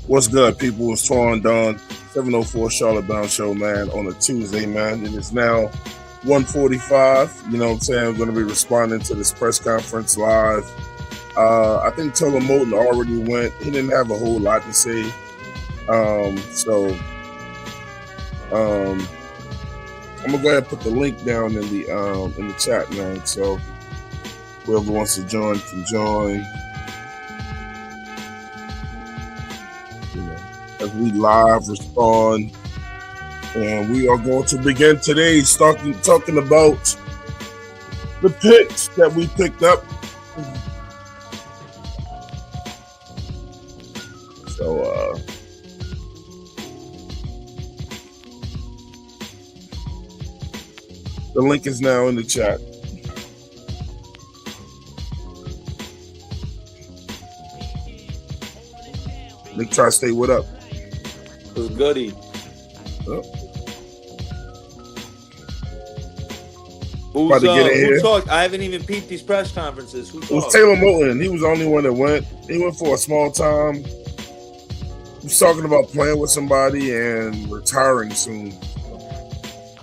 What's good, people? It's Twan Don, 704 Charlotte Bound Show, man, on a Tuesday, man. It is now 1:45. You know what I'm saying? I'm going to be responding to this press conference live. I think Taylor Moton already went. He didn't have a whole lot to say. I'm going to go ahead and put the link down in the chat, man. So whoever wants to join can join. As we live respond, and we are going to begin today talking about the picks that we picked up. So the link is now in the chat. Nick Tri-State, what up? Who's goody? Oh. Who talked? I haven't even peeped these press conferences. Who talked? It was Taylor Moton. He was the only one that went. He went for a small time. He was talking about playing with somebody and retiring soon.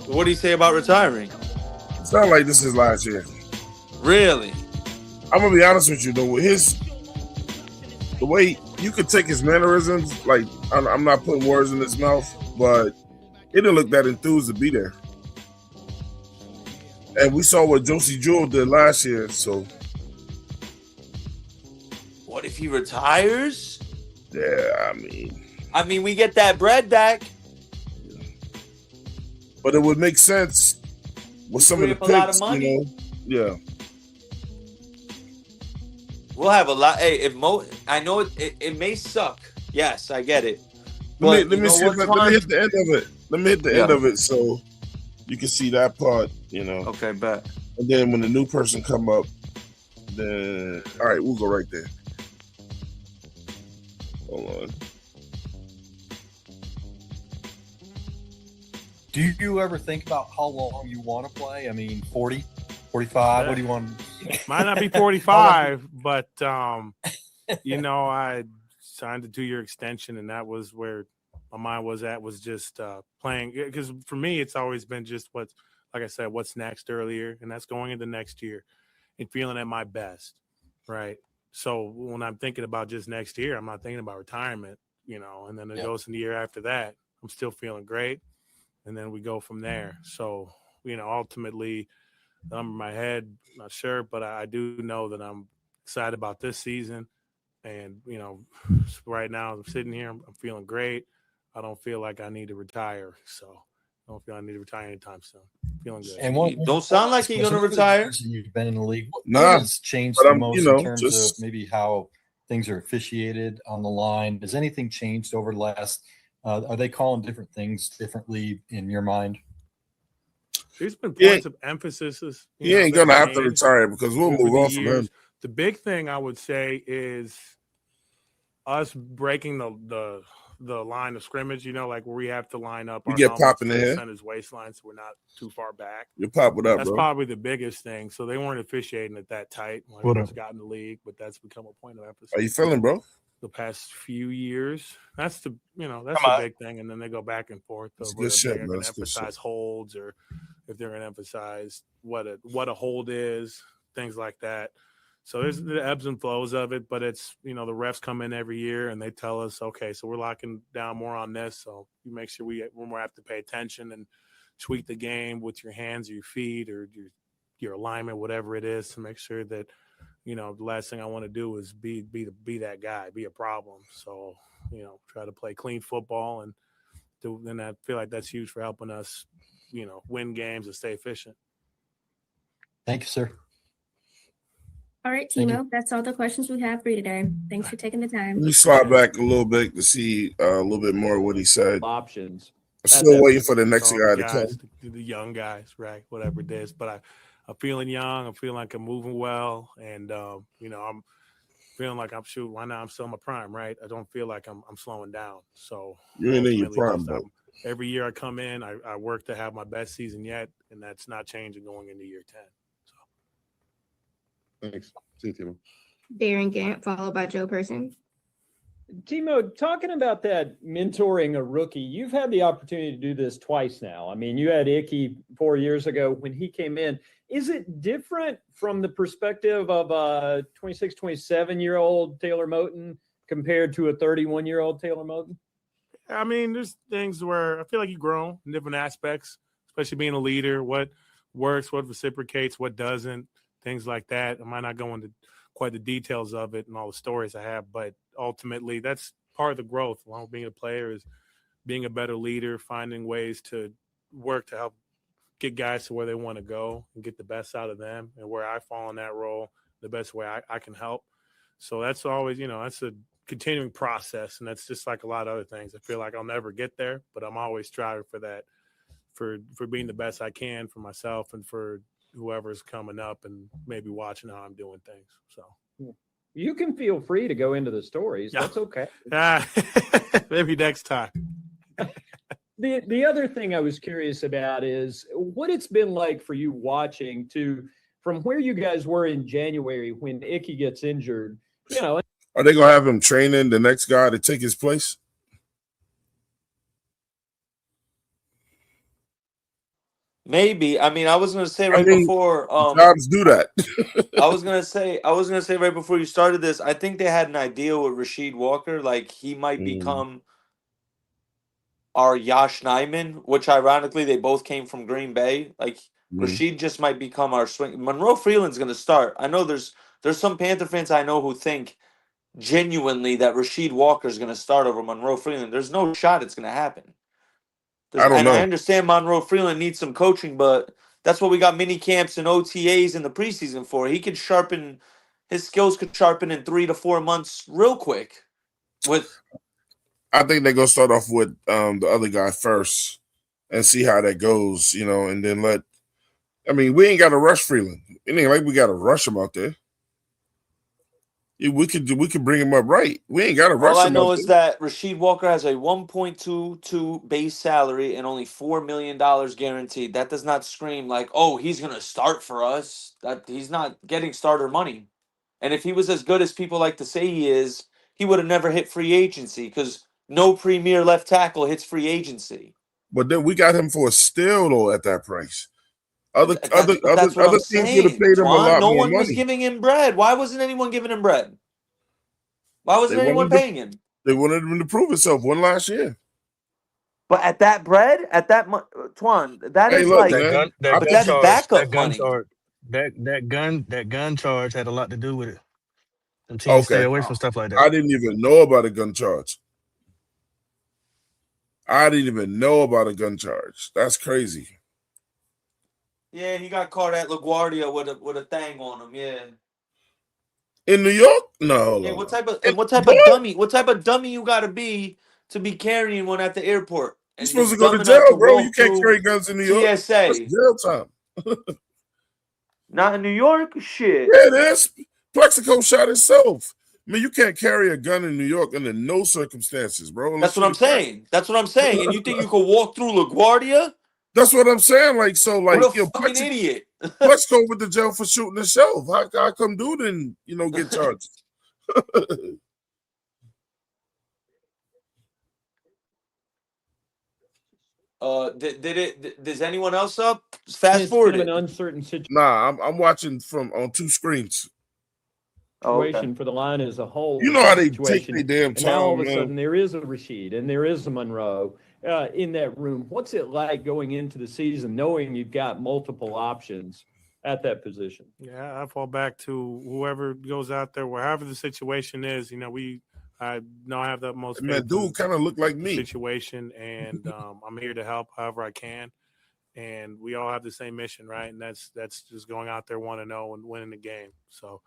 What do you say about retiring? It's not like this is last year. Really? I'm gonna be honest with you though. The way you could take his mannerisms, like I'm not putting words in his mouth, but he didn't look that enthused to be there. And we saw what Josie Jewell did last year. So, what if he retires? Yeah, I mean, we get that bread back. But it would make sense with some of the picks, you know. Yeah. We'll have a lot. Hey, I know it may suck. Yes, I get it. Let me hit the end of it. Let me hit the end of it so you can see that part, you know. Okay, bet. And then when the new person come up, then all right, we'll go right there. Hold on. Do you ever think about how long you want to play? I mean, 40, 45? What do you want? Might not be 45, but, you know, I signed a 2-year extension, and that was where my mind was at, was just playing. Because for me, it's always been just like I said, what's next earlier, and that's going into next year and feeling at my best, right? So when I'm thinking about just next year, I'm not thinking about retirement, you know, and then it goes in the year after that. I'm still feeling great. And then we go from there. So, you know, ultimately, the number in my head, not sure, but I do know that I'm excited about this season. And, you know, right now I'm sitting here, I'm feeling great. I don't feel like I need to retire. So I don't feel I need to retire anytime soon. Feeling good. And don't sound like you're going to retire. You've been in the league. What has changed the most in terms of maybe how things are officiated on the line? Has anything changed over the last are they calling different things differently in your mind? There's been points of emphasis. He ain't going to have to retire because we'll move on from him. The big thing I would say is us breaking the line of scrimmage, you know, like where we have to line up our helmets in the head. His waistline so we're not too far back. You pop it up, That's bro. probably the biggest thing. So they weren't officiating it that tight when I got in the league, but that's become a point of emphasis. How you feeling, bro? The past few years, that's the big thing, and then they go back and forth over if they're going to emphasize holds or if they're going to emphasize what a hold is, things like that. So there's the ebbs and flows of it, but it's, you know, the refs come in every year and they tell us, okay, so we're locking down more on this, so you make sure we have to pay attention and tweak the game with your hands or your feet or your alignment, whatever it is, to make sure that, you know, the last thing I want to do is be that guy, be a problem. So, you know, try to play clean football and I feel like that's huge for helping us, you know, win games and stay efficient. Thank you, sir. All right, Timo, that's all the questions we have for you today. Thanks for taking the time. Let me slide back a little bit to see a little bit more of what he said. Options. I'm still waiting for the next guy to come. The young guys, right? Whatever it is. But I'm feeling young. I'm feeling like I'm moving well. And, you know, I'm feeling like I'm shooting. Right now I'm still in my prime, right? I don't feel like I'm slowing down. So you're in your prime, bro. Every year I come in, I work to have my best season yet, and that's not changing going into year 10. Thanks. See you, Timo. Darren Gant, followed by Joe Person. Timo, talking about that mentoring a rookie, you've had the opportunity to do this twice now. I mean, you had Icky 4 years ago when he came in. Is it different from the perspective of a 26, 27-year-old Taylor Moton compared to a 31-year-old Taylor Moton? I mean, there's things where I feel like you grow in different aspects, especially being a leader, what works, what reciprocates, what doesn't, things like that. I might not go into quite the details of it and all the stories I have, but ultimately that's part of the growth along with being a player is being a better leader, finding ways to work to help get guys to where they want to go and get the best out of them, and where I fall in that role the best way I can help. So that's always, that's a continuing process, and that's just like a lot of other things. I feel like I'll never get there, but I'm always striving for that, for being the best I can for myself and for whoever's coming up and maybe watching how I'm doing things. So you can feel free to go into the stories. Yeah. That's okay. Maybe next time. The other thing I was curious about is what it's been like for you watching from where you guys were in January when Icky gets injured. Are they gonna have him training the next guy to take his place? Maybe. I mean, I was gonna say before. Jobs do that. I was gonna say right before you started this. I think they had an idea with Rasheed Walker, like he might become our Yash Nyman, which ironically they both came from Green Bay. Like Rasheed just might become our swing. Monroe Freeland's gonna start. I know there's some Panther fans I know who think genuinely that Rasheed Walker's gonna start over Monroe Freeland. There's no shot it's gonna happen. I don't know. I understand Monroe Freeland needs some coaching, but that's what we got mini camps and OTAs in the preseason for. He could sharpen his skills, could sharpen in 3 to 4 months real quick. I think they're gonna start off with the other guy first and see how that goes, and then we ain't got to rush Freeland. It ain't like we got to rush him out there. We could bring him up right. We ain't got to rush him. All I know is that Rasheed Walker has a 1.22 base salary and only $4 million guaranteed. That does not scream like, oh, he's gonna start for us. That he's not getting starter money. And if he was as good as people like to say he is, he would have never hit free agency because no premier left tackle hits free agency. But then we got him for a steal though at that price. Other teams would have paid him a lot no more one money. was giving him bread. Why wasn't anyone giving him bread? Why wasn't anyone paying him? They wanted him to prove himself one last year. But at that bread, Twan, that's backup money. That gun charge had a lot to do with it. And teams stay away from stuff like that. I didn't even know about a gun charge. That's crazy. Yeah, he got caught at LaGuardia with a thing on him. Yeah. In New York? No. Yeah. What type of dummy you got to be carrying one at the airport? You're supposed to go to jail, bro. You can't carry guns in New York. TSA. That's jail time. Not in New York? Shit. Yeah, it is. Plexico shot himself. I mean, you can't carry a gun in New York under no circumstances, bro. That's what I'm saying. And you think you could walk through LaGuardia? That's what I'm saying. What a fucking idiot. Plexico went to jail for shooting himself. How come dude didn't, get charged? Does anyone else up? Fast forward. An uncertain situation. Nah, I'm watching on two screens. Situation for the line as a whole. You know how they take their damn time. Now all of a sudden there is a Rasheed and there is a Monroe in that room. What's it like going into the season knowing you've got multiple options at that position? Yeah, I fall back to whoever goes out there, wherever the situation is. I know I have the most. And that dude kind of looked like me. Situation, and I'm here to help however I can. And we all have the same mission, right? And that's just going out there 1-0 and winning the game. So,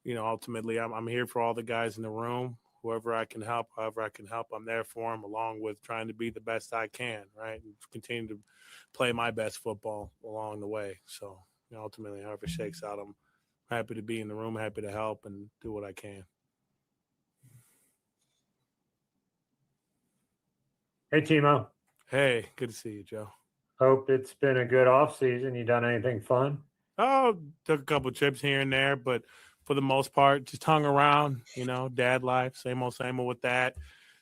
ultimately, I'm here for all the guys in the room. Whoever I can help, however I can help, I'm there for them, along with trying to be the best I can, right? And continue to play my best football along the way. So, ultimately, however it shakes out, I'm happy to be in the room, happy to help and do what I can. Hey, Timo. Hey, good to see you, Joe. Hope it's been a good off season. You done anything fun? Oh, took a couple trips here and there, but for the most part, just hung around, dad life, same old with that,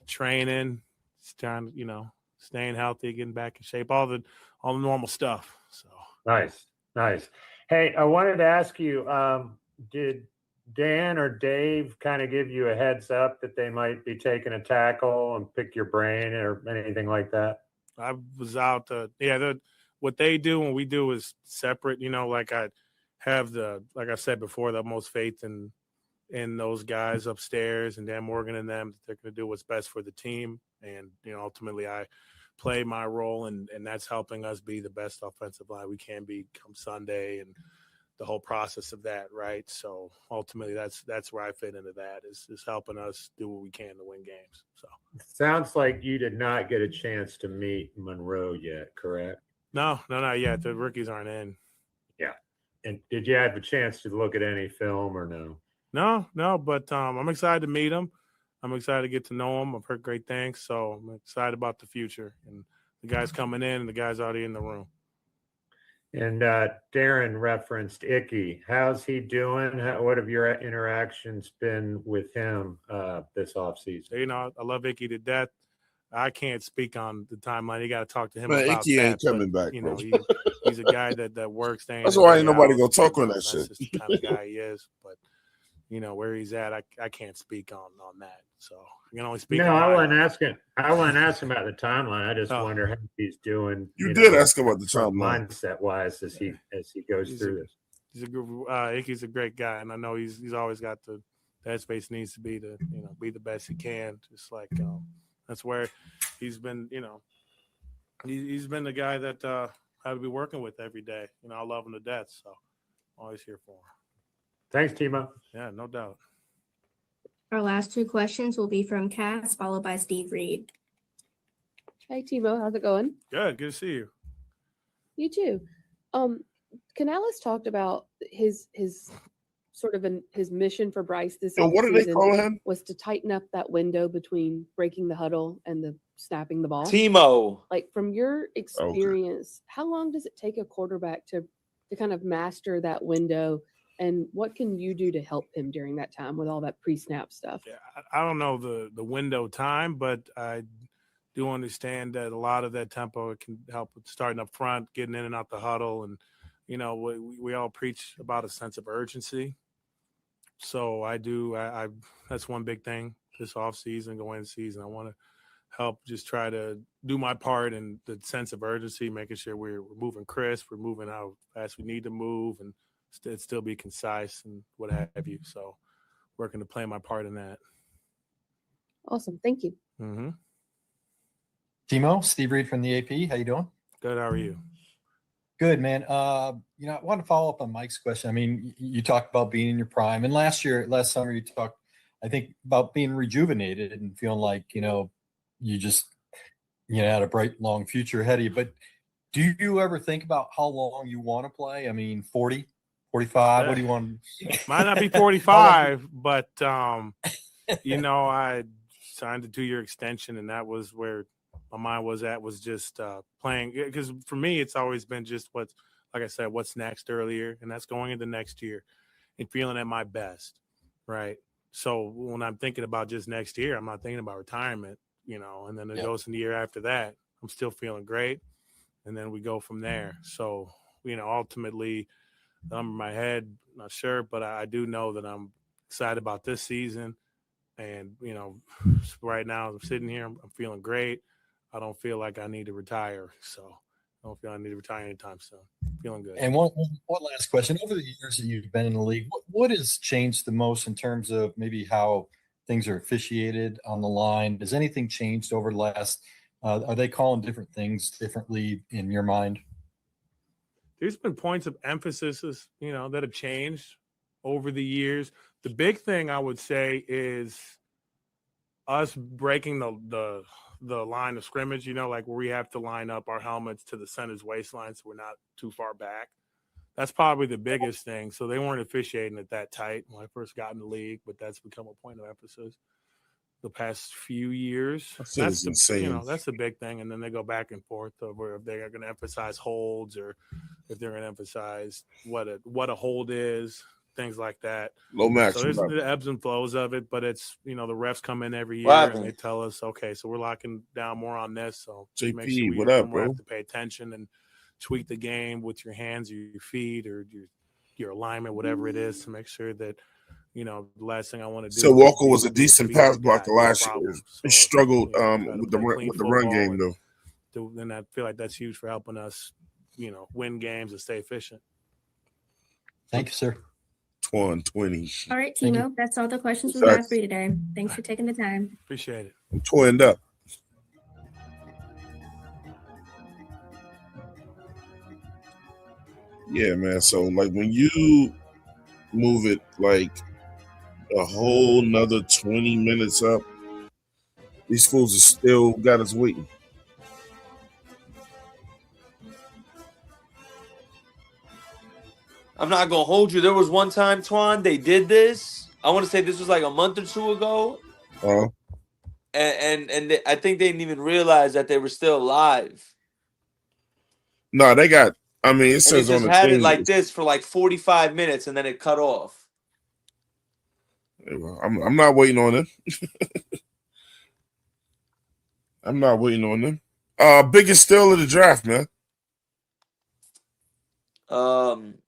training, just trying to, staying healthy, getting back in shape, all the normal stuff. So Nice. Hey, I wanted to ask you, did Dan or Dave kind of give you a heads up that they might be taking a tackle and pick your brain or anything like that? I was out. What they do and we do is separate. Like I have like I said before, the most faith in those guys upstairs and Dan Morgan and them, that they're going to do what's best for the team. And ultimately, I play my role, and that's helping us be the best offensive line we can be come Sunday, and the whole process of that, right? So ultimately, that's where I fit into that is helping us do what we can to win games. So sounds like you did not get a chance to meet Monroe yet, correct? No, not yet. The rookies aren't in. Yeah. And did you have a chance to look at any film or no? No, but I'm excited to meet him. I'm excited to get to know him. I've heard great things, so I'm excited about the future and the guys coming in and the guys already in the room. And Darren referenced Icky. How's he doing? What have your interactions been with him this offseason? I love Icky to death. I can't speak on the timeline. You got to talk to him Man, about Icky that. ain't coming back, bro. He's a guy that works. That's why ain't nobody gonna talk on that That's shit. just the kind of guy he is. But where he's at, I can't speak on that. So I can only speak. No, on I my wasn't life. asking. I wasn't asking about the timeline. I just wonder how he's doing. You did ask about the timeline, mindset wise, as he goes through this. He's a good. Icky's a great guy, and I know he's always got the headspace needs to be to be the best he can. Just like that's where he's been. He's been the guy that I have to be working with every day. I love him to death, so I'm always here for him. Thanks, Timo. Yeah, no doubt. Our last two questions will be from Cass, followed by Steve Reed. Hey, Timo, how's it going? Good to see you. You too. Canales talked about his sort of his mission for Bryce this So what do they season call him? was to tighten up that window between breaking the huddle and the snapping the ball. Timo. Like from your experience, how long does it take a quarterback to kind of master that window? And what can you do to help him during that time with all that pre-snap stuff? Yeah, I don't know the window time, but I do understand that a lot of that tempo can help with starting up front, getting in and out the huddle. And, we all preach about a sense of urgency. So I that's one big thing this offseason, going into season. I want to help just try to do my part in the sense of urgency, making sure we're moving crisp, we're moving how fast we need to move, and still be concise and what have you. So working to play my part in that. Awesome. Thank you. Mm-hmm. Timo, Steve Reed from the AP. How you doing? Good. How are you? Good, man. I want to follow up on Mike's question. I mean, you talked about being in your prime, and last summer, you talked, I think, about being rejuvenated and feeling like, you just, had a bright, long future ahead of you. But do you ever think about how long you want to play? I mean, 40, 45, what do you want? Might not be 45, but, I signed a 2-year extension, and that was where my mind was just playing. Because for me, it's always been just like I said, what's next earlier, and that's going into next year and feeling at my best, right? So when I'm thinking about just next year, I'm not thinking about retirement, and then it goes in the year after that. I'm still feeling great, and then we go from there. So, ultimately, the number in my head, not sure, but I do know that I'm excited about this season. And, right now I'm sitting here, I'm feeling great. I don't feel like I need to retire. So I don't feel I need to retire anytime soon. Feeling good. And one last question. Over the years that you've been in the league, what has changed the most in terms of maybe how things are officiated on the line? Has anything changed over the last, are they calling different things differently in your mind? There's been points of emphasis, that have changed over the years. The big thing I would say is us breaking the line of scrimmage, like where we have to line up our helmets to the center's waistline so we're not too far back. That's probably the biggest thing. So they weren't officiating it that tight when I first got in the league, but that's become a point of emphasis the past few years. That's insane. That's the big thing. And then they go back and forth over if they're going to emphasize holds or if they're going to emphasize what a hold is. things like that. Lomax, So there's what up? the ebbs and flows of it, but it's, the refs come in every What year happened? and they tell us, okay, so we're locking down more on this. So make JP, sure what we up, more bro? have to pay attention and tweak the game with your hands or your feet or your alignment, whatever it is, to make sure that, the last thing I want to do. So is Walker be was a able to decent beat up pass a guy blocker with last year. problems. He So, struggled try to with the play clean run football game though. and I feel like that's huge for helping us, win games and stay efficient. Thank you, sir. 20. All right, Thank you. Timo, that's all the questions we Thanks. have for you today. Thanks for taking the time. Appreciate it. I'm twinned up. Yeah, man. So like when you move it like a whole nother 20 minutes up, these fools are still got us waiting. I'm not gonna hold you. There was one time, Twan, they did this. I want to say this was like a month or two ago, and I think they didn't even realize that they were still live. No, they got. I mean, it And says they on just the had thing. it like this for like 45 minutes, and then it cut off. I'm not waiting on them. I'm not waiting on them. Biggest steal of the draft, man.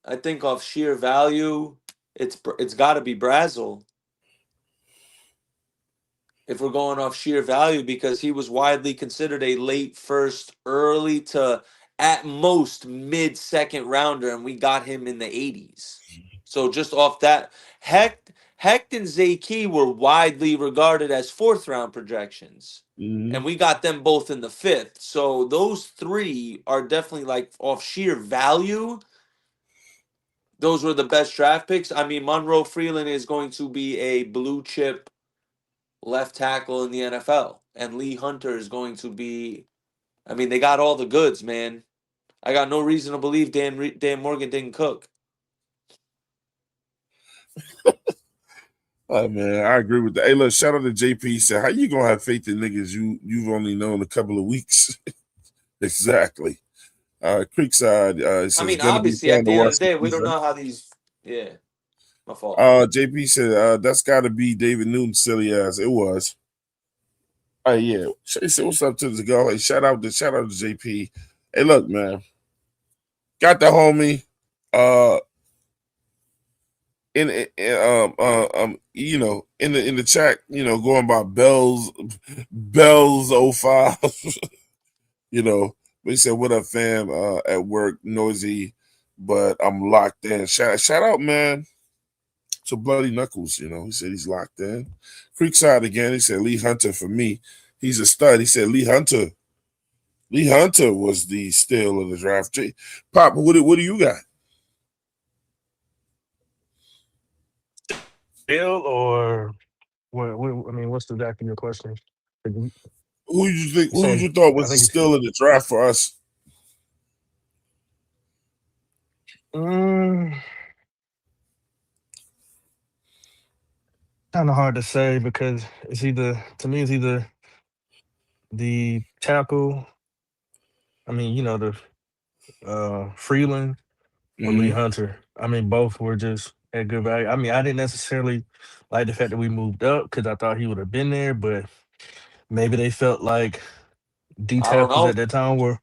I think off sheer value, it's got to be Brazel. If we're going off sheer value, because he was widely considered a late first, early to at most mid-second rounder, and we got him in the 80s. So just off that, Hecht and Zaki were widely regarded as fourth-round projections. Mm-hmm. And we got them both in the 5th. So those three are definitely like off sheer value. Those were the best draft picks. I mean, Monroe Freeland is going to be a blue chip left tackle in the NFL. And Lee Hunter is going to be, I mean, they got all the goods, man. I got no reason to believe Dan Morgan didn't cook. Oh man, I agree with that. Hey, look, shout out to JP. He said, "How you gonna have faith in niggas you've only known a couple of weeks?" Exactly. Creekside. Says, I mean, obviously, at the end of the day, we don't know how these. Yeah, my fault. JP said, "That's got to be David Newton, silly ass." It was. Yeah. He said, "What's up to the guy?" Hey, shout out to JP. Hey, look, man, got the homie. In the chat, going by Bells 05. But he said, "What up, fam? At work, noisy, but I'm locked in." Shout out, man, to Bloody Knuckles. He said he's locked in. Creekside again. He said Lee Hunter for me. He's a stud. He said Lee Hunter was the steal of the draft. Pop, what do you got? Bill or what? I mean, what's the back of your question? Who you think? Who you thought was the steal of the draft for us? Kind of hard to say because it's either the tackle. I mean, the Freeland or Lee Hunter. I mean, both were just at good value. I mean, I didn't necessarily like the fact that we moved up because I thought he would have been there, but maybe they felt like D tackles at that time were.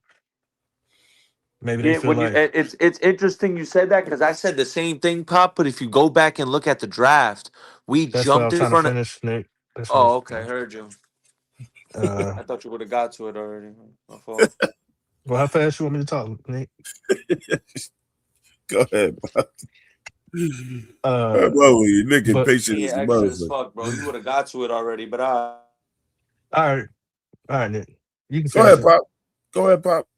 Maybe they feel like it's interesting you said that because I said the same thing, Pop. But if you go back and look at the draft, we that's jumped in front of. finish, Nick. Oh, okay, heard you. I thought you would have got to it already. My fault. Well, how fast you want me to talk, Nick? Go ahead, Pop. Nick and patient is the extra as fuck, bro. You would have got to it already, but all right, Nick. You can go ahead, Pop. Go ahead, Pop.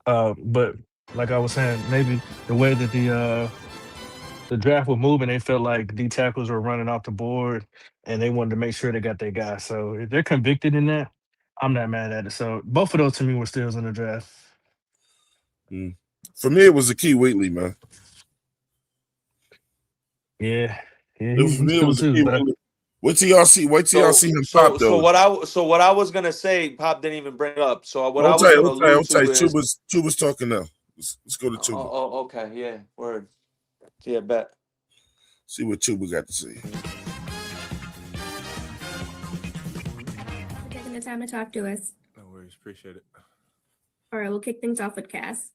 But like I was saying, maybe the way that the draft was moving, they felt like D tackles were running off the board, and they wanted to make sure they got their guy. So if they're convicted in that, I'm not mad at it. So both of those to me were steals in the draft. For me, it was Akee Wheatley, man. Yeah, for me, it was Akee Wheatley. Wait till y'all see him pop though. So what I was gonna say, Pop didn't even bring it up. So what I was gonna allude to is Chuba's talking now. Let's go to Chuba. Oh, okay, yeah, word. Yeah, bet. See what Chuba got to say. For taking the time to talk to us. No worries. Appreciate it. All right, we'll kick things off with Cass.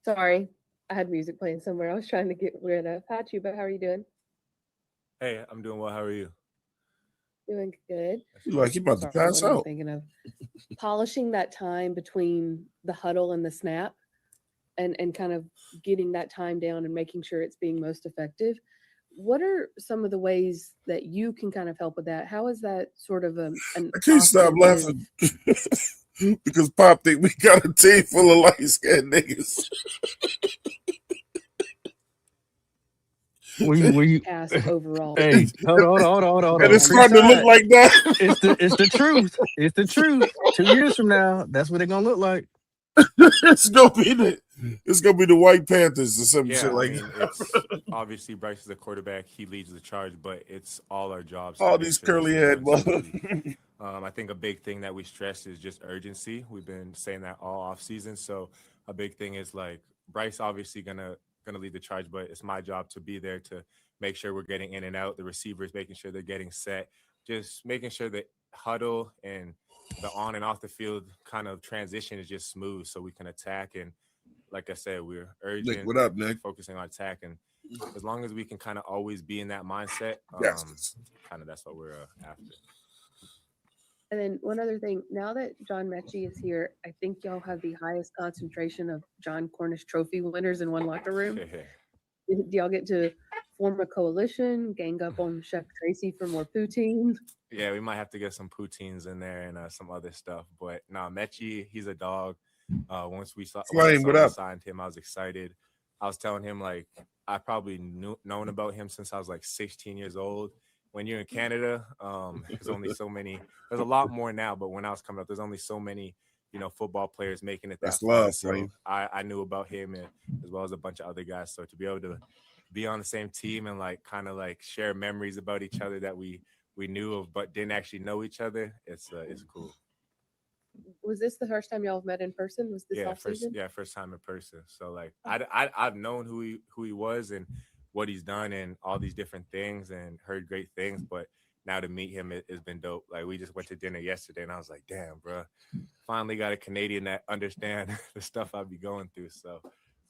Sorry, I had music playing somewhere. I was trying to get rid of. Hi, Chuba. How are you doing? Hey, I'm doing well. How are you? Doing good. You like you about to Sorry, pass what am I out. thinking of polishing that time between the huddle and the snap, and kind of getting that time down and making sure it's being most effective. What are some of the ways that you can kind of help with that? How is that sort of an I can't stop offensive- laughing because Pop think we got a team full of light-skinned niggas. Were you pass overall? Hey, hold on. And it's Be starting to look quiet. like that. It's the truth. It's the truth. 2 years from now, that's what they're gonna look like. It's gonna be the White Panthers or some Yeah, shit I like mean, that. it's obviously Bryce is the quarterback. He leads the charge, but it's all our jobs. to All make these sure curly this head is done smoothly. mother. I think a big thing that we stress is just urgency. We've been saying that all off season. So a big thing is like Bryce obviously gonna lead the charge, but it's my job to be there to make sure we're getting in and out. The receivers making sure they're getting set, just making sure that huddle and the on and off the field kind of transition is just smooth, so we can attack. And like I said, we're urgent. Nick, what up, Nick? Focusing on attack, and as long as we can kind of always be in that mindset, Yes. kind of that's what we're after. And then one other thing, now that John Mechie is here, I think y'all have the highest concentration of John Cornish Trophy winners in one locker room. Do y'all get to form a coalition, gang up on Chef Tracy for more poutine? Yeah, we might have to get some poutines in there and some other stuff. But no, Mechie, he's a dog. Once we Flame, what up? signed him, I was excited. I was telling him like I probably known about him since I was like 16 years old. When you're in Canada, there's only so many. There's a lot more now, but when I was coming up, there's only so many, football players making it that That's far. love, So Flame. I knew about him and as well as a bunch of other guys. So to be able to be on the same team and like kind of like share memories about each other that we knew of but didn't actually know each other, it's cool. Was this the first time y'all have met in person? Was this off season? First time in person. So like I've known who he was and what he's done and all these different things and heard great things, but now to meet him it's been dope. Like we just went to dinner yesterday and I was like, damn, bro, finally got a Canadian that understand the stuff I'd be going through. So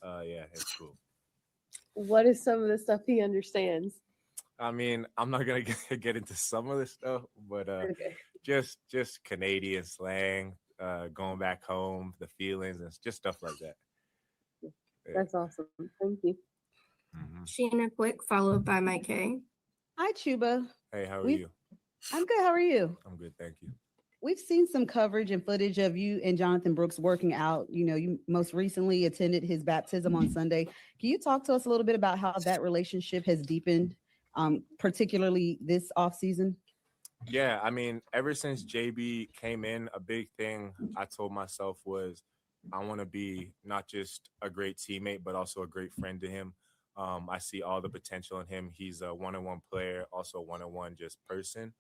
yeah, it's cool. What is some of the stuff he understands? I mean, I'm not gonna get into some of the stuff, but Okay. just Canadian slang, going back home, the feelings, and just stuff like that. Yeah. That's awesome. Thank you. Mhm. Sheena Quick, followed by Mike K. Hi, Chuba. Hey, how are We- you? I'm good. How are you? I'm good, thank you. We've seen some coverage and footage of you and Jonathan Brooks working out. You most recently attended his baptism on Sunday. Can you talk to us a little bit about how that relationship has deepened, particularly this offseason? Yeah, I mean, ever since JB came in, a big thing I told myself was I want to be not just a great teammate, but also a great friend to him. I see all the potential in him. He's a one-on-one player, also a one-on-one just person.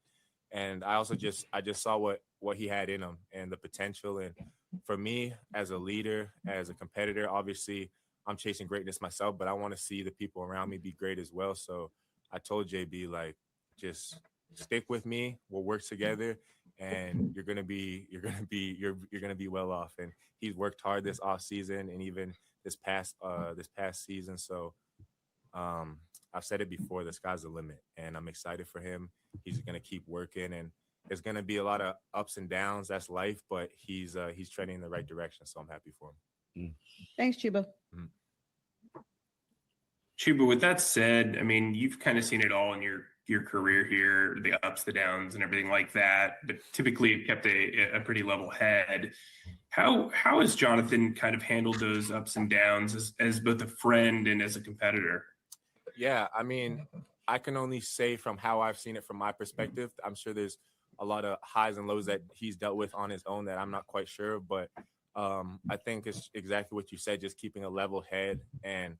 And I also just saw what he had in him and the potential. And for me as a leader, as a competitor, obviously I'm chasing greatness myself, but I want to see the people around me be great as well. So I told JB, like, just stick with me. We'll work together and you're gonna be well off. And he's worked hard this off season and even this past season. So I've said it before, the sky's the limit, and I'm excited for him. He's going to keep working, and there's going to be a lot of ups and downs. That's life, but he's trending in the right direction, so I'm happy for him. Thanks, Chuba. Chuba, with that said, I mean, you've kind of seen it all in your career here, the ups, the downs, and everything like that, but typically you've kept a pretty level head. How has Jonathan kind of handled those ups and downs as both a friend and as a competitor? Yeah, I mean, I can only say from how I've seen it from my perspective. I'm sure there's a lot of highs and lows that he's dealt with on his own that I'm not quite sure of, but I think it's exactly what you said, just keeping a level head and,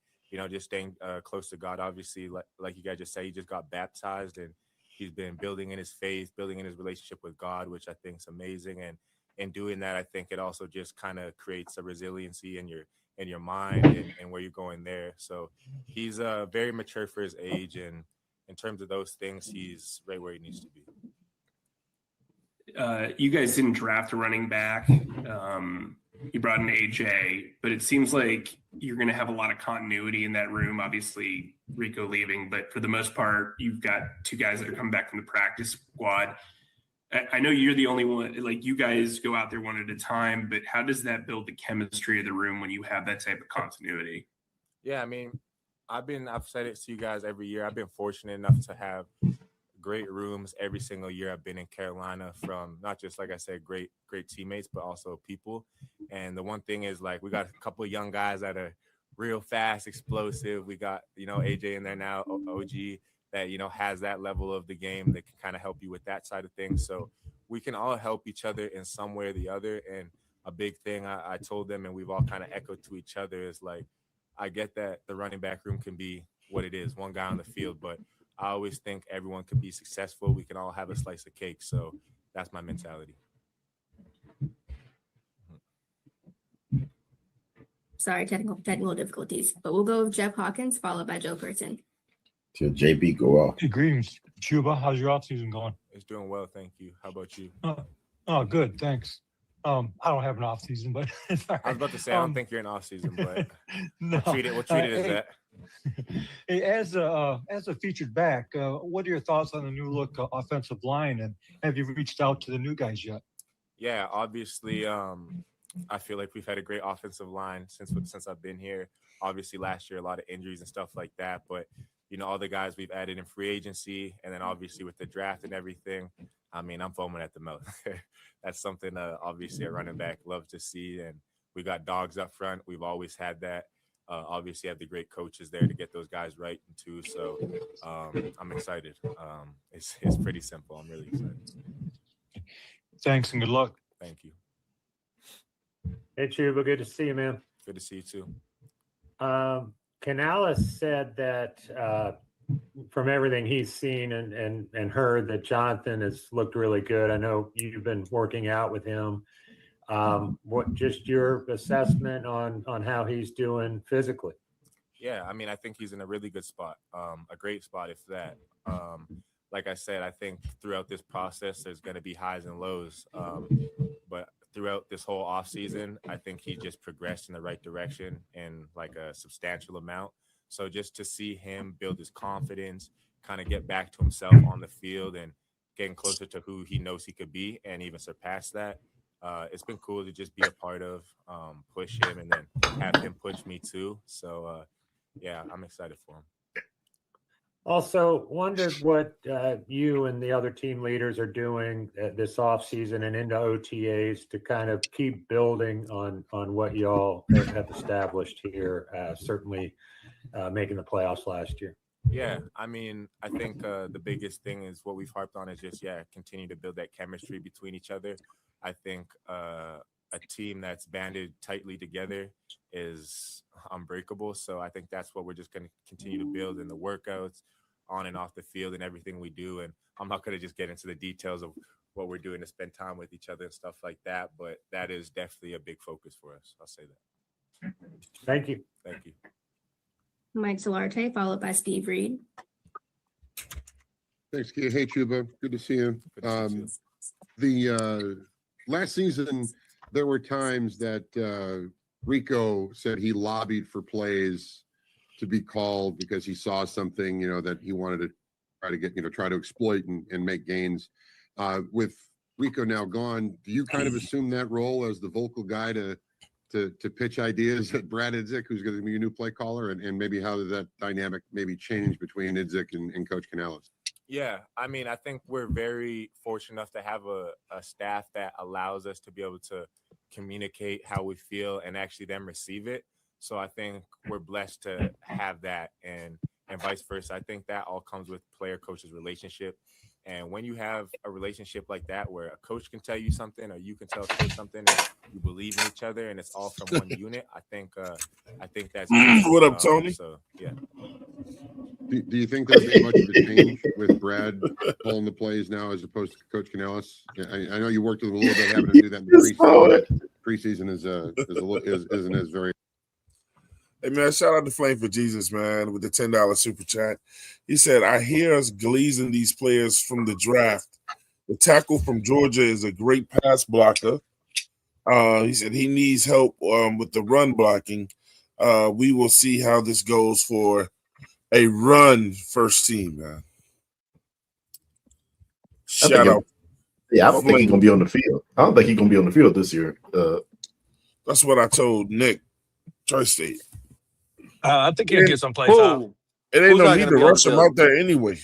just staying close to God. Obviously, like you guys just said, he just got baptized and he's been building in his faith, building in his relationship with God, which I think is amazing. And in doing that, I think it also just kind of creates a resiliency in and your mind and where you're going there. So he's very mature for his age, and in terms of those things, he's right where he needs to be. You guys didn't draft a running back. You brought in AJ, but it seems like you're going to have a lot of continuity in that room. Obviously, Rico leaving, but for the most part, you've got two guys that are coming back from the practice squad. I know you're the only one, like you guys go out there one at a time, but how does that build the chemistry of the room when you have that type of continuity? Yeah, I mean, I've said it to you guys every year. I've been fortunate enough to have great rooms every single year I've been in Carolina, from not just, like I said, great teammates, but also people. And the one thing is, like, we got a couple of young guys that are real fast, explosive. We got, AJ in there now, OG, that, has that level of the game that can kind of help you with that side of things. So we can all help each other in some way or the other. And a big thing I told them, and we've all kind of echoed to each other, is like, I get that the running back room can be what it is, one guy on the field, but I always think everyone can be successful. We can all have a slice of cake. So that's my mentality. Sorry, technical difficulties, but we'll go with Jeff Hawkins, followed by Joe Person. Till JB go off. Hey, greetings, Chuba. How's your off season going? It's doing well, thank you. How about you? Oh, good, thanks. I don't have an off season, but it's all right. I was about to say I don't think you're in off season, but no. we'll treat it as that. Hey, as a featured back, what are your thoughts on the new look offensive line, and have you reached out to the new guys yet? Yeah, obviously, I feel like we've had a great offensive line since I've been here. Obviously, last year a lot of injuries and stuff like that, but all the guys we've added in free agency, and then obviously with the draft and everything, I mean, I'm foaming at the mouth. That's something obviously a running back loves to see, and we got dogs up front. We've always had that. Obviously, have the great coaches there to get those guys right too. So I'm excited. It's pretty simple. I'm really excited. Thanks and good luck. Thank you. Hey, Chuba, good to see you, man. Good to see you too. Canales said that from everything he's seen and heard, that Jonathan has looked really good. I know you've been working out with him. What just your assessment on how he's doing physically? Yeah, I mean, I think he's in a really good spot, a great spot, if that. Like I said, I think throughout this process, there's going to be highs and lows. But throughout this whole offseason, I think he just progressed in the right direction in like a substantial amount. So just to see him build his confidence, kind of get back to himself on the field and getting closer to who he knows he could be and even surpass that. It's been cool to just be a part of, push him, and then have him push me too. So, yeah, I'm excited for him. Also, wondered what you and the other team leaders are doing this offseason and into OTAs to kind of keep building on what y'all have established here, certainly making the playoffs last year. Yeah, I mean, I think the biggest thing is what we've harped on is just, continue to build that chemistry between each other. I think a team that's banded tightly together is unbreakable. So I think that's what we're just going to continue to build in the workouts, on and off the field, and everything we do. And I'm not going to just get into the details of what we're doing to spend time with each other and stuff like that, but that is definitely a big focus for us. I'll say that. Thank you. Thank you. Mike Solarte, followed by Steve Reed. Thanks, Kid. Hey, Chuba. Good to see you. The last season, there were times that Rico said he lobbied for plays to be called because he saw something, that he wanted to try to get, try to exploit and make gains. With Rico now gone, do you kind of assume that role as the vocal guy to pitch ideas at Brad Idzik, who's going to be your new play caller, and maybe how does that dynamic maybe change between Idzik and Coach Canales? Yeah, I mean, I think we're very fortunate enough to have a staff that allows us to be able to communicate how we feel and actually then receive it. So I think we're blessed to have that, and vice versa. I think that all comes with player-coach's relationship. And when you have a relationship like that, where a coach can tell you something or you can tell a coach something, and you believe in each other, and it's all from one unit, I think that's what up, Tony? So yeah. Do you think there'll be much of a change with Brad calling the plays now as opposed to Coach Canales? I know you worked with him a little bit, having to do that in the preseason. Preseason isn't as very. Hey man, shout out to Flame for Jesus, man, with the $10 super chat. He said, I hear us glazing these players from the draft. The tackle from Georgia is a great pass blocker. He said he needs help with the run blocking. We will see how this goes for a run first team, man. Shout out. Yeah, I don't think he's gonna be on the field. I don't think he's gonna be on the field this year. That's what I told Nick, Tri-State. I think he'll get some play time. It ain't no need to rush him out there anyway.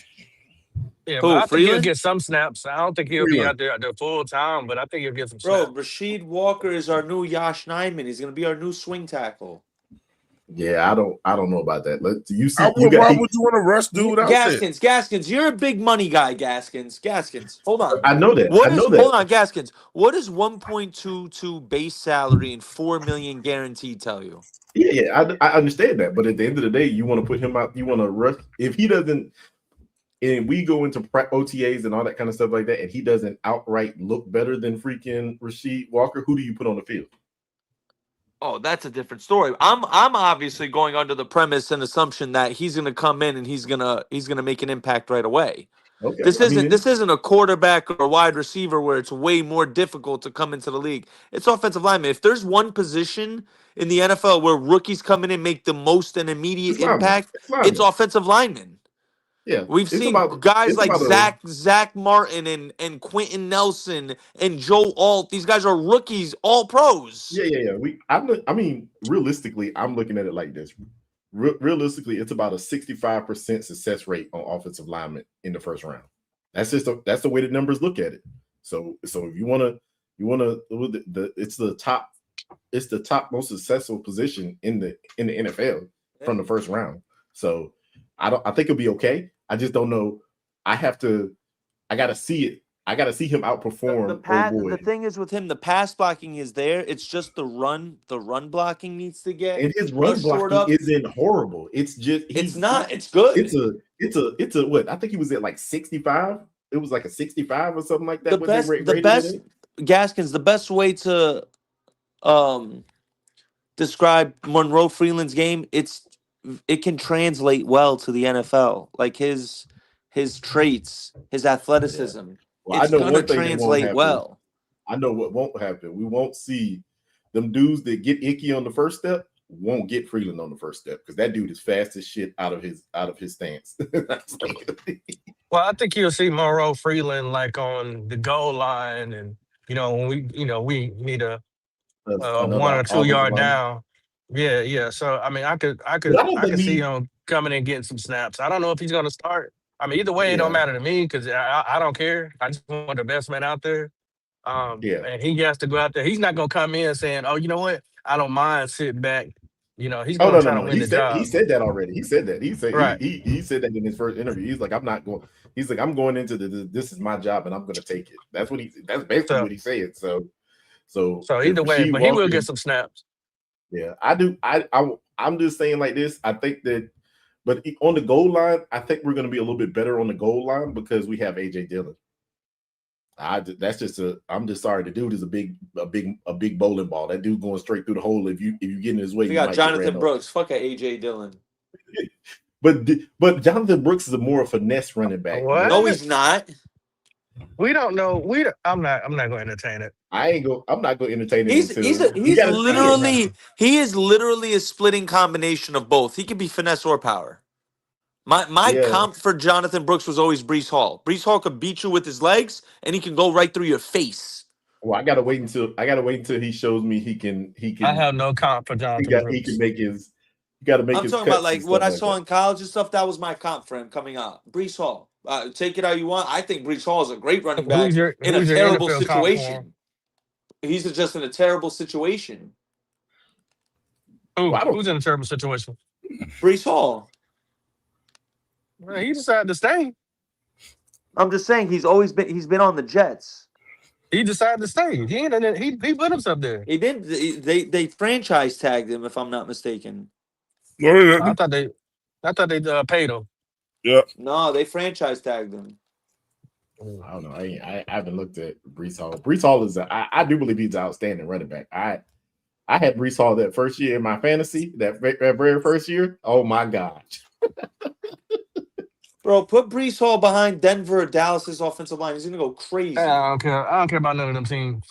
Yeah, but I think he'll get some snaps. I don't think he'll be out there full time, but I think he'll get some snaps. Bro, Rasheed Walker is our new Yosh Nijman. He's going to be our new swing tackle. Yeah, I don't know about that. Why would you want to rush dude out Gaskins, you're a big money guy, Gaskins. Hold on. I know that. Hold on, Gaskins. What does 1.22 base salary and $4 million guaranteed tell you? Yeah, I understand that. But at the end of the day, you want to put him out. You want to rush. If he doesn't, and we go into OTAs and all that kind of stuff like that, and he doesn't outright look better than freaking Rasheed Walker, who do you put on the field? Oh, that's a different story. I'm obviously going under the premise and assumption that he's going to come in and he's going to make an impact right away. Okay. This isn't a quarterback or a wide receiver where it's way more difficult to come into the league. It's offensive lineman. If there's one position in the NFL where rookies come in and make the most and immediate impact, it's offensive linemen. Yeah, we've seen guys like Zach Martin and Quentin Nelson and Joe Alt. These guys are rookies, all pros. Yeah. I mean, realistically, I'm looking at it like this. Realistically, it's about a 65% success rate on offensive linemen in the first round. That's the way the numbers look at it. So if you want to, it's the top most successful position in the NFL from the first round. So I think it'll be okay. I just don't know. I gotta see it. I gotta see him outperform. The thing is with him, the pass blocking is there. It's just the run blocking needs to get. And his run blocking isn't horrible. It's just it's not. It's good. It's a what? I think he was at like 65. It was like a 65 or something like that. The best Gaskins. The best way to describe Monroe Freeland's game, it can translate well to the NFL. Like his traits, his athleticism. Well, it's going to translate well. I know what won't happen. We won't see them dudes that get Icky on the first step won't get Freeland on the first step because that dude is fast as shit out of his stance. Well, I think you'll see Monroe Freeland like on the goal line, and when we need a 1 or 2 yard down. Yeah. So I mean, I could see him coming and getting some snaps. I don't know if he's going to start. I mean, either way, it don't matter to me because I don't care. I just want the best man out there. And he has to go out there. He's not going to come in saying, "Oh, you know what? I don't mind sitting back." He's going to try to win the job. He said that already. He said that. He said he said that in his first interview. He's like, "I'm not going." He's like, "I'm going into this is my job and I'm going to take it." That's basically what he said. So either way, but he will get some snaps. Yeah, I do. I'm just saying like this. I think that, but on the goal line, I think we're going to be a little bit better on the goal line because we have AJ Dillon. I'm just sorry. The dude is a big bowling ball. That dude going straight through the hole. If you get in his way, we got Jonathan Brooks. Fuck a AJ Dillon. But Jonathan Brooks is a more finesse running back. What? No, he's not. We don't know. I'm not going to entertain it. I'm not going to entertain it. He is literally a splitting combination of both. He can be finesse or power. My comp for Jonathan Brooks was always Breece Hall. Breece Hall could beat you with his legs, and he can go right through your face. Well, I gotta wait until he shows me he can. I have no comp for Jonathan Brooks. He can make his. You got to make. I'm talking about like what I saw in college and stuff. That was my comp for him coming out. Breece Hall. Take it how you want. I think Breece Hall is a great running back in a terrible situation. He's just in a terrible situation. Who's in a terrible situation? Breece Hall. Well, he decided to stay. I'm just saying he's been on the Jets. He decided to stay. He put himself there. He didn't. They franchise tagged him, if I'm not mistaken. I thought they paid him. Yeah. No, they franchise tagged him. I don't know. I haven't looked at Breece Hall. Breece Hall is I do believe he's an outstanding running back. I I had Brees Hall that first year in my fantasy, that very first year. Oh my gosh. Bro, put Brees Hall behind Denver or Dallas's offensive line. He's gonna go crazy. I don't care. I don't care about none of them teams.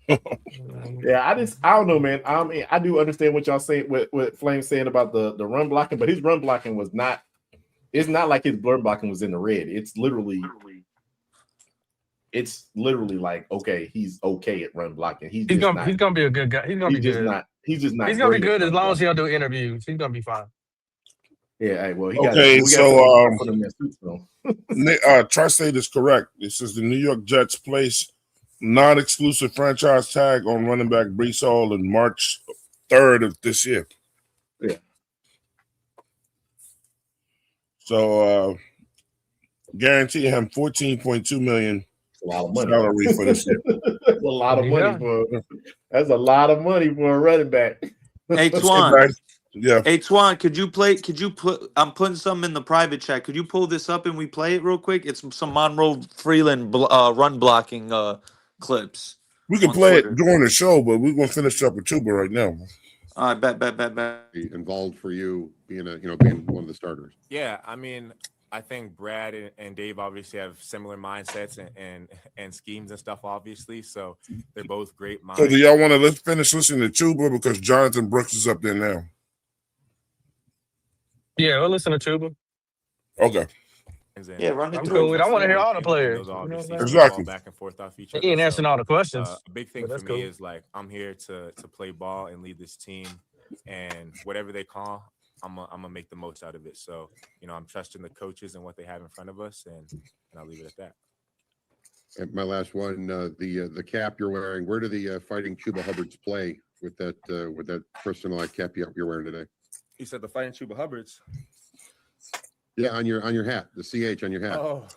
Yeah, I don't know, man. I mean, I do understand what y'all saying, what Flame's saying about the run blocking, but his run blocking was not. It's not like his run blocking was in the red. It's literally like, okay, he's okay at run blocking. He's gonna be a good guy. He's gonna be good. He's just not. He's gonna be great good at as run long as he blocking. don't do interviews. He's gonna be fine. Yeah, hey, well, Tri-State is correct. It says the New York Jets place non-exclusive franchise tag on running back Brees Hall in March 3rd of this year. Yeah. So guarantee him $14.2 million a lot of money. Salary for this year. That's a lot of money that's a lot of money for a running back. Hey Twan. Yeah. Hey Twan, could you put I'm putting something in the private chat. Could you pull this up and we play it real quick? It's some Monroe Freeland run blocking clips. We can play it during the show, but we're gonna finish up with Tuba right now. All right, bet. Involved for you being being one of the starters. Yeah, I mean, I think Brad and Dave obviously have similar mindsets and schemes and stuff, obviously. So they're both great minds. So do y'all want to finish listening to Tuba because Jonathan Brooks is up there now? Yeah, we'll listen to Tuba. Okay. Yeah, run it I'm through. cool with it. I want to hear all the players. Exactly. Back and forth off each He other. ain't answering all the questions. A big thing but for that's me cool. is like I'm here to play ball and lead this team, and whatever they call, I'm gonna make the most out of it. So I'm trusting the coaches and what they have in front of us, and I'll leave it at that. And my last one, the cap you're wearing. Where do the Fighting Chuba Hubbards play with that personalized cap you're wearing today? You said the Fighting Chuba Hubbards. Yeah, on your hat, the CH on your hat. Oh,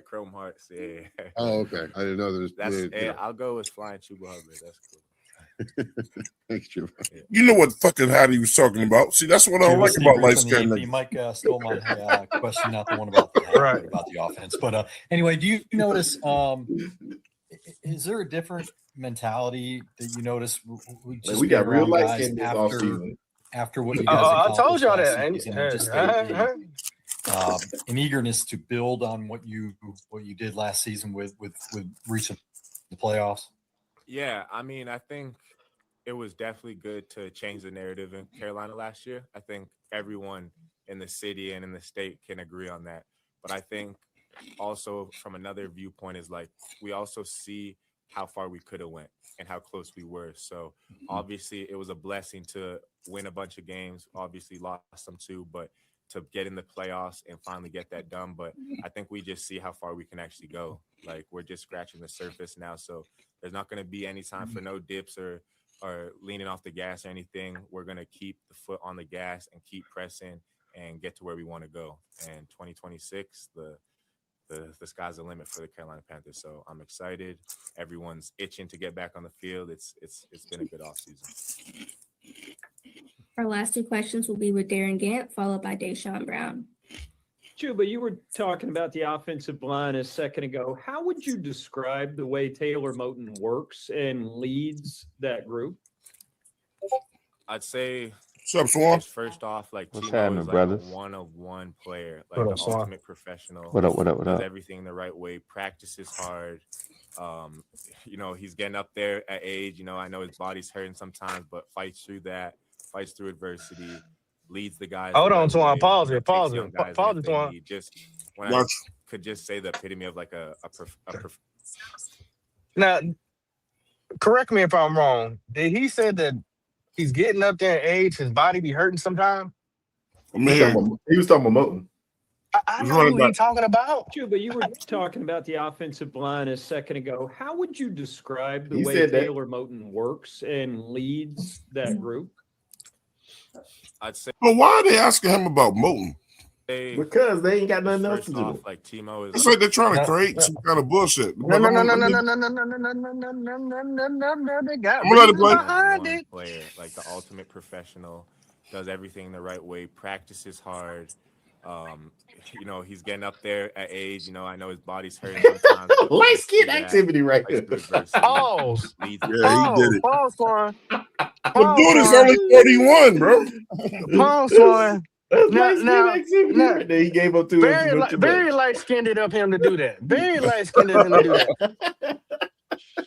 Chrome Hearts. Yeah. Oh, okay. I didn't know there was. I'll go with Flying Chuba Hubbard. That's cool. Thanks, Chuba. You know what fucking hat he was talking about. See, that's what I don't like about light skin. Mike stole my question, not the one about the hat, but about the offense. But anyway, do you notice? Is there a different mentality that you notice? We got real light skin this offseason. After what you guys I told y'all that. An eagerness to build on what you did last season with reaching the playoffs. Yeah, I mean, I think it was definitely good to change the narrative in Carolina last year. I think everyone in the city and in the state can agree on that. But I think also from another viewpoint is like we also see how far we could have went and how close we were. So obviously it was a blessing to win a bunch of games. Obviously lost some too, but to get in the playoffs and finally get that done. But I think we just see how far we can actually go. Like we're just scratching the surface now. So there's not going to be any time for no dips or leaning off the gas or anything. We're going to keep the foot on the gas and keep pressing and get to where we want to go. And 2026, the sky's the limit for the Carolina Panthers. So I'm excited. Everyone's itching to get back on the field. It's been a good offseason. Our last two questions will be with Darren Gant, followed by Deshaun Brown. Chuba, you were talking about the offensive line a second ago. How would you describe the way Taylor Moton works and leads that group? I'd say What's up, Swan? First off, like What's Timo happening, is like brothers? a one-of-one player, like What the up, Swan? ultimate professional. What up? Does everything the right way, practices hard. He's getting up there at age. I know his body's hurting sometimes, but fights through that, fights through adversity, leads the guys. Hold the on, right Twan. way, Pause takes it. Pause young it. guys Pause in it, if they Twan. need. Just when I could just say the epitome of like a Now, correct me if I'm wrong. Did he say that he's getting up there in age, his body be hurting sometime? He was talking about Moton. I know who he's talking about. Chuba, you were talking about the offensive line a second ago. How would you describe the He way said that. Taylor Moton works and leads that group? I'd say. But why are they asking him about Moton? Because they ain't got nothing else to do. Off, like Timo is. It's like they're trying to create some kind of bullshit. No. They got I'm gonna let it play. behind it. Player, like the ultimate professional, does everything the right way, practices hard, You know, he's getting up there at age. You know, I know his body's hurting sometimes. Light skin activity right there. Pause. Yeah, he did it. Pause, Swan. The dude is only 31, bro. Pause, Swan. That's Now- light skin now- activity now- right there. He gave up too much. Very light skinned of him to do that. Very light skinned of him to do that.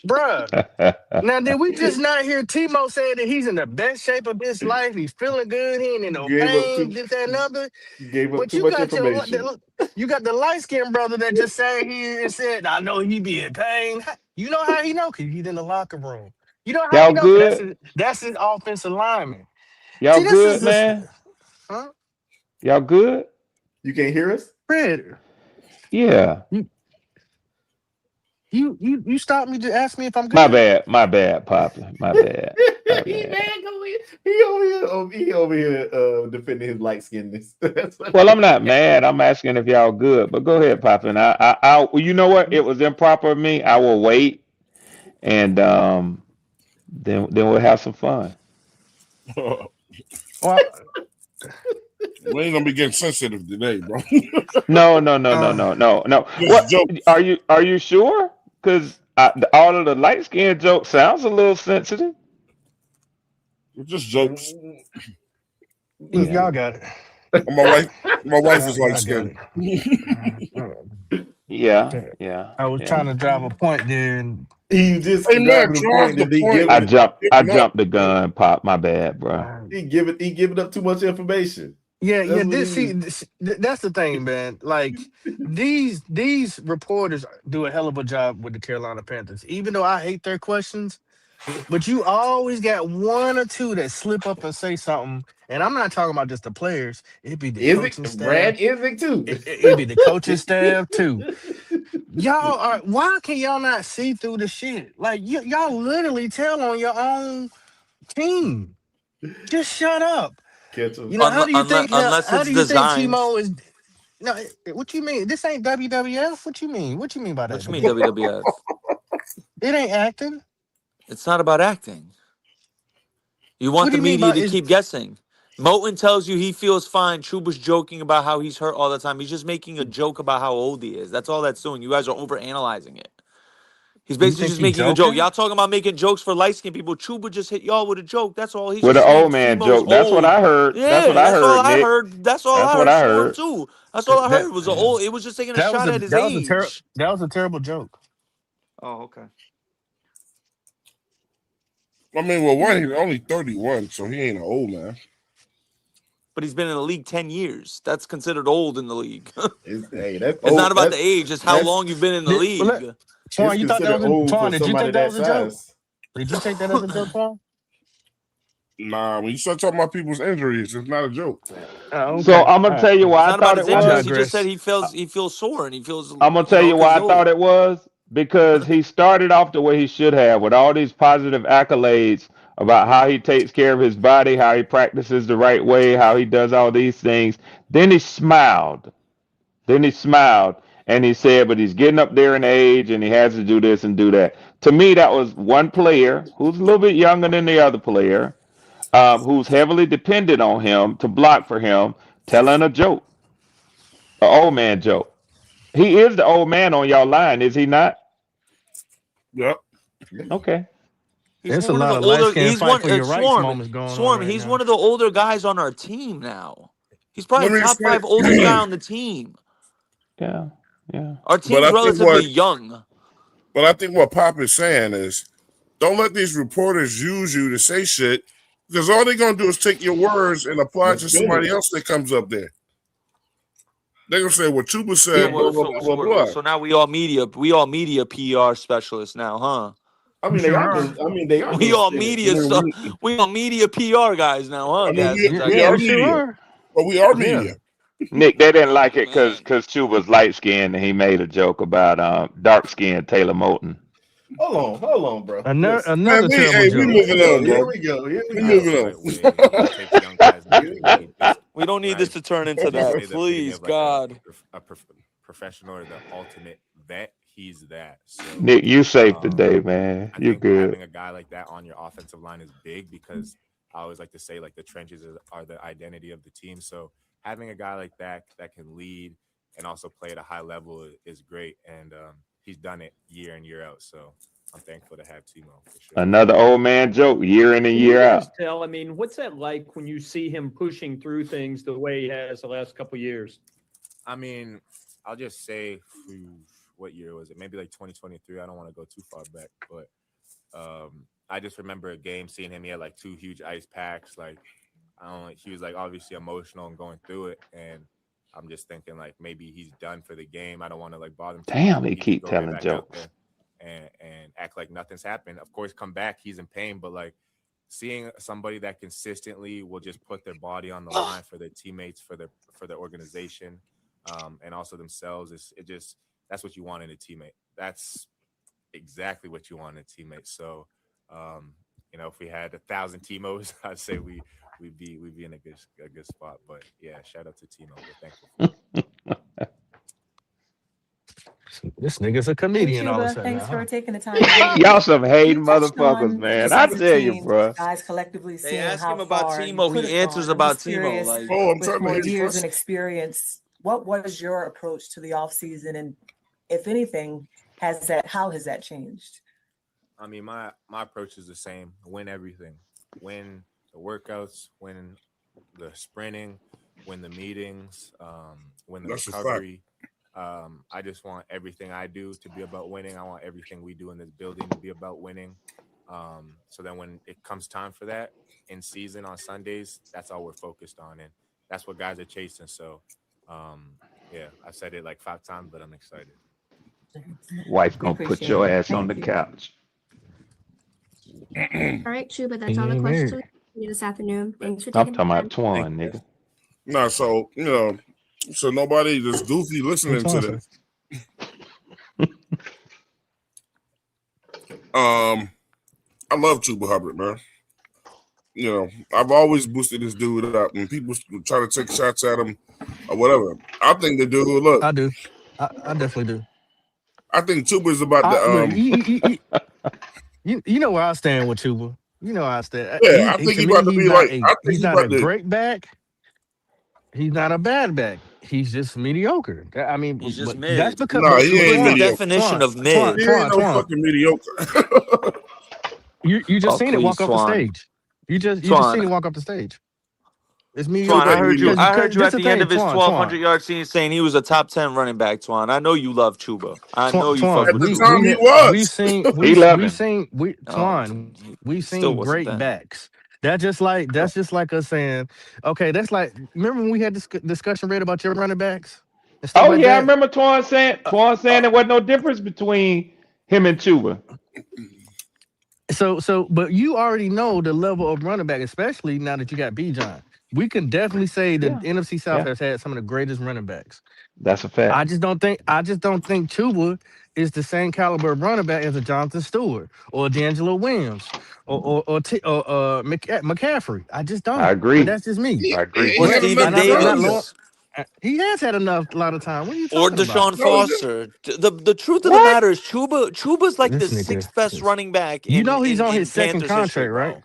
Bruh. Now, did we just not hear Timo say that he's in the best shape of his life? He's feeling good. He ain't in no Gave up pain, too- this, that, and other. Gave up But too you much got information. you got the light skinned brother that just sat here and said, I know he be in pain. You know how he know? Because he's in the locker room. You know how Y'all he know? 'Cause good? That's his offensive lineman. Y'all See, this good, is man? Huh? Y'all good? You can't hear us? Fred, Yeah. you stopped me to ask me if I'm good. My bad, Poppy. My bad. My He bad. mad, he over here defending his light skinness. Well, I'm not mad. I'm asking if y'all good. But go ahead, Poppy. And I you know what? It was improper of me. I will wait, and then we'll have some fun. Well, We ain't gonna be getting sensitive today, bro. No. What jokes. are you sure? Because all of the light skin jokes sounds a little sensitive. Just jokes. y'all got it. My wife is Y'all light got skinned. Yeah. I was trying to drive a point there, and He just Hey, man, driving the drive point the and he point. giving I it, jumped the gun, Pop. My bad, bro. he giving up too much information. yeah. That's what This, he- see, that's the thing, man. Like these reporters do a hell of a job with the Carolina Panthers. Even though I hate their questions, but you always got one or two that slip up and say something. And I'm not talking about just the players. It'd be the coaching Izzy, staff. Brad Izzy too. It'd be the coaching staff too. Y'all are. Why can y'all not see through the shit? Like y'all literally tell on your own team. Just shut up. Catch him. You know, how do you think unless how it's do you think designed. Timo is no, what you mean? This ain't WWF? What you mean? What you mean by that? What you mean WWF? It ain't acting. It's not about acting. You What want do the you mean media by to is keep guessing. Moten tells you he feels fine. Chuba's joking about how he's hurt all the time. He's just making a joke about how old he is. That's all that's doing. You guys are overanalyzing it. He's you basically think just he making a joke. joking? Y'all talking about making jokes for light-skinned people. Chuba just hit y'all with a joke. That's all. He's With just an saying old man Timo's joke. That's what old. I heard. That's what Yeah, I that's all heard, I Nick. heard. That's all That's I what heard. I Swarm heard. too. That's all I That heard. It was just taking a shot at his age. that was a terrible joke. Oh, okay. I mean, well, one, he's only 31, so he ain't an old man. But he's been in the league 10 years. That's considered old in the league. That's It's not about the age, it's how long you've been in the league. Twan, you thought that was a Twan, did you think that was a joke? size. Did you take that as a joke, Twan? Nah, when you start talking about people's injuries, it's not a joke. So I'm gonna tell you why It's I not thought about it his injuries. was. He just said he feels sore and he feels. I'm gonna tell you why I thought it was, because he started off the way he should have, with all these positive accolades about how he takes care of his body, how he practices the right way, how he does all these things. Then he smiled. And he said, but he's getting up there in age and he has to do this and do that. To me, that was one player who's a little bit younger than the other player, who's heavily dependent on him to block for him, telling a joke, an old man joke. He is the old man on y'all line, is he not? Yep. Okay. There's a lot of light skin He's fight one for your rights Swarm. moments going on Swarm. right He's now. one of the older guys on our team now. He's probably Let me top explain. 5 oldest guy on the team. Yeah. Our But team's I think relatively young. But I think what Pop is saying is, don't let these reporters use you to say shit, because all they're gonna do is take your words and apply it to somebody else that comes up there. They're gonna say what Chuba said, blah, blah, blah, blah, blah. So now we all media PR specialists now, huh? I mean, they are. I mean, they are. We all spin it. media stuff. We all media PR guys now, huh? I mean, guys? we are media. But we are media. Nick, they didn't like it because Chuba's light skinned and he made a joke about dark skinned Taylor Moton. Hold on, bro. Another Man, terrible we joke. moving on, Here bro. we go. Here we We go. moving on. We don't need this to turn into that. Please, God. A professional or the ultimate vet, he's that. So, Nick, you safe today, man. I You think good. having a guy like that on your offensive line is big, because I always like to say, like, the trenches are the identity of the team. So having a guy like that can lead and also play at a high level is great. And he's done it year in, year out. So I'm thankful to have Timo for sure. Another old man joke, year in and Can you year guys out. tell, I mean, what's that like when you see him pushing through things the way he has the last couple of years? I mean, I'll just say, what year was it? Maybe like 2023. I don't want to go too far back, but I just remember a game seeing him. He had like 2 huge ice packs. Like, he was like obviously emotional and going through it. And I'm just thinking like maybe he's done for the game. I don't want to like bother him. Damn, he he can keep go right telling back out jokes. there and act like nothing's happened. Of course, come back, he's in pain, but like seeing somebody that consistently will just put their body on the line for their teammates, for their organization, and also themselves, that's what you want in a teammate. That's exactly what you want in a teammate. So, if we had 1,000 Timos, I'd say we'd be in a good spot. But yeah, shout out to Timo. We're thankful. This nigga's a comedian all of a Chuba, sudden. thanks now, for huh? taking the time. Y'all some hating You touched motherfuckers, on man. just I as a tell you, team, bro. guys collectively They seeing ask how him about far you Timo. could He have answers gone. I'm about just Timo. curious, Like, I'm with trying to more hear his years and question. experience, what was your approach to the offseason? And if anything, how has that changed? I mean, my approach is the same. Win everything. Win the workouts, win the sprinting, win the meetings, win the That's a fact. recovery. I just want everything I do to be about winning. I want everything we do in this building to be about winning. So then when it comes time for that in season on Sundays, that's all we're focused on. And that's what guys are chasing. So, yeah, I said it like 5 times, but I'm excited. Wife gonna put Appreciate your it. ass on the Thank you. couch. All right, Chuba, that's He all the ain't questions married. we have this afternoon. Thanks for I'm taking the talking time. about Twan, nigga. No, so so nobody just goofy What listening to Twan this. say? I love Chuba Hubbard, man. I've always boosted this dude up, and people try to take shots at him or whatever. I think the dude, look, I do. I definitely do. I think Chuba's about Look, to, you know where I stand with Chuba. You know how I stand. yeah, I think To he me, about to be like, I think he's he not a about to, great back. He's not a bad back. He's just mediocre. I mean, he's just but mid. that's because nah, but he ain't Chuba is the Twan, mediocre. definition of He mid. ain't no Twan. fucking mediocre. You just Oh, seen it please, walk off the Twan. stage. You just Twan, seen it walk off the stage. It's Twan, mediocre. I heard you. mediocre. I heard you This at the the end thing, of his Twan. 1,200-yard scene saying he was a top 10 running back. Twan, I know you love Chuba. I know you fuck Twan, At with the Chuba. time, he we've He loving. seen No, Twan, we've still seen wasn't great then. backs. That's just like us saying, okay, that's like, remember when we had this discussion read about your running backs and stuff Oh like yeah, I that? remember Twan saying there wasn't no difference between him and Chuba. But you already know the level of running back, especially now that you got Bijan. We can definitely say that Yeah, NFC South yeah, has had some of the greatest running backs. that's a fact. I just don't think Chuba is the same caliber of running back as a Jonathan Stewart or a D'Angelo Williams or McCaffrey. I just I don't. But agree. that's just me. He, I agree. he Or had enough Steven touches. Davis. He has had enough a lot of time. What are you Or talking about? Deshaun No, he didn't. Foster. The truth of the What? matter is Chuba's like the This nigga. 6th best running back You in, know he's in, on in his second Panthers history, contract, right?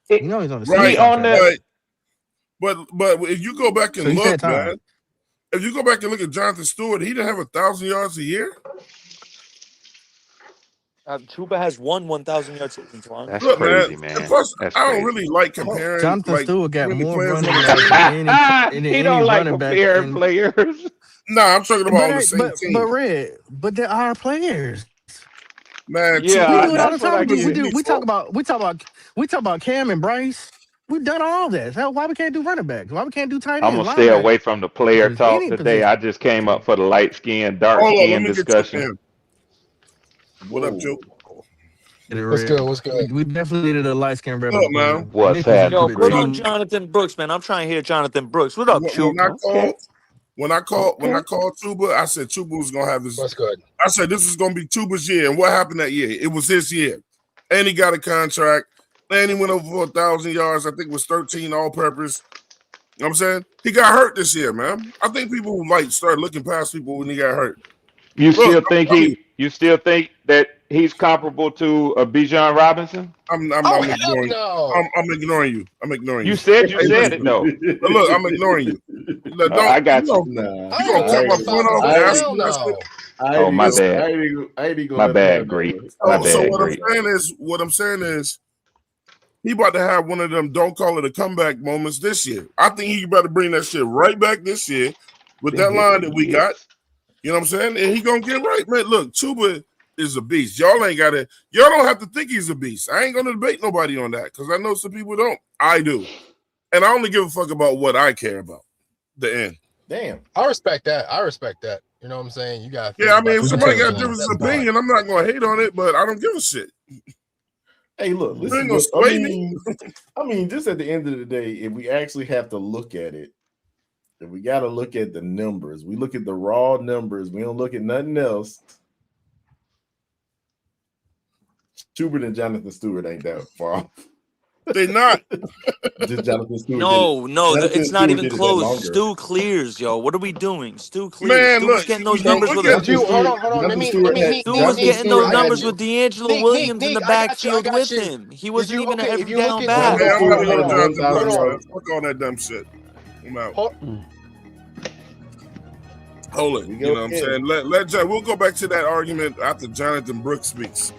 bro. You know he's on the second He Right, on contract. the but if you go back So and he's had look, time. man, if you go back and look at Jonathan Stewart, he didn't have 1,000 yards a year. Chuba has won 1,000-yard season, Twan. That's Look, man, crazy, and man. plus, That's I don't crazy. really like comparing Jonathan like Stewart got really more players on running the yards same. than He any don't like running back comparing in. players. Nah, I'm talking about on the same But team. Red, but there are players. Man, We Yeah, do it all the that's what I time. get. We talk about Cam and Bryce. We've done all that. So why we can't do running backs? Why we can't do tight I'm ends, gonna stay away linebackers, from the player talk any today. position? I just came up for the light skin, dark Hold on, let skin me get discussion. you in. What up, Joe? Get it, What's Red. good? What's good? We definitely needed a light skin red Look, up man. What's Nick is a Yo, happening, bit put Bree? on too. Jonathan Brooks, man. I'm trying to hear Jonathan Brooks. What up, When Chu? I Okay. called Okay. Chuba, I said Chuba was gonna have this. What's good? I said this was gonna be Chuba's year, and what happened that year? It was his year, and he got a contract, and he went over for 1,000 yards. I think it was 13 all-purpose. You know what I'm saying? He got hurt this year, man. I think people like start looking past people when he got hurt. You Look, still think I mean, you still think that he's comparable to Bijan Robinson? I'm Oh hell ignoring. no! I'm ignoring you. I'm ignoring You you. said Hey, it though. listen. Look, I'm ignoring you. Look, I got you. Nah, You gonna cut my point off? That's it. Oh, my bad. I ain't even My gonna let bad, him Greek. have that. My So bad, what Greek. I'm saying is, he about to have one of them don't call it a comeback moments this year. I think he better bring that shit right back this year with that line that we got. You know what I'm saying? And he gonna get right, man. Look, Chuba is a beast. Y'all don't have to think he's a beast. I ain't gonna debate nobody on that because I know some people don't. I do. And I only give a fuck about what I care about. The end. Damn. I respect that. You know what I'm saying? You got. Yeah, I mean, if somebody got a different opinion, I'm not gonna hate on it, but I don't give a shit. Hey, look, You ain't gonna sway me. I mean, just at the end of the day, if we actually have to look at it, if we got to look at the numbers, we look at the raw numbers. We don't look at nothing else. Schubert and Jonathan Stewart ain't that far off. They not. Just Jonathan Stewart. It's not even close. Longer. Stu clears, yo. What are we doing? Stu clears. Man, Stu was look, getting those you know, numbers look with at you. Hold on. Let me. Stu was getting those numbers with Nick, D'Angelo Williams in the I got you, I backfield got with you. him. He wasn't you- even okay, an if every you down look at back. Man, I'm not Hold gonna on, Jonathan hold Brooks, on. man. Fuck all that dumb shit. I'm out. Hold- Hold it. You know what I'm saying? Let John. We'll go back to that argument after Jonathan Brooks speaks.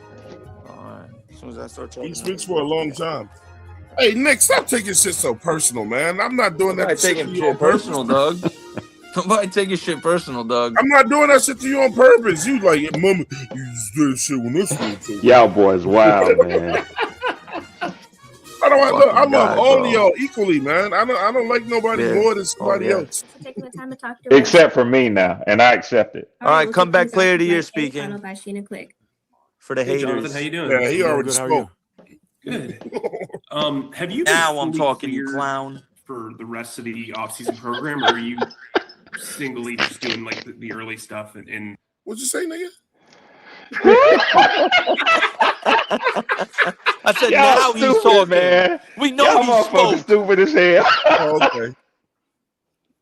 All right. As soon as I start talking, He speaks for a long time. Hey, Nick, stop taking shit so personal, man. I'm not doing that Nobody shit to taking you on shit personal, purpose. Doug. Nobody taking shit personal, Doug. I'm not doing that shit to you on purpose. You like, yeah, mama, you just do that shit when this fool. Y'all boys wild, man. I love guy, all bro. of y'all equally, man. I don't like nobody Yeah. more than somebody yeah. else. For taking the time to talk to us. Except for me now, and I accept it. All right, we'll comeback kick things player off of the with year Mike K, speaking followed by Sheena Quick. for the Hey, haters. Jonathan, how you doing? Yeah, he Doing already good, how are you? spoke. Good. Have you been Now I'm fully talking, you cleared clown. for the rest of the offseason program, or are you singly just doing like the early stuff and What'd you say, nigga? I said Y'all now he's stupid, talking. man. We know Y'all he motherfuckers spoke. stupid as hell. Oh, okay.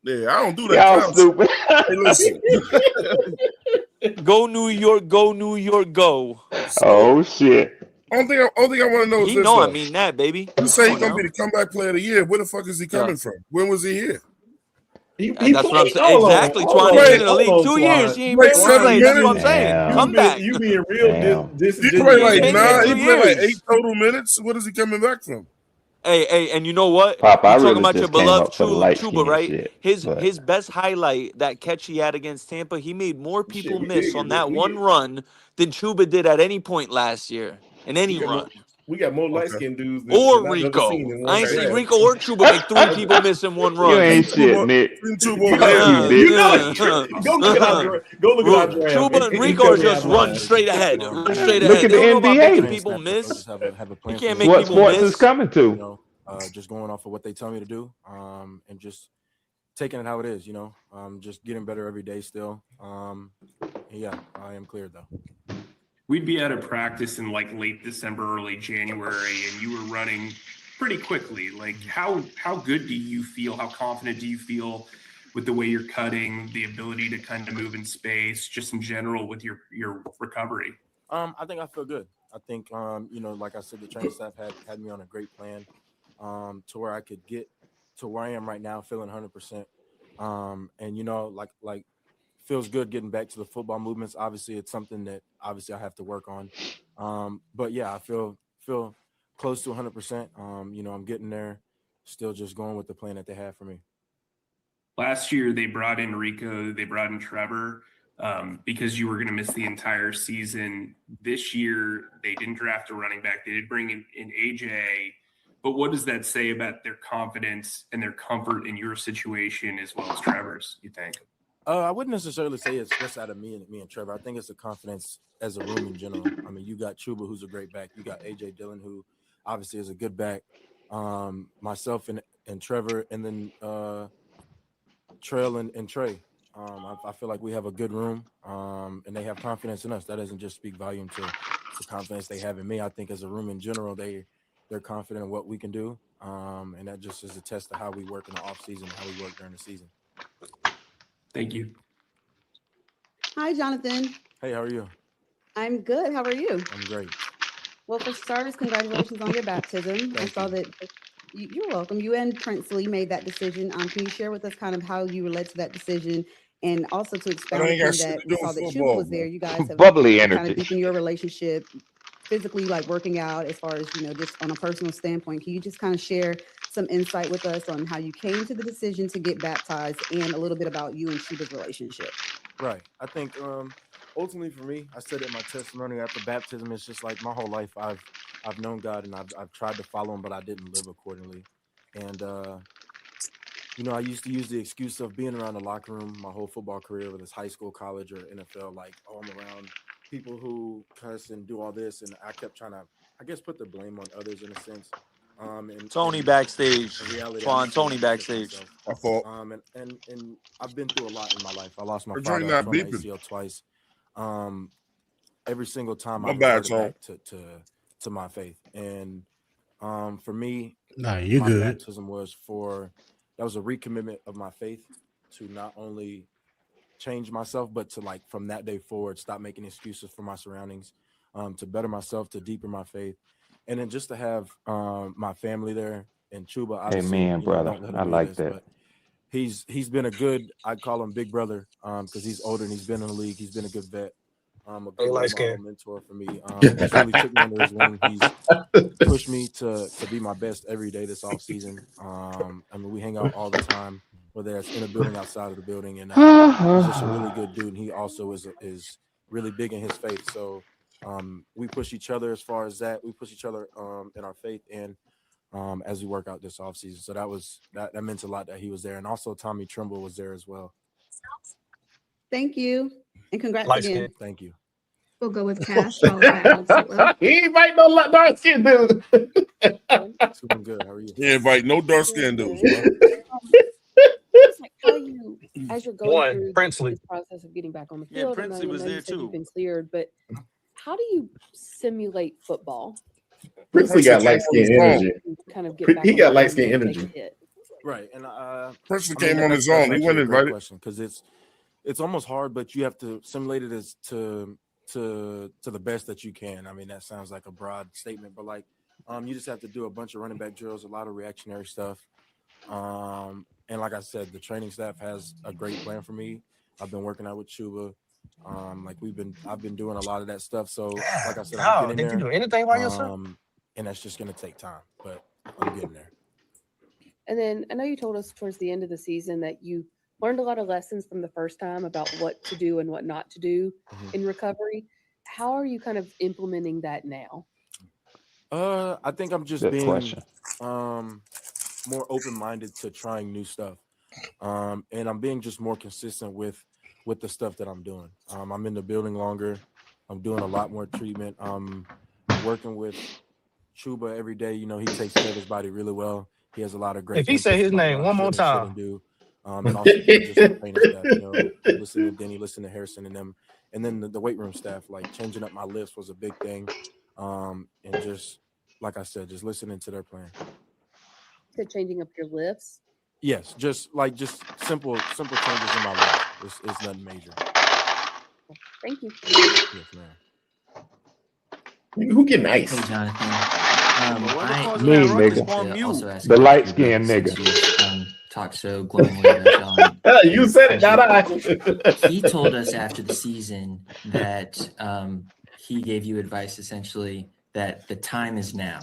Yeah, I don't do that Y'all clown stupid. shit. Hey, listen. Go New York, go New York, go. Oh shit. Only thing I want to know is He this, know I though. mean that, baby. You say Come he's on gonna now. be the comeback player of the year. Where the fuck is he coming from? When was he here? That's what I'm saying. Exactly. Twan, he's been in the league 2 years. He ain't Like barely 7 played. That's what I'm minutes. saying. Damn. Comeback. You being real Damn. He played like He's been here 9. 2 He played like years. 8 total minutes. What is he coming back from? Hey, and you know what? Papa, You I talking really about your just came beloved up for the light Chuba, skin right? shit. His But best highlight, that catch he had against Tampa, he made more people we miss dig on it. that We one get- run than Chuba did at any point last year in any run. We got more light Okay. skinned dudes Or than I've ever Rico. seen in one I ain't seen draft. Rico or Chuba make 3 people miss in one you run. ain't shit, Nick. Chuba Fuck you, over Nick. You know it's true. Go look at our draft. Chuba and Rico are just run straight ahead. Run straight Look ahead. at They the don't know about making NBA. people miss. Just have a You plan. can't It's make what people sports is miss. coming to. Just going off of what they tell me to do, and just taking it how it is. Just getting better every day still. Yeah, I am cleared though. we'd be at a practice in like late December, early January, and you were running pretty quickly. Like how good do you feel? How confident do you feel with the way you're cutting, the ability to kind of move in space, just in general with your recovery? I think I feel good. I think like I said, the training staff had me on a great plan to where I could get to where I am right now, feeling 100%. And like feels good getting back to the football movements. Obviously, it's something that obviously I have to work on. But yeah, I feel close to 100%. I'm getting there, still just going with the plan that they have for me. Last year, they brought in Rico, they brought in Trevor because you were going to miss the entire season. This year, they didn't draft a running back. They did bring in AJ. But what does that say about their confidence and their comfort in your situation as well as Trevor's, you think? I wouldn't necessarily say it's just out of me and Trevor. I think it's the confidence as a room in general. I mean, you got Chuba, who's a great back. You got AJ Dillon, who obviously is a good back. Myself and Trevor, and then Trail and Trey. I feel like we have a good room, and they have confidence in us. That doesn't just speak volume to the confidence they have in me. I think as a room in general, they're confident in what we can do, and that just is a test of how we work in the off season, how we work during the season. Thank you. Hi, Jonathan. Hey, how are you? I'm good. How are you? I'm great. Well, for starters, congratulations on your baptism. I Thank saw you. that You're welcome. You and Princely made that decision. Can you share with us kind of how you led to that decision, and also to expound ain't got upon shit that? to We do saw with that Chuba football, was there. man. You guys have Bubbly kind energy. of deepened your relationship, physically, like working out, as far as just on a personal standpoint. Can you just kind of share some insight with us on how you came to the decision to get baptized, and a little bit about you and Chuba's relationship? Right. I think ultimately for me, I said it in my testimony after baptism. It's just like my whole life I've known God and I've tried to follow him, but I didn't live accordingly. And I used to use the excuse of being around the locker room my whole football career, whether it's high school, college, or NFL. Like, oh, I'm around people who cuss and do all this, and I kept trying to, I guess, put the blame on others in a sense. And Tony in backstage. reality, Twan, I just wanted Tony to protect backstage. myself. My fault. And I've been through a lot in my life. I lost my The joint father. I not tore my beeping. ACL twice. Every single time My I bad, reverted Tone. back to my faith. And for me, Nah, you my good. baptism was that was a recommitment of my faith to not only change myself, but to, like, from that day forward, stop making excuses for my surroundings, to better myself, to deepen my faith. And then just to have my family there, and Chuba, obviously, Amen, brother. don't let I him hear like this, that. but he's been a good, I'd call him big brother, because he's older and he's been in the league. He's been a good vet, a good Hey, role light model, skin. mentor for me. He's really took me under his wing. He's pushed me to be my best every day this off season. We hang out all the time, whether that's in a building, outside of the building, and he's just a really good dude. And he also is really big in his faith. So we push each other as far as that. We push each other in our faith and as we work out this off season. So that meant a lot that he was there, and also Tommy Trimble was there as well. Thank you, and congrats Light again. skin. Thank you. We'll go with Cash, followed by Alex Sitwell. He ain't fight no dark skin dude. Doing good. How are you? He invite no dark skinned dudes, bro. Just like how you, as you're going One, through Princely. this process of getting back on the Yeah, field, Princely and I was know you there said too. you've been cleared, but how do you simulate football? Princely got light skin energy. Kind of get back He on got the light field skin and take a energy. hit. Right, and Princely I mean, came on that's his own. He actually wasn't a great invited. question, because it's almost hard, but you have to simulate it as to the best that you can. I mean, that sounds like a broad statement, but like you just have to do a bunch of running back drills, a lot of reactionary stuff. And like I said, the training staff has a great plan for me. I've been working out with Chuba. I've been doing a lot of that stuff. So like I said, I'm Oh, getting did you there. do anything by yourself? And that's just gonna take time, but I'm getting there. And then I know you told us towards the end of the season that you learned a lot of lessons from the first time about what to do and what not to do in recovery. How are you kind of implementing that now? I think I'm just Good being question. more open-minded to trying new stuff. And I'm being just more consistent with the stuff that I'm doing. I'm in the building longer. I'm doing a lot more treatment. I'm working with Chuba every day. He takes care of his body really well. He has a lot of great If he say inputs his about name what I one more should and shouldn't time. do. And also just the training staff, listen to Denny, listen to Harrison and them. And then the weight room staff, like changing up my lifts was a big thing. And just, like I said, just listening to their plan. To changing up your lifts? Yes, just simple changes in my life. It's nothing major. Thank you. Yes, ma'am. Who getting ice? Hey, Jonathan. Me, nigga. The light skinned nigga. Talked so glowingly about John. You said it, not I. He told us after the season that he gave you advice essentially that the time is now.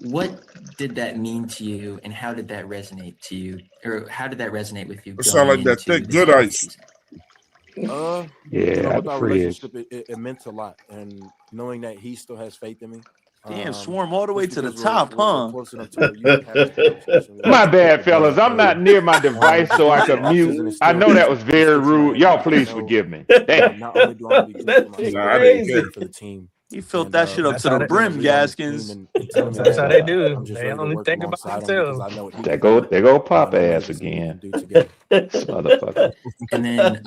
What did that mean to you, and how did that resonate to you, or how did that resonate with you? It sound like that thick good ice. Yeah, with our the fridge. relationship, it meant a lot, and knowing that he still has faith in me. Damn, Swarm all the way just to the because we're top, huh? close enough to where you can have this conversation. My bad, fellas. I'm not near my device, so I could mute. I know that was very rude. Y'all, please forgive me. Damn. Not only do I want to be good for myself, I didn't care. for the team. He filled that shit up That's to how the they- brim, Gaskins. That's how they do. I'm just They ready to only work think about alongside him because I themselves. know what he There can do. go Pop I know ass what we again. can do together. Motherfucker. And then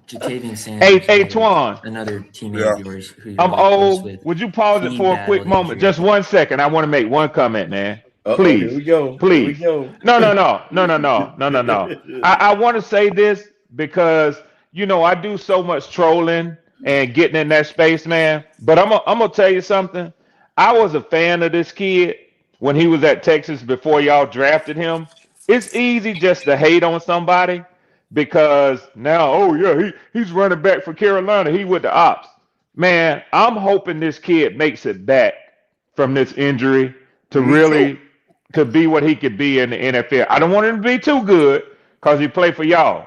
Jatavian Sanders, Hey, Twan. another teammate Yeah. of yours who you're I'm really close old. with. Would you pause it He for a quick battled moment? injury. Just 1 second. I want to make one comment, man. Please. Here we go. Please. Here we go. No. I want to say this because I do so much trolling and getting in that space, man. But I'm gonna tell you something. I was a fan of this kid when he was at Texas before y'all drafted him. It's easy just to hate on somebody because now, oh yeah, he's running back for Carolina. He with the ops. Man, I'm hoping this kid makes it back from this injury to really to be what he could be in the NFL. I don't want him to be too good because he played for y'all.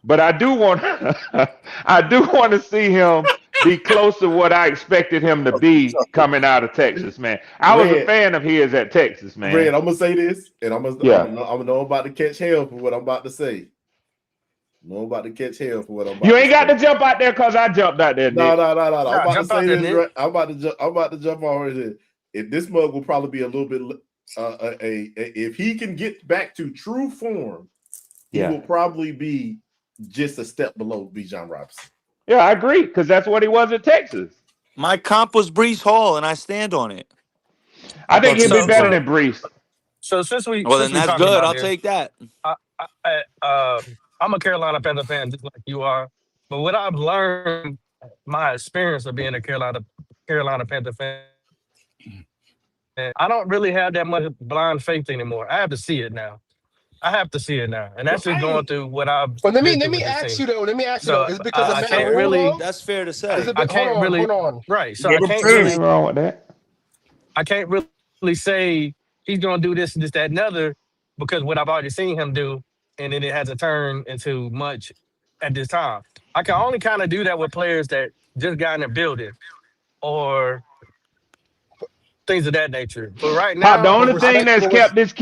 But I do want to see him be close to what I expected him to be coming out of Texas, man. I was a fan of his at Texas, man. Red, I'm gonna say this, and I'm about to catch hell for what I'm about to say. I'm about to catch hell for what I'm about You to ain't got to jump out there because I jumped out there. No. Nick. I'm about to say this. Nick. Right, I'm about to jump already. If this mug will probably be a little bit. If he can get back to true form, he will probably be just a step below Bijan Robinson. Yeah, I agree because that's what he was at Texas. My comp was Breece Hall, and I stand on it. I think he'd be better than Breece. So since we Well, since then we that's talking good. about I'll this, take that. I'm a Carolina Panther fan, just like you are. But what I've learned, my experience of being a Carolina Panther fan, and I don't really have that much blind faith anymore. I have to see it now. And that's just going through what I've. But let been me through with this ask team. you though. Let me ask you So, though. Is it because I of can't Matt really. Rule, though? That's fair to say. Is it, I can't hold really. on. Right. So I can't really. Nothing wrong with that. I can't really say he's going to do this, that, and the other, because what I've already seen him do, and then it hasn't turned into much at this time. I can only kind of do that with players that just got in the building or things of that nature. But right now, The only thing that's kept this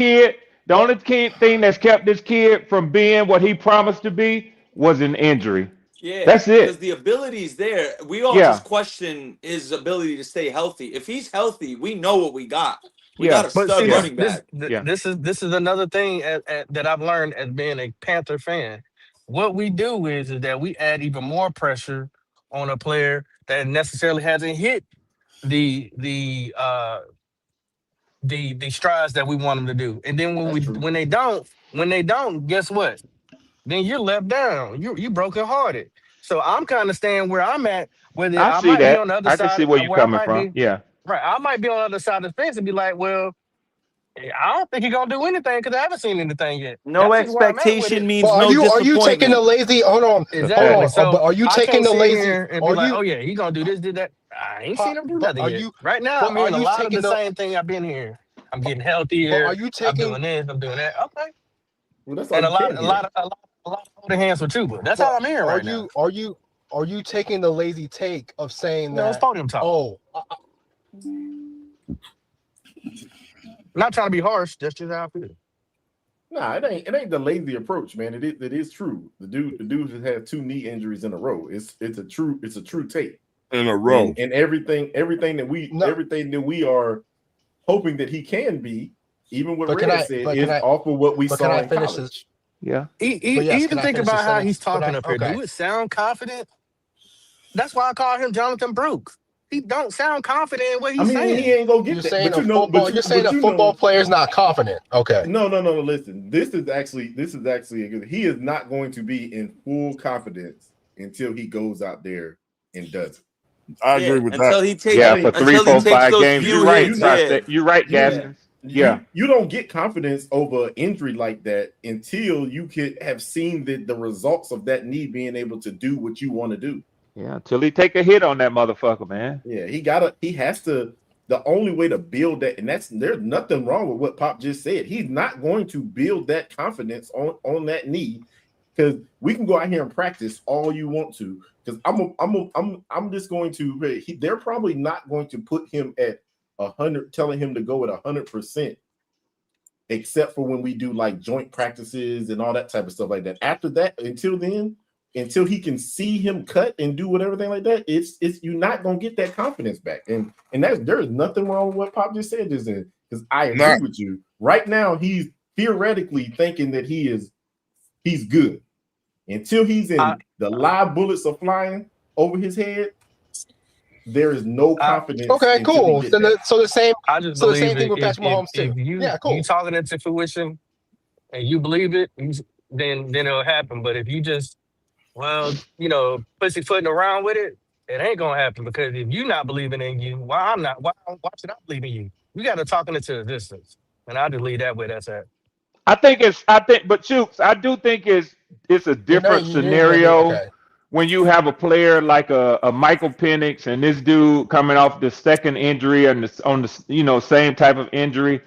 kid from being what he promised to be was an injury. Yeah, That's it. Because the ability's there. We all just question his ability to stay healthy. If he's healthy, we know what we got. We got a stud running back. This is another thing that I've learned as being a Panther fan. What we do is that we add even more pressure on a player that necessarily hasn't hit the strides that we want them to do. And then when they don't, guess what? Then you're left down. You broken hearted. So I'm kind of staying where I'm at. Whether I I see might that. be on the other I side. can see where you're I coming might from. be- Yeah. Right. I might be on the other side of the fence and be like, well, I don't think he's gonna do anything because I haven't seen anything yet. No That's just where I'm at with expectation it. means But no are you taking the lazy? Hold on. Exactly. Hold on. So But are you I taking can't the sit lazy? here and be Are like, you? oh yeah, he's gonna do this, do that. I ain't seen him do But nothing are yet. you? Right now, But I'm are hearing a you lot of taking the the? same thing I've been hearing. I'm getting But healthier. are you I'm taking? doing this. I'm doing that. Okay. Well, that's all And you can hear. a lot of holding hands with Chuba. That's But all I'm hearing right now. Are you taking the lazy take of saying No, it's that? podium talk. Oh, Not trying to be harsh. That's just how I feel. Nah, it ain't the lazy approach, man. It is true. The dude has had 2 knee injuries in a row. It's a true take in a row. And everything that we are hoping that he can be, even what Red said, is off of what we saw in college. Yeah. Even think about how he's talking up here. Do it sound confident? That's why I call him Jonathan Brooks. He don't sound confident in what he's saying. He ain't gonna get you're that. saying But you're saying a football player's not confident. Okay. No. Listen, this is actually a good. He is not going to be in full confidence until he goes out there and does it. I agree with until that. he takes for 3, 4, 5 games. You're right. You're right, Gaskins. Yeah. You don't get confidence over an injury like that until you could have seen the results of that knee being able to do what you want to do. Yeah, until he take a hit on that motherfucker, man. Yeah, he has to. The only way to build that, and there's nothing wrong with what Pop just said. He's not going to build that confidence on that knee, because we can go out here and practice all you want to. Because I'm just going to. They're probably not going to put him at 100, telling him to go at 100%, except for when we do like joint practices and all that type of stuff like that. After that, until he can see him cut and do whatever thing like that, it's you're not gonna get that confidence back. And there's nothing wrong with what Pop just said, just because I agree with you. Right now, he's theoretically thinking that he's good. Until he's in the live bullets are flying over his head, there is no confidence. Okay, cool. So the same. I just so the believe same thing if, with Patrick Mahomes if too. you, Yeah, cool. you talking into fruition and you believe it, then it'll happen. But if you just pussyfooting around with it, it ain't gonna happen, because if you not believing in you, why should I believe in you? We got to talking into existence, and I'll just leave that where that's at. but Chooks, I do think it's a different scenario when you have a player like a Michael Penix and this dude coming off the second injury and on the same type of injury.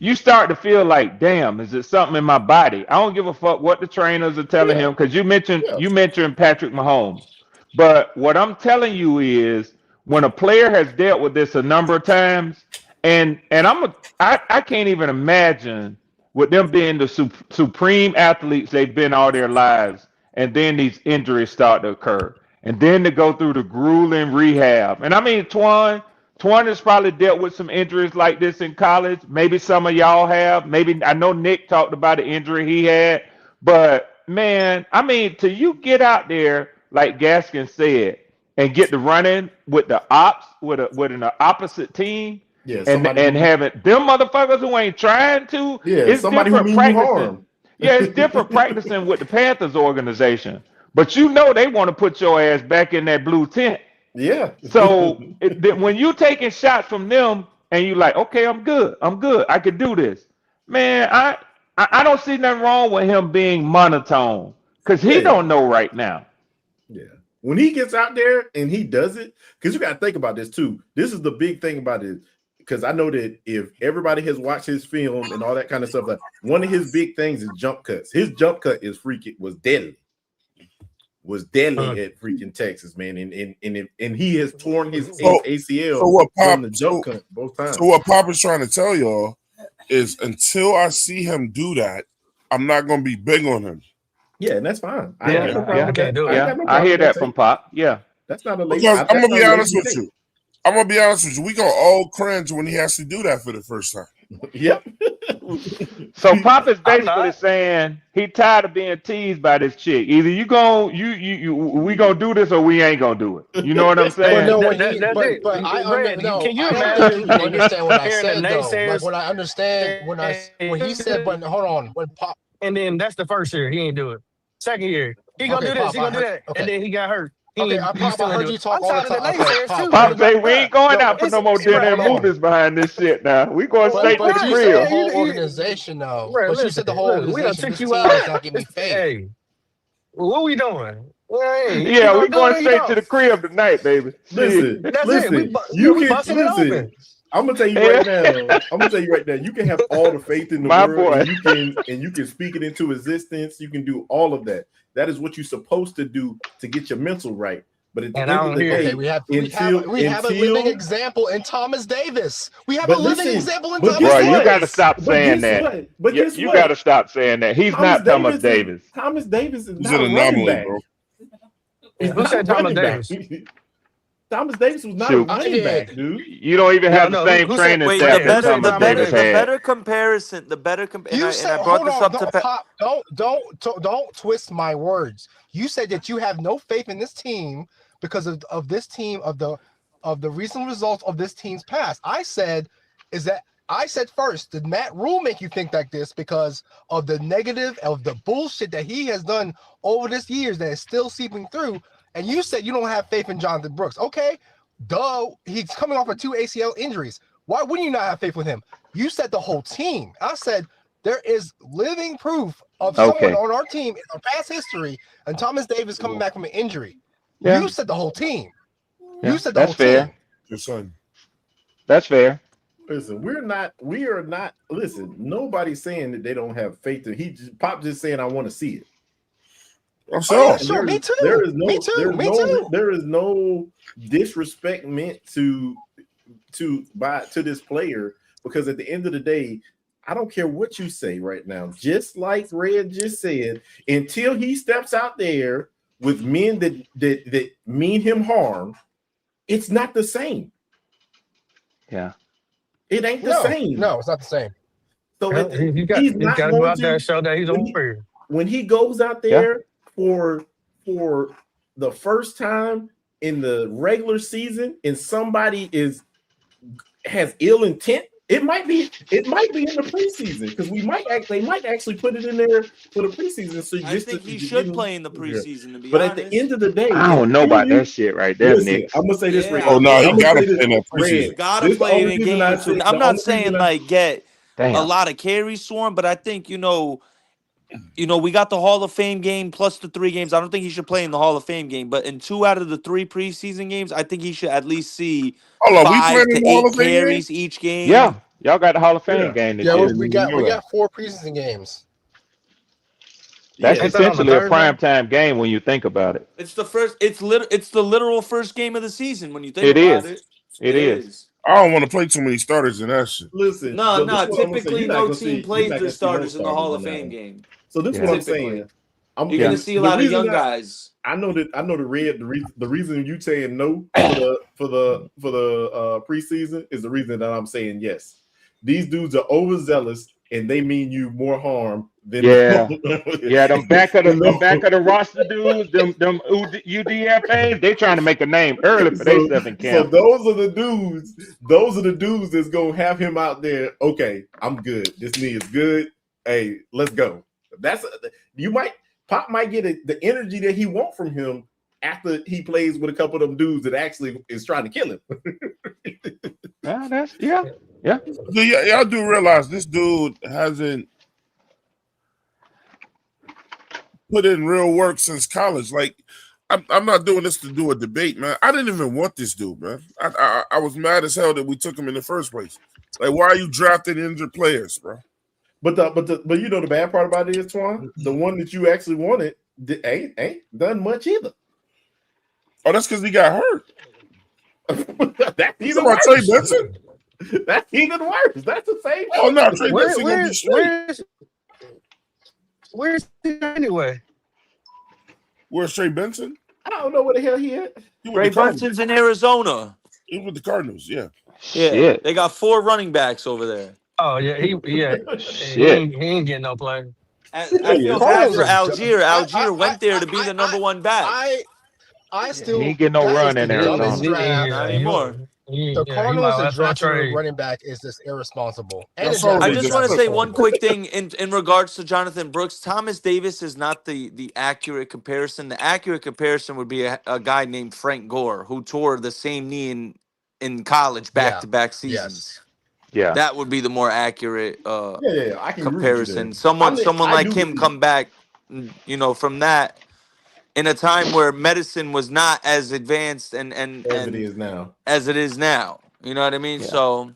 You start to feel like, damn, is it something in my body? I don't give a fuck what the trainers are telling him, because you mentioned Patrick Mahomes. But what I'm telling you is, when a player has dealt with this a number of times, and I can't even imagine with them being the supreme athletes they've been all their lives, and then these injuries start to occur, and then to go through the grueling rehab. And I mean, Twan has probably dealt with some injuries like this in college. Maybe some of y'all have. Maybe I know Nick talked about the injury he had. But man, I mean, till you get out there, like Gaskin said, and get to running with the with an opposite team, and having them motherfuckers who ain't trying to, it's somebody who different mean you practicing. harm. Yeah, it's different practicing with the Panthers organization. But you know they want to put your ass back in that blue tent. Yeah. So when you taking shots from them and you like, okay, I'm good, I can do this, man. I don't see nothing wrong with him being monotone, because he don't know right now. Yeah. When he gets out there and he does it, because you got to think about this too. This is the big thing about it, because I know that if everybody has watched his film and all that kind of stuff, like one of his big things is jump cuts. His jump cut was deadly. At freaking Texas, man, and he has torn his ACL from the jump cut both times. So what Pop is trying to tell y'all is, until I see him do that, I'm not going to be big on him. Yeah, and that's fine. I hear that from Pop. Yeah, that's not a because I'm gonna be honest with you. I'm gonna be honest with you. We gonna all cringe when he has to do that for the first time. Yep. So Pop is basically saying he tired of being teased by this chick. Either we gonna do this or we ain't gonna do it. You know what I'm saying? But I understand what I said though. Like when I understand when he said, but hold on, when Pop, and then that's the first year he ain't do it. Second year he gonna do this, Pop, he gonna do that, and then he got hurt. I heard you talk all the time. Pop say we ain't going out for no more dinner and movies behind this shit now. We going straight to the You said the crib. whole organization though. But you said the whole we organization. done took This you team out. does not give me faith. Hey, what we doing? Yeah, we going straight to the crib tonight, baby. Listen, we busting it open. I'm gonna tell you right now. You can have all the faith in the world, and you can speak it into existence. You can do all of that. That is what you're supposed to do to get your mental right. But at the end of the day, we have a living example in Thomas Davis. We have a living example in Thomas Bro, Davis. you got to stop saying that. But guess you what? got to stop saying that. He's not Thomas Davis. Thomas Davis is He's not an a running anomaly, back. bro. Who said Thomas Davis? Thomas Davis was not a running back, dude. You don't even have the same training staff that Thomas Davis had. The better comparison, and I brought this up to Pop, don't twist my words. You said that you have no faith in this team because of this team of the recent results of this team's past. I said first, did Matt Rule make you think like this because of the negative of the bullshit that he has done over this years that is still seeping through? And you said you don't have faith in Jonathan Brooks. Okay, he's coming off of 2 ACL injuries. Why wouldn't you not have faith with him? You said the whole team. I said there is living proof of someone on our team in our past history, and Thomas Davis coming back from an injury. Yeah. You said the whole team. Yeah, You said the whole team. Your son. That's fair. Listen, we are not. Listen, nobody's saying that they don't have faith. Pop just saying I want to see it. I'm sorry. Sure, me too. There is no, Me too. There is no disrespect meant to this player, because at the end of the day, I don't care what you say right now. Just like Red just said, until he steps out there with men that mean him harm, it's not the same. Yeah, it ain't the same. No, it's not the same. So he's got to go out there and show that he's a warrior. When he goes out there for the first time in the regular season and somebody has ill intent It might be in the preseason because they might actually put it in there for the preseason. So I think he should play in the preseason, to be But honest. at the end of the day, I don't know about that shit right there, listen, Nick. I'm gonna say this. Red. Oh no, I'm he gonna gotta say play this, in that Red. preseason. Gotta This the play in only a reason game. I or two. say- I'm the not only saying reason I- like get a Damn. lot of carries for him, but I think we got the Hall of Fame game plus the 3 games. I don't think he should play in the Hall of Fame game, but in 2 out of the 3 preseason games, I think he should at least see Hold on, we 5 playing in to the Hall 8 of Fame game? carries each game. Yeah, y'all got the Hall of Fame game this Yeah, year. we got 4 preseason games. That's Ain't that on the essentially a Thursday? prime time game when you think about it. It's the first. It's the literal first game of the season when you think It about is. it. It is. I don't want to play too many starters in that shit. Listen, No, so this is what I'm gonna say. typically You're not no gonna see- team you're plays not their gonna see no starters in the Hall of on that Fame one. game. So this is Yeah. what I'm Typically. saying. You're gonna see a lot of young guys. I know that. I know the reason you saying no for the preseason is the reason that I'm saying yes. These dudes are overzealous and they mean you more harm than Yeah, them back of the roster dudes, them UDFAs, they trying to make a name early for themselves in So camp. those are the dudes that's gonna have him out there. Okay, I'm good. This knee is good. Hey, let's go. Pop might get the energy that he want from him after he plays with a couple of them dudes that actually is trying to kill him. Y'all do realize this dude hasn't put in real work since college. Like, I'm not doing this to do a debate, man. I didn't even want this dude, man. I was mad as hell that we took him in the first place. Like, why are you drafting injured players, bro? But you know the bad part about it is, Twan, the one that you actually wanted ain't done much either. Oh, that's because he got hurt. That's You even talking about Trey worse. Benson? That's even worse. That's the same. Oh no, Trey Where- Benson gonna be where- straight. Where's he anyway? Where's Trey Benson? I don't know where the hell he at. He Trey with the Cardinals. Benson's in Arizona. He with the Cardinals, yeah. Yeah, Shit. they got 4 running backs over there. Oh yeah, he Shit. ain't getting no play. I feel bad Cardinals for are Algier. dumb. Algier went there to be the number 1 back. I still He ain't getting no that is run the in dumbest Arizona. draft. Not anymore. The Cardinals and drafting a running back is just irresponsible. And That's it's all I they just just want to took say him. one quick thing in regards to Jonathan Brooks. Thomas Davis is not the accurate comparison. The accurate comparison would be a guy named Frank Gore who tore the same knee in college back-to-back seasons. Yeah. That would be the more accurate Yeah, I can agree with you comparison. there. Someone I like do him agree. come back, from that in a time where medicine was not as advanced and As it is now. as it is now. You know what I mean? Yeah. So,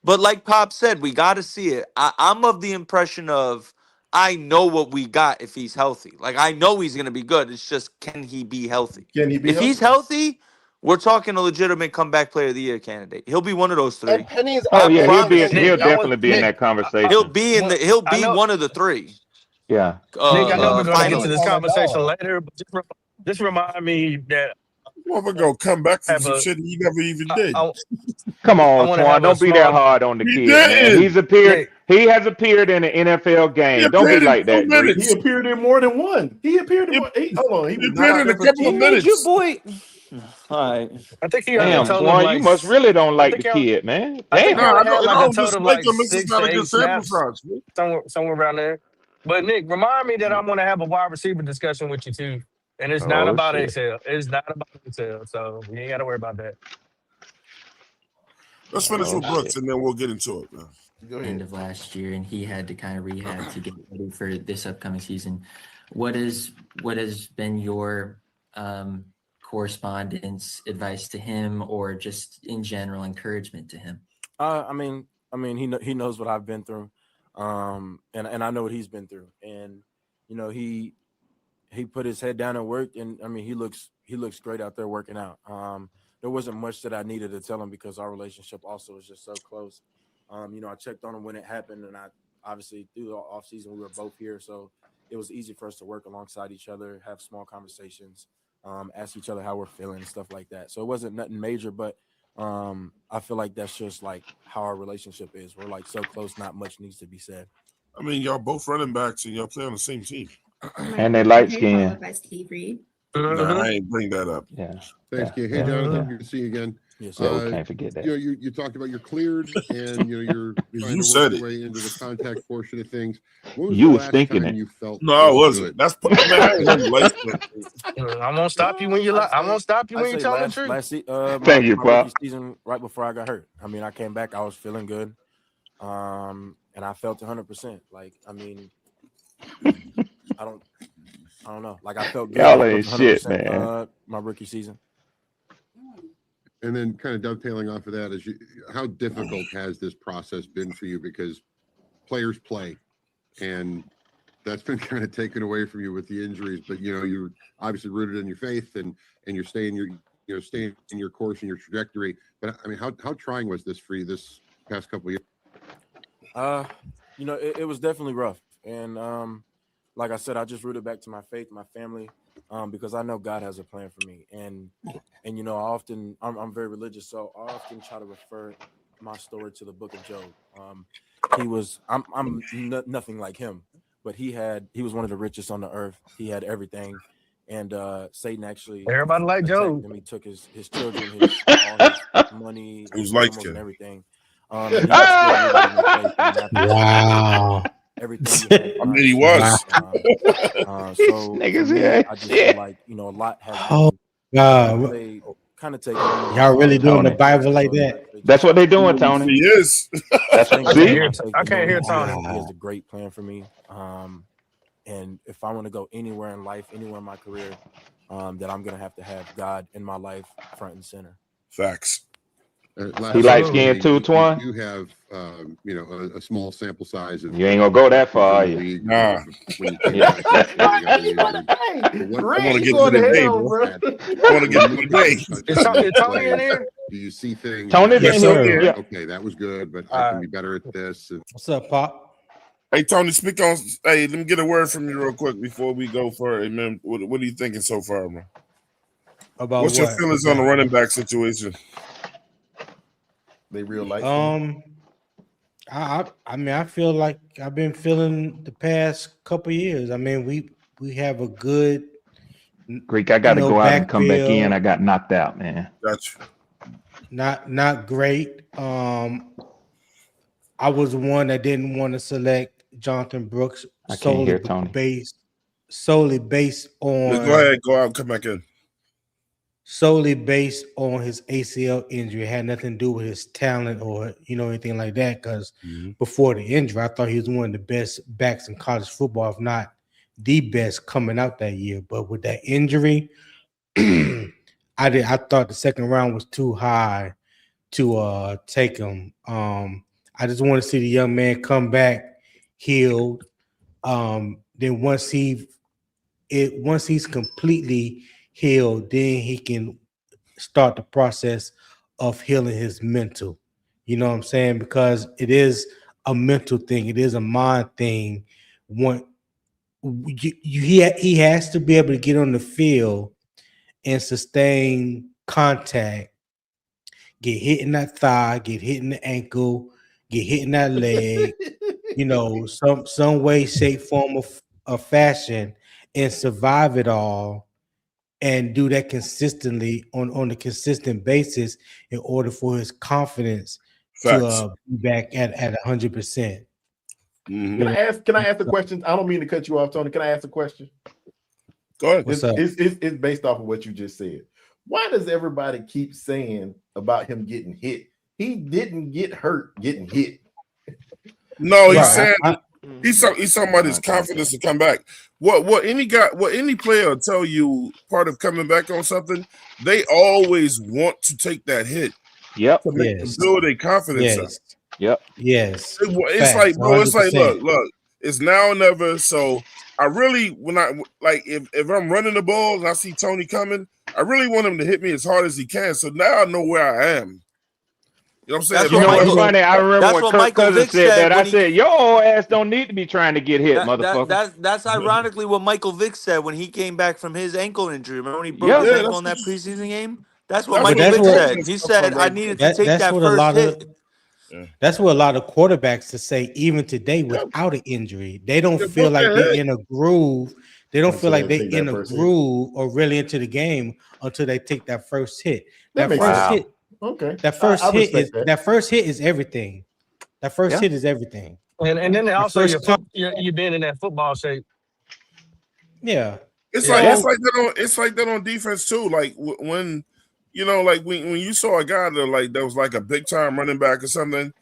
but like Pop said, we got to see it. I'm of the impression of I know what we got if he's healthy. Like, I know he's going to be good. It's just, can he be healthy? Can he be If he's healthy, we're talking a legitimate comeback player of the year candidate. He'll be one of those 3. And Penny's Oh yeah, promise he'll you. definitely be in that conversation. He'll be one of the 3. Yeah. Nick, I know we're going to get to this finalists. conversation later, but just remind me that Motherfucker gonna come back from Have some a- shit he never even did. Come I on, wanna Twan. have a Don't be small- that hard on the He kid, man. did. He has appeared in an NFL game. He Don't be appeared in like 2 that, Greek. minutes. He appeared in more than one. He appeared in hold on. He was appeared not in a out there for couple of 10 minutes. You boy. All right. I think he Damn, had a total of Twan, like you must really don't like the think I- kid, man. I think Damn. I Nah, had like a don't total of like dislike him. This 6 is not a to good 8 sample snaps, size. Man. somewhere around there. But Nick, remind me that I'm going to have a wide receiver discussion with you too, and it's not Oh, about shit. Excel. It's not about Excel, so you ain't got to worry about that. Let's finish Oh, with Brooks shit. and then we'll get into it, man. Go End ahead. of last year, and he had to kind of rehab to get ready for this upcoming season. What has been your correspondence, advice to him, or just in general encouragement to him? I mean, he knows what I've been through, and I know what he's been through, and he put his head down and worked, and I mean he looks great out there working out. There wasn't much that I needed to tell him because our relationship also is just so close. I checked on him when it happened, and I obviously through the off season we were both here, so it was easy for us to work alongside each other, have small conversations, ask each other how we're feeling and stuff like that. So it wasn't nothing major, but I feel like that's just like how our relationship is. We're like so close, not much needs to be said. I mean, y'all both running backs and y'all play on the same team. And they light skin. By Steve Reed. Nah, I ain't bring that up. Yeah. Thanks, Yeah. Kid. Hey, Yeah. Jonathan, Yeah. good to see you again. Yes, Yeah, we can't forget that. You know, you talked about you're cleared and you're trying You to said work your it. way into the contact portion of things. When was You the was last thinking time it. you felt No, I this wasn't. good? That's man. I ain't never liked I'm gonna stop you when you lie. I'm gonna stop you I when you say tell the truth. my Thank you, rookie Pop. season right before I got hurt. I mean, I came back, I was feeling good, and I felt 100%. Like, I mean, I don't know. Like, I felt good. Y'all I ain't felt shit, 100% man. my rookie season. And then kind of dovetailing off of that is how difficult has this process been for you? Because players play and that's been kind of taken away from you with the injuries, but you know, you're obviously rooted in your faith and you're staying staying in your course and your trajectory. But I mean, how trying was this for you this past couple of years? You know, it was definitely rough. And like I said, I just rooted back to my faith, my family, because I know God has a plan for me. And you know, I'm very religious, so I often try to refer my story to the book of Job. I'm nothing like him, but he was one of the richest on the earth. He had everything. And Satan actually Everybody like attacked Job. him. He took his children, all his money, He was his light animals, skinned. and everything. And he was still rooted in his faith, and after Wow. everything he had I mean, he done. was. So for Niggas, me, yeah, I just shit. feel like, you know, a lot has Oh been God. kind of taken on my Y'all really heart. doing the Tony. Bible like that? That's what they doing, Tony. He is. That's Thank what. God See, for my faith. I You know, can't hear he Tony. has a great plan for me. And if I want to go anywhere in life, anywhere in my career, that I'm gonna have to have God in my life front and center. Facts. He light skinned too, You Twan. do have, you know, a small sample size. Of, You ain't gonna go that who's far, in are the you? league, Nah. When you came back, you got really injured. But I want to get to the day, bro. I want to get to the day. Is Tony in here? Do you see things? Tony's that- in here. Yeah. Okay, that was good, but I can be better at this. And What's up, Pop? Hey, Tony, speak on. Hey, let me get a word from you real quick before we go for it, man. What are you thinking so far, man? About What's your what? feelings on the running back situation? They real life. I mean, I feel like I've been feeling the past couple years. I mean, we have a good Greek, I got to go out and come back in. backfield. I got knocked out, man. Gotcha. Not great. I was one that didn't want to select Jonathan Brooks I can't hear Tony. solely based on Just go ahead, go out and come back in. solely based on his ACL injury. It had nothing to do with his talent or anything like that. Because before the injury, I thought he was one of the best backs in college football, if not the best coming out that year. But with that injury, I thought the second round was too high to take him. I just want to see the young man come back healed. Then once he's completely healed, then he can start the process of healing his mental. You know what I'm saying? Because it is a mental thing. It is a mind thing. He has to be able to get on the field and sustain contact, get hit in that thigh, get hit in the ankle, get hit in that leg, some way, shape, form of fashion, and survive it all and do that consistently on a consistent basis in order for his confidence to be back at 100%. Can I ask a question? I don't mean to cut you off, Tony. Can I ask a question? Go ahead. It's based off of what you just said. Why does everybody keep saying about him getting hit? He didn't get hurt getting hit. No, he's saying he's talking about his confidence to come back. What any player will tell you, part of coming back on something, they always want to take that hit. Yep. To make them build their confidence up. Yep. Yes. It's Facts, like, bro, it's like, 100%. look, it's now or never. So I really, if I'm running the ball and I see Tony coming, I really want him to hit me as hard as he can. So now I know where I am. You know what I'm saying? You know what's funny? I remember when Kirk Cousins said that. I said, your old ass don't need to be trying to get hit, motherfucker. That's ironically what Michael Vick said when he came back from his ankle injury. Remember when he broke his ankle in that preseason game? That's what Michael Vick said. He said, I needed to take that first hit. That's what a lot of quarterbacks to say, even today without an injury. They don't feel like they're in a groove. They don't feel like they're in a groove or really into the game until they take that first hit. That first hit, Okay. That first I hit is respect that first hit is everything. That first Yeah. hit is everything. And then The also first com- you being in that football shape. yeah. It's Yeah. like Yeah. it's like that on defense too. Like when you know, like when you saw a guy that was like a big time running back or something,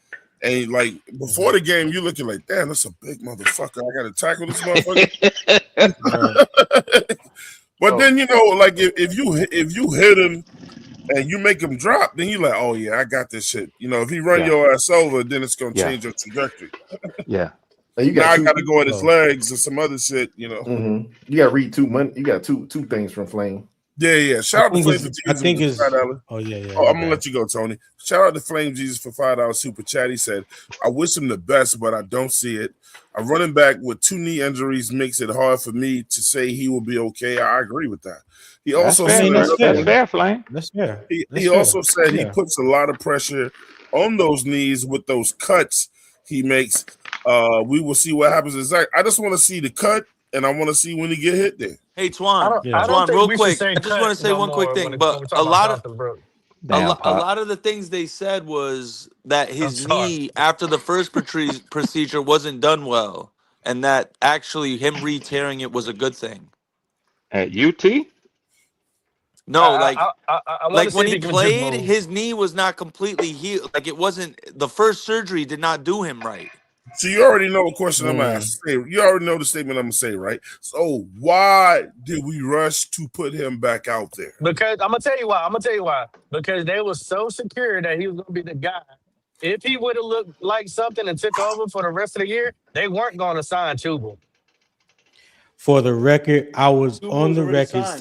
and like before the game, you looking like, damn, that's a big motherfucker. I got to tackle this motherfucker. But then you know, like if you hit him and you make him drop, then you like, oh yeah, I got this shit. You know, if he run Yeah. your ass over, then it's gonna Yeah. change your trajectory. Yeah. And you Now got I two, got to go at his oh. legs or some other shit. You know. Mhm. You got to read you got two things from Flame. Yeah. Shout out to Flame for Jesus. I think with it's the $5. oh yeah. Oh, I'm gonna let you go, Tony. Shout out to Flame Jesus for $5 super chat. He said, "I wish him the best, but I don't see it. A running back with 2 knee injuries makes it hard for me to say he will be okay." I agree with that. He also said That's fair, Flame. That's fair. He also said he puts a lot of pressure on those knees with those cuts he makes. We will see what happens exactly. I just want to see the cut, and I want to see when he get hit there. Hey, Twan, I don't Twan, think real we should quick. say I just cut want to say no one quick more thing, when we but talk a about lot of Jonathan Brooks. a lot of the things they said was that his knee after the first procedure wasn't done well, and that actually him re-tearing it was a good thing. At UT? No, I wanna like see when if he he can just played, move. his knee was not completely healed. Like it wasn't the first surgery did not do him right. So you already know what question I'm gonna ask. You already know the statement I'm gonna say, right? So why did we rush to put him back out there? Because I'm gonna tell you why. Because they were so secure that he was gonna be the guy. If he would have looked like something and took over for the rest of the year, they weren't going to sign Chuba. For the record, I was on was the already record signed.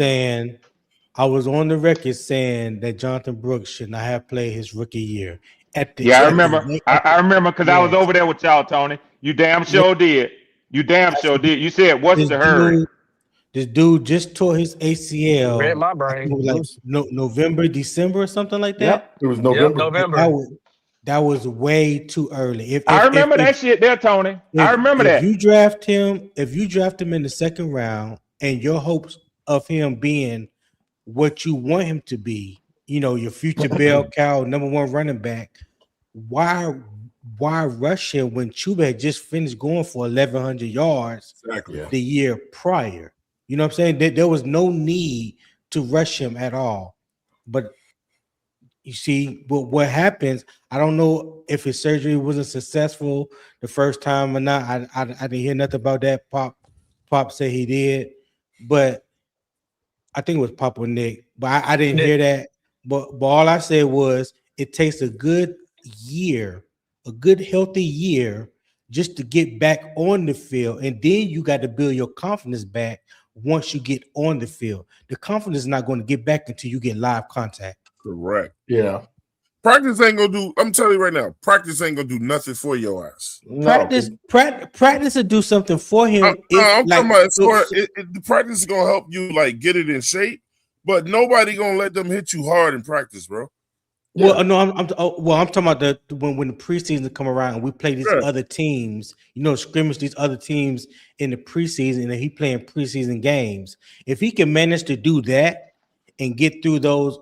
saying that Jonathan Brooks should not have played his rookie year. I remember. I remember because I was over there with y'all, Tony. You damn sure did. You damn sure did. You said what's the hurry? This dude just tore his ACL. Read my I brain. think it was like November, December, or something like that. Yep, it was November. November. That was way too early. I remember that shit there, Tony. I remember that. If you draft him in the second round, and your hopes of him being what you want him to be, you know, your future bell cow, number one running back, why rush him when Chuba had just finished going for 1,100 yards the year prior? You know what I'm saying? There was no need to rush him at all. But you see, what happens, I don't know if his surgery wasn't successful the first time or not. I didn't hear nothing about that. Pop said he did, but I think it was Pop or Nick, but I didn't hear that. But all I said was it takes a good year, a good healthy year, just to get back on the field, and then you got to build your confidence back once you get on the field. The confidence is not going to get back until you get live contact. Correct. Yeah. Practice ain't gonna do. I'm telling you right now, practice ain't gonna do nothing for your ass. Practice will do something for him. I'm talking about the practice is gonna help you like get it in shape, but nobody gonna let them hit you hard in practice, bro. Well, no, I'm talking about when the preseason come around and we play these other teams, you know, scrimmage these other teams in the preseason, and he playing preseason games. If he can manage to do that and get through those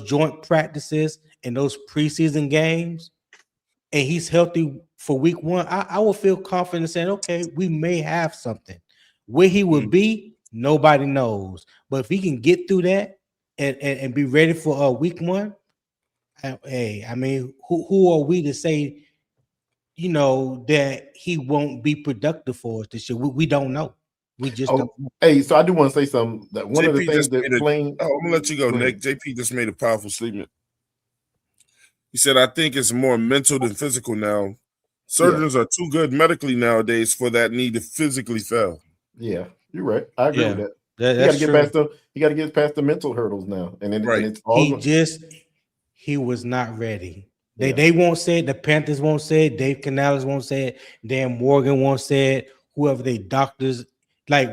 joint practices and those preseason games, and he's healthy for week one, I will feel confident saying, okay, we may have something. Where he will be, nobody knows. But if he can get through that and be ready for week one, hey, I mean, who are we to say, you know, that he won't be productive for us this year? We don't know. We just don't know. Hey, so I do want to say something. That one of the things that I'm gonna let you go, Nick. JP just made a powerful statement. He said, I think it's more mental than physical now. Surgeons are too good medically nowadays for that need to physically fail. Yeah, you're right. I agree with that. That's you got to get past the mental hurdles now. And then and it's all he was not ready. They won't say it, the Panthers won't say it, Dave Canales won't say it, Dan Morgan won't say it, whoever they doctors, like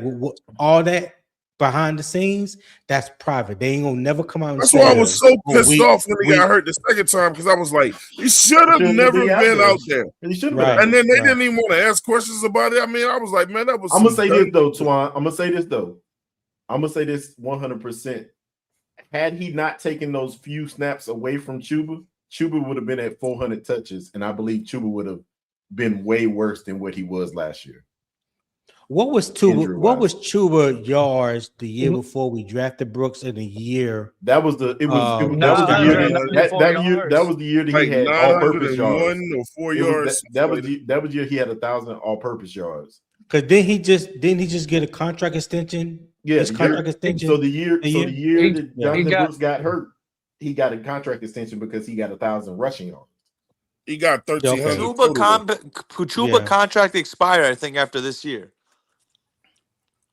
all that behind the scenes, that's private. They ain't gonna never come out and That's say why I was so pissed off when he we- got hurt the second time, because I was like, he should have Shouldn't never be out been there. out there. He shouldn't Right. And then they Right. didn't even want to ask questions about it. I mean, I was like, man, that was. I'm gonna some say this dirty- though, Twan. I'm gonna say this 100%. had he not taken those few snaps away from Chuba, Chuba would have been at 400 touches, and I believe Chuba would have been way worse than what he was last year. What was Chuba? Injury-wise. What was Chuba yards the year before we drafted Brooks in the year? That was the that was the year that Like he had all-purpose 901 yards. or 4 It was yards. that was the year he had 1,000 all-purpose yards. Because didn't he just get a contract extension? Yeah, His contract extension. So the year that Jonathan got- Brooks got hurt, he got a contract extension because he got 1,000 rushing yards. He got 1,300. Chuba contract expire, I think, after this year.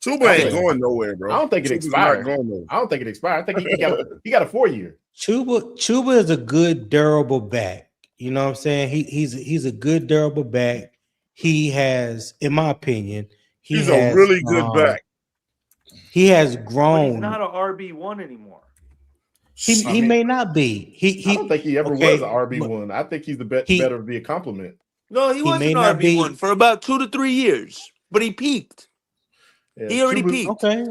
Chuba ain't going nowhere, bro. I don't think it Chuba's expired. not going nowhere. I don't think it expired. I think he got a 4-year. Chuba is a good durable back. You know what I'm saying? He's a good durable back. He has, in my opinion, He's a really good back. He has But grown. he's not an RB1 anymore. He may not be. I don't think he ever okay, was an RB1. I think he's better to be a compliment. No, he was may an not RB1 be- for about 2 to 3 years, but he peaked. Yeah, He already Chuba's- peaked. Okay.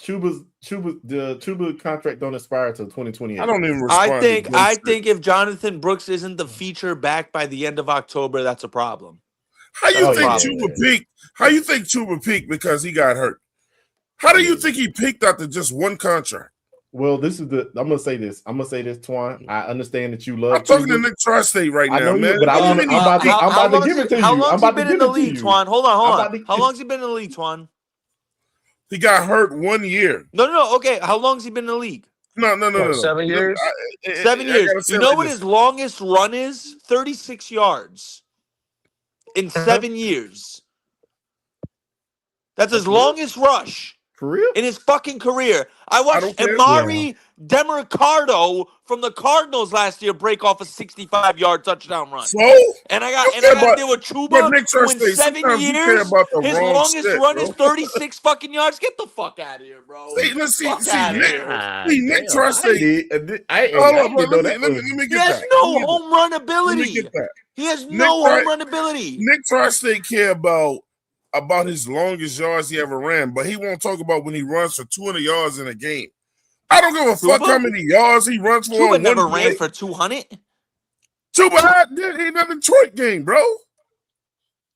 The Chuba contract don't expire until 2028. I don't even I respond. think if Jonathan Brooks isn't the feature back by the end of October, that's a problem. How you That's a think problem. Chuba peaked? How you think Chuba peaked because he got hurt? How do you think he peaked after just one contract? Well, I'm gonna say this, Twan. I understand that you love. I'm talking to Chuba. Nick Tri-State right I now, know you, man. but What do you I'm mean he about peaked? to give it to you. How I'm long's he about to been give in the it to league, you. Twan? Hold I'm on. about to- How long's he been in the league, Twan? He got hurt 1 year. No. Okay, how long's he been in the league? No. 7 years? 7 I gotta years. say You it know like what this. his longest run is? 36 yards in 7 years. That's his longest rush For real? in his fucking career. I watched don't care. Amari Demercado from the Cardinals last year break off a 65-yard touchdown run. So? And I You got care to about- deal with but Chuba, Nick who in Tri-State, 7 sometimes you care years, about the his wrong longest shit, run bro. is 36 fucking yards. Get the fuck out of here, bro. See, let's see, Fuck outta Nick, here. Nick Tri-State. Hold on, I bro, let me He get has that. no home run Let ability. me get that. He has Nick no Tri- home run ability. Nick Tri-State care about his longest yards he ever ran, but he won't talk about when he runs for 200 yards in a game. I don't give a fuck Chuba? how many yards he runs for. Chuba in never one ran play. for 200. Chuba did in a Detroit game, bro.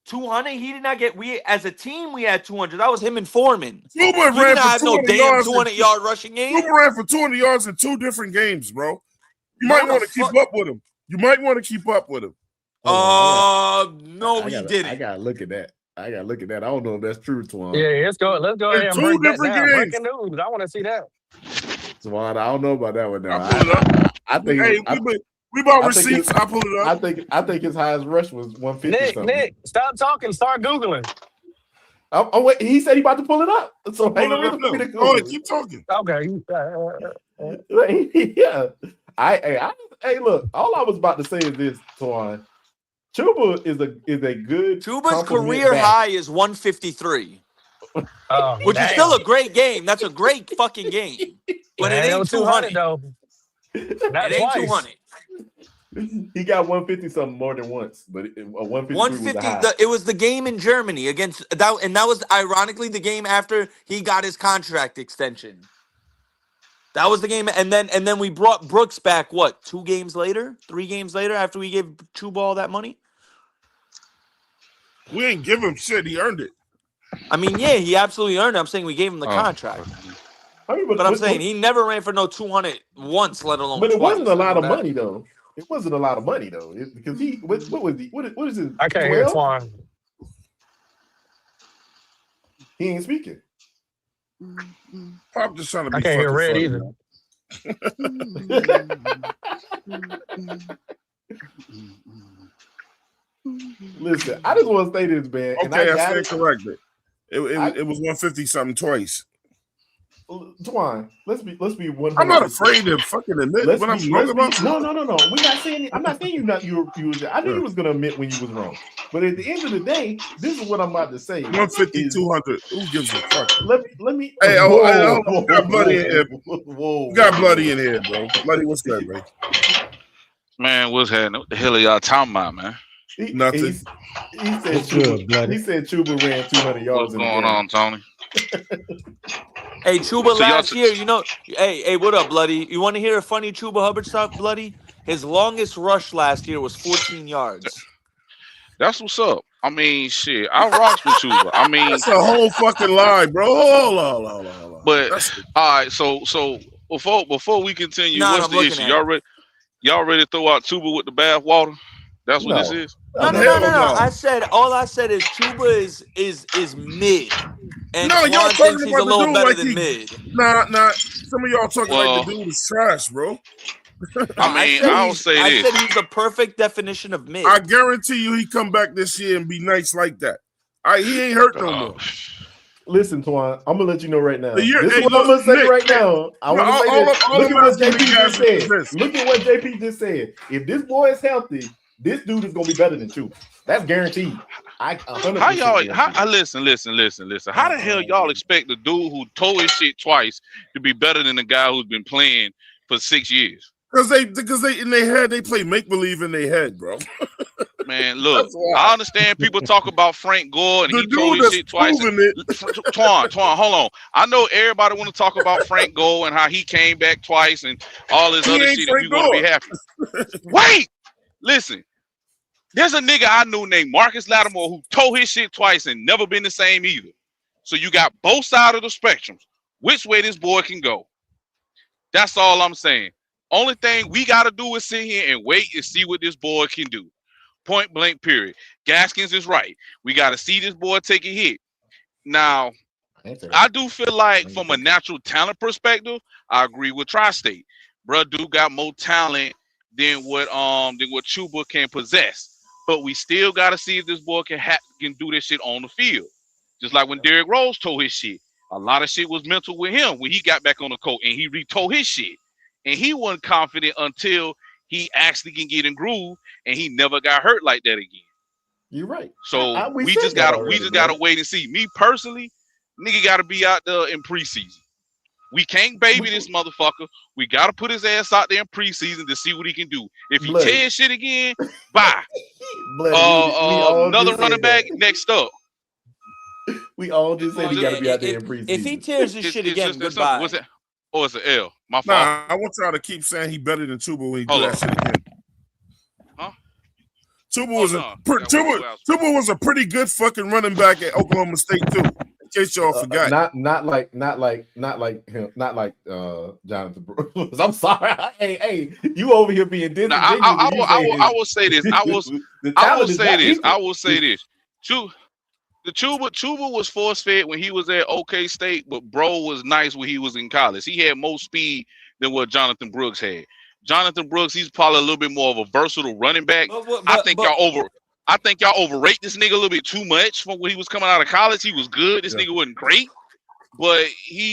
200. He did not get. We as a team we had 200. That was him and Foreman. Chuba He ran did not for have no 200 damn yards. 200-yard rushing game. Chuba ran for 200 yards in 2 different games, bro. You might What the want to keep fuck? up with him. You might want to keep up with him. No, he didn't. I gotta look at that. I don't know if that's true, Twan. Yeah, let's go. Let's go ahead and 2 break that different down. games. Breaking news. I want to see that. Twan, I don't know about that one now. I pull it up. I think. Hey, I, we bought I think receipts. it- I pulled it up. I think his highest rush was 150 something. Nick, stop talking. Start Googling. Oh wait, he said he about to pull it up. So ain't Pull no it reason up for me now. to Go Google ahead, it. keep talking. Okay. Yeah. Hey, look, all I was about to say is this, Twan. Chuba is a good Chuba's compliment career back. high is 153, Oh, which is damn. still a great game. That's a great fucking game. But it ain't 200 though. Not It ain't twice. 200. He got 150 something more than once, but 153 was the 150. high. It was the game in Germany against that, and that was ironically the game after he got his contract extension. That was the game, and then we brought Brooks back. What? 2 games later? 3 games later? After we gave Chuba all that money? We ain't give him shit. He earned it. I mean, yeah, he absolutely earned it. I'm saying we gave him the contract, I mean, but I'm saying he never ran for no 200 once, let alone. But it twice. wasn't a lot of That- money though. It wasn't a lot of money though, because he what was he? What is it? I can't hear 12? Twan. He ain't speaking. Pop just trying to be I can't hear fucking Red funny, either. Listen, I just want to say this, man. and Okay, I got stand it. corrected. It was 150 something twice. Twan, let's be 100. I'm not afraid to fucking admit when I'm wrong about No. We're not saying. I'm not saying you not you. I knew you was gonna admit when you was wrong. But at the end of the day, this is what I'm about to say. 150, 200. Who gives a fuck? Let me. Hey, Whoa, we got bloody in here. Whoa, We got bloody in here, bro. Bloody, what's good, bro? Man, what's happening? What the hell are y'all talking about, man? Nothing. He said Chuba ran 200 yards. What's going on, Tony? Hey, Chuba, So y'all last year, you know, hey, what up, Bloody? You want to hear a funny Chuba Hubbard stuff, Bloody? His longest rush last year was 14 yards. That's what's up. I mean, shit, I rocks with Chuba. I mean, That's a whole fucking lie, bro. Hold on. but all right, so before we continue, Nah, what's I'm the looking issue? at Y'all ready to throw out Tuba with the bath water? That's what this is. No. All I said is Chuba is mid. And No, y'all Quan talking thinks he's about a little the dude better like than he. mid. Nah. Some of y'all talking Well, like the dude is trash, bro. I mean, I'll say I this. said he's the perfect definition of mid. I guarantee you, he come back this year and be nice like that. He ain't hurt no more. Listen, Twan, I'm gonna let you know right now. The year- This is hey, what I'm look, gonna say Nick, right now. I no, want to say all- this. all Look I'm at what asking JP you just guys said. is this. Look at what JP just said. If this boy is healthy, this dude is gonna be better than Chuba. That's guaranteed. I 100% How y'all? guarantee. Listen. How the hell y'all expect the dude who tore his shit twice to be better than the guy who's been playing for 6 years? Because they in their head they play make believe in their head, bro. Man, look, I understand people talk about Frank Gore and The he tore dude his shit twice. proving it. Twan, hold on. I know everybody want to talk about Frank Gore and how he came back twice and all this He other ain't shit, and we Frank want to be Gore. happy. Wait, listen. There's a nigga I knew named Marcus Lattimore who tore his shit twice and never been the same either. So you got both sides of the spectrum. Which way this boy can go? That's all I'm saying. Only thing we got to do is sit here and wait and see what this boy can do. Point blank, period. Gaskins is right. We got to see this boy take a hit. Now, I do feel like from a natural talent perspective, I agree with Tri-State. Bruh dude got more talent than what Chuba can possess. But we still got to see if this boy can do this shit on the field. Just like when Derrick Rose told his shit. A lot of shit was mental with him when he got back on the court and he retold his shit. And he wasn't confident until he actually can get in groove, and he never got hurt like that again. You're right. So We we said just that gotta already, gotta bro. wait and see. Me personally, nigga gotta be out there in preseason. We can't baby this motherfucker. We gotta put his ass out there in preseason to see what he can do. If he Bloody. tears shit again, bye. Bloody, we all Another just running said back that. next up. We all just said he got to be out there in preseason. If he tears his shit again, just that goodbye. simple. What's that? Oh, it's an L. My fault. Nah, I want y'all to keep saying he better than Tuba when he do Hold that on. shit again. Huh? Tuba Oh, was no. Tuba was a pretty good fucking running back at Oklahoma State too. In case y'all forgot. Not like him, not like Jonathan Brooks. I'm sorry. Hey, you over here being disingenuous. I will say this. I will say this. Chuba was force fed when he was at OK State, but bro was nice when he was in college. He had more speed than what Jonathan Brooks had. Jonathan Brooks, he's probably a little bit more of a versatile running back. I think y'all overrate this nigga a little bit too much from when he was coming out of college. He was good. This nigga wasn't great, but he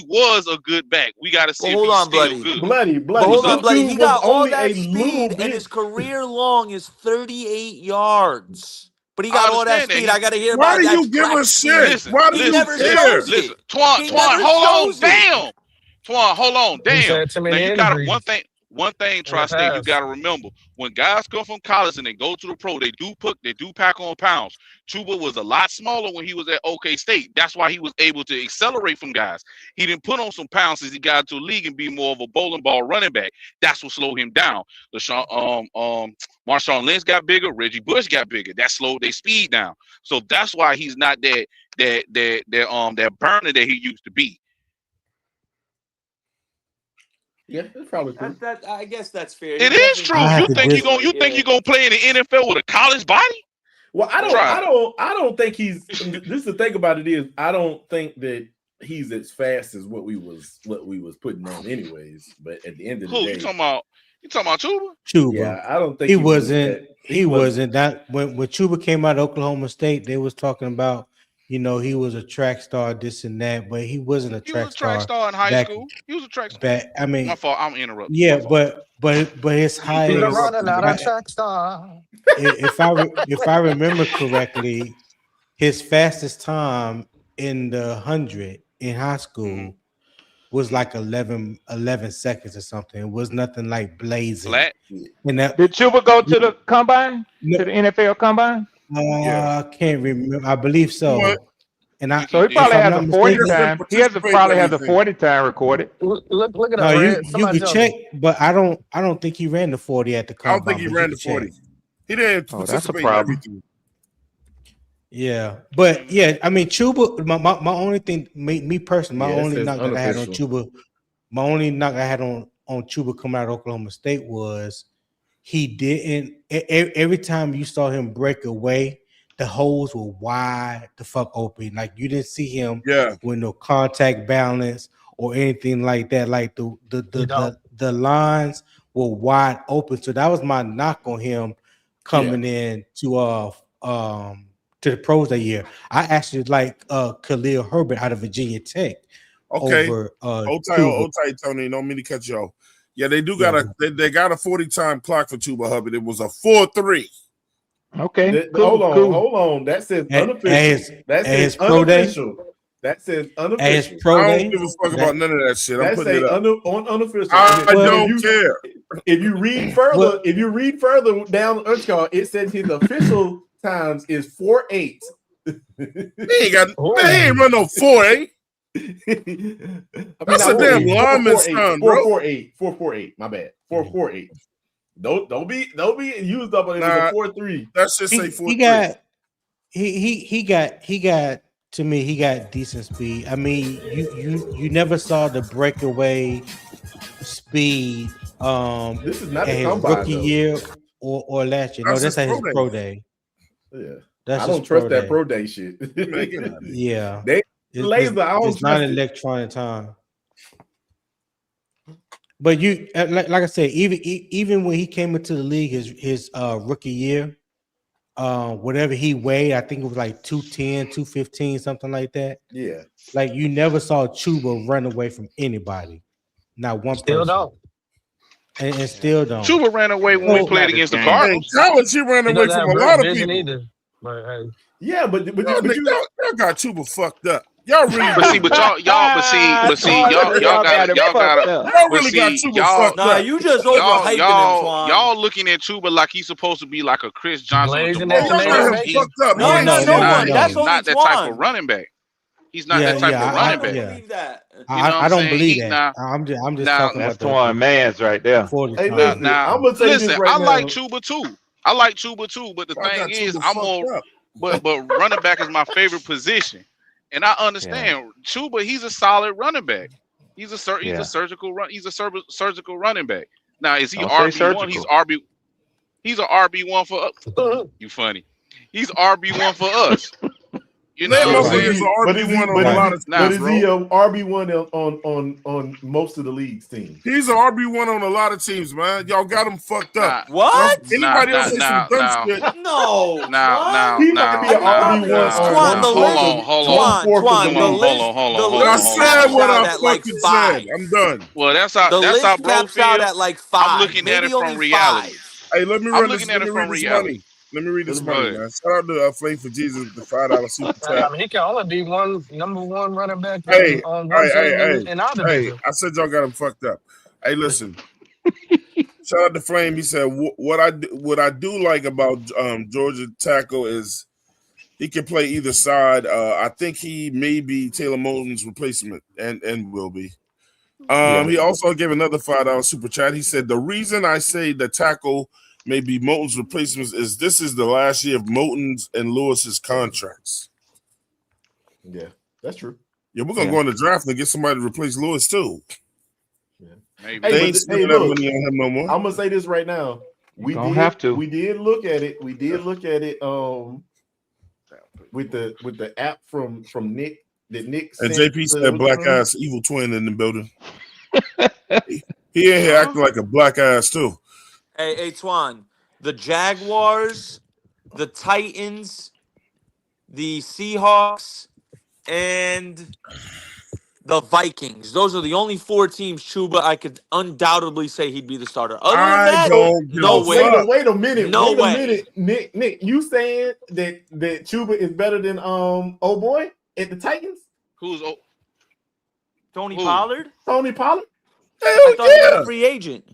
was a good back. We got to see if he's still good. Bloody. But hold on, Bloody. He got all that a little speed, bit. and his career long is 38 yards. But he got all that speed. I got to hear Why about do that. you give a shit? Listen, Why do he you never care? shows it. Listen, Twan, He never hold on, shows it. damn. Twan, hold on, He's damn. had too Now many you got injuries one thing, in the Tri-State, you past. got to remember when guys come from college and they go to the pro, they do pack on pounds. Chuba was a lot smaller when he was at OK State. That's why he was able to accelerate from guys. He didn't put on some pounds as he got into the league and be more of a bowling ball running back. That's what slowed him down. Marshawn Lynch got bigger, Reggie Bush got bigger. That slowed their speed down. So that's why he's not that burner that he used to be. Yeah, it's probably true. I guess that's fair. It is true. You think you gonna play in the NFL with a college body? Well, I don't think he's. This is the thing about it is I don't think that he's as fast as what we was putting on anyways. But at the end of the Who day, you talking about? You talking about Chuba? Chuba. Yeah, I don't think he was wasn't. that- He wasn't. That when Chuba came out of Oklahoma State, they was talking about, he was a track star, this and that, but he wasn't a He track was a track star in high school. He was a track star. I mean, My fault. I'm interrupting. yeah, but his He's highest. a runner, not a track star. If I remember correctly, his fastest time in the 100 in high school was like 11 seconds or something. It was nothing like blazing. Flat. And that, Did Chuba go to the combine? To the NFL combine? I can't remember. I believe so. And I, So he if probably I'm has not a 40 mistaken, time. He has probably has a 40 time recorded. Look at no, that. you Red. you Somebody could tell check, me. but I don't think he ran the 40 at the I don't think combine. he But you ran the could check. 40. He didn't Oh, that's a participate in problem. everything. Yeah, but yeah, I mean, Chuba. My only thing, me personally, my Yeah, it only says knock that I had on unofficial. Chuba, my only knock I had on Chuba coming out of Oklahoma State was he didn't. Every time you saw him break away, the holes were wide the fuck open. Like you didn't see him Yeah. with no contact balance or anything like that. Like the lines were wide open. So that was my knock on him coming in to the pros that year. I actually like Khalil Herbert out of Virginia Tech Okay. over Hold Chuba. tight, Tony. Don't mean to cut you off. Yeah, they do Yeah. got they got a 40 time clock for Chuba Hubbard. It was a 4.3. Okay. Hold on. That says unofficial. That says pro day? unofficial. That says At his unofficial. pro I day, don't give a fuck about none of that shit. I'm That putting say it up. on unofficial. I And don't care. If you read further down the card, it says his official times is 4.8. He ain't run no 4.8. That's a damn lineman's time, bro. 4.48. My bad. 4.48. Don't be used up on it. Nah, It was a 4.3. That's just say he got to me, he got decent speed. I mean, you never saw the breakaway speed This is not at the his combine, rookie though. year or last year. No, That's that's at his his pro pro day. day. Yeah. That's I don't his trust pro that day. pro day shit. Yeah. They laser. I don't it's not trust it. electronic time. But you like I said, even when he came into the league his rookie year, whatever he weighed, I think it was like 210, 215, something like that. Yeah. Like you never saw Chuba run away from anybody. Not one Still person. don't. And still don't. Chuba ran away when we So- played against the game. Cardinals. Hey, college, he ran He away doesn't from have a lot of vision people. either. But hey. Yeah, but Y'all you got Chuba fucked up. Y'all really But see, y'all got Y'all really got Chuba fucked Nah, up. you just overhyping him, Twan. y'all looking at Chuba like he's supposed to be like a Chris Johnson or Blazing Jamal that Y'all got tomato him Charles. bacon. fucked up. No, He not ain't no shit. one. no. That's He's only not that type of Twan. running back. He's not that type of I running don't back. yeah. believe that. You know what I I'm don't saying? believe He- that. nah, I'm just nah, talking That's about Twan Mans right there. 40 Hey, time. listen, Now, I'm gonna say listen, this right I now. like Chuba too. I like Chuba too, but the Y'all thing got is, Chuba I'm fucked more, up. but running back is my favorite position, and I understand Chuba. He's a solid running back. He's a surgical run. He's a surgical running back. Now, is he Don't say RB1? He's surgical. He's a RB1 for us. You funny. He's RB1 for us. You know That what I'm motherfucker is saying? an But is he, RB1 on but a is lot he, of Nah, but teams, is bro. he a RB1 on most of the league's teams? He's an RB1 on a lot of teams, man. Y'all got him fucked up. What? Anybody else say some dumb shit? No. Now, He might be an RB1 on Twan, the hold list. on, hold on. Twan, the Hold list. on, The hold I on, list hold on, said caps what out I at like fucking 5. said. I'm done. Well, that's The how list bro caps out feels. at like I'm 5. looking at Maybe it from only reality. 5. Hey, let me I'm run this. looking Let at me it read from this reality. money. Let me read this Go money, ahead. man. Shout out to Flame for Jesus with the $5 super I chat. mean, he can only be number one running back Hey, on one team in our division. I said y'all got him fucked up. Hey, listen. Shout out to Flame. He said what I do like about Georgia tackle is he can play either side. I think he may be Taylor Moton's replacement and will be. He also gave another $5 super chat. He said the reason I say the tackle may be Moton's replacements is this is the last year of Moton's and Lewis's contracts. Yeah, that's true. Yeah, we're gonna go in the draft and get somebody to replace Lewis too. Maybe. They ain't spending that money on him no more. I'm gonna say this right now. We gonna have to. We did look at it. We did look at it. With the app from Nick that Nick And sent JP to- said black ass evil twin in the building. He in here acting like a black ass too. Hey, Twan, the Jaguars, the Titans, the Seahawks, and the Vikings. Those are the only 4 teams, Chuba, I could undoubtedly say he'd be the starter. Other than I that, don't give no a way. fuck. Wait a minute. No wait a way. minute. Nick, you saying that Chuba is better than oh boy at the Titans? Who's Tony Pollard? Tony Pollard? I thought he was a free agent.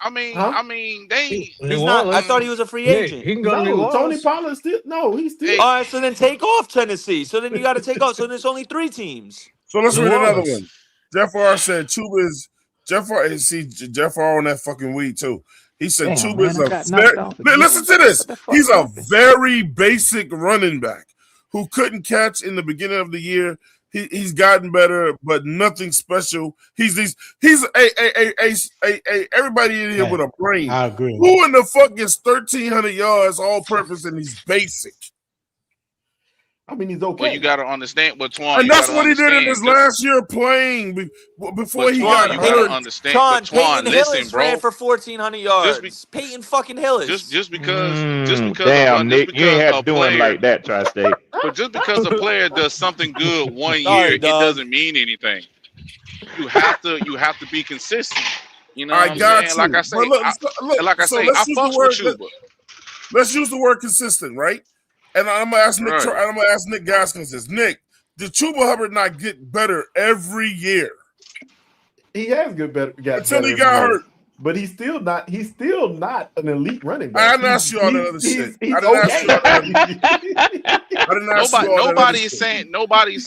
I mean, Huh? I mean, they. He's not. I thought he was a free agent. He can go to New No, Tony Orleans. Pollard still. No, he's still. All right, so then take off Tennessee. So then you got to take off. So there's only 3 teams. So let's New read another Orleans. one. Jeff R said Chuba is Jeff R. See Jeff R. on that fucking weed too. He said Damn, Chuba is man, I got knocked off again. listen to this. What the fuck He's a happened? very basic running back who couldn't catch in the beginning of the year. He's gotten better, but nothing special. He's everybody in here with a brain. I agree. Who in the fuck gets 1,300 yards all purpose and he's basic? I mean, he's okay. Well, you got to understand, but Twan, And you that's gotta what he did in understand, his just- last year playing before But he Twan, got you gotta hurt. understand. Sean, But Twan, Peyton listen, Hillis bro. ran for 1,400 yards. Just Peyton fucking Hillis. Just because Damn, Nick, just you ain't because have a to do him player- like that, Tri-State. But just because a player does something good one Sorry, year, it dog. doesn't mean anything. You have to be consistent. You know what I I'm got saying? you. Like I say, But look, like I so say, let's I use fucks the word. with Chuba. Let's use the word consistent, right? And I'm gonna ask Nick. Right. I'm gonna ask Nick Gaskins this. Nick, did Chuba Hubbard not get better every year He has got until he better got every year. hurt? But he's still not an elite running back. I didn't ask you all that other shit. I didn't ask you all that other Nobody's shit.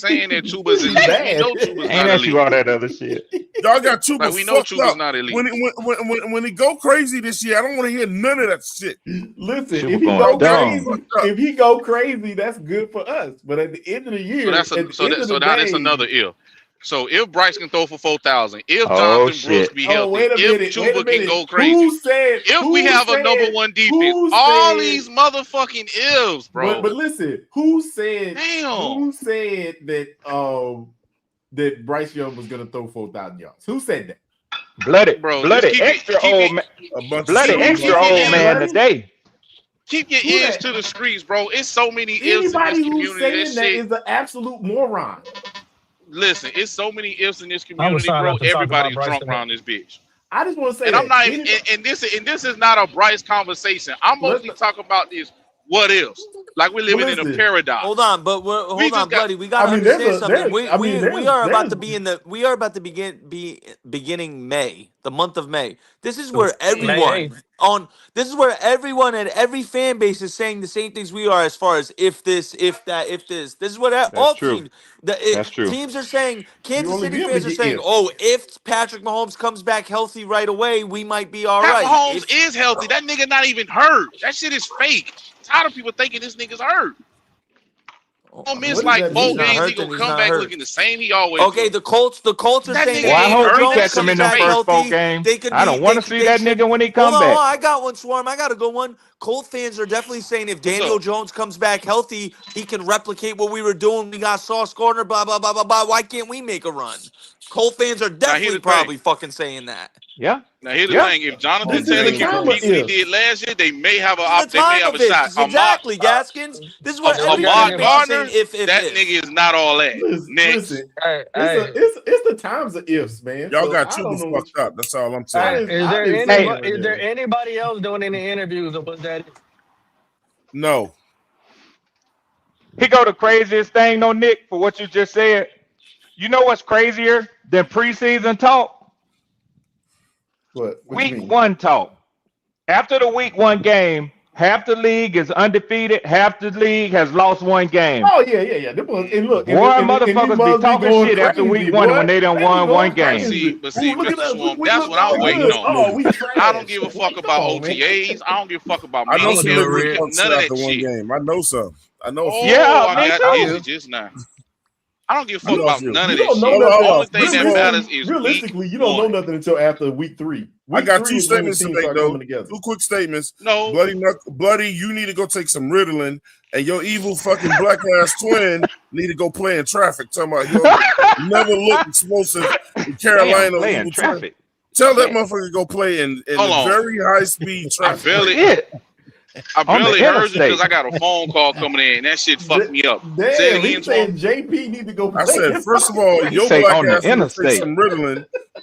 saying that Chuba's elite. bad. We know Chuba's Ain't not ask you elite. all that other shit. Y'all got Chuba Like, we know fucked Chuba's up. not elite. When he go crazy this year, I don't want to hear none of that shit. Listen, Chuba if he going go dumb. crazy, if he go crazy, that's good for us. But at the end of the year, So that's at the end of the now that's day- another if. So if Bryce can throw for 4,000, if Oh, Jonathan Brooks shit. be Oh, healthy, wait a minute, if wait a Chuba can minute. go crazy, Who said? if who we have a said- number one defense, who all said- these motherfucking ifs, bro. But listen, who said? Damn. Who said that Bryce Young was going to throw 4,000 yards? Who said that? Bloody, Bro, bloody just keep it- extra keep old it- man. A bunch Bloody of shit. extra old man today. Keep your Who ears that? to the streets, bro. It's so many ifs in this Anybody who's community. saying That that shit. is an absolute moron. Listen, it's so many ifs in this I was community, trying bro. not to talk about Everybody's Bryce drunk today. around this bitch. I just want to say And that. I'm not even, and this is not a Bryce conversation. I'm mostly talking about this what ifs. Like we're living in a listen. paradox. Hold on, but hold just on, got- buddy. We gotta I mean, there's understand a- something. there's- We I mean, we are about there's- to be in the we are about to be beginning May, the month of May. This is where May everyone 8th. this is where everyone and every fan base is saying the same things we are as far as if this, if that, if this. This is what all true. teams That's true. teams are saying. Kansas only City be able fans to are get saying, if. "Oh, if Patrick Mahomes comes back healthy right away, we might be all Pat right." Mahomes If- is healthy. That nigga not even hurt. That shit is fake. Tired of people thinking this nigga's hurt. Don't miss What does like that 4 mean? He's not games. hurt, He then gonna he's come not back hurt. looking the same he always Okay, do. the Colts are That saying nigga Well, I ain't hope hurt. we Jones catch him comes in them back first 4 healthy, games. they could I don't be- want they to could- see they that should- nigga when he Hold come on, back. I got one, Swarm. I got to go one. Colt fans are definitely saying if Daniel up? Jones comes back healthy, he can replicate what we were doing. We got Sauce Gardner, blah, blah, blah, blah, blah. Why can't we make a run? Colt fans are definitely the probably fucking saying that. Yeah. Now here's Yeah. the thing: if Jonathan This is Taylor the can time repeat of what he if. did last year, they may have This is a the time of it. shot. Exactly, Gaskins. This is what every Ahmad fan base is Gardner, saying. If that nigga is not all that. Next, Listen, Hey, it's the times of ifs, man. Y'all So got I don't Chuba know fucked up. That's all I'm hey, saying. is there didn't say anybody, that. is there anybody else doing any interviews or was that? No. He go the craziest thing, though, Nick, for what you just said. You know what's crazier than preseason talk? What you Week mean? 1 talk. After the week 1 game, half the league is undefeated, half the league has lost 1 game. Oh yeah. Them was- and look, Boy, and motherfuckers these be mugs talking going shit after crazy, week 1 boy. when they done They won be 1 going game. crazy. But see, Ooh, look at Mr. us. Swarm, We that's look what I'm good. waiting on. Oh, we trash. I don't give a fuck about Come on, man. OTAs. I don't give a fuck about I know me. some Yeah, niggas Red. that None sit of after that one shit. game. I know some. I know a Oh, few. Yeah, I me got too. dizzy just now. I don't give a I fuck know a about few. none of You that don't know shit. Hold on, The hold only on. thing that matters is realistically, week you don't know 1. nothing until after week 3. I Week got 3 two is when the statements to teams make, start though. coming together. 2 quick statements. No, Bloody, you need to go take some Ritalin, and your evil fucking black ass twin need to go play in traffic. Talking about you never look explosive in Carolina. Damn, play in evil twin. traffic. Tell that motherfucker to go play in Hold on. very high speed I traffic. barely, Shit. I On the barely heard you interstate. because I got a phone call coming in. That shit fucked me up. Say it Damn, again, he's saying Swarm. JP need to go play. I said, first of all, He your say black on the ass need to take interstate. some Ritalin,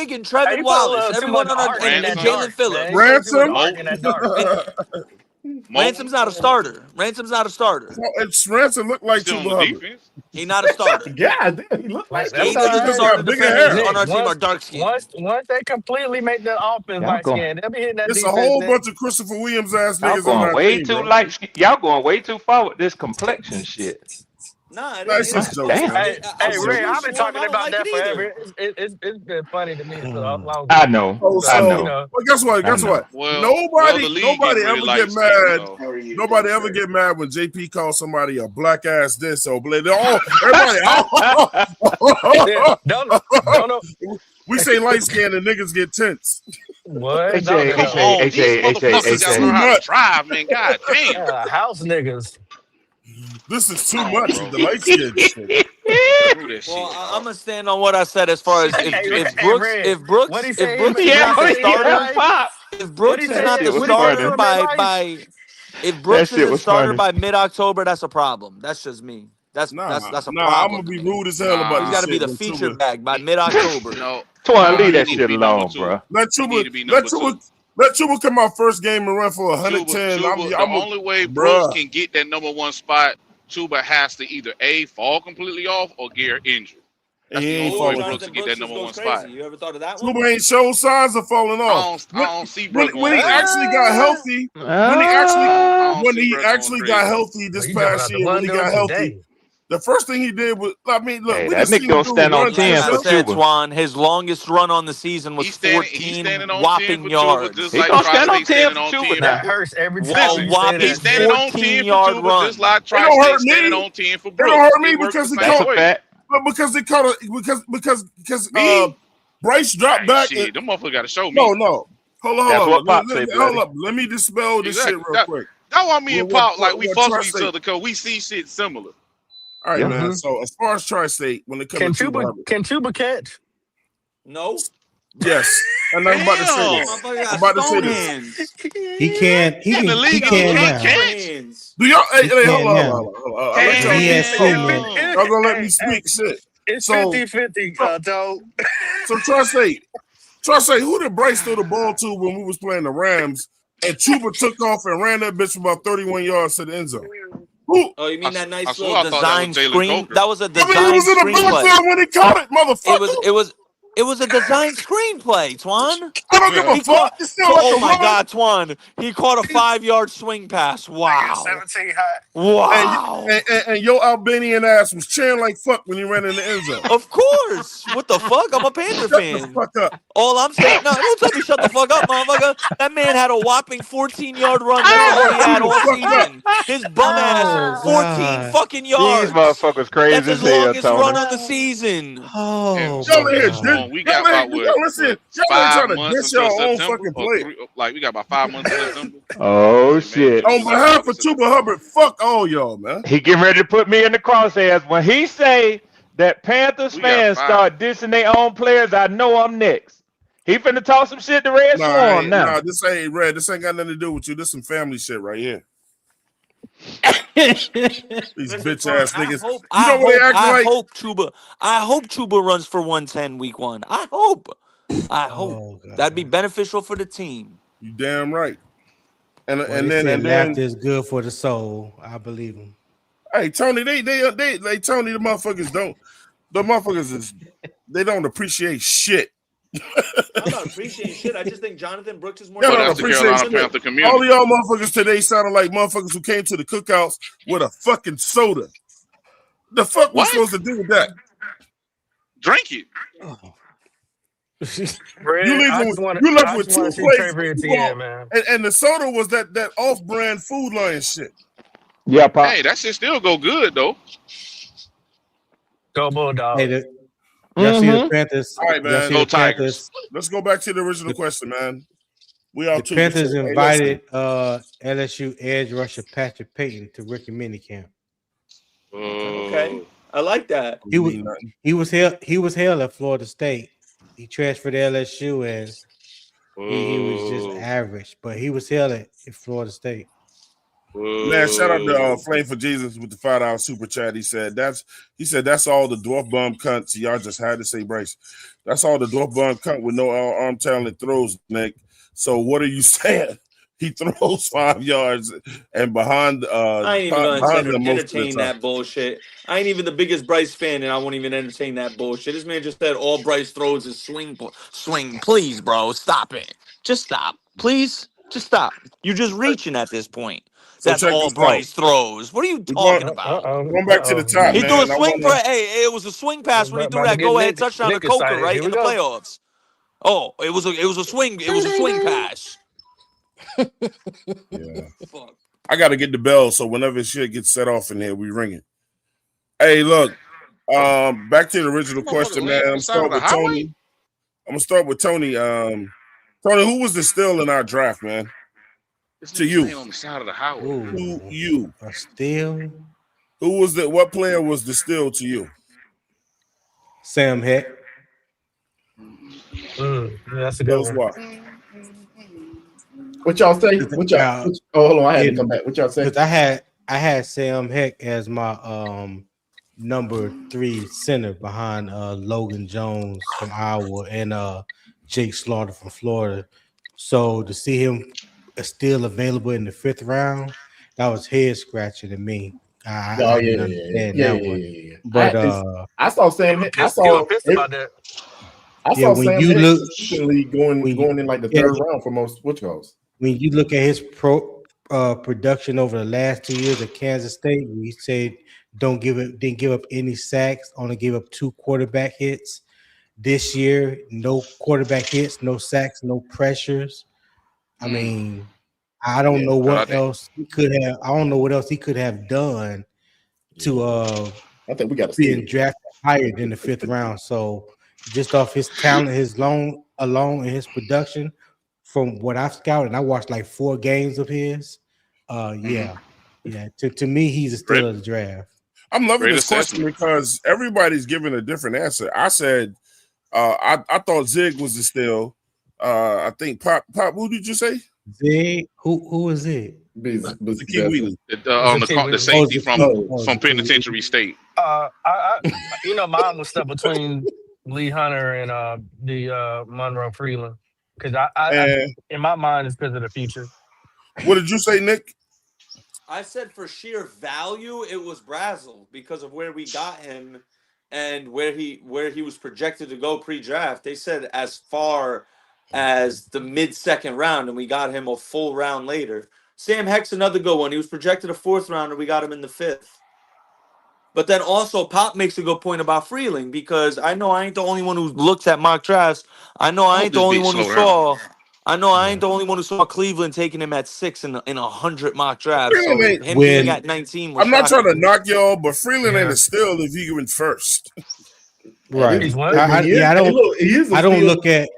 Big and Trevin Hey, you put a Wallace. little too Everyone much on our art and, in and that Jalen dark, Phillips. man. You put too much Ransom. art in that dark. Ransom's not a starter. Ransom's not a starter. It's Ransom look like Still on Chuba the Hubbard. defense. He's not a starter. God damn, he looked like That's Eight all of the right. starting Bigger defenders hair. on our Nick, team are dark skinned. once they completely make the offense Y'all light going, skin, they'll be hitting that It's a defense. whole Nick. bunch of Christopher Williams ass y'all niggas on going our way team, too bro. light. Y'all going way too far with this complexion shit. Nah, Nah, it's just jokes, Damn. man. Hey, I'm hey, with Ray, you, I've been Swarm. talking I don't about like that it forever. either. It's been funny to me for a long I time. know. Oh, I so You know. know, well, guess what? I Guess know. what? Well, Nobody, the league nobody getting ever really light get skinned, mad. so Nobody ever get mad when JP calls somebody a black ass this or everybody. yeah, don't know. We say light skin and niggas get tense. What? AJ, No, no. These motherfuckers gotta learn how to drive, man. God damn. Yeah, house niggas. This is too much with the light skin shit. Well, I'm gonna stand on what I said as far as if Brooks What'd he is say? not the Yeah, starter, if Brooks is not the starter by if Brooks is a starter by mid-October, that's a problem. That's just me. That's a problem. I'm gonna be rude as hell about He's this got to be shit the when feature Chuba- bag by mid-October. No, Twan, leave that he shit need to be number alone, two. bro. Let Chuba come out first game and run for 110. The only way Brooks can get that number one spot, Chuba has to either A, fall completely off or get injured. That's He the ain't only way falling. Brooks can get that number one spot. You ever thought of that one? Chuba ain't shown signs of falling off. I don't see When Brooks he going actually crazy. got healthy, when he actually got healthy this You jumping past out the year, when he window got healthy, today. the first thing he did was, I mean, look, Hey, we that just nigga seen gonna dude stand on run 10 fast. for I said, Chuba. Twan, his longest run on the season was 14 standing on 10 whopping for Chuba, yards. just He like gonna stand on Tri-State 10 standing for on Chuba 10. now. That hurts every Well, time you say whopping that. He's standing on 10 for 14-yard Chuba, run. just like It don't Tri-State hurt standing me. on 10 for It Brooks. don't hurt me It works because the it same That's a way. fact. because it caught because Me? Bryce dropped back. Shit, them motherfuckers got to show me. No. Hold That's on. what Pop say, Hold bloody. up. Let me dispel this shit real quick. That's why me and Pop, like, we fuss with each Tri-State. other because we see shit similar. All right, Yeah. man. So as far as Tri-State, when it comes to Chuba, Can Chuba catch? No. yes, and I'm about to say this. Motherfucker I'm got about to say stone this. hands. He can. He In the can. league, He you can can't now. catch. Hands. Do y'all? Hey, He hold can on. now. I'll let y'all He has speak. swimming. Y'all gonna let me speak shit. It's So- 50-50, Joe. So Tri-State, who did Bryce throw the ball to when we was playing the Rams? And Chuba took off and ran that bitch about 31 yards to the end zone. Who? Oh, you mean that I nice swear little I thought that was design Jalen screen? Coker. That was a I design mean, he was in the screenplay. backfield when he caught it, motherfucker. It was a design screenplay, Twan. I don't give a He fuck. caught, It's still like oh a my run. God, Twan! He caught a 5-yard swing pass. Wow! 17 high. Wow! And your Albanian ass was cheering like fuck when he ran in the end zone. Of course. What the fuck? I'm a Panther Shut the fan. fuck up. All I'm saying, no, don't tell me shut the fuck up, motherfucker. That man had a whopping 14-yard run. That's all he had all season. His bum ass, 14 God. fucking These yards. motherfuckers That's crazy his as hell, longest run Tony. on the season. Oh, Y'all my here, God. We got about what, listen, what, y'all ain't 5 trying to months diss your until own September. fucking Or player. like we got about 5 months until September. Oh Man, shit. On behalf of Chuba Hubbard, fuck all y'all, man. He getting ready to put me in the crosshairs. When he say that Panthers We got fans 5. start dissing their own players, I know I'm next. He finna talk some shit to Red Swarm now. This ain't Red. This ain't got nothing to do with you. This some family shit right here. These bitch ass niggas. I like? hope Chuba runs for 110 week 1. I hope. Oh, God. That'd be beneficial for the team. You damn right. And Well, and they then said laughter is good for the soul. I believe him. hey Tony, they Tony, the motherfuckers don't. The motherfuckers don't appreciate shit. I'm not appreciating shit. I just think Jonathan Brooks is more. Y'all Well, don't that's the appreciate Carolina shit. Panther community. All of y'all motherfuckers today sounded like motherfuckers who came to the cookouts with a fucking soda. The fuck we What? supposed to do with that? Drink it. Red, You I leave just want you to left with 2 see plates, Trevor Etienne, man. and the soda was that off-brand Food Lion shit. Yeah, Pop. Hey, that shit still go good though. Go Bulldogs. Hey, y'all see the Panthers? All right, y'all man. see Go the Tigers. Panthers? Let's go back to the original question, man. We all The Panthers invited LSU edge rusher Patrick Payton to Ricky minicamp. Okay, I like that. He was held at Florida State. He transferred to LSU and he was just average, but he was held at Florida State. Man, shout out to Flame for Jesus with the $5 super chat. He said that's all the dwarf bum cunts. Y'all just had to say Bryce. That's all the dwarf bum cunt with no arm talent throws, Nick. So what are you saying? He throws 5 yards and behind I ain't even behind gonna them most of the entertain time. that bullshit. I ain't even the biggest Bryce fan, and I won't even entertain that bullshit. This man just said all Bryce throws is swing. Please, bro, stop it. Just stop, please. Just stop. You're just reaching at this point. So That's check all this Bryce out. throws. What are you talking about? Going back to the top, He man. threw a I swing wanna- Hey, it was a swing pass when he threw About to that get go-ahead Nick touchdown to Coker, excited. right, Here in we the go. playoffs. Oh, it was a swing. It was a swing pass. Yeah. I got to get the bell, so whenever shit gets set off in here, we ring it. Hey, look. Back to the original question, man. I'm starting with Tony. gonna start with Tony. Tony, who was the steal in our draft, man? To you. On the side of the house. To you. A steal? Who was the? What player was the steal to you? Sam Heck. Yeah, that's a good one. What? What y'all say? What y'all? Oh, hold on, I had to come back. What y'all say? Because I had Sam Heck as my number 3 center behind Logan Jones from Iowa and Jake Slaughter from Florida. So to see him still available in the 5th round, that was head scratching to me. I didn't understand that one. But I saw Sam. I saw Sam when you look consistently going in like the 3rd round for most which goes. When you look at his production over the last 2 years at Kansas State, we said didn't give up any sacks, only gave up 2 quarterback hits. This year, no quarterback hits, no sacks, no pressures. I mean, I don't know what else he could have. I don't know what else he could have done to I think we got being drafted higher than the 5th round. So just off his talent, his alone and his production, from what I've scouted, and I watched like 4 games of his. To me, he's a steal of the draft. I'm loving this question because everybody's giving a different answer. I said I thought Zig was the steal. I think Pop. Who did you say? Zig. Who is it? The King Wheatley. The safety from Penitentiary State. Mine was stuck between Lee Hunter and the Monroe Freeland. Because I in my mind, it's because of the future. What did you say, Nick? I said for sheer value, it was Brazel because of where we got him and where he was projected to go pre-draft. They said as far as the mid-2nd round, and we got him a full round later. Sam Heck's another good one. He was projected a 4th round, and we got him in the 5th. But then also Pop makes a good point about Freeling because I know I ain't the only one who looks at mock drafts. I know I ain't the only one who saw. I know I ain't the only one who saw Cleveland taking him at 6 in 100 mock drafts. So him being at 19 was I'm not trying shocking. to knock y'all, but Freeland ain't a steal if he went first. Right. He's what? I don't look at.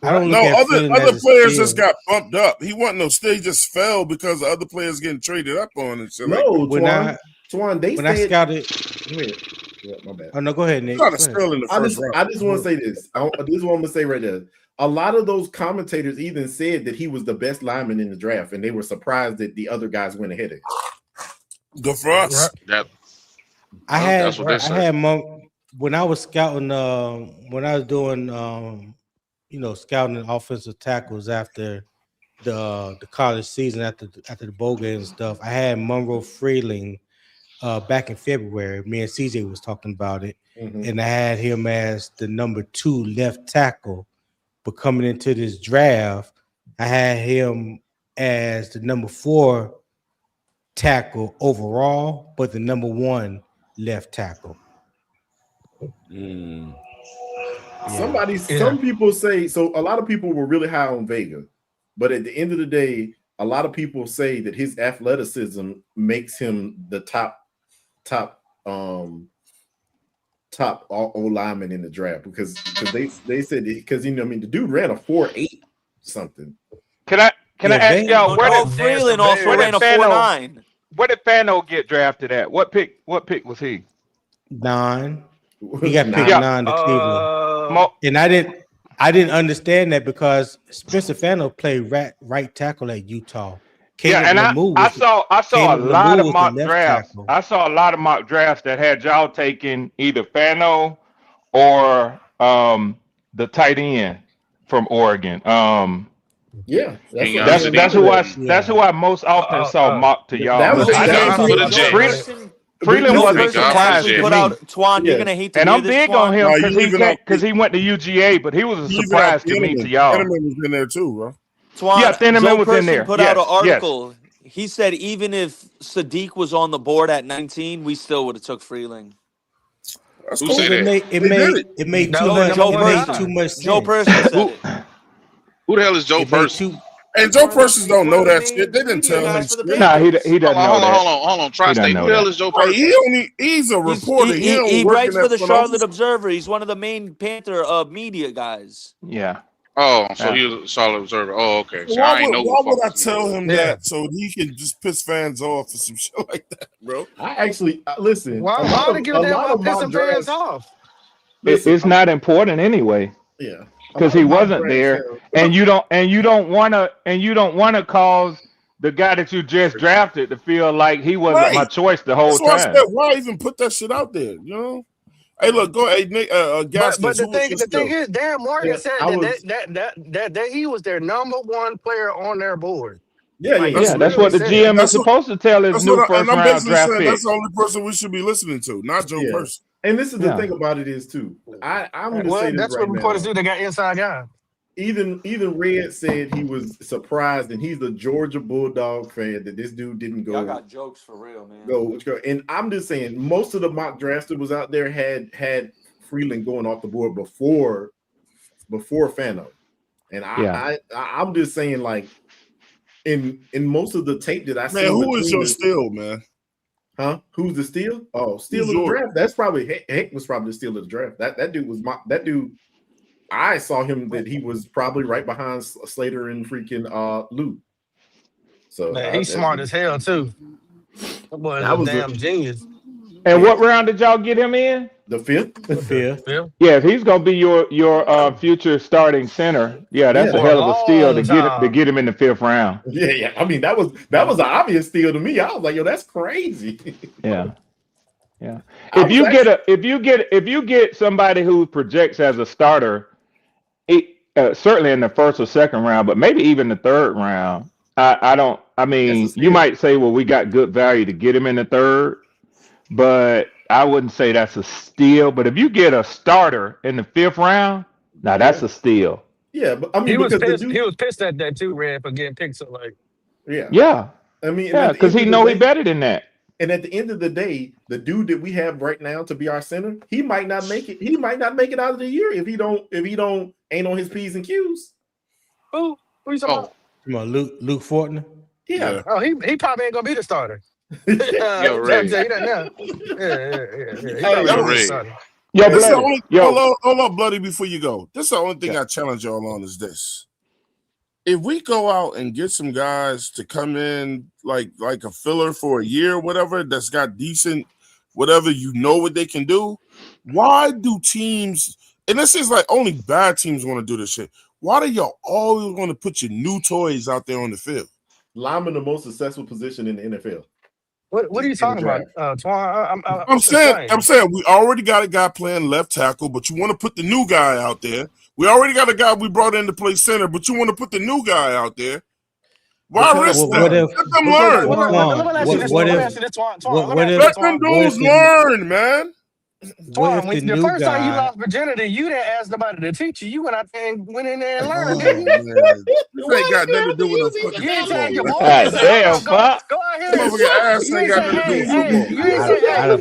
I don't look at Freeland other as a players steal. just got bumped up. He wasn't no steal. He just fell because the other players getting traded up on and shit. Twan, they when said, I scouted. Yeah, my bad. Oh no, go ahead, Nick. Not Go a ahead. steal in the I first just round. want to say this. This is what I'm gonna say right there. A lot of those commentators even said that he was the best lineman in the draft, and they were surprised that the other guys went ahead of him. Good for us. I had That's what they say. when I was scouting. When I was doing, scouting offensive tackles after the college season, after the bowl game and stuff. I had Monroe Freeling back in February. Me and CJ was talking about it, and I had him as the number 2 left tackle. But coming into this draft, I had him as the number 4 tackle overall, but the number 1 left tackle. Some people say so. A lot of people were really high on Vega, but at the end of the day, a lot of people say that his athleticism makes him the top O lineman in the draft because they said because the dude ran a 4.8 something. Can I ask y'all where did Freeland also ran a 4.9? Where did Fano get drafted at? What pick was he? 9. He got picked 9 to Cleveland. And I didn't understand that because Spencer Fano played right tackle at Utah. I saw a lot of mock drafts. I saw a lot of mock drafts that had y'all taking either Fano or the tight end from Oregon. That's who I most often saw mocked to y'all. Freeland wasn't surprised to put me. out Twan, you're gonna hate to And hear I'm this, big Twan. on him because he went to UGA, but he was a surprise to me to y'all. Tinnerman was in there too, bro. Twan, Yeah, Tinnerman Joe was in Person there. put out an article. He said even if Sadiq was on the board at 19, we still would have took Freeling. That's Who cool. said that? It made too much sense. Joe Person said it. Who the hell is Joe Person? And Joe Precious don't know that shit. They didn't tell him shit. Nah, he doesn't know that. Hold on. He Tri-State, doesn't who know the hell that. is Joe Like, Precious? he's a reporter. He work writes in for that the front office. Charlotte Observer. He's one of the main Panther media guys. Yeah. Oh, so he was a Charlotte Observer. Oh, okay. So Why I ain't know. would I tell him that so he can just piss fans off or some shit like that, bro? I actually listen. Why a lot would of- he give a damn lot about of mock pissing fans drafts- off? It's not important anyway. Yeah. Because he wasn't there, and you don't want to cause the guy that you just drafted to feel like he wasn't my Right. choice the whole That's why I time. said, why even put that shit out there? You know? Hey, look, go ahead, Nick. But Gaskins, the who was thing, your the thing still? is, Darren Morgan Yeah, said I was- that he was their number one player on their board. Yeah, Like, Yeah, that's what the said GM That's is what- supposed to tell his That's new what first and I'm round basically draft saying pick. that's the only person we should be listening to, not Joe Yeah. Person. And this is the Yeah. thing about it is too. I'm gonna say Well, this that's right what reporters now. do. They got inside guy. Even Red said he was surprised, and he's a Georgia Bulldog fan that this dude didn't Y'all go. got jokes for real, man. Go. And I'm just saying, most of the mock drafts that was out there had Freeland going off the board before Fano. And I'm just saying, like, in most of the tape that I see, Man, who is your steal, man? Huh? Who's the steal? Oh, steal Who's of the yours? draft. That's probably Heck was probably the steal of the draft. That dude was that dude. I saw him that he was probably right behind Slater and freaking Lou. So Man, he's smart as hell too. That boy is That a was a- damn genius. And what round did y'all get him in? The fifth. Yeah. Yeah, if he's gonna be your future starting center, yeah, that's Yeah. a hell of a steal to Long get him in the 5th round. Yeah. I mean, that was an obvious steal to me. I was like, yo, that's crazy. Yeah. Yeah. I If you was if you get somebody who projects as a starter, certainly in the 1st or 2nd round, but maybe even the 3rd round, I mean, you might say, well, we got good value to get him in the 3rd, but I wouldn't say that's a steal. But if you get a starter in the 5th round, now that's a steal. Yeah, but I mean, He was because the pissed. dude- He was pissed at that too, Red, for getting picked. So like, yeah. Yeah. I mean, Yeah, because he know he better than that. And at the end of the day, the dude that we have right now to be our center, he might not make it. He might not make it out of the year if he don't ain't on his P's and Q's. who you talking about? Come on, Luke Fortner. Yeah. Oh, he probably ain't gonna be the starter. Yo, I'm Ray. telling you that now. Yeah. He Hey, probably ain't gonna be Ray. the starter. Yo, This the Bloody, only, yo, hold on, Bloody, before you go. This is the only thing I challenge y'all on is this. If we go out and get some guys to come in like a filler for a year or whatever that's got decent, whatever, you know what they can do, why do teams, and this is like only bad teams want to do this shit, why do y'all always want to put your new toys out there on the field? Lineman, the most successful position in the NFL. What are you talking about, Twan? I'm saying we already got a guy playing left tackle, but you want to put the new guy out there. We already got a guy we brought in to play center, but you want to put the new guy out there. Why risk that? Let them learn. Let them dudes learn, man. Twan, when the first time you lost virginity, you didn't ask nobody to teach you. You went out there and went in there and learned, didn't you? This ain't got nothing to do with no fucking You ain't tell your boys. football. God damn, go Pop. out here. Motherfucker ass You ain't ain't got say, nothing to do with hey, football. you ain't say, I done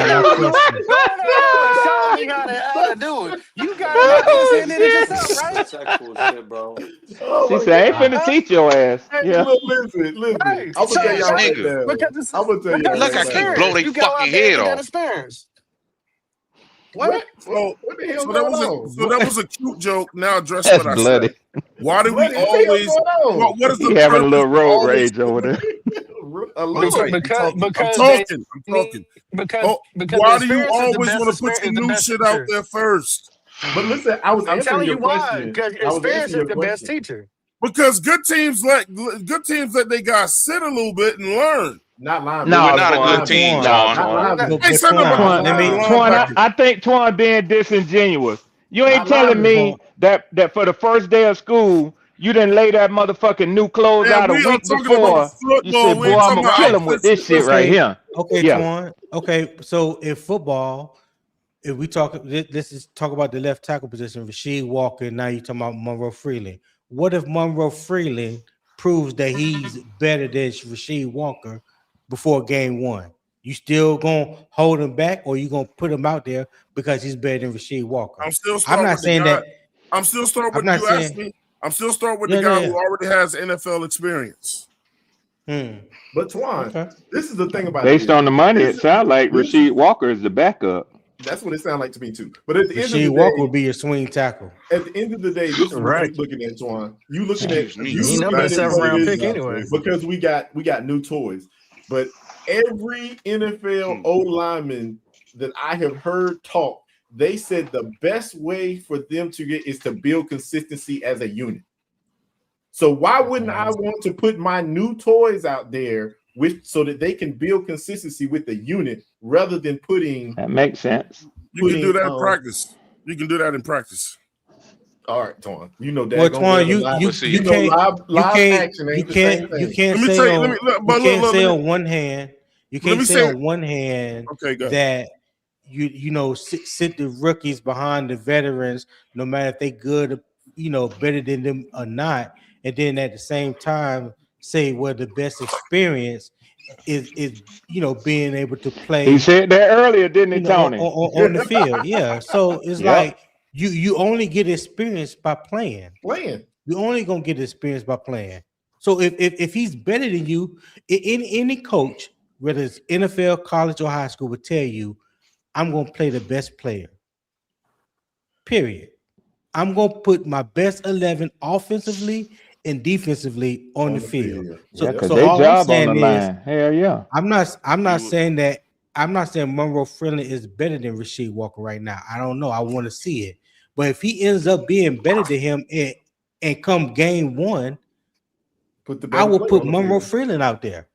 got my question. go out there, show me how to do it. You got it out there and did it yourself, right? Sexual shit, bro. She said, I ain't finna teach your ass. Yeah. Listen. Right. I'm gonna tell y'all right Nigga. now. Because it's I'm gonna tell y'all Look, I right keep now. blow they You go out fucking there and head get that off. experience. What? So, What the hell so that going was on? that was a cute joke. Now address That's what I bloody. said. Why do we Bloody, what the hell always? going on? What is the He having a purpose little of road always- rage over there. I'm sorry, Because I'm they talking. because Oh, because why the do you experience is the always best want to put experience- your is the new best shit out teacher. there first? But listen, I was I'm answering telling your you why. question. Because I was experience answering is the your best question. teacher. Because good teams let they guys sit a little bit and learn. Not linemen. No, We're not a Twan, good team, Twan, Twan. Not linemen. Hey, son of a Twan, Twan, I think Twan being disingenuous. You ain't Not telling linemen, me that for the first day of school, you didn't lay that motherfucking new clothes Man, out a we are week talking before. about You football. said, We boy, ain't I'm talking gonna about kill him with this shit right here. Okay, Yeah. Twan. Okay, so in football, if we talk, let's just talk about the left tackle position, Rasheed Walker. Now you're talking about Monroe Freeland. What if Monroe Freeland proves that he's better than Rasheed Walker before game one? You still gonna hold him back, or you gonna put him out there because he's better than Rasheed Walker? I'm still I'm starting not with the saying guy. that. I'm still starting I'm with not you. Asked saying. me. I'm still starting with the guy who already has NFL experience. But Twan, this is the thing about Based this. on the money, This it is- sounds like this Rasheed Walker is the backup. That's what it sounds like to me too. But at the end of Rasheed the Walker day, will be your swing tackle. at the end of the day, this is what Right. you're looking at, Twan. You looking at He number a looking at 7th-round players pick anyway. because we got new toys. But every NFL O lineman that I have heard talk, they said the best way for them to get is to build consistency as a unit. So why wouldn't I want to put my new toys out there with so that they can build consistency with the unit rather than putting That makes sense. You can do that in practice. You can do that in practice. All right, Twan. You know that. Well, Twan, you can't live action you ain't the same can't you thing. can't Let me say tell you- on let me- look, but you can't look, say let on me- one hand you let me can't say say- on one hand Okay, go ahead. that you know sit the rookies behind the veterans no matter if they good better than them or not, and then at the same time say well the best experience is being able to play. He said that earlier, didn't he, Tony? On the field, yeah. So it's Yep. like you only get experience by playing. You only gonna get experience by playing. So if he's better than you, any coach, whether it's NFL, college, or high school, would tell you, I'm gonna play the best player. Period. I'm gonna put my best 11 offensively and defensively on the field. Yeah, 'cause they all I'm job on saying the line. Hell yeah. I'm not saying that. I'm not saying Monroe Freeland is better than Rasheed Walker right now. I don't know. I want to see it. But if he ends up being better than him and come game one, I will put Monroe Freeland out there.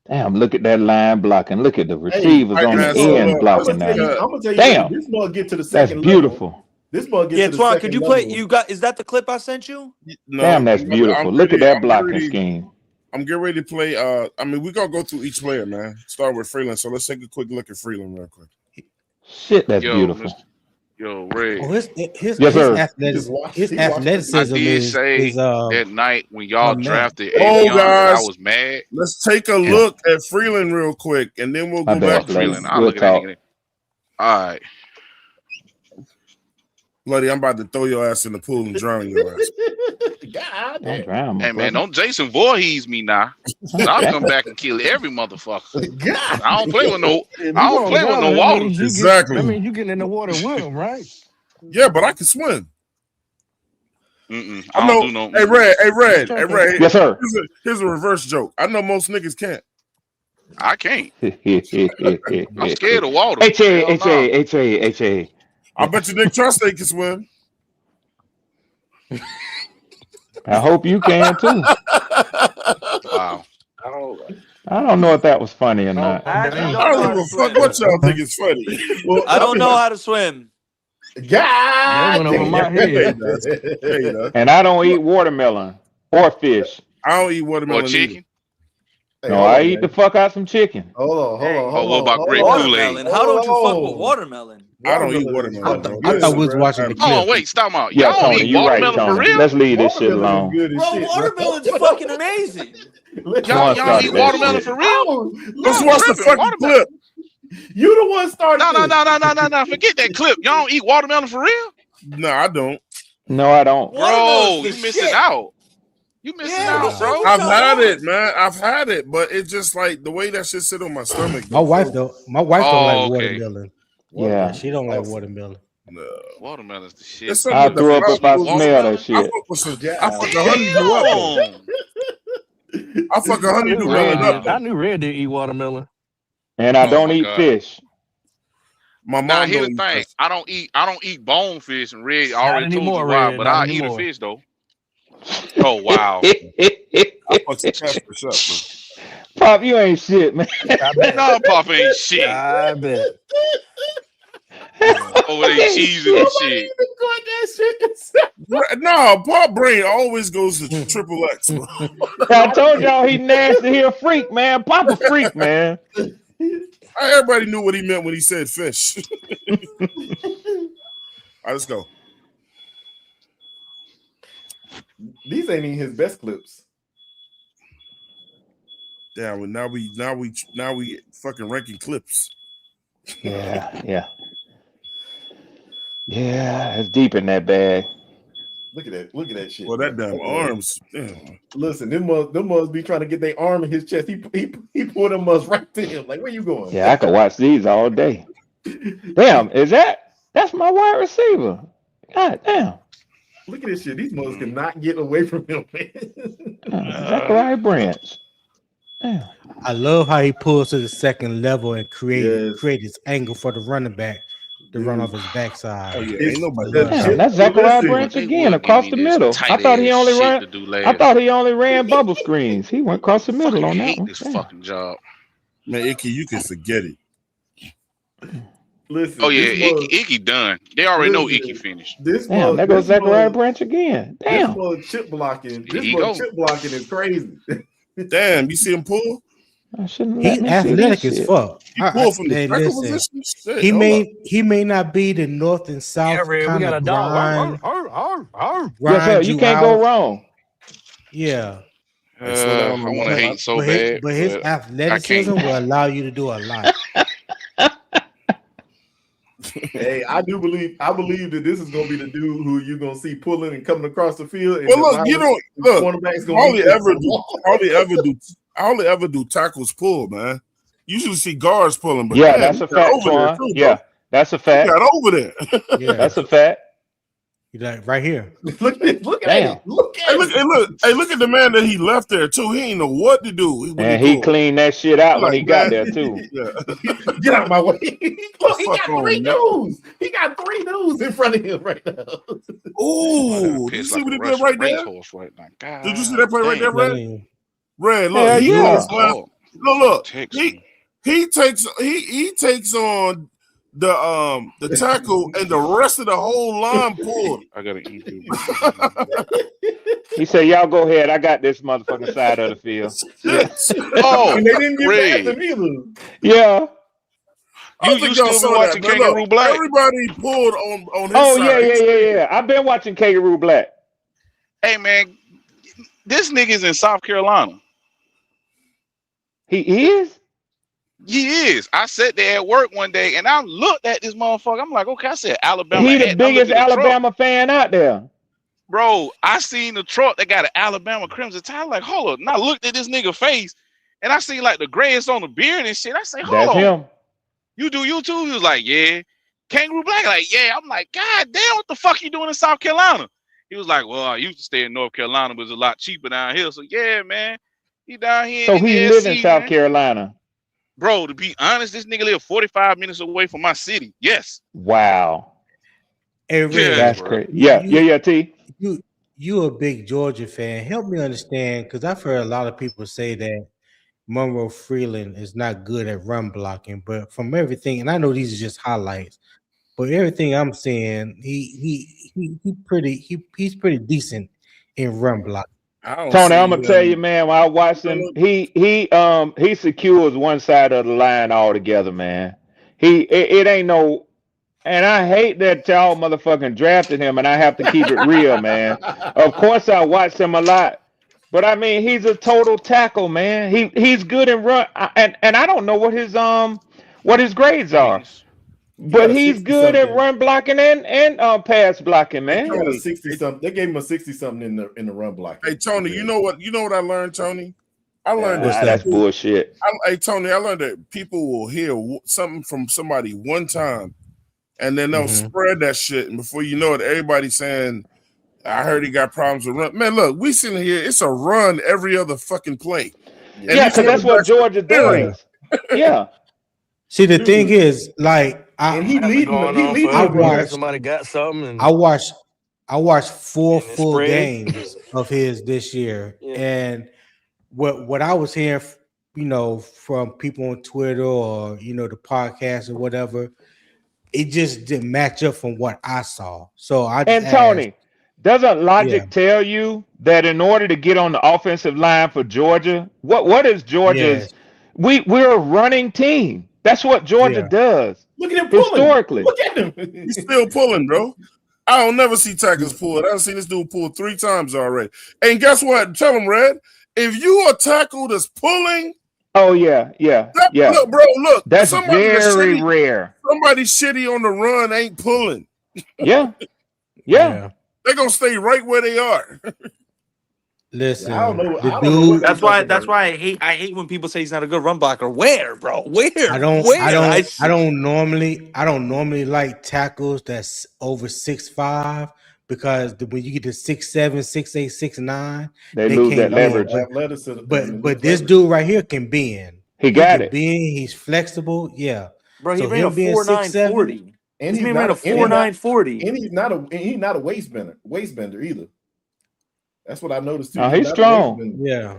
Damn, look at that line blocking. Look at the receivers on the end blocking I'm that. gonna tell you, Damn, this ball get to the that's second beautiful. level. This ball get Yeah, to the Twan, second could you level. play? You got? Is that the clip I sent you? Damn, that's beautiful. Look at that blocking scheme. I'm getting ready to play. I mean, we're gonna go through each player, man. Start with Freeland. So let's take a quick look at Freeland real quick. Shit, that's Yo, beautiful. Yo, Ray. Oh, his Yes, sir. athleticism I did say is that night when y'all man. drafted Oh, Avion, that I guys. was mad. Let's take a look at Freeland real quick, and then we'll My go bad, back to Freeland. I'll We'll look at that talk. nigga. All right. Bloody, I'm about to throw your ass in the pool and drown your ass. God Don't drown my Hey, man, brother. don't Jason Voorhees me now. I'll come back and kill every motherfucker. I don't play with no. I don't play with no water. That means you getting in the water with him, right? Yeah, but I can swim. Mm-mm, I I know. don't do no. Hey, Red. Hey, Red. Yes, sir. Here's a reverse joke. I know most niggas can't. I can't. I'm scared of water. H.A. Hell no. H.A. I bet you Nick Trusty can swim. I hope you can too. Wow. I don't know if that was funny or not. I don't give a fuck what y'all think is funny. Well, I don't know how to swim. God, went over my head. And I don't eat watermelon or fish. I don't eat watermelon Or chicken. No, I eat the fuck out some chicken. Hold on. Oh, what about grape Watermelon. Kool-Aid? How don't you fuck with watermelon? I don't eat watermelon, bro. I thought we was watching the clip. Oh, wait, stop out. Yeah, Y'all don't Tony, eat you right, watermelon for Tony. real? Let's leave this shit Watermelon alone. is good as Bro, shit, watermelon's fucking amazing. Y'all started don't eat that watermelon shit. for real? Let's watch the fucking clip. You the one started. No. Forget that clip. Y'all don't eat watermelon for real? No, I don't. No, I don't. Bro, Watermelon's you the missing shit. out. You missing out, bro. I've had it, man. I've had it, but it's just like the way that shit sit on my stomach. My wife don't. My wife don't like okay. watermelon. Yeah. She don't like watermelon. No. Watermelon's the shit. It's I something threw up if I with the smell that I shit. fuck with some. I fuck a honeydew up. Though. I fuck a honeydew melon up. I knew Red did eat watermelon. And I Oh don't my eat God. fish. My Now mom here's don't the eat thing. fish. I don't eat bonefish, and Red already told you anymore, why, Red. but Not I eat a anymore. fish though. Oh wow. I fuck some catfish up, bro. Pop, you ain't shit, man. No, Pop ain't shit. I bet. Over there cheesing and shit. No, Paul Brain always goes to triple X, bro. I told y'all he nasty. He a freak, man. Pop a freak, man. Everybody knew what he meant when he said fish. All right, let's go. These ain't even his best clips. Damn, well, now we fucking ranking clips. Yeah. Yeah, it's deep in that bag. Look at that. Look at that shit. Well, that damn arms. Damn. Listen, them must be trying to get their arm in his chest. He pulled them must right to him. Like, where you going? Yeah, I could watch these all day. Damn, that's my wide receiver. God damn. Look at this shit. These mothers cannot get away from him, man. Zachariah Branch. Damn. I love how he pulls to the second level and create this angle for the running back to run off his backside. Oh yeah, ain't nobody. Damn, that's Zachariah Branch again across the middle. I thought he only ran bubble screens. He went across the middle on that one. This fucking job. Man, Icky, you can forget it. Listen. Oh yeah, Icky done. They already know Icky finished. Damn, there goes Zachariah Branch again. Damn. This mother chip blocking. Here This you mother go. chip blocking is crazy. Damn, you see him pull? He's athletic as fuck. He pulled from the Hey, tackle listen, position? Shit, he hold may not be the north and south Yeah, Red, we kind got a of dog. Yes, sir. You can't go wrong. Yeah. I want to hate so bad. But his athleticism will allow you to do a lot. Hey, I believe that this is gonna be the dude who you're gonna see pulling and coming across the field. And Well, look, you don't look. cornerback's gonna Hardly be- ever do tackles pull, man. Usually see guards pulling, but Yeah, damn, that's you a got fact, over there Twan. too, Yeah, bro. that's a You fact. got over there. Yeah. That's a fact. You like right here. Look at Damn. it. Look Hey, at it. hey, look at the man that he left there too. He ain't know what to do. And he cleaned that shit out when he got there too. Yeah. Get out of my way. Look, he Fuck got on, three man. dudes. He got three dudes in front of him right now. Ooh, you Pissed see like what a he did right there? racehorse right now. God Did you see that play right there, damn. Red? Red, look, Hell he yeah. goes left. Oh, Look, Texas. he takes on the tackle and the rest of the whole line pulled. I gotta eat this. He said, "Y'all go ahead. I got this motherfucking side of the field." Oh, And they didn't get Red. past him either. Yeah. I don't You think still y'all been saw watching that, man. Kangaroo Look, Black? Everybody pulled on his Oh side. yeah. I've been watching Kangaroo Black. Hey man, this nigga's in South Carolina. He is. He is. I sat there at work one day and I looked at this motherfucker. I'm like, okay, I said Alabama. He the hat, and I looked biggest at the truck. Alabama fan out there. Bro, I seen the truck that got an Alabama Crimson Tide. Like, hold up. And I looked at this nigga face and I seen like the grays on the beard and shit. I say, hold That's on. him. You do YouTube? He was like, yeah. Kangaroo Black, like, yeah. I'm like, God damn, what the fuck you doing in South Carolina? He was like, well, I used to stay in North Carolina, but it's a lot cheaper down here. So yeah, man. He down here So in he the live in SC, South man. Carolina. Bro, to be honest, this nigga live 45 minutes away from my city. Yes. Wow. Hey, Red, Yeah, That's bro. crazy. Yeah. T. You a big Georgia fan. Help me understand, because I've heard a lot of people say that Monroe Freeland is not good at run blocking, but from everything, and I know these are just highlights, but everything I'm seeing, he's pretty decent in run blocking. Tony, I'm gonna tell you, man. When I watched him, he secures one side of the line altogether, man. It ain't no, and I hate that y'all motherfucking drafted him, and I have to keep it real, man. Of course, I watched him a lot, but I mean, he's a total tackle, man. He's good in run, and I don't know what his grades are. But he's good at run blocking and pass blocking, man. They gave him a 60-something. They gave him a 60-something in the run block. Hey Tony, you know what I learned, Tony? I learned That's bullshit. Hey Tony, I learned that people will hear something from somebody one time, and then they'll spread that shit, and before you know it, everybody's saying, "I heard he got problems with run." Man, look, we sitting here. It's a run every other fucking play. And Yeah, because that's what Georgia does. Yeah. See, the thing is, like, Somebody got something. And I watched 4 full spread. games of his this year, and what I was hearing, from people on Twitter or the podcast or whatever, it just didn't match up from what I saw. So I just And Tony, doesn't logic tell you that in order to get on the offensive line for Georgia, what is Georgia's? We're a running team. That's what Georgia does. Look at him pulling. Historically. Look at him. He's still pulling, bro. I don't never see tackles pull. I done seen this dude pull 3 times already. And guess what? Tell him, Red, if you are tackle that's pulling. Oh yeah. Look, bro, look. That's somebody very shitty, rare. Somebody shitty on the run ain't pulling. Yeah. They They're gonna stay right where they are. Listen, I don't know. the I don't know what dude. they That's why. talking That's about. why I hate when people say he's not a good run blocker. Where, bro? Where? I don't Where? I don't normally like tackles that's over 6'5", because when you get to 6'7", 6'8", 6'9", They lose that can't leverage. bend. Athleticism. But this dude right here can bend. He got can it. bend. He's flexible. Yeah. Bro, he So ran a him being 4.9 40. And This he's man ran a not and he's 4.9 40. And he's not a waist bender either. That's what I noticed too. Oh, He's he's not a strong. waist bender. Yeah.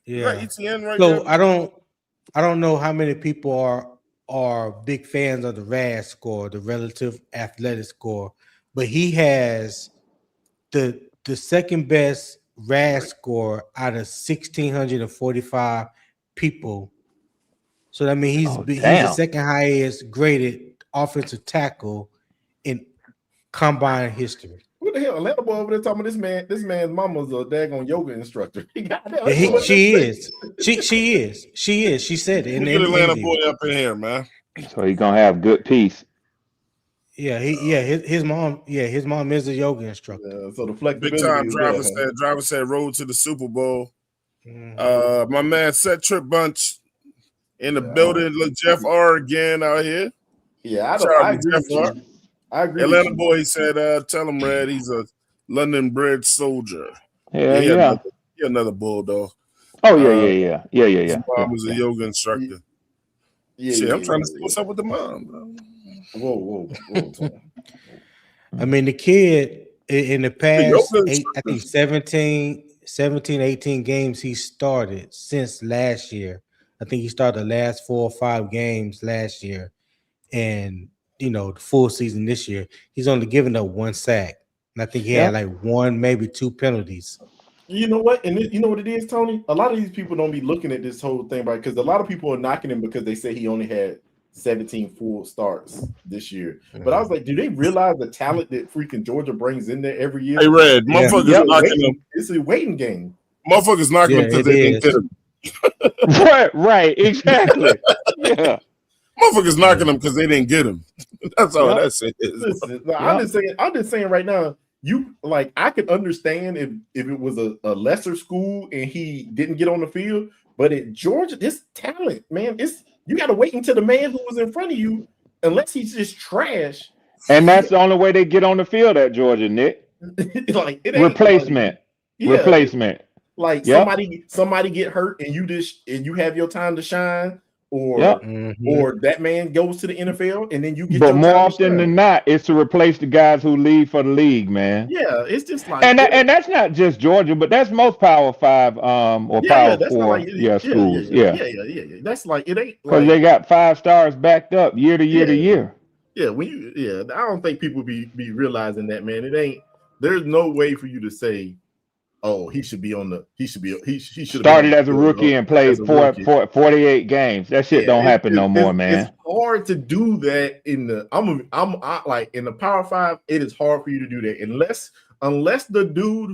Yeah. Right, ETN right So there. I don't know how many people are big fans of the RAS score, the relative athletic score, but he has the second best RAS score out of 1,645 people. So that means he's the damn. second highest graded offensive tackle in combine history. What the hell? Atlanta boy over there talking about this man's mama's a daggone yoga instructor. Yeah, she is. She said it in Look the at Atlanta interview. boy up in here, man. So he's gonna have good peace. Yeah, his mom is a yoga instructor. So the Big flexibility time is driver said road to the Super Bowl. Mhm. My man Set Trip Bunch in the building. Look, Jeff R again out here. Yeah, I Shout out to agree Jeff with R. you. I agree. Atlanta with boy said, tell him Red, he's a London bred soldier. Hell he yeah. another bulldog. Oh yeah. His mom was a yoga instructor. Shit, I'm trying to see what's up with the mom, bro. Whoa. I mean, the kid in the past yoga 17, 18 games he started since last year. I think he started the last 4 or 5 games last year, and the full season this year, he's only given up 1 sack, and I think he had like 1, maybe 2 penalties. You know what? And you know what it is, Tony? A lot of these people don't be looking at this whole thing, right? Because a lot of people are knocking him because they say he only had 17 full starts this year. But I was like, do they realize the talent that freaking Georgia brings in there every year? Hey, Red, motherfuckers knocking him. It's a waiting game. Motherfuckers knocking him because they didn't get him. right, exactly. Yeah. Motherfuckers knocking him because they didn't get him. That's all that's it is. Listen, I'm just saying right now, I could understand if it was a lesser school and he didn't get on the field, but at Georgia, this talent, man, you got to wait until the man who was in front of you, unless he's just trash. And that's the only way they get on the field at Georgia, Nick. It ain't Replacement. Replacement. Somebody get hurt and you have your time to shine, or that man goes to the NFL and then you get. But more often than not, it's to replace the guys who leave for the league, man. Yeah, it's just like and that's not just Georgia, but that's most Power 5 or Power 4 schools. Yeah. That's like it ain't Because like, they got 5 stars backed up year to year to year. Yeah, I don't think people be realizing that, man. It ain't. There's no way for you to say, oh, he should have started as a rookie and played 48 games. That shit don't happen no more, man. It's hard to do that in the in the Power 5. It is hard for you to do that unless the dude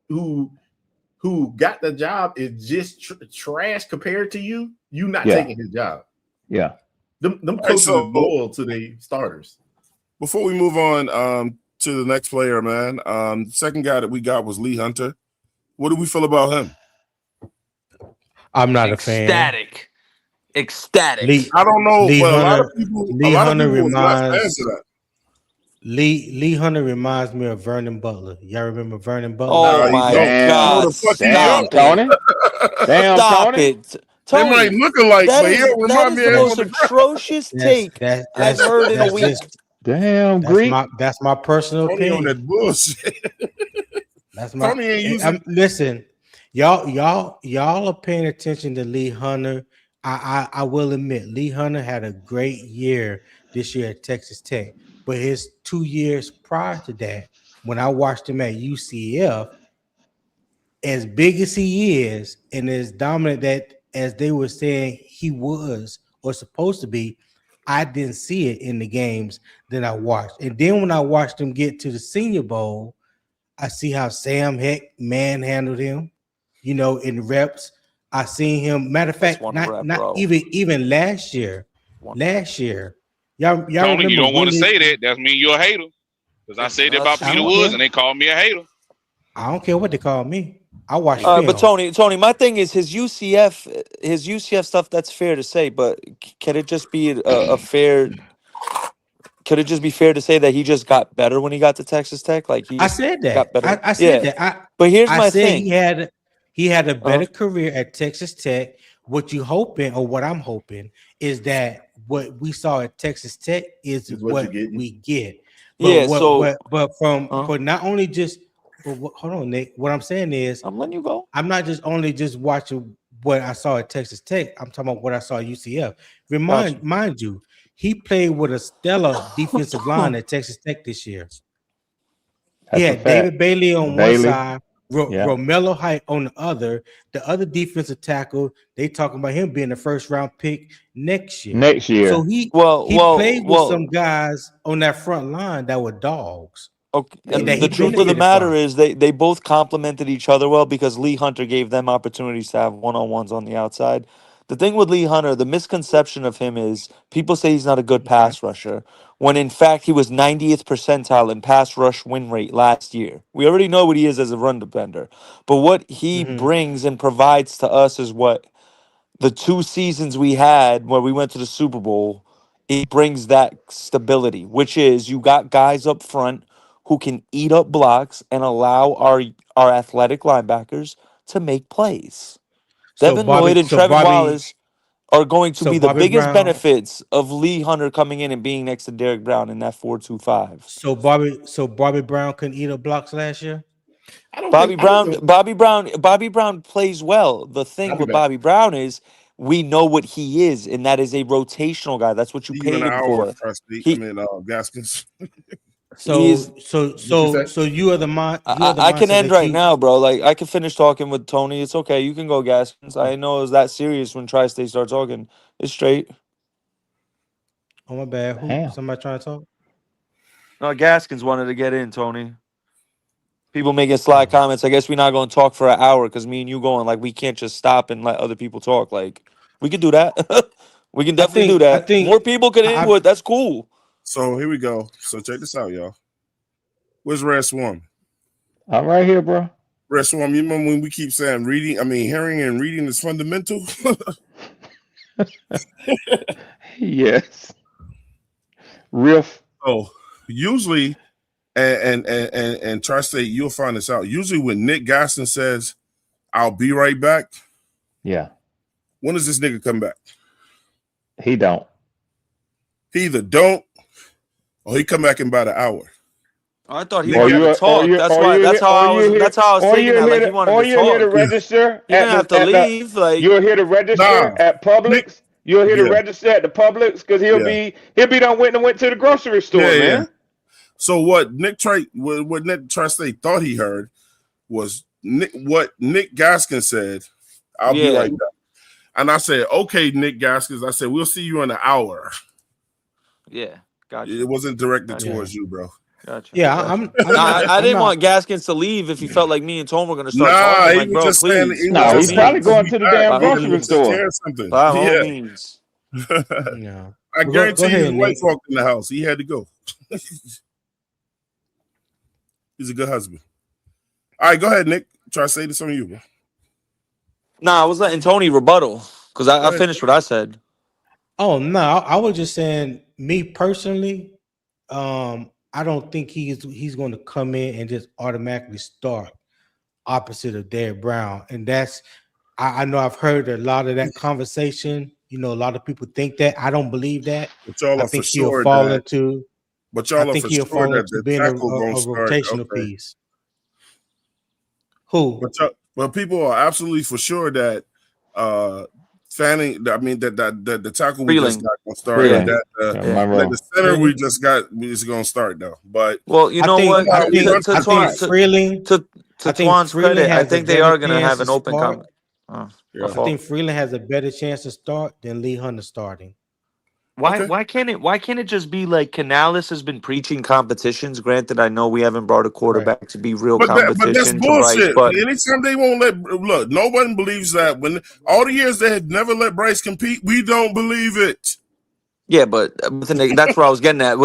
who got the job is just trash compared to you. You not taking his job. Yeah, them coaches are loyal to the starters. Before we move on to the next player, man, the second guy that we got was Lee Hunter. What do we feel about him? I'm not a fan. Ecstatic. I don't know, Lee but Hunter, a lot of people was not fans of that. Lee Hunter reminds me of Vernon Butler. Y'all remember Vernon Butler? Oh my God! Damn, Tony. Damn, Stop Tony. it. They might look alike, but he don't remind me the of most him. atrocious take I've heard in a week. Damn, Greek. That's my personal Tony on opinion. that bullshit. That's my. Tony ain't using. Listen, y'all are paying attention to Lee Hunter. I will admit, Lee Hunter had a great year this year at Texas Tech, but his 2 years prior to that, when I watched him at UCF, as big as he is and as dominant as they were saying he was or supposed to be, I didn't see it in the games that I watched. And then when I watched him get to the Senior Bowl, I see how Sam Heck manhandled him, in reps. I seen him. Matter of fact, not even last year. Y'all Tony, remember you don't want to winning- say that. That means you're a hater. Because I said that about I Peter don't Woods, care. and they called me a hater. I don't care what they call me. I watch But film. Tony, my thing is his UCF stuff. That's fair to say, but can it just be a fair? Could it just be fair to say that he just got better when he got to Texas Tech? Like he I just said that. got better. I said that. But here's I my said thing. he had a better career at Texas Tech. What you hoping, or what I'm hoping, is that what we saw at Texas Tech is what we get. But Yeah, what, so- but for not only just hold on, Nick. What I'm saying is I'm letting you go. I'm not just only just watching what I saw at Texas Tech. I'm talking about what I saw at UCF. Mind you, he played with a stellar defensive line at Texas Tech this year. That's He a had fact. David Bailey on one Bailey. side, Yeah. Romello Height on the other. The other defensive tackle, they talking about him being the first round pick next year. Next year. So he played with some guys on that front line that were dogs. Okay. And that he the truth of the benefited matter from. is they both complemented each other well because Lee Hunter gave them opportunities to have one-on-ones on the outside. The thing with Lee Hunter, the misconception of him is people say he's not a good pass rusher, when in fact he was 90th percentile in pass rush win rate last year. We already know what he is as a run defender. But what he brings and provides to us is what the 2 seasons we had where we went to the Super Bowl, it brings that stability, which is you got guys up front who can eat up blocks and allow our athletic linebackers to make plays. Devin Lloyd and Trevin Wallace are going to be the biggest benefits of Lee Hunter coming in and being next to Derek Brown in that 4-2-5. So Bobby Brown couldn't eat up blocks last year. Bobby Brown plays well. The thing with Bobby Brown is we know what he is, and that is a rotational guy. That's what you pay him for. Gaskins. So you are the mind. I can end right now, bro. Like I can finish talking with Tony. It's okay. You can go, Gaskins. I know it was that serious when Tri-State started talking. It's straight. Oh my bad. Who? Somebody trying to talk? No, Gaskins wanted to get in, Tony. People making sly comments. I guess we're not going to talk for an hour because me and you going like we can't just stop and let other people talk. Like we could do that. We can definitely do that. More people could input. That's cool. So here we go. So check this out, y'all. Where's Red Swarm? I'm right here, bro. Red Swarm, you remember when we keep saying hearing and reading is fundamental? Yes. Real. Oh, usually, and Tri-State, you'll find this out. Usually when Nick Gaston says, I'll be right back. Yeah. When does this nigga come back? He don't. He either don't or he come back in about an hour. I thought he wanted to talk. That's how I was thinking that. Like he wanted to talk. You're here to register. You didn't have to leave. Like you're here to register at Publix. You're here to register at the Publix because he'll be done went to the grocery store, man. Yeah. So what Nick Tri-State thought he heard was what Nick Gaskins said. I'll be right back. And I said, okay, Nick Gaskins. I said, we'll see you in an hour. Yeah, gotcha. It wasn't directed towards you, bro. Gotcha. Yeah, I didn't want Gaskins to leave if he felt like me and Tom were going to start talking. Like, bro, please. He's probably going to the damn grocery store. By all means. I guarantee you, his wife walked in the house. He had to go. He's a good husband. All right, go ahead, Nick. Try to say this on you, bro. Nah, I was letting Tony rebuttal because I finished what I said. Oh no, I was just saying, me personally, I don't think he's going to come in and just automatically start opposite of Derek Brown, and that's I know I've heard a lot of that conversation. You know, a lot of people think that. I don't believe that. But y'all I are think for he'll sure fall that- into. But y'all I are think for he'll sure fall that into the being a tackle gonna start. rotational Okay. piece. Who? But people are absolutely for sure that Fanning. I mean that the tackle we just got gonna start. Freeling. That the center we just got is gonna start though. But Well, you know what? I think Freeling. To Twan's credit, I think they are going to have an open comment. comment. I think Freeland has a better chance to start than Lee Hunter starting. Why can't it just be like Canales has been preaching competitions? Granted, I know we haven't brought a quarterback to be real but competition. that's to bullshit. Bryce, but Anytime they won't look, no one believes that. When all the years they had never let Bryce compete, we don't believe it. Yeah, but that's where I was getting at.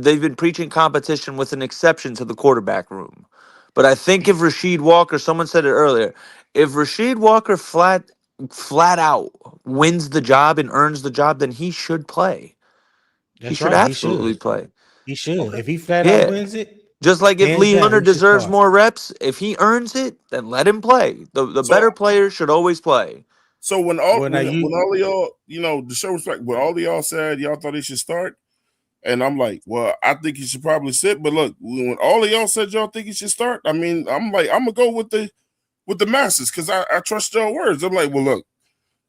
They've been preaching competition with an exception to the quarterback room. But I think if Rasheed Walker, someone said it earlier, if Rasheed Walker flat out wins the job and earns the job, then he should play. He That's should right. He absolutely should. play. He should. If he flat out Yeah. wins it, Just like if hands Lee down, Hunter he should deserves start. more reps, if he earns it, then let him play. The better players should always play. So when Well, now all of y'all, the show respect, when all of y'all said y'all thought he should start, and I'm like, well, I think he should probably sit. But look, when all of y'all said y'all think he should start, I mean, I'm like, I'm gonna go with the masses because I trust your words. I'm like, well, look,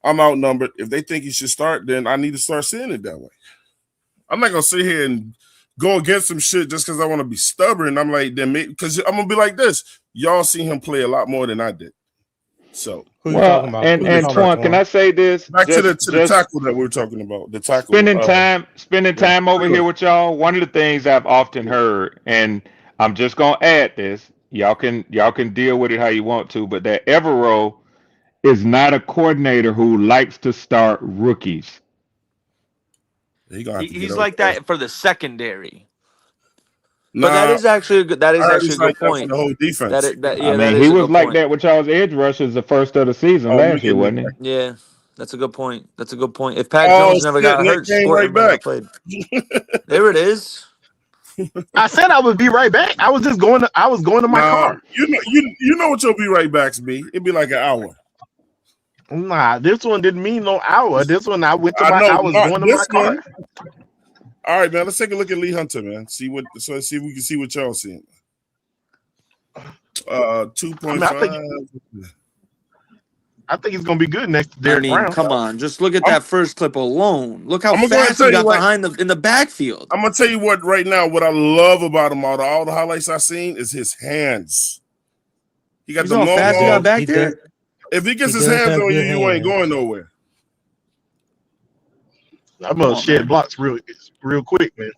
I'm outnumbered. If they think he should start, then I need to start seeing it that way. I'm not gonna sit here and go against some shit just because I want to be stubborn. I'm like, then because I'm gonna be like this. Y'all see him play a lot more than I did. So who you talking about? And Twan, can I say this? Back to the tackle that we were talking about. The tackle. Spending time over here with y'all. One of the things I've often heard, and I'm just gonna add this. Y'all can deal with it how you want to, but that Evero is not a coordinator who likes to start rookies. He's like that for the secondary. But that is actually a good. That is actually a good point. The whole defense. He was like that with y'all's edge rushers the first of the season last year, wasn't he? Yeah, that's a good point. That's a good point. If Pat Jones never got hurt, right back. There it is. I said I would be right back. I was just going to. I was going to my car. You know what your be right backs be? It'd be like an hour. Nah, this one didn't mean no hour. This one I went to I was going to my car. All right, man. Let's take a look at Lee Hunter, man. See if we can see what y'all seeing. 2.5. I think he's gonna be good next to Derrick Brown. Come on, just look at that first clip alone. Look how fast he got behind in the backfield. I'm gonna tell you what right now. What I love about him, all the highlights I've seen, is his hands. He got the long fast he got back there. If he gets his hands on you, you ain't going nowhere. I'm gonna shed blocks real quick, man.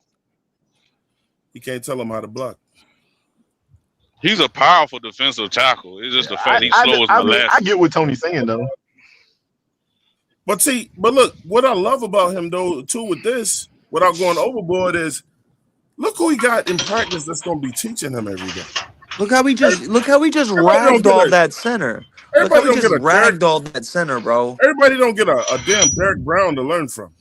You can't tell him how to block. He's a powerful defensive tackle. It's just the fact he's slow as molasses. I get what Tony's saying though. But look, what I love about him though, too, with this, without going overboard, is look who he got in practice that's gonna be teaching him every day. Look how he just ragdolled that center. Look how he just ragdolled that center, bro. Everybody don't get a damn Derrick Brown to learn from.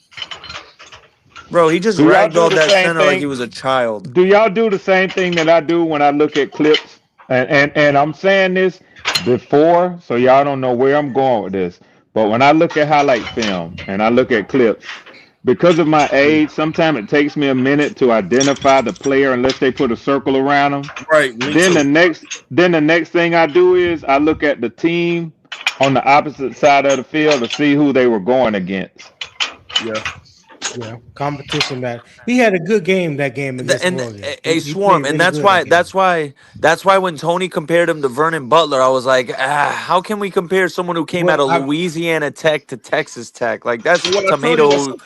Bro, he just ragdolled that center like he was a child. Do y'all do the same thing that I do when I look at clips? And I'm saying this before, so y'all don't know where I'm going with this. But when I look at highlight film and I look at clips, because of my age, sometimes it takes me a minute to identify the player unless they put a circle around them. Right. Then the next thing I do is I look at the team on the opposite side of the field to see who they were going against. Yeah, competition that he had a good game against Morgan. A Swarm, and that's why when Tony compared him to Vernon Butler, I was like, how can we compare someone who came out of Louisiana Tech to Texas Tech? Like that's tomato.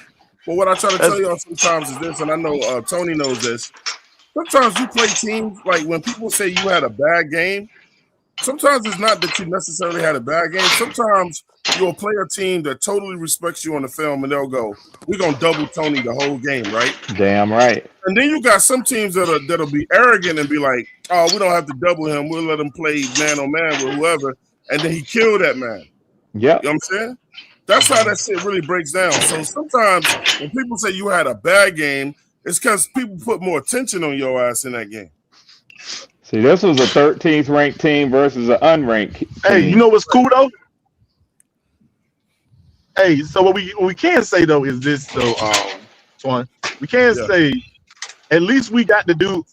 But what I try to tell y'all sometimes is this, and I know Tony knows this. Sometimes you play teams, like when people say you had a bad game, sometimes it's not that you necessarily had a bad game. Sometimes you'll play a team that totally respects you on the film, and they'll go, we're going to double Tony the whole game, right? Damn right. And then you got some teams that'll be arrogant and be like, oh, we don't have to double him. We'll let him play man-on-man with whoever. And then he killed that man. Yeah. You know what I'm saying? That's how that shit really breaks down. So sometimes when people say you had a bad game, it's because people put more attention on your ass in that game. See, this was a 13th ranked team versus an unranked team. Hey, you know what's cool though? Hey, so what we can say though is this, so Twan, we can say at least we got to do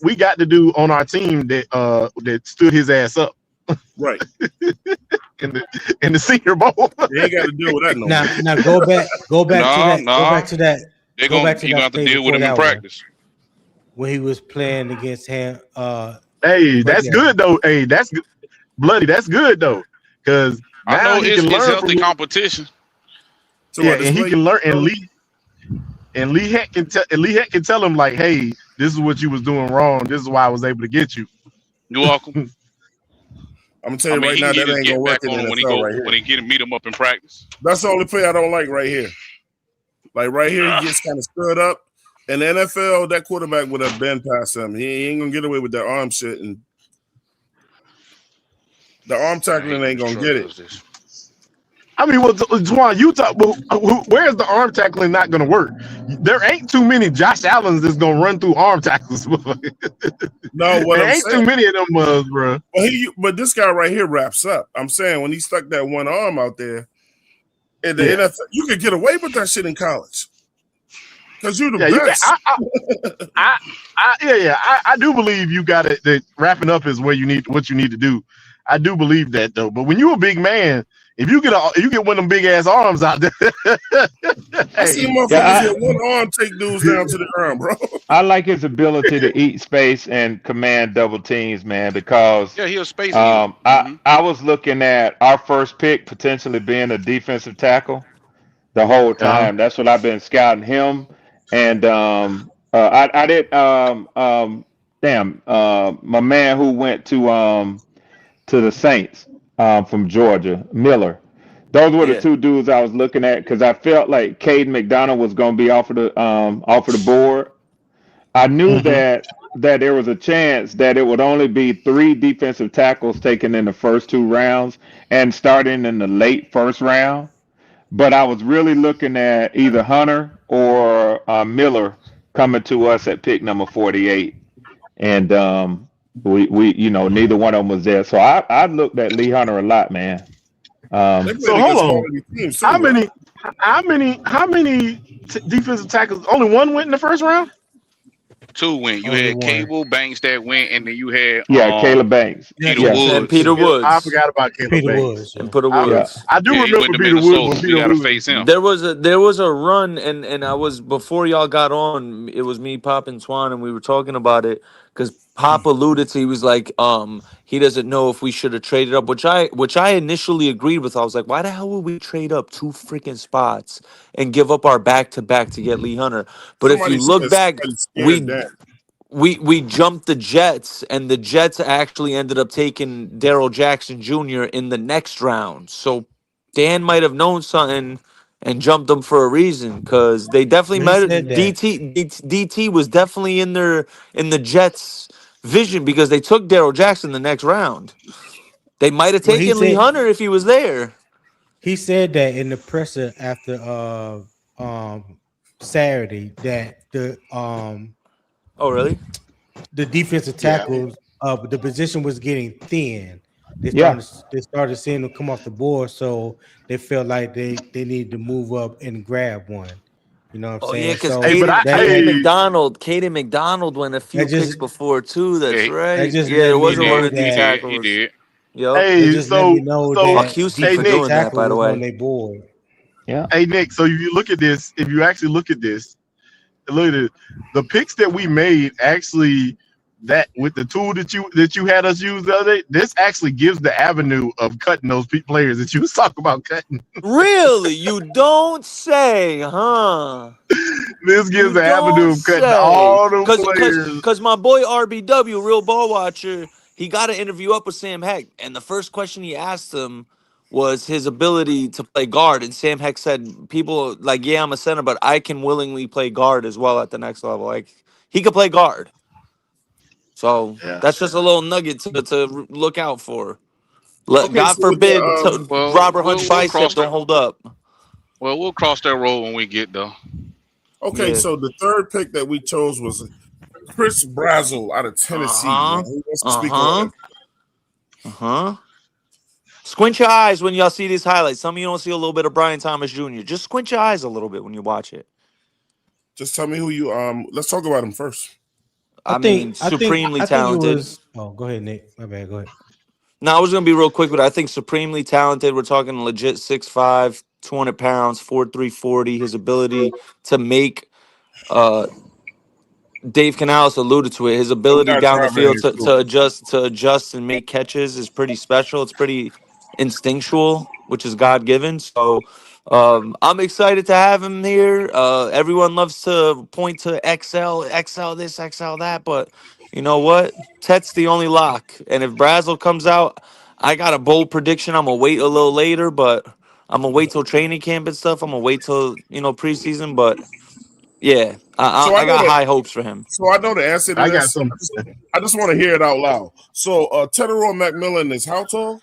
on our team that stood his ass up. Right. in the Senior Bowl. They ain't got to deal with that no more. Now go back to that. You're gonna have to deal with him in practice. When he was playing against him. Hey, that's good though. Hey, that's good. Bloody, that's good though. Because I know it's healthy competition. So yeah, and he can learn, and Lee Heck can tell him like, hey, this is what you was doing wrong. This is why I was able to get you. You're welcome. I'm gonna tell you right now, that ain't gonna work in the NFL right here. When he get him, meet him up in practice. That's the only play I don't like right here. Like right here, he gets kind of stood up. In the NFL, that quarterback would have been past him. He ain't gonna get away with that arm shit, and the arm tackling ain't gonna get it. I mean, well, Juwan, you talk. Where's the arm tackling not going to work? There ain't too many Josh Allens that's going to run through arm tackles. No, what there I'm ain't saying, too many of them, bro. But this guy right here wraps up. I'm saying when he stuck that one arm out there, in the NFL, you could get away with that shit in college because you're the best. I do believe you got it. That wrapping up is what you need to do. I do believe that though. But when you're a big man, if you get one of them big ass arms out there, I see motherfuckers with one arm take dudes down to the ground, bro. I like his ability to eat space and command double teams, man, because he'll space. I was looking at our first pick potentially being a defensive tackle the whole time. That's what I've been scouting him. And I did my man who went to the Saints from Georgia, Miller. Those were the two dudes I was looking at because I felt like Caden McDonald was going to be off of the board. I knew that there was a chance that it would only be 3 defensive tackles taken in the first 2 rounds and starting in the late first round. But I was really looking at either Hunter or Miller coming to us at pick number 48, and we neither one of them was there. So I looked at Lee Hunter a lot, man. So hold on, how many defensive tackles? Only one went in the first round. 2 went. You had Cable Banks that went, and then you had Caleb Banks, Peter Woods, and Peter Woods. I forgot about Caleb Banks. And Peter Woods. I do remember Peter Woods. We got to face him. There was a run, and I was before y'all got on. It was me, Pop, and Swan, and we were talking about it because Pop alluded to. He was like, he doesn't know if we should have traded up, which I initially agreed with. I was like, why the hell would we trade up 2 freaking spots and give up our back-to-back to get Lee Hunter? But if you look back, we jumped the Jets, and the Jets actually ended up taking Daryl Jackson Jr. in the next round. So Dan might have known something and jumped them for a reason because they definitely might have. DT was definitely in the Jets' vision because they took Daryl Jackson the next round. They might have taken Lee Hunter if he was there. He said that in the presser after Saturday that the Oh, really? the defensive tackles, the position was getting thin. They started seeing them come off the board, so they felt like they needed to move up and grab one. You know what I'm saying? Yeah, because So Caden McDonald went a few picks before too. That's right. There There was a run of D that- tackles. He did. Yep. Hey, Just let me know that Houston hey, for Nick, doing that, by the on way. their board. Yeah. Hey Nick, so if you look at this, if you actually look at this, look at it, the picks that we made actually that with the tool that you had us use the other day, this actually gives the avenue of cutting those players that you was talking about cutting. Really? You don't say, huh? This gives the avenue of cutting all those players. Because my boy RBW, Real Ball Watcher, he got an interview up with Sam Heck, and the first question he asked him was his ability to play guard. And Sam Heck said, people like, yeah, I'm a center, but I can willingly play guard as well at the next level. Like, he could play guard. So that's just a little nugget to look out for. God forbid Robert Hunt's bicep don't hold up. Well, we'll cross that road when we get there. Okay, so the third pick that we chose was Chris Brazzell out of Tennessee. Man. Who wants to speak on it? Squint your eyes when y'all see these highlights. Some of you don't see a little bit of Brian Thomas Jr. Just squint your eyes a little bit when you watch it. Just tell me who you let's talk about him first. I mean, supremely talented. Go ahead, Nick. My bad. Go ahead. No, I was going to be real quick, but I think supremely talented. We're talking legit 6'5", 200 pounds, 4'3", 40. His ability to make, Dave Canales alluded to it. His ability down the field to adjust and make catches is pretty special. It's pretty instinctual, which is God given. So I'm excited to have him here. Everyone loves to point to XL this, XL that, but you know what? Tet's the only lock. And if Brazzell comes out, I got a bold prediction. I'm gonna wait a little later, but I'm gonna wait till training camp and stuff. I'm gonna wait till preseason. But yeah, So I know got that. high hopes for him. So I know the answer to I got this. some. I just want to hear it out loud. So Teteroy McMillan is how tall?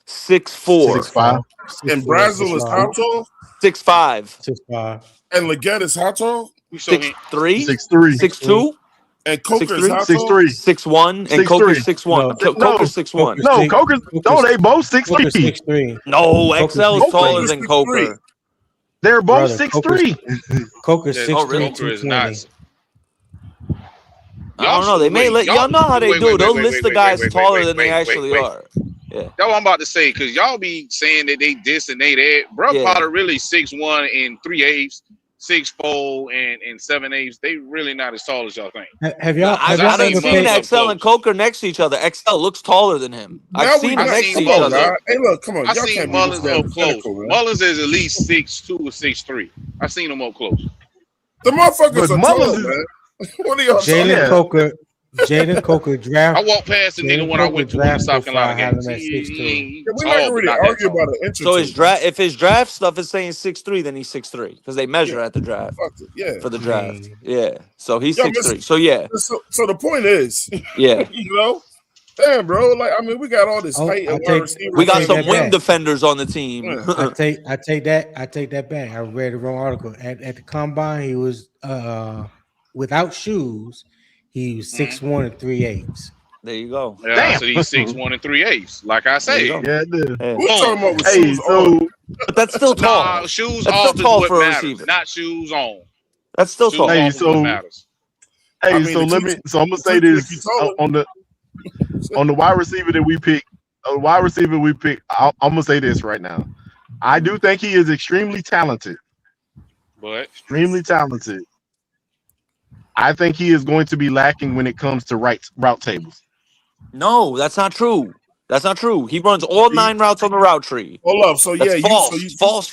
6'4". 6'5". And Brazil is how tall? 6'5". 6'5". And Leggett is how tall? 6'3". 6'3". 6'2". And Coker's 6'3". how tall? 6'1". And Coker's 6'1. Coker's 6'1". No, Coker's no, they both 6'3". 6'3". No, XL is taller Coker's than 6'3". Coker. They're both Brother, 6'3". Coker's Yeah, 6'3", Coker is 220. not. I don't know. They may let y'all know how they wait, do. wait, They'll wait, list wait, the wait, guys wait, taller wait, than they wait, actually wait. are. Yeah. That's what I'm about to say, because y'all be saying that they this and they that. Bro, Yeah. Potter really 6'1" and 3/8, 6'4" and 7/8. They really not as tall as y'all think. Have y'all I ever done seen paid? XL and Coker next to each other. XL looks taller than him. I've Now we seen them got- next to come each on, other. guy. Hey, look, come on. I Y'all seen can't be this Mullins damn up close. cynical, man. Mullins is at least 6'2" or 6'3". I seen him up close. The motherfuckers But are Mullins tall, is- man. What are y'all talking Jalen about? Coker. Jalen Coker draft. I walked past the nigga Jalen when I Coker went to one of the draft South Carolina profile had games. him at 6'2". Yeah, we're Tall, not gonna but really not that argue tall. about an inch or So two, his draft, if his draft stuff is saying 6'3", then he's 6'3", because they measure at the draft Fuck it, yeah. for the draft. Yeah. So he's Yeah, 6'3". So yeah. So the point is, Yeah. you know, damn, bro. Like, I mean, we got all this Oh, height I and take- wide receivers. We got take some that wing back. defenders on the team. I take that back. I read the wrong article. At the combine, he was without shoes, he was 6'1" and 3/8. There you go. Yeah, Damn. so he's 6'1" and 3/8. Like I There you said. go. Yeah, it is. Yeah. We're talking about with Hey, shoes so on. But that's still tall. Nah, shoes That's off still is tall what for a matters, receiver. not shoes on. That's still Shoes tall. Hey, off is what so- matters. hey, I mean, so the let two- me. So I'm gonna the say two this if you taller. on the wide receiver that we picked. A wide receiver we picked. I'm gonna say this right now. I do think he is extremely talented. But Extremely talented. I think he is going to be lacking when it comes to route tables. No, that's not true. That's not true. He runs all 9 routes on the route tree. Hold up. So That's yeah, false. you False.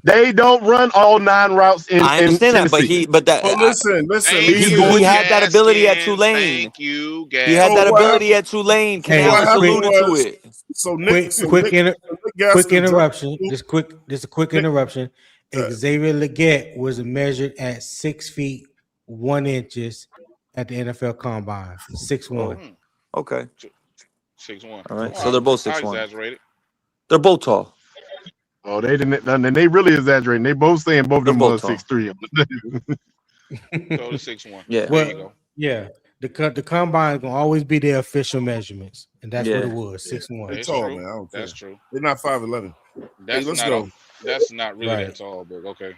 They don't run all 9 routes in I understand in that, but Tennessee. Well, listen. Thank He's you, going. he had that ability at Gaskins. Tulane. Thank you, He had So that what ability at Tulane. Hey, Canales what happened alluded to was- it. So Nick, Quick Nick Gaskins interruption. dropped- Just a quick interruption. Xavier Leggett was measured at 6 feet 1 inches at the NFL Combine. 6'1". Okay. 6'1". All right. So they're both I 6'1". exaggerated. They're both tall. Oh, they didn't. And they really exaggerating. They both saying both of them They're was both tall. 6'3". So the 6'1". Yeah. There you go. Yeah. The combine is gonna always be their official measurements, and that's what Yeah. it was. 6'1". They're That's tall, true. man. I don't care. That's true. They're not 5'11". That's let's not go. that's not really Right. that tall, but okay.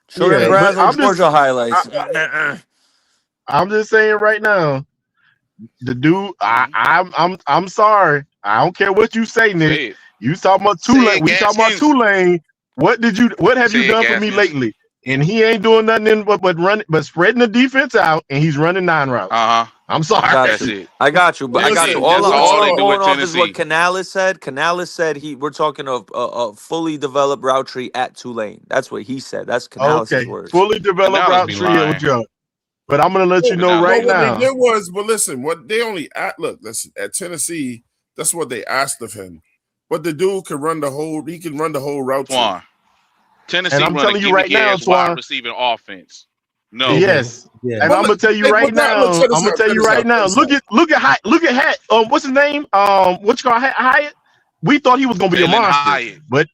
Show Yeah, them but Brazil I'm just- Georgia highlights. I'm just saying right now, the dude. I'm sorry. I don't care what you say, Nick. Say it. You talking about Say Tulane? it, We talking about Gaskins. Tulane. What have Say you it, done for me Gaskins. lately? And he ain't doing nothing but spreading the defense out, and he's running 9 routes. I'm sorry. That's it. I got you, but I got That's you. it. All That's all they I'm do going at off is what Tennessee. Canales said. Canales said we're talking of a fully developed route tree at Tulane. That's what he said. That's Canales' Okay, words. fully developed Canales route be tree lying. with Joe. But I'm gonna let you know Canales. right What now. they did was, but listen, what they only listen, at Tennessee, that's what they asked of him. But the dude could run the whole. He can run the whole route. Twan. Tennessee And I'm run a telling you right gimmicky now, ass wide Twan. receiving offense. No. Yes. Yeah. And But I'm gonna tell you look, right but now, now. look, check this I'm gonna out, tell check you this right out, now. check this Look at Hyatt. What's his name? What you call Hyatt? We thought he was gonna be a Jalen monster, Hyatt. but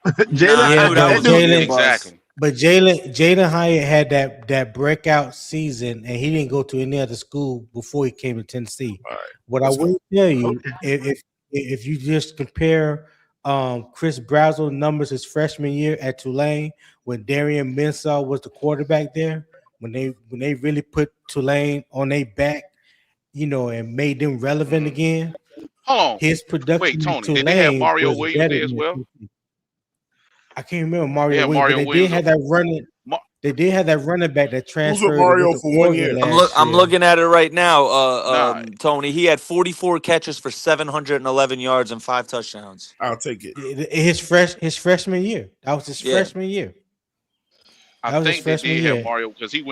Jalen. Yeah, that that was dude- Jalen- Exactly. But Jaden Hyatt had that breakout season, and he didn't go to any other school before he came to Tennessee. All right, What I let's go. will tell you, if you just compare Chris Brazzell numbers his freshman year at Tulane, when Darian Mensah was the quarterback there, when they really put Tulane on their back, and made them relevant again. Hold on. His production. Wait, in Tony, did they have Tulane Mario was Williams better there as than well? Tennessee. I can't remember Mario Yeah, Williams, Mario but they Williams. did have that running. They did have that running back that transferred Mario with for the 1 Oregon year? last I'm year. looking at it right now. Nah. Tony, he had 44 catches for 711 yards and 5 touchdowns. I'll take it. His freshman year. That was his Yeah. freshman year. That I was his think they freshman did year. have Mario because he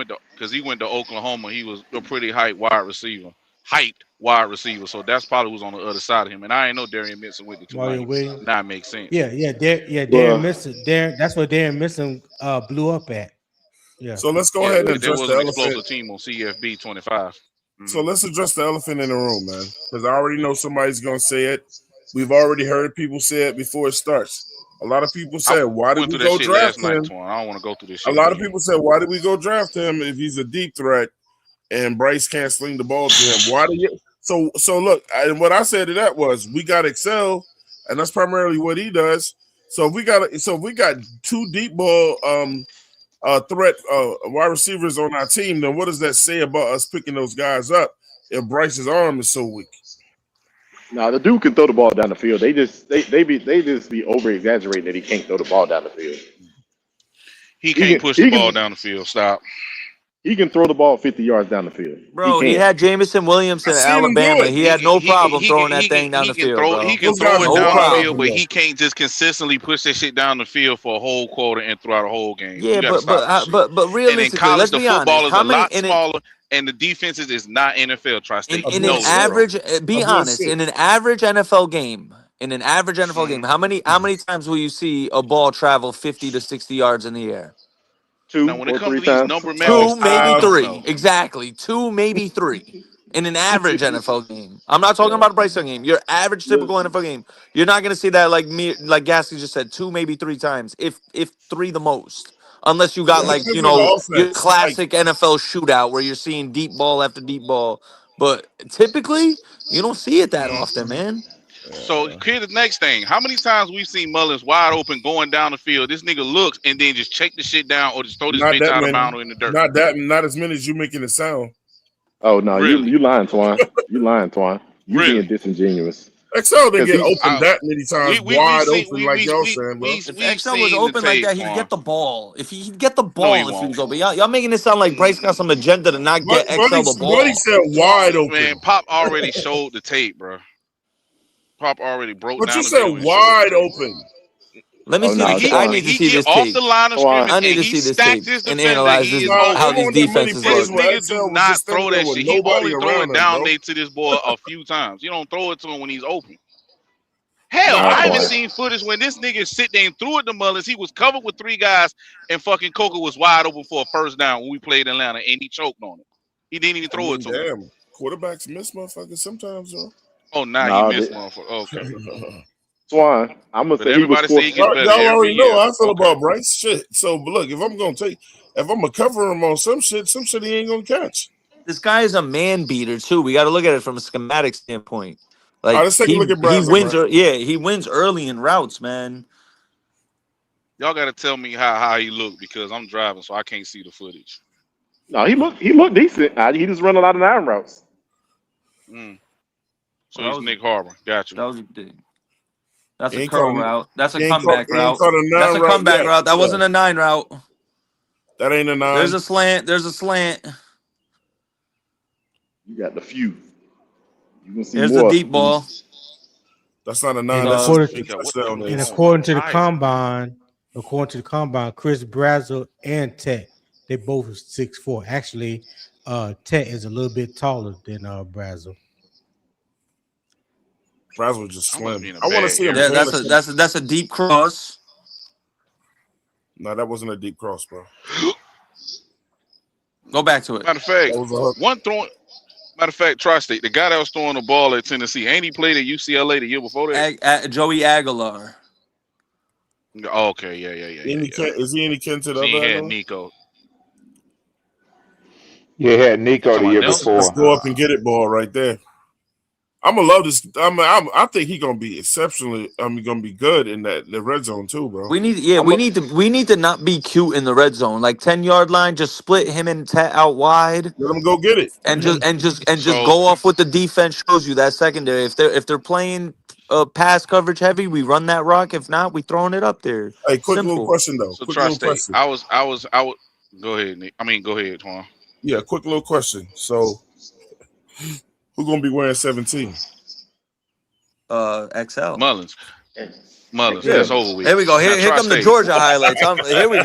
went to Oklahoma. He was a pretty high wide receiver. hyped wide receiver. So that's probably who's on the other side of him. And I ain't know Darian Minson with the Mario Tulane. Williams. Now it makes sense. Yeah, Well- Darren Minson. That's what Darren Minson blew up at. Yeah. So let's go Yeah, ahead and there address was the an elephant. explosive team on CFB 25. So let's address the elephant in the room, man. Because I already know somebody's gonna say it. We've already heard people say it before it starts. A lot of people said, "Why did Went we through that go shit draft last night, him?" Twan. I don't want to go through this A shit. lot of again. people said, "Why did we go draft him if he's a deep threat and Bryce can't sling the ball to him? Why do you?" So look, and what I said to that was, we got Excel, and that's primarily what he does. So if we got two deep ball threat wide receivers on our team, then what does that say about us picking those guys up if Bryce's arm is so weak? Nah, the dude can throw the ball down the field. They just be over exaggerating that he can't throw the ball down the field. He can't push the ball down the field. Stop. He can throw the ball 50 yards down the field. Bro, he had Jamison Williamson at Alabama. He had no problem throwing that thing down the field, bro. He can throw it down the field, but he can't just consistently push that shit down the field for a whole quarter and throughout a whole game. Yeah, You gotta stop that shit. but And in realistically, college, let's the be football honest. is How a lot many smaller, and the defenses is not NFL. Tri-State. in an average? Be honest. In an average NFL game, how many times will you see a ball travel 50 to 60 yards in the air? Now, when it comes to these number Two, maybe I don't three. know. Exactly. Two, maybe three. In an average NFL game. I'm not talking about a Bryce Young game. Your average typical NFL game. You're not gonna see that like Gasky just said, 2, maybe 3 times. If 3 the most. Unless you got like, you know, your classic NFL shootout where you're seeing deep ball after deep ball. But typically, you don't see it that often, man. So here's the next thing. How many times we've seen Mullins wide open going down the field? This nigga looks and then just check the shit down or just throw this Not bitch that out of many. bounds or in the dirt. Not as many as you making it sound. Oh no, Really? you lying, Twan. You lying, Twan. You being disingenuous. Excel didn't get 'Cause open that many times wide open like y'all saying, bro. If Excel was open like that, he'd get the ball. If he'd get the ball if he was open. Y'all making it sound like Bryce got some agenda to not get Excel the ball. Buddy said wide open. Man, Pop already showed the tape, bro. Pop already broke But down you the said video and wide showed it. open. Let me see. I need to see this off tape. the line of scrimmage. I need to and he see this stacked tape his and defender. analyze He this, is how open. these defenses This look. nigga do not throw that shit. He nobody only throw around it him, down bro. there to this boy a few times. You don't throw it to him when he's open. Hell, Nah, I haven't boy. seen footage when this nigga sit there and threw it to Mullins. He was covered with 3 guys, and fucking Coker was wide open for a first down when we played in Atlanta, and he choked on it. He didn't even throw it to him. Damn, quarterbacks miss motherfuckers sometimes, bro. Oh, now Nah, he missed they- motherfucker. Okay. Twan, I'm gonna But say he was everybody say he gets Y'all better every already know year. how I feel Okay. about Bryce. Shit. So, but look, if I'm gonna cover him on some shit he ain't gonna catch. This guy is a man beater too. We got to look at it from a schematic standpoint. Like All right, let's take a look at he Brazel, wins. bro. He wins early in routes, man. Y'all got to tell me how he looked because I'm driving, so I can't see the footage. No, he looked decent. He just run a lot of 9 routes. So he's Nick Harbor. Got you. That was a thing. That's He a ain't curl caught a- route. That's a he ain't comeback caught- he ain't route. caught a 9 That's a route comeback yet. route. That Yeah. wasn't a 9 route. That ain't a 9. There's a slant. There's a slant. You got the few. You can see There's more. the deep ball. That's not a And 9. That's according just a to, touchdown. and according to the combine, Chris Brazel and Tet, they both are 6'4". Actually, Tet is a little bit taller than Brazel. Brazel was just I wanna slim. be in a I want to bad see him. area. play That's a deep cross. No, that wasn't a deep cross, bro. Go back to it. Matter of fact, That was a hook. Matter of fact, Tri-State, the guy that was throwing the ball at Tennessee, ain't he played at UCLA the year before that? Joey Aguilar. Oh, okay, yeah. Is he any kin to the He other? had Aguilar? Nico. Yeah, he had Nico the year Nelson? before. Let's go up and get it, ball right there. I'm gonna love this. I think he's gonna be exceptionally. Gonna be good in the red zone too, bro. We need to not be cute in the red zone. Like 10-yard line, just split him and Tet out wide. Let him go get it. And just So- go off what the defense shows you. That secondary. If they're playing pass coverage heavy, we run that rock. If not, we throwing it up there. Hey, quick Simple. little question though. So Quick little Tri-State, question. I was. Go ahead, Nick. Go ahead, Twan. Yeah, quick little question. So, who gonna be wearing 17? XL. Mullins. Yeah. That's over with. Here we go. Here Now, come the Tri-State. Georgia highlights. Here we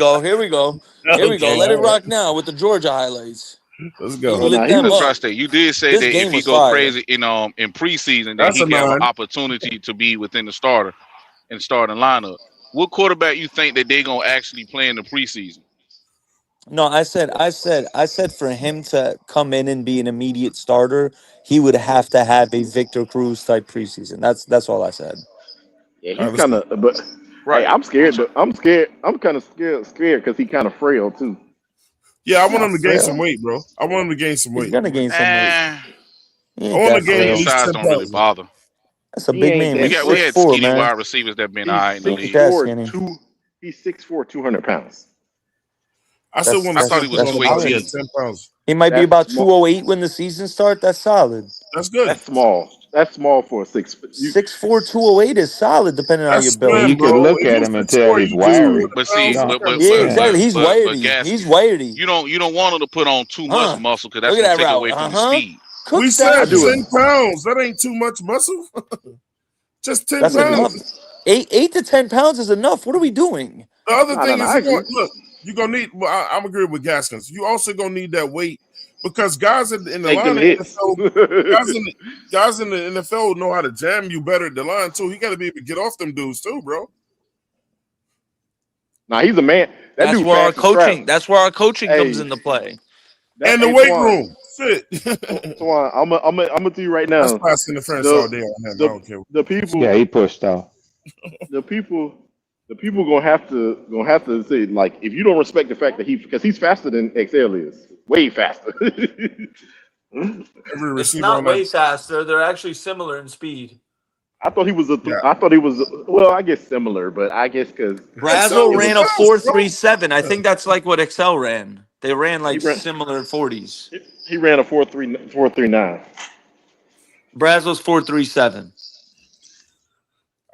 go. Let it rock now with the Georgia highlights. Let's He go. Well, lit them up. trust that you did say This that game if he was go fire. crazy in preseason, then That's he a can have an 9. opportunity to be within the starter and starting lineup. What quarterback you think that they gonna actually play in the preseason? No, I said for him to come in and be an immediate starter, he would have to have a Victor Cruz type preseason. That's all I said. Yeah, All right, he's let's kind go. of, but Right. hey, I'm scared. But I'm scared. I'm kind of scared because he kind of frail too. Yeah, I want Not him to gain some frail. weight, bro. I want him to gain some He's weight. gonna gain some weight. Eh, He I ain't want to that gain at his frail. least size 10 don't really pounds. bother. That's a He big ain't man. We that He's got we frail. had 6'4", skinny man. wide receivers that been all right in the He ain't league. that skinny. He's 6'4", 200 pounds. I still That's want I to thought see he him was put that's on about solid. 218. 10 pounds. He might be That's about small. 208 when the season starts. That's solid. That's good. That's small. That's small for a six. You, 6'4", 208 is solid depending on how That's you're built. And slim, you could bro. look If at you him and 6'4", tell he's you lose 200 wiry. But see, pounds. No, You gotta Yeah, slow exactly. down. He's but wiry. Gaskin, He's wiry. you don't want him to put on too much muscle because that's Look at gonna that take route. away from his Uh-huh. speed. Cook We that said I do shit. it. 10 pounds. That ain't too much muscle. Just 10 That's enough. pounds. 8 to 10 pounds is enough. What are we doing? The other No, thing is, I agree. you're gonna need. Well, I'm agreeing with Gaskins. You also gonna need that weight because guys in the Take line them of hits. NFL, guys in the NFL know how to jam you better at the line too. He got to be able to get off them dudes too, bro. Nah, he's a man. That That's dude where our fast as crap. coaching. That's where our coaching comes Hey, into play. And the hey, weight Twan, room, shit. Twan, I'm gonna tell you right That's now. pass interference all day on him. I don't care. The people, Yeah, he pushed off. the people gonna have to say, like, if you don't respect the fact that because he's faster than XL is, way faster. Every It's receiver not on way that. faster. They're actually similar in speed. I thought he was Yeah. well, I guess similar, but I guess because Brazo was ran a fast, bro. 4.37. I think that's like what Excel ran. They ran like ran- similar 40s. he ran a 4.39. Brazo's 4.37.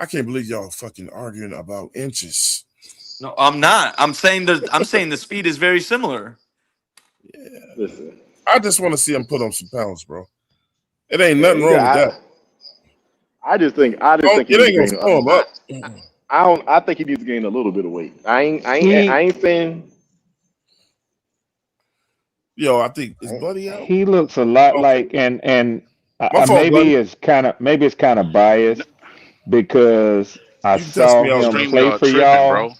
I can't believe y'all fucking arguing about inches. No, I'm not. I'm saying the speed is very similar. Listen, I just want to see him put on some pounds, bro. It ain't nothing wrong with that. I just think he It ain't needs gonna to slow him up. I think he needs to gain a little bit of weight. I ain't saying. Yo, I think is Buddy out? He looks a lot like, and My fault, buddy. maybe it's kind of biased because I You can test saw me out, him man. play StreamYard for tripping, y'all, bro.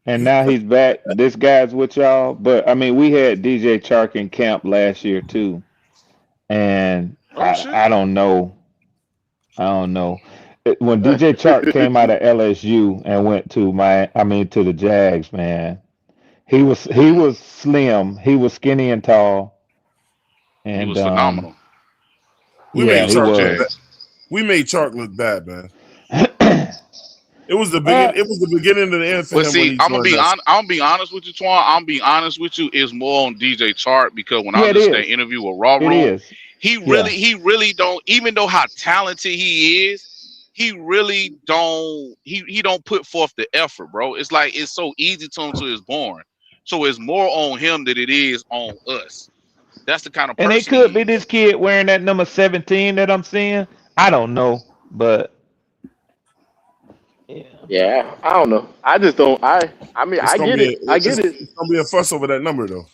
and now he's back. This guy's with y'all, but I mean, we had DJ Chark in camp last year too, and I don't know. When DJ Chark came out of LSU and went to to the Jags, man, he was slim, he was skinny and tall, and He was phenomenal. We yeah, made he Chark look was. bad. We made Chark look bad, man. It was the beginning of the end for But him see, when he I'm gonna joined us. be honest with you, Twan. I'm gonna be honest with you. It's more on DJ Chark because when I Yeah, it listened to is. that interview with Raw It Room, is. he really don't. Even though how talented he is, he really don't. He don't put forth the effort, bro. It's like it's so easy to him till it's boring. So it's more on him than it is on us. That's the kind of person. And it could be this kid wearing that number 17 that I'm seeing. I don't know, but Yeah, I don't know. I just don't. I mean, It's I gonna get be it. I get it. It's gonna be a fuss over that number though.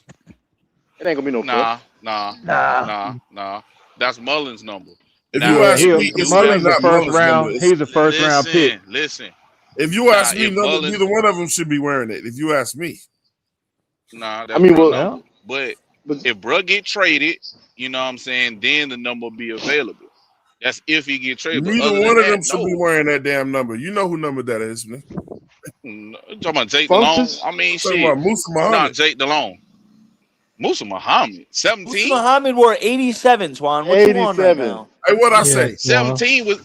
It ain't gonna be no fuss. Nah. That's Mullins' number. If Now, you ask me, it's really Mullins a not first Mullins' number. round. He's a first round pick. Listen. If you ask me, if Mullins- neither one of them should be wearing it. If you ask me, Nah, that's I mean, real well, number. But if Bruh get traded, you know what I'm saying, then the number will be available. That's if he get traded. But neither other one than of them that, should be wearing that damn number. You know who number that is, man. no. Talking about Jake DeLong. Functions? I mean, Talking shit. about Musa Muhammad. Nah, Jake DeLong. Musa Muhammad. 17. Musa Muhammad wore 87, Twan. What you on right 87. now? Hey, what I say? 17 was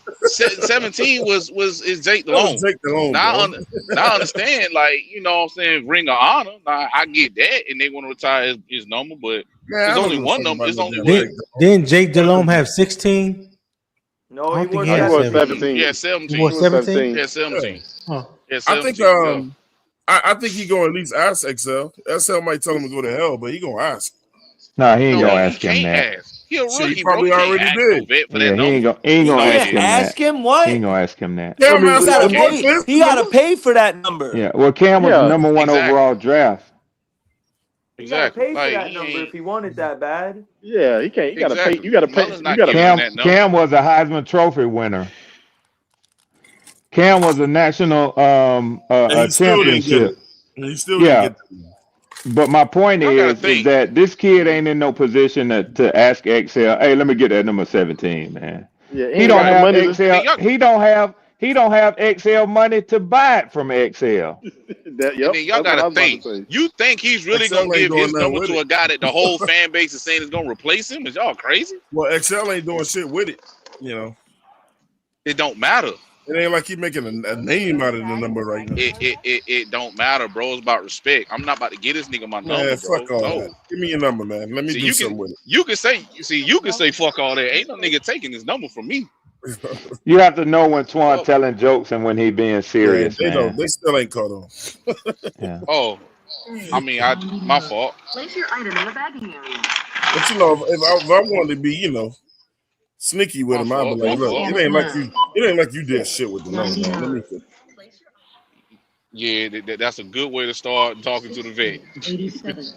is Jake That was DeLong. Jake DeLong, Now, bro. now I understand, like, you know what I'm saying, ring of honor. Now I get that, and they want to retire his number, but Man, I there's don't only give a one fuck number. about It's no only damn one. Jake DeLong. Didn't Jake Delhomme have 16? No, I he don't think wore he had 17. 17. Yeah, 17. He wore 17? Yeah, 17. Huh. Yeah, I think 17. I think he gonna at least ask XL. XL might tell him to go to hell, but he gonna ask. Nah, he ain't No, gonna he ask him can't that. ask. He a Shit, rookie, he bro. probably He can't already ask did. no vet for Yeah, that he number. ain't gonna You ask can't him ask that. him what? He ain't gonna ask him that. Cam I mean, asked He him gotta for pay. this He gotta number. pay for that number. Yeah, well, Cam was Yeah. the number one Exactly. overall draft. He gotta Exactly. pay for Like that he number ain't if he wanted that bad. Yeah, he can't. You gotta pay. exactly. You gotta pay. Mullins You not gotta. giving him Cam that number. Cam was a Heisman Trophy winner. Cam was a national And he still didn't get championship. it. And he still didn't Yeah. get it. But my point Y'all gotta is think. that this kid ain't in no position to ask XL, hey, let me get that number 17, man. Yeah, he He ain't don't got the have money to. XL. And y'all, He don't have XL money to buy it from XL. That, and yep, then y'all that's what I gotta was about think. to say. You think he's really XL gonna ain't give doing his nothing number with to it. a guy that the whole fan base is saying is gonna replace him? Is y'all crazy? Well, XL ain't doing shit with it. You know, It don't matter. it ain't like he making a name out of the number right now. It don't matter, bro. It's about respect. I'm not about to get this nigga my number, Man, bro. fuck all No. that. Give me your number, man. Let me See, do something with it. you can say fuck all that. Ain't no nigga taking his number from me. You have to know when Twan Fuck. telling jokes and when he being Yeah, serious, they don't. man. They still ain't caught on. Yeah. Oh, I mean, my fault. Place your item in the bagging area. But you know, if I wanted to be, sneaky with him, I'd be like, look, it ain't like you did shit with the number, man. Let me see. Yeah, that's a good way to start talking to the vet. 87.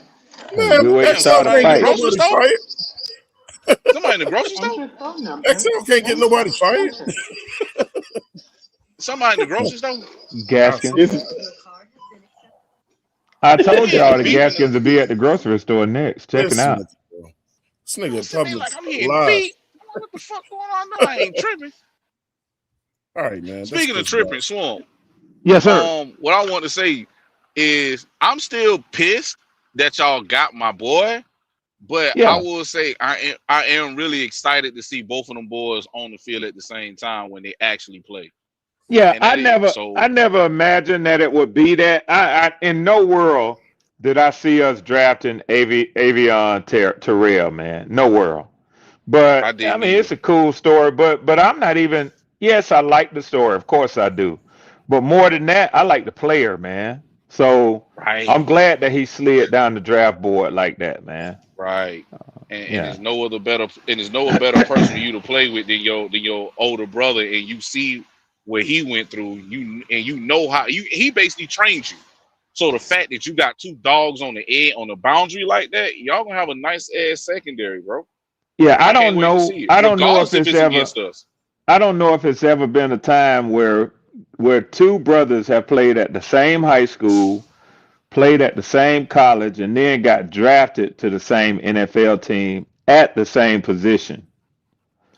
Man, Good way to Damn, start a somebody in the fight. grocery nobody store? fired. Somebody in the grocery store? Enter phone number. XL can't get nobody fired. Somebody in the grocery store? Gaskins. I told Yeah, y'all the beef. Gaskins will be at the grocery store next, checking This out. nigga, bro. This nigga Sitting there Publix like I'm hearing live. feet. I'm like, what the fuck going on now? I ain't tripping. All right, man. That's Speaking of just tripping, bad. Swamp. Yes, sir. What I want to say is I'm still pissed that y'all got my boy, but I Yeah. will say I am really excited to see both of them boys on the field at the same time when they actually play. Yeah, And that is I never imagined that it would be that. I in no world did I see us drafting Avion Terrell, man. No world. But I I didn't mean, either. it's a cool story. But I'm not even. Yes, I like the story. Of course I do. But more than that, I like the player, man. So Right. I'm glad that he slid down the draft board like that, man. Right. And Yeah. there's no other better person for you to play with than your older brother, and you see what he went through. You know how he basically trained you. So the fact that you got two dogs on the edge on the boundary like that, y'all gonna have a nice ass secondary, bro. Yeah, I I can't don't wait to know. see it. I don't know Regardless if if it's it's ever. against us. I don't know if it's ever been a time where two brothers have played at the same high school, played at the same college, and then got drafted to the same NFL team at the same position.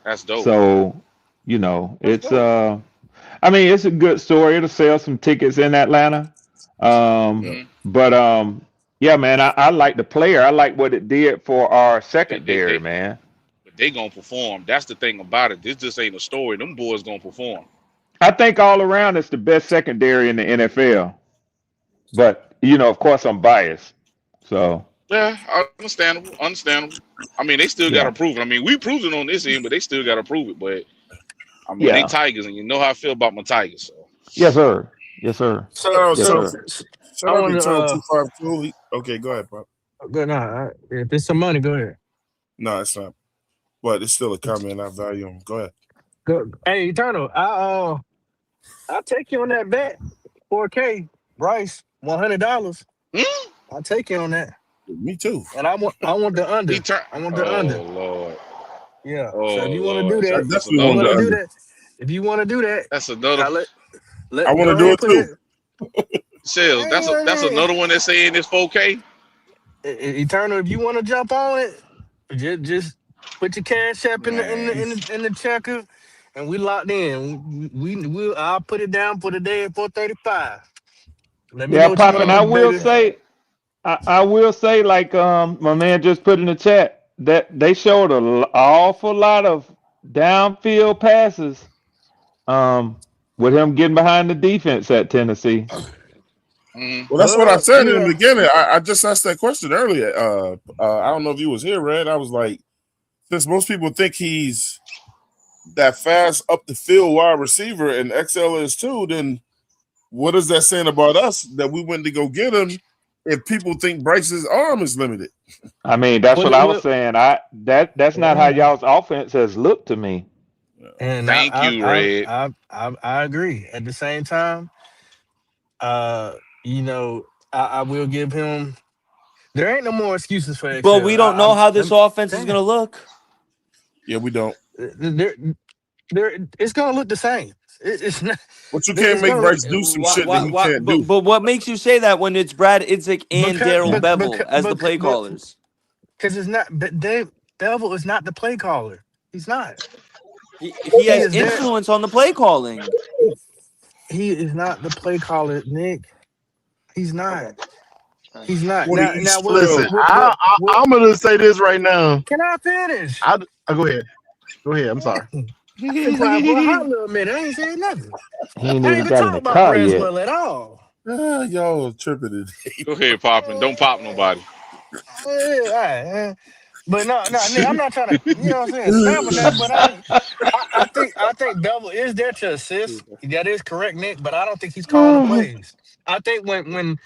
That's dope. So, it's I mean, it's a good story. It'll sell some tickets in Atlanta. But yeah, man, I like the player. I like what it did for our secondary, man. But they gonna perform. That's the thing about it. This just ain't a story. Them boys gonna perform. I think all around it's the best secondary in the NFL. But of course, I'm biased. So Yeah, understandable. I mean, they still Yeah. gotta prove it. I mean, we proved it on this end, but they still gotta prove it. But I mean, they Yeah. Tigers, and you know how I feel about my Tigers. So. Yes, sir. Yes, sir. Shout out Yes, to sir. shout out to Tone 252. Okay, go ahead, Pop. Good. Nah, if it's some money, go ahead. No, it's not. But it's still a comment. I value him. Go ahead. Good. Hey, Eternal, I'll take you on that bet. 4K, Bryce, $100. I'll take you on that. Me too. And I want the under. I want the under. Oh Lord. Yeah. Oh, So if you want to Lord. do that, I definitely want the under. If you want to do that, That's another. I want to do it too. Shells. That's another one that's saying this 4K. Eternal, if you want to jump on it, just put your cash app in the checker, and we locked in. I'll put it down for the day at 435. Let me know Yeah, what you want Poppin', to I do, will baby. say, I will say, like my man just put in the chat, that they showed an awful lot of downfield passes with him getting behind the defense at Tennessee. Well, that's what I said in the beginning. I just asked that question earlier. I don't know if you was here, Red. I was like, since most people think he's that fast up the field wide receiver and XL is too, then what is that saying about us that we went to go get him if people think Bryce's arm is limited? I mean, that's what I was saying. That's not how y'all's offense has looked to me. And Thank you, Red. I agree. At the same time, I will give him There ain't no more excuses for Excel. But we don't know how this offense is damn. gonna look. Yeah, we don't. It's gonna look the same. It's not. But you can't make Bryce do some shit that he can't do. But what makes you say that when it's Brad Idzik and Daryl Bevel as the play because callers? Because it's not. But Bevel is not the play caller. He's not. He has influence on the play calling. He is not the play caller, Nick. He's not. He's not. Listen, I'm gonna say this right now. Can I finish? Go ahead. Go ahead. I'm sorry. I've been quiet for a hot little minute. I ain't saying nothing. He ain't I even ain't even got in talk the about car yet. Braswell at all. Y'all tripping it. Go ahead, popping. Don't pop nobody. Yeah, all right. But no, Nick, I'm not trying to, you know what I'm saying, snap on that. But I think Bevel is there to assist. That is correct, Nick. But I don't think he's calling the plays. I think when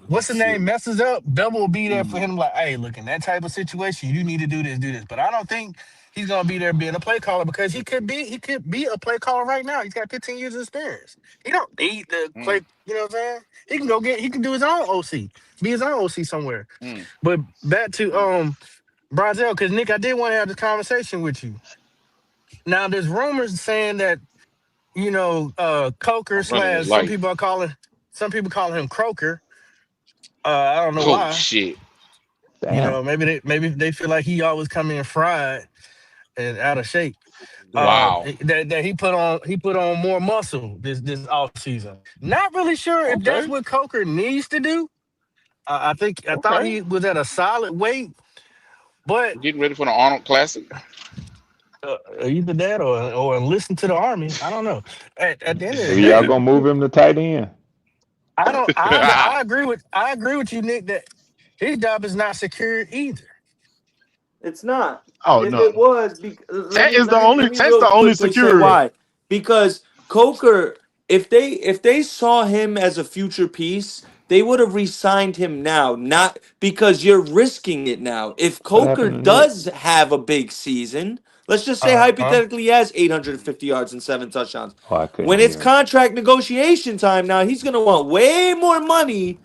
what's the name messes up, Bevel will be there for him. Like, hey, look, in that type of situation, you need to do this. But I don't think he's gonna be there being a play caller because he could be a play caller right now. He's got 15 years of experience. He don't need the play. You know what I'm saying? He can do his own OC, be his own OC somewhere. But back to Brazell, because Nick, I did want to have this conversation with you. Now, there's rumors saying that Coker / some people call him Croker. I don't know why. Shit. Maybe they feel like he always come in fried and out of shape. Wow. That he put on more muscle this off season. Not really sure if that's what Coker needs to do. I thought he was at a solid weight, but getting ready for the Arnold Classic. Either that or enlisten to the Army. I don't know. At the end of the Maybe day, y'all gonna move him to tight end. I agree with you, Nick, that his job is not secure either. It's not. Oh, if no. it was, That's the only security. Why? Because Coker, if they saw him as a future piece, they would have re-signed him now. Not because you're risking it now. If Coker does have a big season, let's just say hypothetically he has 850 yards and 7 touchdowns. When it's contract negotiation time now, he's gonna want way more money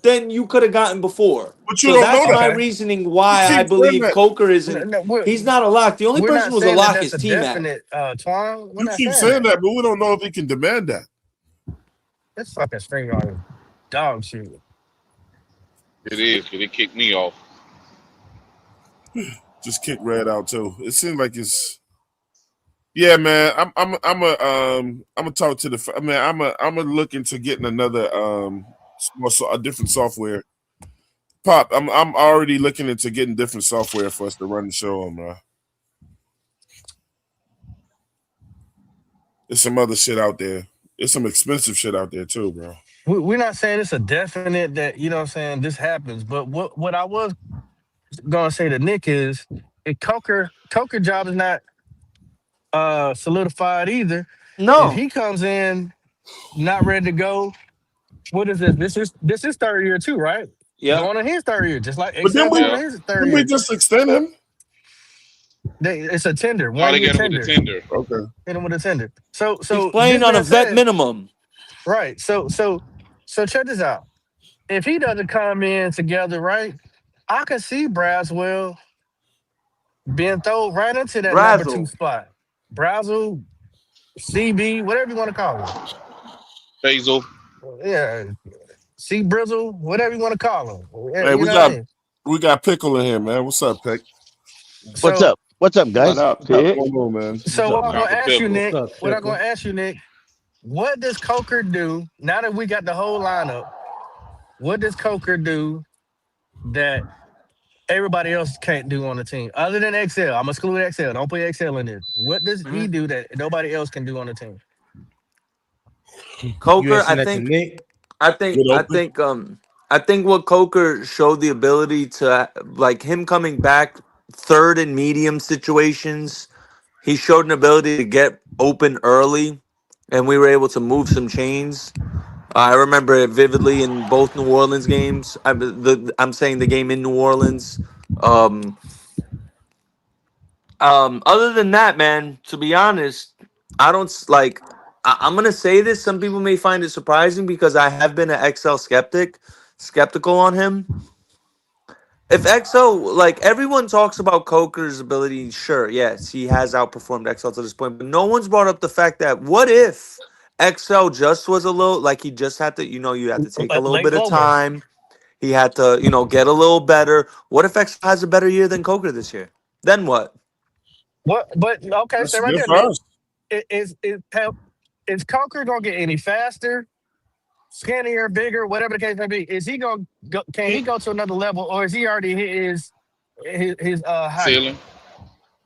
than you could have gotten before. But you So don't that's know my that. reasoning why You I keep believe saying that. Coker isn't. He's not a lock. The only We're person not who's a saying lock that is that's a T-Mac. definite, Twan. We're You not keep saying saying that, but we don't know if he can demand that. This fucking string on dog shit. It is, because it kicked me off. Just kick Red out too. It seems like it's. Yeah, man. I'm gonna talk to the man. I'm gonna look into getting another a different software. Pop, I'm already looking into getting different software for us to run the show on, bro. There's some other shit out there. There's some expensive shit out there too, bro. We're not saying it's a definite that, you know what I'm saying, this happens. But what I was gonna say to Nick is if Coker job is not solidified either. No. If he comes in not ready to go, what is this? This is third year too, right? Yeah. Going on his third year, just like But then going on his third we year. just extend him. It's a tender. Why they 1 year get him with the tender? Okay. Hit him with a tender. So He's playing this on a being vet said- minimum. Right. So check this out. If he doesn't come in together, right, I can see Braswell being thrown right into that number 2 spot. Brazzle, CB, whatever you want to call him. Basil. Yeah. C Brizzle, whatever you want to call him. Hey, You know what I mean? we got Pickle in here, man. What's up, Pick? What's up? What's up, guys? What up, What's Pick? going on, man? So what I'm gonna ask you, Nick, What's up, what I'm Pickle? gonna ask you, Nick, what does Coker do now that we got the whole lineup? What does Coker do that everybody else can't do on the team other than Excel? I'm gonna exclude Excel. Don't put Excel in there. What does he do that nobody else can do on the team? Coker, asking that to Nick? I think what Coker showed the ability to, like him coming back third and medium situations, he showed an ability to get open early, and we were able to move some chains. I remember it vividly in both New Orleans games. I'm saying the game in New Orleans. Other than that, man, to be honest, I don't like. I'm gonna say this. Some people may find it surprising because I have been an XL skeptical on him. If XO, like everyone talks about Coker's ability, sure, yes, he has outperformed XL to this point, but no one's brought up the fact that what if XL just was a little like he just had to, you had to take a little Late bit of bloomer. time. He had to, get a little better. What if XL has a better year than Coker this year? Then what? What? But okay, That's stay right good there. for Nick. us. Is Coker gonna get any faster, skinnier, bigger, whatever the case may be? Is he gonna go? Can he go to another level, or is he already hit his height? Ceiling.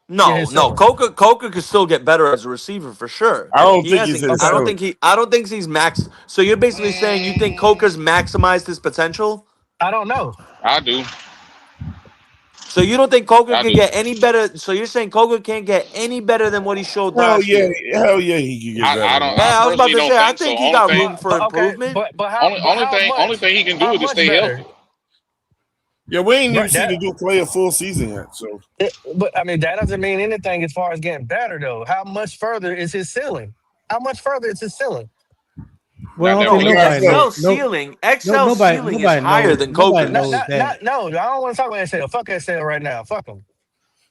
No, Yeah, his no. ceiling. Coker could still get better as a receiver for sure. I don't He think he's hasn't. his I don't ceiling. think I don't think he's max. So you're basically saying you think Coker's maximized his potential? I don't know. I do. So you don't think Coker I can do. get any better? So you're saying Coker can't get any better than what he showed Hell last yeah, year? hell yeah, he can get better. I don't. man. Yeah, I was about personally to don't say. I think so. think he Only got thing, room for improvement. But how? only How thing he can do how is to much stay better? healthy. Yeah, we ain't even Right, seen that, the dude play a full season yet. So but I mean, that doesn't mean anything as far as getting better, though. How much further is his ceiling? How much further is his ceiling? Well, I Not don't think that nobody knows. XL ceiling is Nobody higher knows. than Nobody Coker's. knows that. No, I don't want to talk about SL. Fuck SL right now. Fuck him.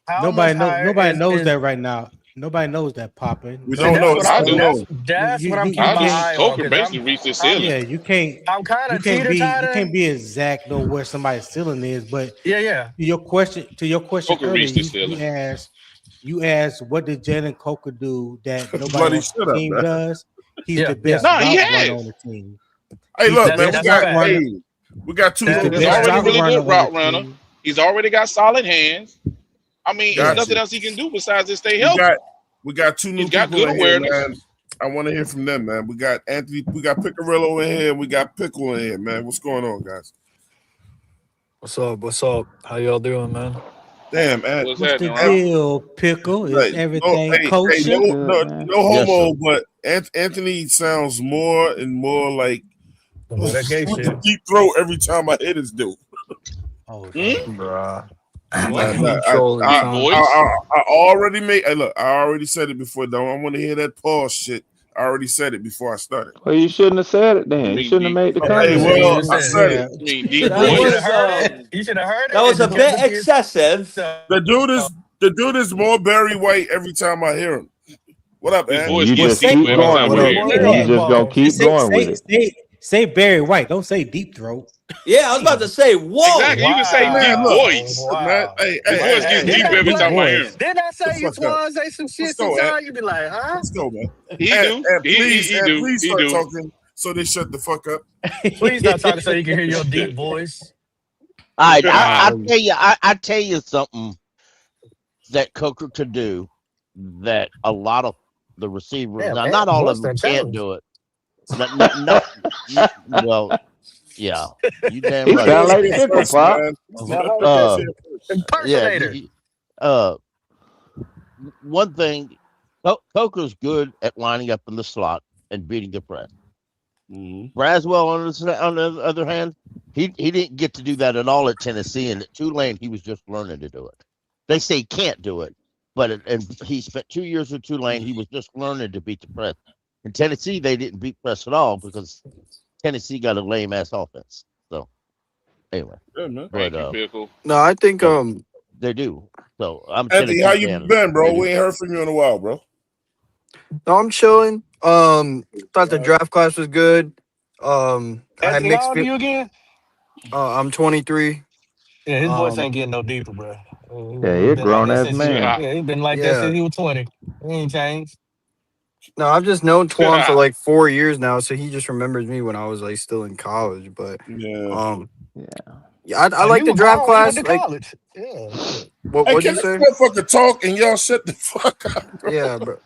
How Nobody much knows. higher Nobody knows is that right now. Nobody knows that popping. we See, don't know. that's It's what I do. that's what I'm You keeping my can't. eye on Coker because basically reached his I'm ceiling. Yeah, you can't. I'm kind You of can't teeter be. You totter. can't be exact on where somebody's ceiling is. But Yeah. to your question Coker earlier, reached his you ceiling. asked what did Jalen Coker do that nobody Buddy, else on shut the up, team man. does? He's Yeah. the best No, he route runner has. on the team. Hey, He's look, the man, best we got route runner. we got two He's the little He's best already route really runner good on route the runner. team. He's already got solid hands. I mean, it's Got nothing you. else he can do besides just stay We healthy. got two new He's got people good in here, awareness. man. I want to hear from them, man. We got Anthony, we got Picarillo in here, we got Pickle in here, man. What's going on, guys? What's up? What's up? How y'all doing, man? Damn, man. What's What's the happening, Ralph? deal, Pickle? Is Like, everything hey, kosher? no Good, man. no Yes, sir. homo, but Anthony sounds more and more like Boy, that gay with the shit. deep throat every time I hit his dude. Oh, Bruh. What? Nah, Troll, it Deep sounds- voice? I already made. Hey, look, I already said it before. Don't want to hear that pause shit. I already said it before I started. Well, you shouldn't have said it You then. You mean shouldn't have made the deep? Hey, comment. well, You I said said Yeah. it. You mean deep That you should voice? have heard it. You should have heard it. That was and a just bit kept it excessive. The dude is more Barry White every time I hear him. What up, His man? voice You gets just deep keep every going time with we it. hear Boy, it. You yeah. just gonna keep going with it. Say Barry White. Don't say deep throat. Yeah, I was about to say, whoa. Exactly. You can say Wow. deep Man, look, voice. man. Wow. Hey, His hey, voice hey, gets hey, Did deep I every deep time I play? hear voice. him. Didn't I The say you fuck up. swans say some shit Let's go, man. sometimes? You be like, huh? Let's go, man. He And do. please, He do. please He start do. talking so they shut the fuck up. Please stop talking so you can hear your deep voice. All right, I Golly. tell you, I tell you something that Coker could do that a lot of the receivers, Damn, now man. not all of What's them that can't challenge? do it. No, well, yeah, you damn He right. sound like Here Pickle first, Pop. man. Uh, yeah, Impersonator. one thing, Coker's good at lining up in the slot and beating the press. Braswell, on the other hand, he didn't get to do that at all at Tennessee, and at Tulane, he was just learning to do it. They say he can't do it, but and he spent 2 years with Tulane. He was just learning to beat the press. In Tennessee, they didn't beat press at all because Tennessee got a lame ass offense. So anyway, Yeah, man. Thank but you, Pickle. No, I think they do. So I'm a Anthony, Tennessee how you fan. been, bro? They do. We ain't heard from you in a while, bro. no, I'm chilling. Thought the draft class was good. I had Anthony, how mixed. old are you again? I'm 23. Yeah, his voice Um, ain't getting no deeper, bro. Yeah, He he a been like grown that ass since man. he been like that yeah. since he was 20. He ain't changed. No, I've just known Twan for like 4 years now, so he just remembers me when I was like still in college. But Yeah. yeah, I Oh, like you the were draft grown when you class. went to Like, college. Yeah. what Hey, what'd can you this say? motherfucker talk and y'all shut the fuck up, bro? Yeah, bro.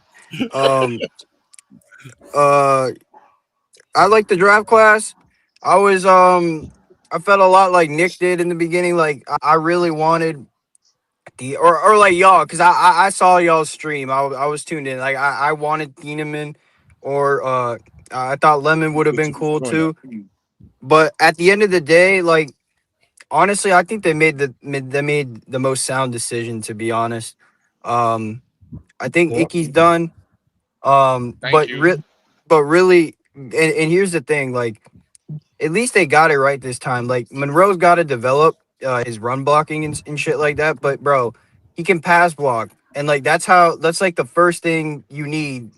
I like the draft class. I felt a lot like Nick did in the beginning. Like I really wanted or like y'all, because I saw y'all's stream. I was tuned in. Like I wanted Thieneman, or I thought Lemon would have been cool too. But at the end of the day, like honestly, I think they made the most sound decision. To be honest, I think Icky's done. But really, and here's the thing, like at least they got it right this time. Like Monroe's got to develop. his run blocking and shit like that. But bro, he can pass block, and like that's like the first thing you need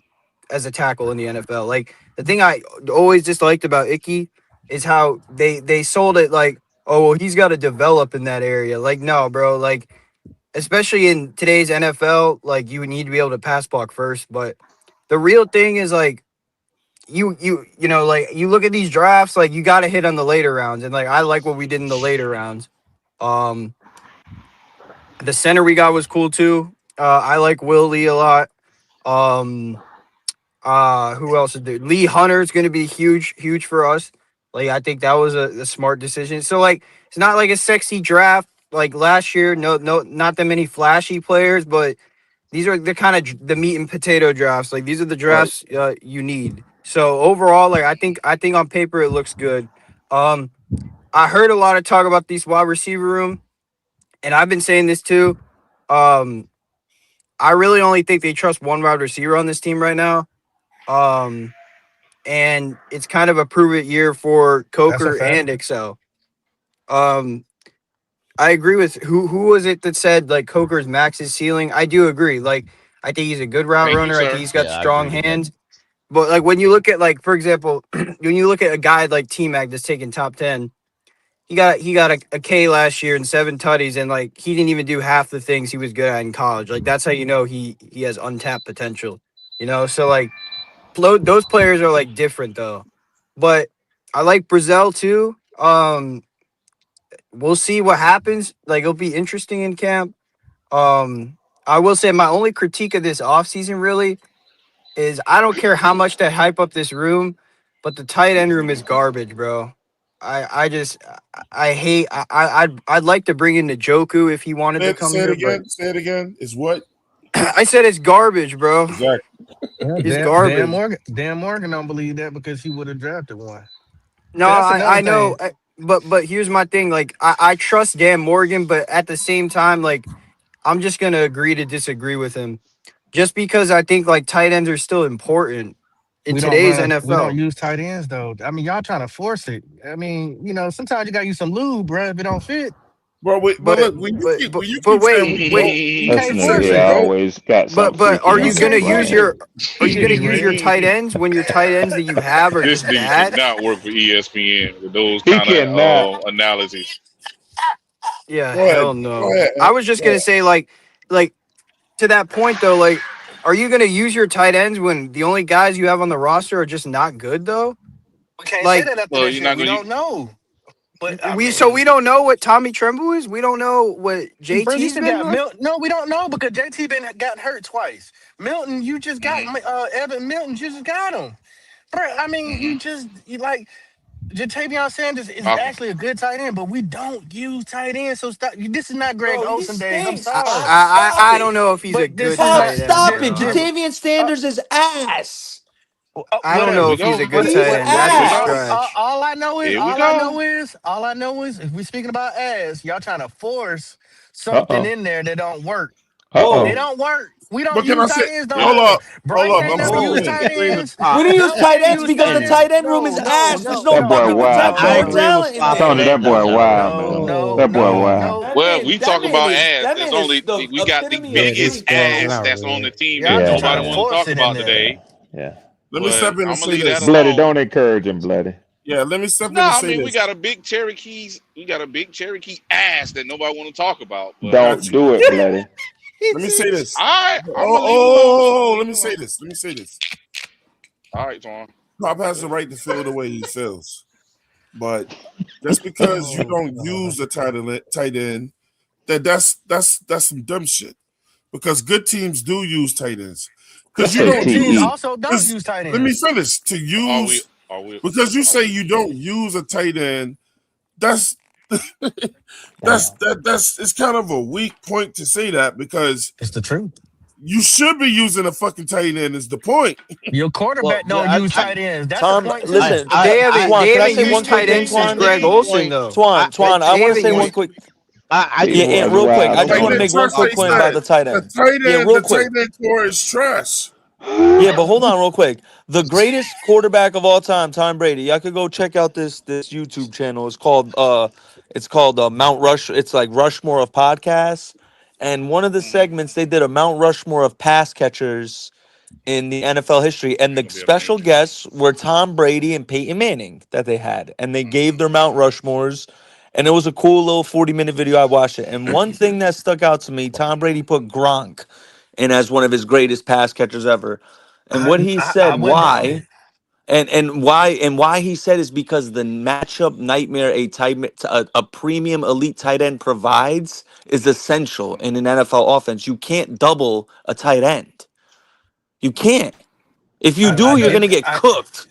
as a tackle in the NFL. Like the thing I always disliked about Icky is how they sold it like, oh well, he's got to develop in that area. Like no, bro, like especially in today's NFL, like you need to be able to pass block first. But the real thing is like you know, like you look at these drafts, like you got to hit on the later rounds, and like I like what we did in the later rounds. The center we got was cool too. I like Will Lee a lot. Who else is there? Lee Hunter is going to be huge for us. Like I think that was a smart decision. So like it's not like a sexy draft like last year. No, not that many flashy players, but these are the kind of the meat and potato drafts. Like these are the drafts you need. So overall, like I think on paper it looks good. I heard a lot of talk about these wide receiver room, and I've been saying this too. I really only think they trust one wide receiver on this team right now. And it's kind of a prove it year for Coker and Excel. I agree with who was it that said like Coker's max his ceiling? I do agree. Like I think he's a good route runner. I think he's got strong hands. But like when you look at like, for example, when you look at a guy like T-Mac that's taking top 10, he got a K last year and 7 tutties, and like he didn't even do half the things he was good at in college. Like that's how you know he has untapped potential. You know, so like those players are like different though. But I like Brazil too. We'll see what happens. Like it'll be interesting in camp. I will say my only critique of this offseason really is I don't care how much they hype up this room, but the tight end room is garbage, bro. I'd like to bring in Njoku if he wanted to come here. Say it again. Is what? I said it's garbage, bro. Exactly. It's garbage. Dan Morgan don't believe that because he would have drafted one. No, I know. But here's my thing. Like I trust Dan Morgan, but at the same time, like I'm just gonna agree to disagree with him. Just because I think like tight ends are still important in today's NFL. We don't use tight ends though. I mean, y'all trying to force it. I mean, you know, sometimes you gotta use some lube, bro, if it don't fit. Bro, wait, but wait. You can't force it, always got but are you gonna use your tight ends when your tight ends that you have are This just dude bad? cannot work for ESPN with those kind of analogies. Yeah, Go ahead. hell no. Go ahead. I was just gonna say like to that point though, like, are you gonna use your tight ends when the only guys you have on the roster are just not good though? We can't Like, say that after Well, this you're shit. not We gonna don't know. But we don't know what Tommy Tremble is. We don't know what JT's been. No, we don't know because JT got hurt twice. Milton, you just got Evan Milton. Just got him, bro. I mean, you like Jatavion Sanders is actually a good tight end, but we don't use tight ends. So stop. This is not Greg Olsen days. I'm sorry. I don't know if he's a good tight end. Stop it. Jatavion Sanders is ass. I don't know if he's a good tight end. That's a stretch. All I know is, if we're speaking about ass, y'all trying to force something in there that don't work. They don't work. We don't use tight ends. Hold up. I'm use tight ends. We don't use tight ends because the tight end room is ass. There's no fucking potential talent in there. Tony, that boy wild, man. That boy wild. Well, we talk about ass. There's only we got the biggest ass that's on the team that nobody want to talk about today. Yeah. Let me step in and say this. Bloody, don't encourage him, Bloody. Yeah, let me step in No, and I say mean this. we got a big Cherokee ass that nobody want to talk about. But Don't do it, Bloody. Let me say this. All right. Let me say this. All right, Tom. Pop has the right to feel the way he feels, but just because you don't use a tight end, that's some dumb shit. Because good teams do use tight ends. Because you don't Teams use. also don't use tight ends. Let me finish. To use because you say you don't use a tight end. That's it's kind of a weak point to say that because it's the truth. You should be using a fucking tight end. Is the point? Your quarterback don't use tight ends. That's Tom, the point. too. listen, They haven't say one used tight quick ends thing, since Greg Olsen though. Twan, I want to say one quick. Real quick. I just want to make one quick point about the tight end. The tight end core is trash. Yeah, but hold on real quick. The greatest quarterback of all time, Tom Brady. Y'all could go check out this YouTube channel. It's called It's called Mount Rush. It's like Rushmore of podcasts. And one of the segments, they did a Mount Rushmore of pass catchers in the NFL history. And the special guests were Tom Brady and Peyton Manning that they had. And they gave their Mount Rushmores. And it was a cool little 40-minute video. I watched it. And one thing that stuck out to me, Tom Brady put Gronk in as one of his greatest pass catchers ever. And what he said, why, and why he said is because the matchup nightmare a premium elite tight end provides is essential in an NFL offense. You can't double a tight end. You can't. If you do, you're going to get cooked.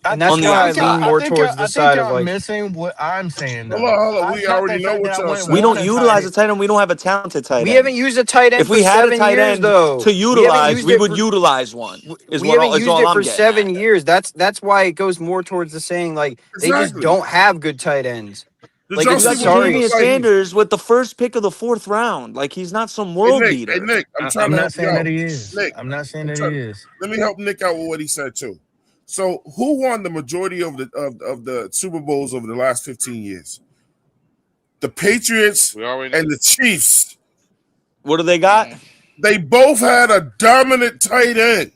And that's why I lean more towards the side of like missing what I'm saying. Though. Hold on. We already know what y'all saying. We don't utilize a tight end. We don't have a talented tight end. we haven't used a tight end If we for had a 7 tight years, end though. to utilize, we would for, utilize one. We haven't used it for 7 years. That's why it goes more towards the saying like they just don't have good tight ends. Like it's Damian Sanders with the first pick of the 4th round. Like he's not some world beater. Hey Nick, I'm not saying that he is. Nick, I'm not saying that he is. Let me help Nick out with what he said too. So, who won the majority of the Super Bowls over the last 15 years? The Patriots and the Chiefs. What do they got? They both had a dominant tight end.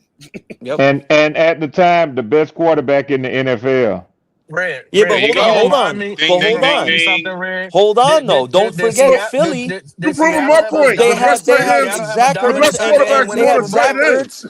Yep. And at the time, the best quarterback in the NFL. Red. Yeah, but hold on. Hold on, though. Don't forget Philly. You're proving my point. They have Zach Ertz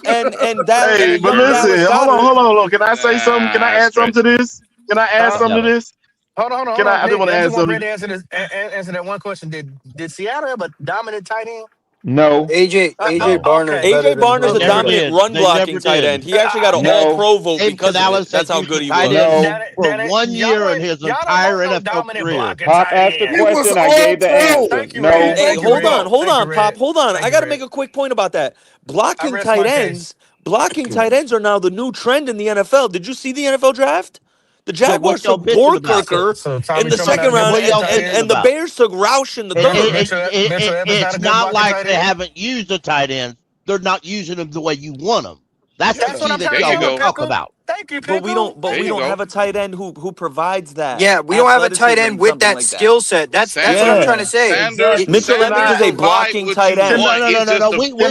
and that. Hey, but listen, hold on. Can I say something? Can I add something to this? Can I add something to this? Hold on. I just want to add something. Answer that one question. Did Seattle have a dominant tight end? No. AJ Barner. AJ Barner's a dominant run blocking tight end. He actually got an All-Pro vote because of it. That's how good he was. For 1 year in his entire NFL career. Pop asked the question. I gave the answer. No. Hey, hold on, Pop. Hold on. I got to make a quick point about that. Blocking tight ends are now the new trend in the NFL. Did you see the NFL draft? The Jaguars took Borkirker in the second round, and the Bears took Roush in the third. It's not like they haven't used a tight end. They're not using them the way you want them. That's the key that y'all talk about. Thank you, but we don't have a tight end who provides that. Yeah, we don't have a tight end with that skill set. That's what I'm trying to say. Mitchell Evans is a blocking tight end. No. We do.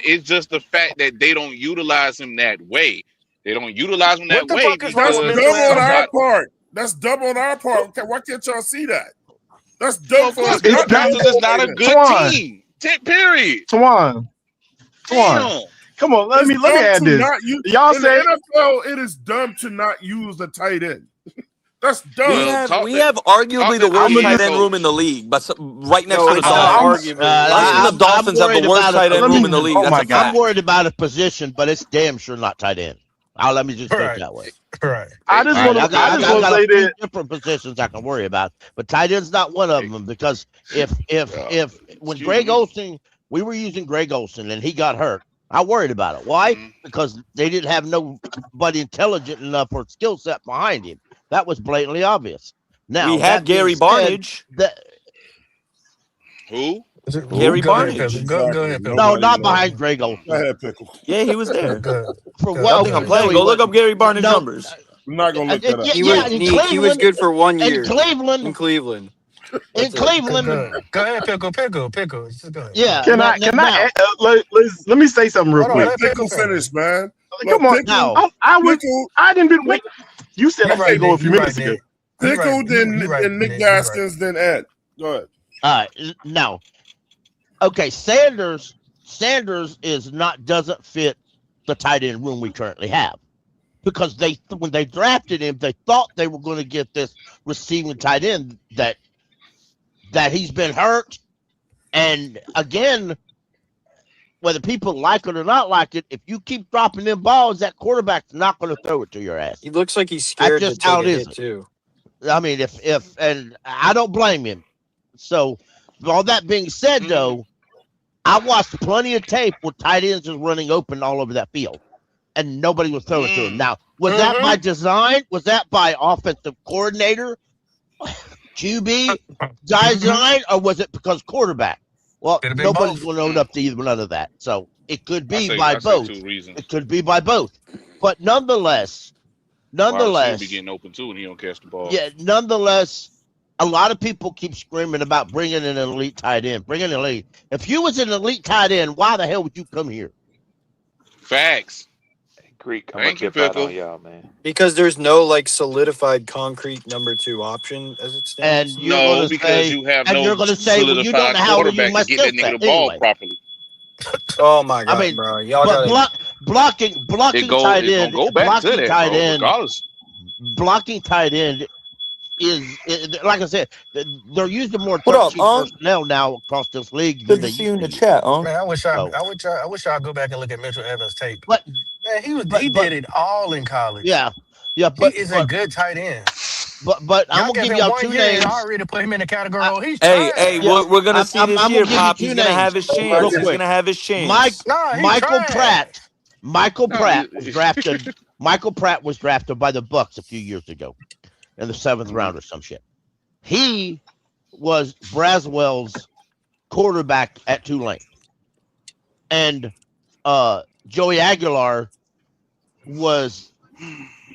It's just the fact that they don't utilize him that way. They don't utilize him that way. That's dumb on our part. That's dumb on our part. Why can't y'all see that? That's dumb for us. It's not a good team. Period. Twan. Come on, let me add this. Y'all say in the NFL, it is dumb to not use a tight end. That's dumb. We have arguably the worst tight end room in the league, but right next to the Dolphins. The Dolphins have the worst tight end room in the league. I'm worried about a position, but it's damn sure not tight end. Let me just put it that way. Right. I just want to say that different positions I can worry about, but tight end's not one of them because if when Greg Olsen, we were using Greg Olsen and he got hurt, I worried about it. Why? Because they didn't have nobody intelligent enough or skill set behind him. That was blatantly obvious. Now we had Gary Barnidge. Who? Gary Barnidge. Go ahead, Pickle. No, not behind Greg Olsen. Go ahead, Pickle. Yeah, he was there. For what? I'm playing. Go look up Gary Barnidge numbers. I'm not gonna look that up. He was good for 1 year. In Cleveland. In Cleveland. Go ahead, Pickle. Just go ahead. Yeah. Can I let me say something real quick. Let Pickle finish, man. Come on. Now, I didn't wait. You said I can't go a few minutes ago. Pickle, then Nick Gaskins, then Ed. Go ahead. All right. Now, okay, Sanders doesn't fit the tight end room we currently have. Because when they drafted him, they thought they were going to get this receiving tight end that he's been hurt. And again, whether people like it or not like it, if you keep dropping them balls, that quarterback's not going to throw it to your ass. He looks like he's scared That's just to take how it a is. hit too. I mean, and I don't blame him. So, all that being said, though, I watched plenty of tape where tight ends was running open all over that field, and nobody was throwing to him. Now, was that by design? Was that by offensive coordinator, QB design, or was it because quarterback? Well, nobody's going to own up to either one of that. So it could be by both. It could be by both. But nonetheless, Nonetheless, be getting open too, and he don't catch the ball. yeah. Nonetheless, a lot of people keep screaming about bringing in an elite tight end. Bring in an elite. If you was an elite tight end, why the hell would you come here? Facts. Greek, I'm gonna dip out on y'all, man. Because there's no like solidified concrete number 2 option as it stands. And you're you have and no you're gonna say, well, you don't solidified know how to use quarterback my to get skill that nigga set the ball anyway. properly. Oh my god, I mean, bro, y'all but gotta blocking It tight it's end, gonna go back to blocking that, tight bro. end, Regardless. blocking tight end is like I said, they're using more What up, 13 personnel now across this league than Good they to see you in used the to use. chat, huh? Man, I wish So, I wish I'd go back and look at Mitchell Evans' tape. but Man, he but did it all in college. yeah, He is a good tight end. but I'm Y'all gonna give give him y'all 1 two year and names. already put him in the category. Oh, he's Hey, trash. Yeah, we're gonna see this I'm year, gonna give you Pop. two He's gonna have names his chance. real He's quick. gonna have his chance. Michael Pratt. Michael No, Pratt was drafted. Michael Pratt was drafted by the Bucks a few years ago in the 7th round or some shit. He was Braswell's quarterback at Tulane, and Joey Aguilar was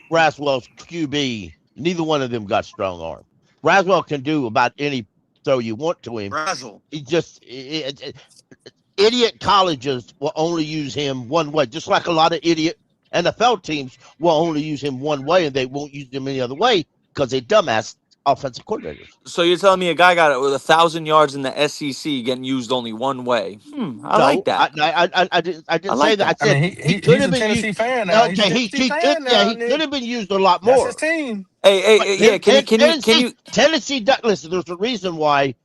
Braswell's QB. Neither one of them got strong arm. Braswell can do about any throw you want to him. Brazel. He just idiot colleges will only use him one way, just like a lot of idiot NFL teams will only use him one way, and they won't use him any other way because they dumbass offensive coordinators. So you're telling me a guy got it with 1,000 yards in the SEC getting used only one way? I like that. I didn't I say like that. that. I said I mean, he could he's have a been Tennessee used. fan now. He's a Okay, Tennessee fan now. he could have been used a lot That's more. his team. Hey, But yeah. Can you? Tennessee? Listen, there's a reason why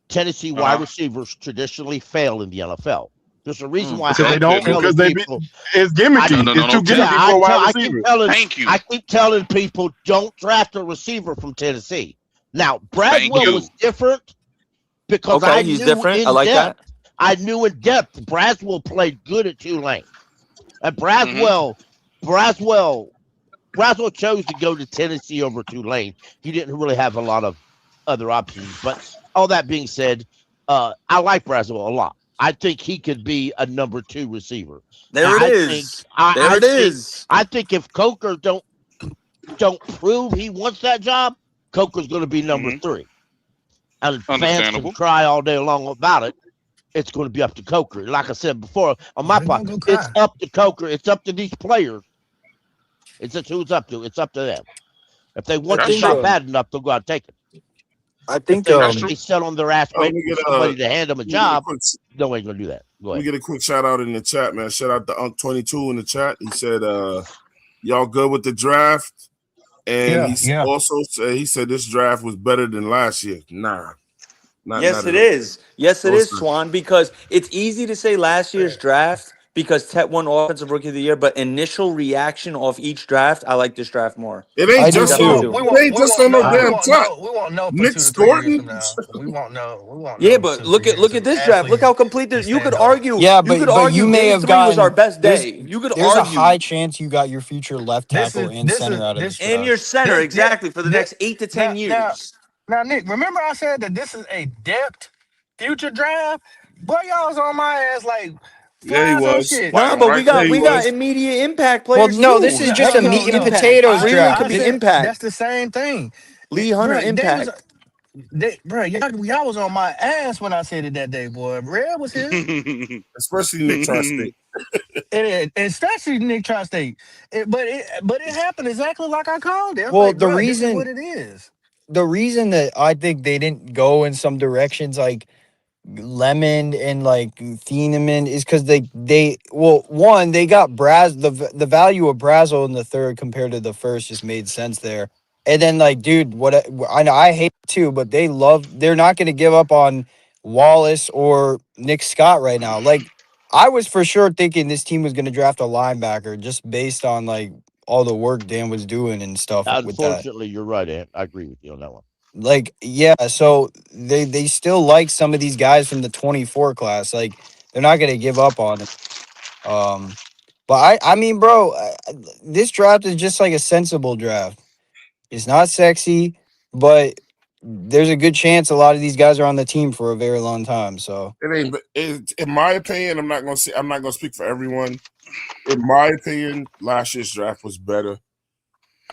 Tennessee wide Uh-huh. receivers traditionally fail in the NFL. There's a reason why Because I they don't. keep telling Because they be, people. it's gimmicky. No, It's too gimmicky Yeah, for a wide I receiver. keep telling people don't draft a receiver from Tennessee. Now Thank Braswell you. was different because Okay, I he's knew different. in I like depth. that. I knew in depth Braswell played good at Tulane. And Mm-hmm. Braswell chose to go to Tennessee over Tulane. He didn't really have a lot of other options. But all that being said, I like Braswell a lot. I think he could be a number 2 receiver. There it is. There it is. I think if Coker don't prove he wants that job, Coker's going to be number 3. And fans Understandable. can cry all day long about it. It's going to be up to Coker. Like I said before, on my part, it's up to Coker. It's up to these players. It's who it's up to. It's up to them. If they want That's the shot true. bad enough, they'll go out and take it. I think If they sit on their ass Let waiting me for get somebody to hand them a let me get job, quick- no ain't going to do that. Go Let me ahead. get a quick shout out in the chat, man. Shout out to Unc22 in the chat. He said, y'all good with the draft? And also said he said this draft was better than last year. Nah. Yes, not it at all. is. Yes, it is, Awesome. Swan, because it's easy to say last year's draft because Tet won Offensive Rookie of the Year, but initial reaction off each draft, I like this draft more. It ain't just on no damn top. We won't know for Nick 2 to 3 years Scorton. from now. We won't know. Yeah, but look at this draft. Look how complete this. You could argue. Yeah, you could but argue you may game have 3 was our gotten best there's- day. You could There's argue. a high chance you got your future left tackle and center out of this and your center exactly for the next 8 to 10 years. Now, Nick, remember I said that this is a depth future draft? Boy, y'all was on my ass like, Yeah, he flies on was. shit. No, but we got Yeah, he got was. immediate impact Well, players. no, too. this is just a meat and No. potatoes Freeland draft. could be said impact. That's the same thing. Lee Hunter impact. Y'all was on my ass when I said it that day, boy. Red was here. Especially Nick Tri-State. And especially Nick Tri-State. But it happened exactly like I called it. I'm Well, like, the bruh, reason- this is what it is. The reason that I think they didn't go in some directions like Lemon and like Thieneman is because they got the value of Brazel in the 3rd compared to the 1st just made sense there. And then like, dude, I know I hate it too, but they're not going to give up on Wallace or Nick Scott right now. Like I was for sure thinking this team was going to draft a linebacker just based on like all the work Dan was doing and stuff with that. Unfortunately, you're right, Ant. I agree with you on that one. Like, yeah, so they still like some of these guys from the 24 class. Like, they're not going to give up on it. But I mean, bro, this draft is just like a sensible draft. It's not sexy, but there's a good chance a lot of these guys are on the team for a very long time. So It ain't. In my opinion, I'm not gonna speak for everyone. In my opinion, last year's draft was better.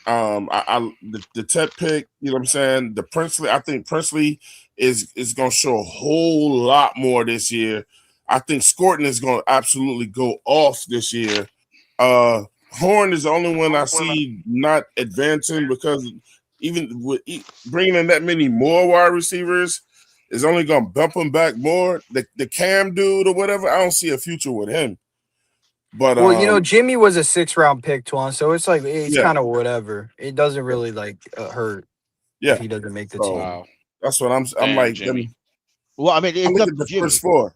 The Tet pick, you know what I'm saying? The Princely, I think Princely is going to show a whole lot more this year. I think Scorton is going to absolutely go off this year. Horn is the only one I see not advancing because even with bringing in that many more wide receivers is only going to bump him back more. The Cam dude or whatever, I don't see a future with him. But well, you know, Jimmy was a 6th-round pick, Twan, so it's like it's Yeah. kind of whatever. It doesn't really like hurt Yeah. if he doesn't make the So, team. that's what I'm Damn, like. Jimmy. Well, I mean, I it's look up at to the Jimmy. first 4.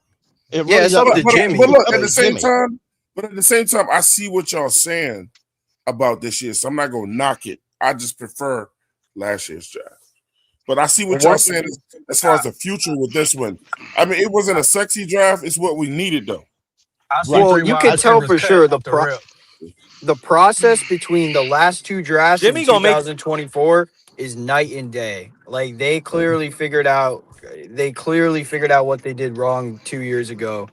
It Yeah, really it's up to But Jimmy. look, Up at to the same Jimmy. time, I see what y'all saying about this year, so I'm not gonna knock it. I just prefer last year's draft. But I see what y'all saying as far as the future with this one. I mean, it wasn't a sexy draft. It's what we needed, though. I see Well, 3 you wide can tell receivers for cut sure off the rip. the process between the last 2 drafts Jimmy in gonna make 2024 is night and day. Like they clearly figured out what they did wrong 2 years ago,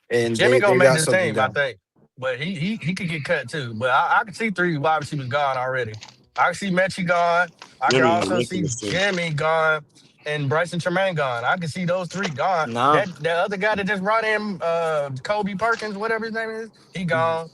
and Jimmy they gonna make got this something team, I down. think. But he could get cut too. But I can see 3 wide receivers gone already. I can see Mechie gone. I can Jimmy also making see this team. Jimmy gone and Bryson Tremaine gone. I can see those 3 gone. Nah. That other guy that just brought in Kobe Perkins, whatever his name is, he gone.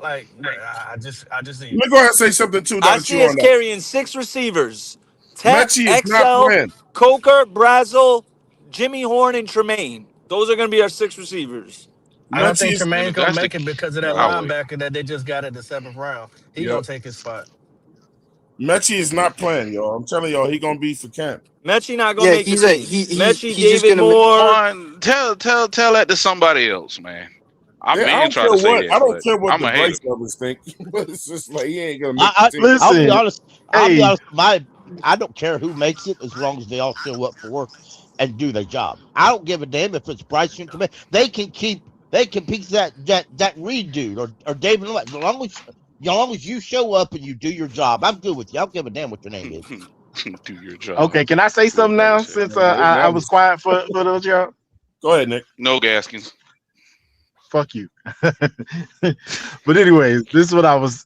Like I just see Let it. me go ahead and say something too. Now I that see you us on that, carrying 6 receivers. Tet, Mechie is not XL, playing. Coker, Brazel, Jimmy Horn, and Tremaine. Those are going to be our 6 receivers. I don't Mechie think is And Tremaine's if gonna that's the make it because of that I would. linebacker that they just got at the 7th round. He gonna take his spot. Mechie is not playing, y'all. I'm telling y'all, he gonna be for camp. Mechie not going to Yeah, make he's the a team. he's Mechie, just David gonna. Moore. Juan, tell that to somebody else, man. I Yeah, I mean, don't trying care to say what that, but the I'm a hater. Bryce brothers think. But it's just like he ain't gonna make the I'll team. be Listen, honest. I'll be hey, honest. I don't care who makes it as long as they all show up for work and do their job. I don't give a damn if it's Bryson Tremaine. They can piece that Reed dude or David. As long as you show up and you do your job, I'm good with you. I don't give a damn what your name is. Do your job. okay, can I say something now Nigga said. since I was quiet for those y'all? Go ahead, Nick. No Gaskins. Fuck you. But anyways, this is what I was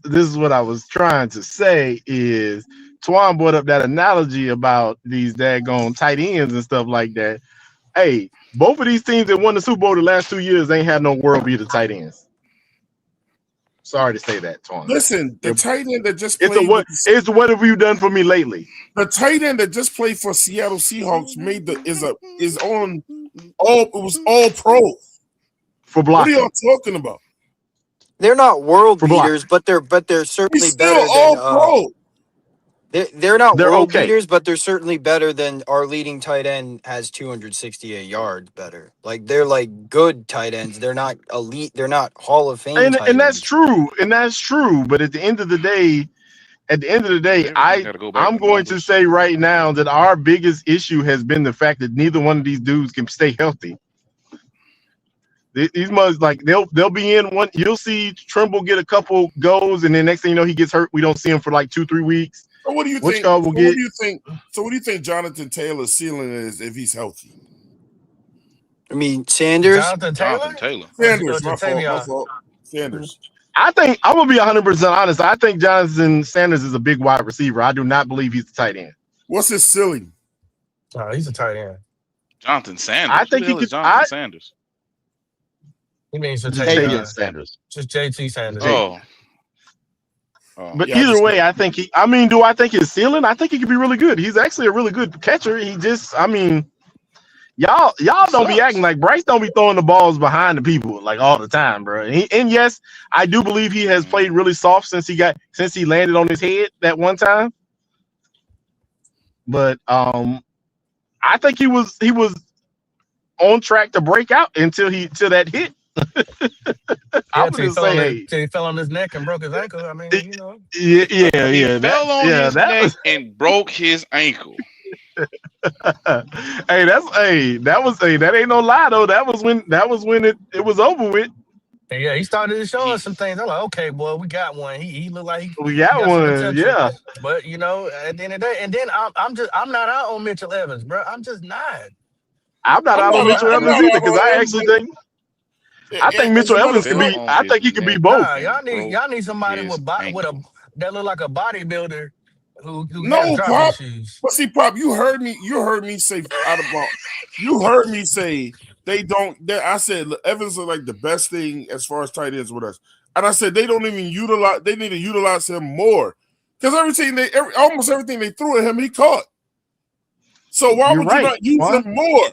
trying to say is Twan brought up that analogy about these daggone tight ends and stuff like that. Hey, both of these teams that won the Super Bowl the last 2 years ain't had no world beater tight ends. Sorry to say that, Twan. Listen, the tight end that just It's played what have you done for me lately? the tight end that just played for Seattle Seahawks was all pro. For What are blocking. y'all talking about? They're not world For blocking. beaters, but they're certainly He's still better all than. pro. They're not They're world okay. beaters, but they're certainly better than our leading tight end has 268 yards better. Like they're like good tight ends. They're not elite. They're not Hall of Fame tight And that's ends. true. And that's true. But at the end of the day, Everything gotta go back I'm to going to numbers. say right now that our biggest issue has been the fact that neither one of these dudes can stay healthy. These must like they'll be in one. You'll see Trimble get a couple goals, and then next thing you know, he gets hurt. We don't see him for like 2-3 weeks. So what do you Which think? guy will get? So what do you think Jonathan Taylor's ceiling is if he's healthy? I mean, Sanders. Jonathan Taylor? Sanders, my Jatavion? fault. Sanders. I think I'm gonna be 100% honest. I think Jonathan Sanders is a big wide receiver. I do not believe he's the tight end. What's his ceiling? Oh, he's a tight end. Jonathan Sanders. I think Who the hell he is could. Jonathan Sanders. He means to Just take Jatavion Sanders. just JT Sanders. Oh. But Yeah, either way, I think do I think his ceiling? I think he could be really good. He's actually a really good catcher. He just, y'all don't be acting like Bryce don't be throwing the balls behind the people like all the time, bro. And yes, I do believe he has played really soft since he landed on his head that one time. But I think he was on track to break out until that hit. Yeah, till he fell on his neck and broke his ankle. I mean, you know. Yeah. He fell on his that neck was, and broke his ankle. that ain't no lie though. That was when it was over with. Yeah, he started to show us some things. I'm like, okay, boy, we got one. He looked like We got some one, potential. yeah. But you know, at the end of the day, and then I'm not out on Mitchell Evans, bro. I'm just not. I'm not out on Mitchell Evans either because I actually think I think Mitchell Evans could be. I think he could be both. Nah, y'all need somebody with that look like a bodybuilder who has No, drop Pop. issues. But see, Pop, you heard me say out of bounds. You heard me say they don't. I said Evans are like the best thing as far as tight ends with us, and I said they don't even utilize. They need to utilize him more because almost everything they threw at him, he caught. So why would you not use him more?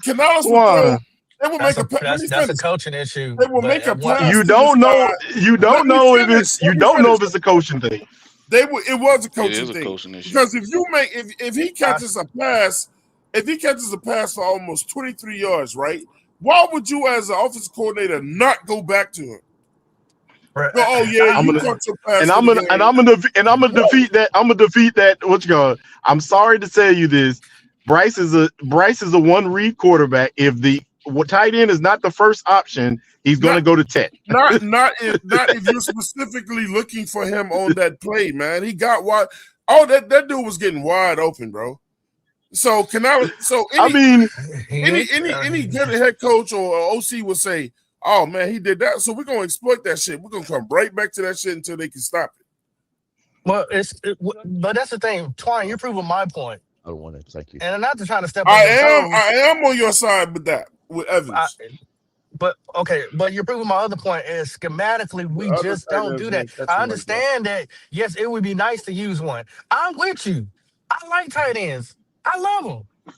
Canales would throw. They will make That's a coaching issue. They will make a pass. You don't know. You don't know if it's. You don't know if it's a coaching thing. It was a coaching a thing. coaching issue. Because if he catches a pass, for almost 23 yards, right? Why would you, as an offensive coordinator, not go back to him? Right. Go, oh yeah, I'm you gonna, caught your pass. and I'm gonna defeat that. I'm gonna defeat that. What you got? I'm sorry to tell you this. Bryce is a one read quarterback. If the tight end is not the first option, he's going to go to Tech. Not if you're specifically looking for him on that play, man. He got wide. Oh, that dude was getting wide open, bro. So any good head coach or OC would say, "Oh man, he did that." So we're gonna exploit that shit. We're gonna come right back to that shit until they can stop it. Well, but that's the thing, Twine. You're proving my point. I don't want to. Thank you. And I'm not trying to step. I am on your side with that. With Evans. But you're proving my other point is schematically we just don't do that. I understand that. Yes, it would be nice to use one. I'm with you. I like tight ends. I love them.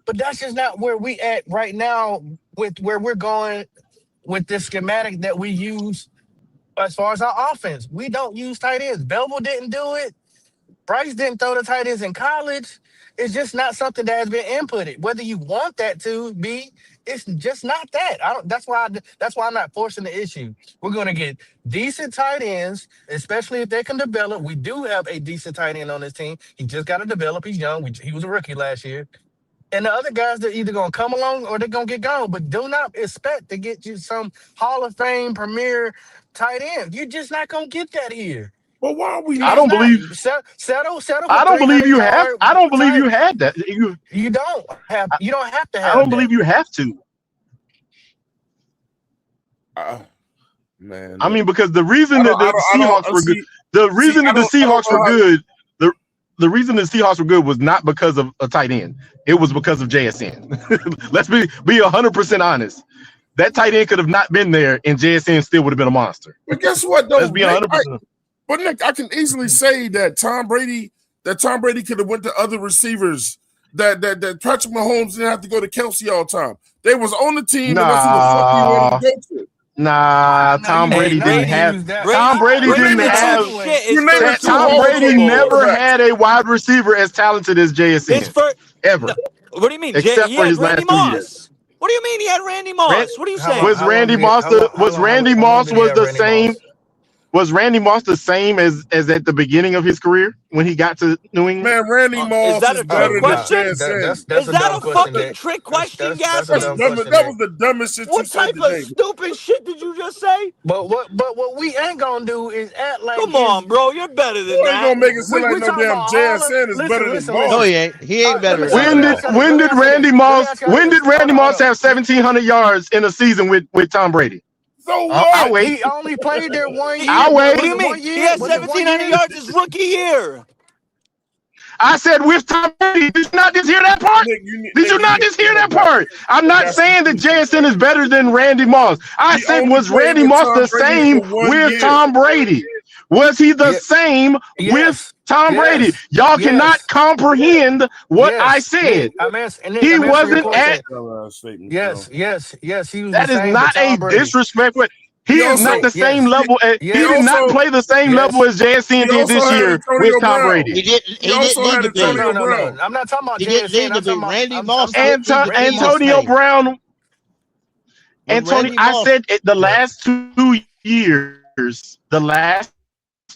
But that's just not where we at right now with where we're going with this schematic that we use as far as our offense. We don't use tight ends. Belleville didn't do it. Bryce didn't throw the tight ends in college. It's just not something that has been inputted. Whether you want that to be, it's just not that. That's why I'm not forcing the issue. We're going to get decent tight ends, especially if they can develop. We do have a decent tight end on this team. He just got to develop. He's young. He was a rookie last year. And the other guys, they're either going to come along or they're going to get gone. But do not expect to get you some Hall of Fame premier tight end. You're just not going to get that here. But why are we? I don't believe. Settle. I don't believe you have. I don't believe you had that. You don't have. You don't have to have. I don't believe you have to. Man, I mean, because the reason that the Seahawks were good, the reason that the Seahawks were good, the reason the Seahawks were good was not because of a tight end. It was because of JSN. Let's be 100% honest. That tight end could have not been there, and JSN still would have been a monster. But guess what? Though, let's be 100%. But Nick, I can easily say that Tom Brady could have went to other receivers. That Patrick Mahomes didn't have to go to Kelsey all the time. They was on the team. And that's who the fuck he wanted to go to. Tom Brady didn't have. Tom Brady didn't have. Tom Brady never had a wide receiver as talented as JSN ever. What do you mean? Except for his last 2 years. What do you mean he had Randy Moss? What are you saying? Was Randy Moss the same? Was Randy Moss the same as at the beginning of his career when he got to New England? Man, Randy Moss is that a trick question? Is that a fucking trick question, Gavin? That was the dumbest shit you said today. What type of stupid shit did you just say? But what we ain't gonna do is act like. Come on, bro, you're better than that. You ain't gonna make it seem like no damn JSN is better than Moss. No, he ain't. He ain't better. When did Randy Moss have 1,700 yards in a season with Tom Brady? So what? I'll wait. He only played there 1 year. I'll wait. What do you mean? He had 1,700 yards his rookie year. I said with Tom Brady. Did you not just hear that part? Did you not just hear that part? I'm not saying that JSN is better than Randy Moss. I said, was Randy Moss the same with Tom Brady? Was he the same with Tom Brady? Y'all cannot comprehend what I said. He wasn't at. Yes. He was. That is not a disrespect. He is not the same level. He did not play the same level as JSN did this year with Tom Brady. He didn't need to be. No. I'm not talking about He didn't need to be. Randy Moss. Antonio Brown. I said the last 2 years. The last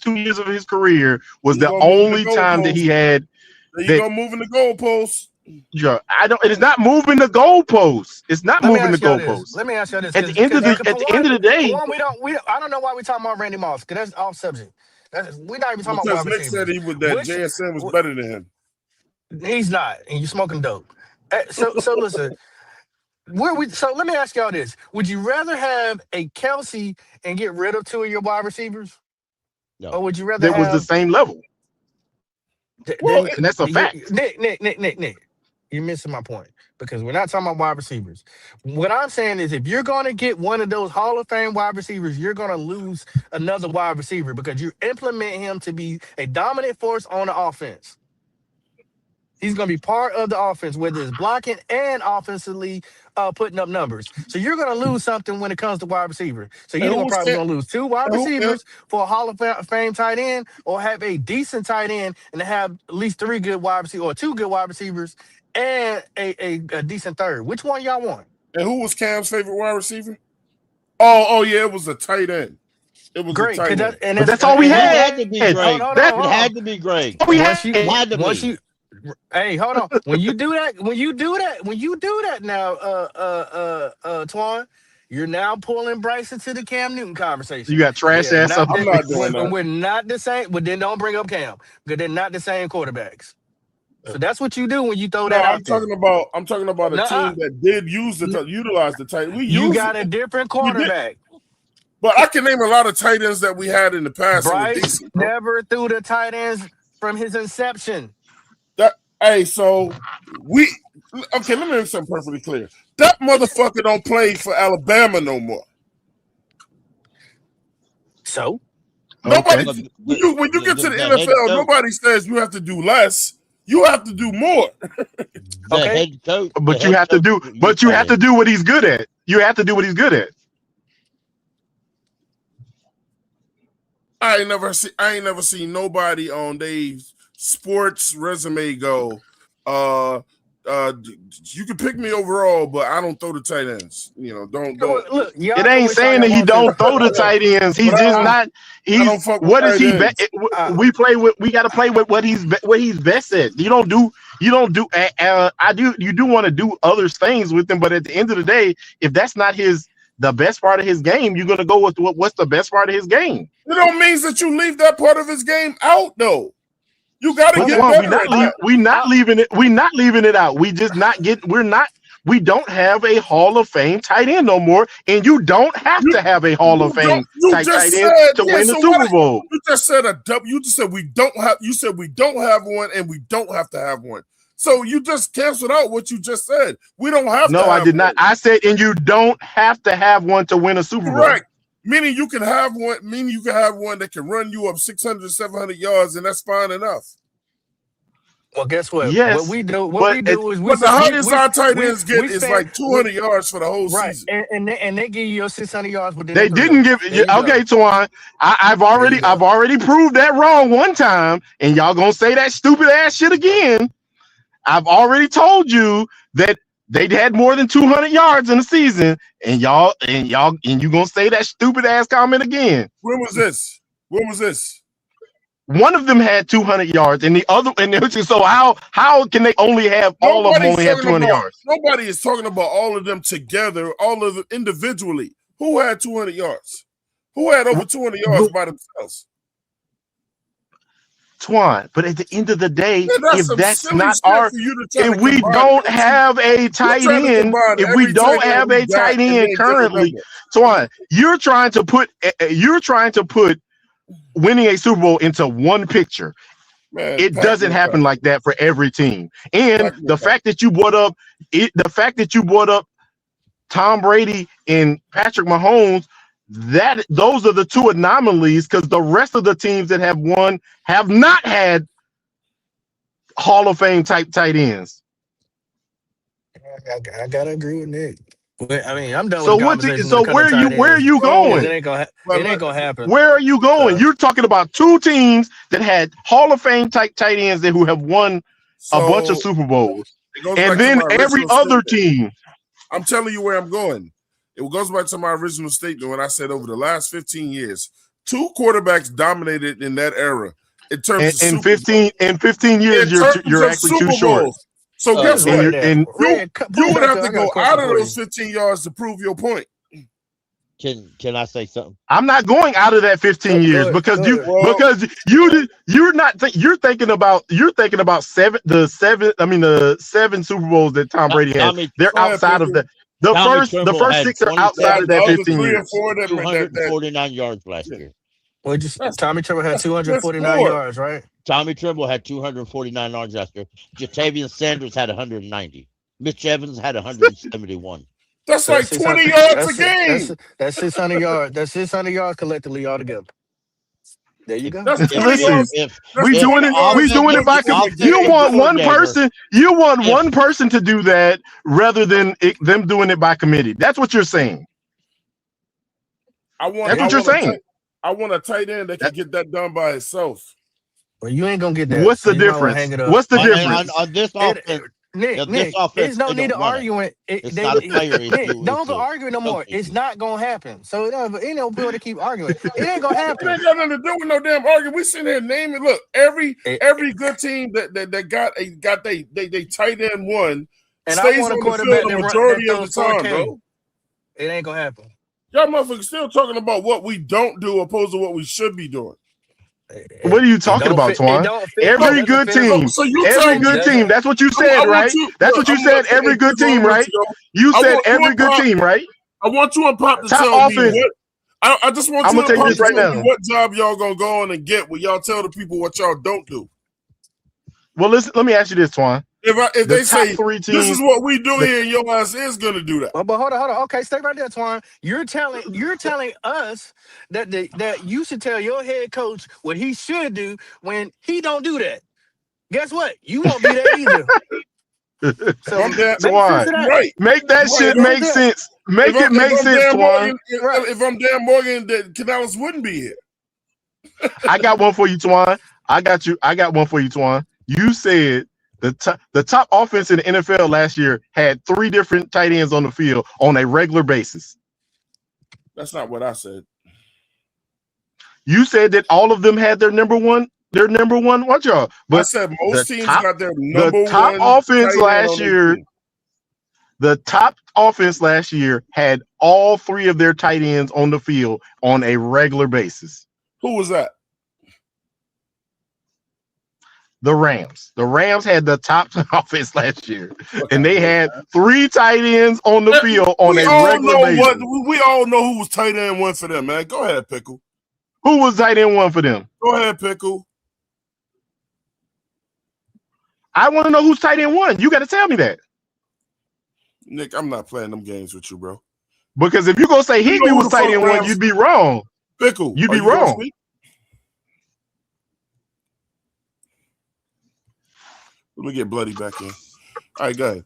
2 years of his career was the only time that he had. There you go, moving the goalposts. Yeah, it is not moving the goalposts. It's not moving the goalposts. Let me ask you this. At the end of the day, I don't know why we talking about Randy Moss because that's off subject. We're not even talking about wide receivers. Nick said that JSN was better than him. He's not, and you smoking dope. So listen. So let me ask y'all this: would you rather have a Kelsey and get rid of 2 of your wide receivers? No. Or would you rather that was have the same level. Well, and that's a fact. Nick, you're missing my point because we're not talking about wide receivers. What I'm saying is, if you're going to get one of those Hall of Fame wide receivers, you're going to lose another wide receiver because you implement him to be a dominant force on the offense. He's going to be part of the offense, whether it's blocking and offensively putting up numbers. So you're going to lose something when it comes to wide receiver. So you're probably going to lose 2 wide receivers for a Hall of Fame tight end, or have a decent tight end and have at least 3 good wide receivers or 2 good wide receivers and a decent third. Which one y'all want? And who was Cam's favorite wide receiver? Oh yeah, it was a tight end. It was great. A tight end. But that's all we had. It had to be Greg. It had to be Greg. Hey, hold on. When you do that now, Twan, you're now pulling Bryce into the Cam Newton conversation. You got trash ass up. I'm not doing that. We're not the same, but then don't bring up Cam because they're not the same quarterbacks. So that's what you do when you throw that out there. I'm talking about a team that did utilize the tight. You got a different quarterback. But I can name a lot of tight ends that we had in the past. Bryce never threw the tight ends from his inception. Let me make something perfectly clear. That motherfucker don't play for Alabama no more. So nobody when you get to the NFL, nobody says you have to do less. You have to do more. Okay. But you have to do what he's good at. You have to do what he's good at. I ain't never seen nobody on Dave's sports resume go, you can pick me overall, but I don't throw the tight ends. Don't. Look, it ain't saying that he don't throw the tight ends. He's just not. He's what is he? We got to play with what he's best at. You don't do. You do want to do other things with him, but at the end of the day, if that's not the best part of his game, you're gonna go with what's the best part of his game. It don't mean that you leave that part of his game out, though. You gotta get better. We're not leaving it. We're not leaving it out. We just not get. We're not. We don't have a Hall of Fame tight end no more, and you don't have to have a Hall of Fame tight end to win the Super Bowl. You just said You just said we don't have. You said we don't have one, and we don't have to have one. So you just canceled out what you just said. We don't have. No, I did not. I said, and you don't have to have one to win a Super Bowl. Correct. Meaning you can have one. Meaning you can have one that can run you up 600, 700 yards, and that's fine enough. Well, guess what? Yes, what we do is the highest our tight ends get is like 200 yards for the whole season. And they give you your 600 yards. But they didn't give. Okay, Twan, I've already proved that wrong one time, and y'all gonna say that stupid ass shit again. I've already told you that they had more than 200 yards in the season, and you gonna say that stupid ass comment again. When was this? One of them had 200 yards, and the other, so how can they only have all of them only have 200 yards? Nobody is talking about all of them together, all of them individually. Who had 200 yards? Who had over 200 yards by themselves? Twan, but at the end of the day, if that's not our, if we don't have a tight end, if we don't have a tight end currently, Twan, you're trying to put winning a Super Bowl into one picture. Man, it doesn't happen like that for every team. And the fact that you brought up Tom Brady and Patrick Mahomes, those are the two anomalies, because the rest of the teams that have won have not had Hall of Fame type tight ends. I gotta agree with Nick. I mean, I'm done. So where are you going? It ain't gonna happen. Where are you going? You're talking about two teams that had Hall of Fame type tight ends who have won a bunch of Super Bowls, and then every other team. I'm telling you where I'm going. It goes back to my original statement when I said over the last 15 years, two quarterbacks dominated in that era. In terms of 15 years, you're actually too short. So guess what? You would have to go out of those 15 yards to prove your point. Can I say something? I'm not going out of that 15 years because you're thinking about the seven Super Bowls that Tom Brady had. They're outside of the first 6 are outside of that 15 years. 249 yards last year. Well, Tommy Tremble had 249 yards, right? Tommy Tremble had 249 yards after. Jatavian Sanders had 190. Mitch Evans had 171. That's like 20 yards a game. That's 600 yards. That's 600 yards collectively altogether. There you go. Listen, we doing it by you want one person. You want one person to do that rather than them doing it by committee. That's what you're saying. That's what you're saying. I want a tight end that can get that done by itself. Well, you ain't gonna get that. What's the difference? What's the difference? On this offense, Nick, there's no need to arguing. Don't go arguing no more. It's not gonna happen. So you know, people to keep arguing. It ain't gonna happen. It ain't got nothing to do with no damn arguing. We sitting here naming. Look, every good team that got they tight end one and stays I want on a the quarterback field the majority of the time, bro. It ain't gonna happen. Y'all motherfuckers still talking about what we don't do opposed to what we should be doing. What are you talking about, Twan? Every good team. Every good team. That's what you said, right? That's what you said. Every good team, right? You said every good team, right? I want you and Pop to tell me what. I just want you and Pop to tell me what job y'all gonna go on and get when y'all tell the people what y'all don't do. Well, listen. Let me ask you this, Twan. If they say this is what we do here, your ass is gonna do that. But hold on. Okay, stay right there, Twan. You're telling us that you should tell your head coach what he should do when he don't do that. Guess what? You won't be there either. So Twan, make that shit make sense. Make it make sense, Twan. If I'm Dan Morgan, then Canales wouldn't be here. I got one for you, Twan. I got one for you, Twan. You said the top offense in the NFL last year had 3 different tight ends on the field on a regular basis. That's not what I said. You said that all of them had their number one. Watch y'all. But I said most teams got their number one. The top offense last year. The top offense last year had all 3 of their tight ends on the field on a regular basis. Who was that? The Rams. The Rams had the top offense last year, and they had 3 tight ends on the field on a regular basis. We all know who was tight end 1 for them, man. Go ahead, Pickle. Who was tight end 1 for them? Go ahead, Pickle. I want to know who's tight end 1. You got to tell me that. Nick, I'm not playing them games with you, bro. Because if you're going to say Higbee was tight end 1, you'd be wrong. Pickle. You'd be wrong. Let me get Bloody back in. All right, go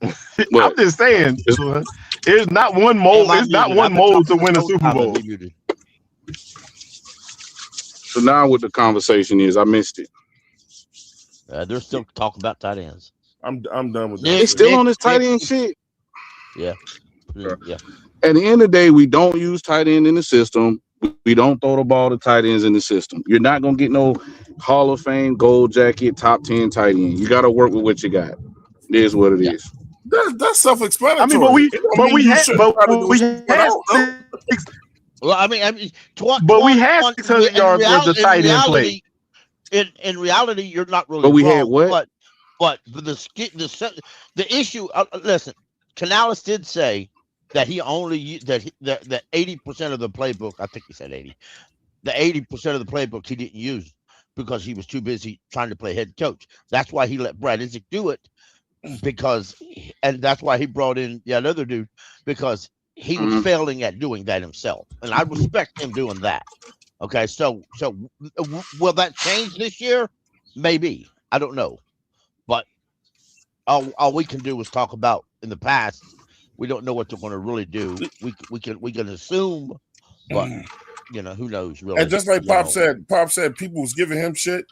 ahead. I'm just saying, it's not one mold. It's not one mold to win a Super Bowl. So now what the conversation is, I missed it. They're still talking about tight ends. I'm done with that. They still on this tight end shit. Yeah. At the end of the day, we don't use tight end in the system. We don't throw the ball to tight ends in the system. You're not gonna get no Hall of Fame, gold jacket, top 10 tight end. You got to work with what you got. It is what it is. That's self-explanatory. I mean, but we had 600 yards worth of tight end play. In reality, you're not really. But we wrong, had what? But the issue. Listen, Canales did say that he only that 80% of the playbook. I think he said 80. The 80% of the playbook he didn't use because he was too busy trying to play head coach. That's why he let Brad Isaac do it, and that's why he brought in that other dude because he was failing at doing that himself, and I respect him doing that. Okay, so will that change this year? Maybe. I don't know, but all we can do is talk about in the past. We don't know what they're going to really do. We can assume, but who knows really. And just like Pop said people was giving him shit.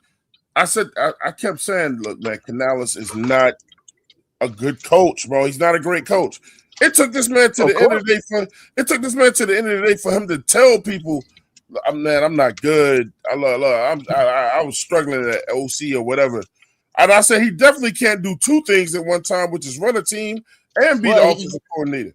I kept saying, look, man, Canales is not a good coach, bro. He's not a great coach. It took this man to the end of the day for him to tell people, man, I'm not good. I was struggling at OC or whatever. And I said he definitely can't do 2 things at one time, which is run a team and be the offensive coordinator.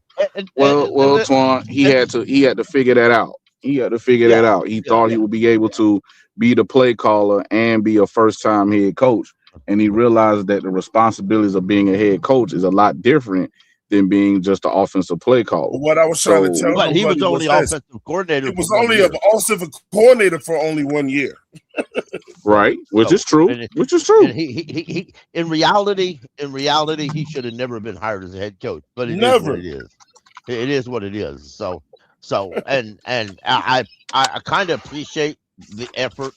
Well, Twan, he had to figure that out. He had to figure that out. He thought he would be able to be the play caller and be a first-time head coach. And he realized that the responsibilities of being a head coach is a lot different than being just an offensive play caller. What I was trying to tell But he was nobody only this. offensive coordinator. He was for 1 only year. an offensive coordinator for only 1 year. Right, which So, is true. and Which is true. And he in reality, he should have never been hired as a head coach. But it is Never. what it is. It is what it is. So and I kind of appreciate the effort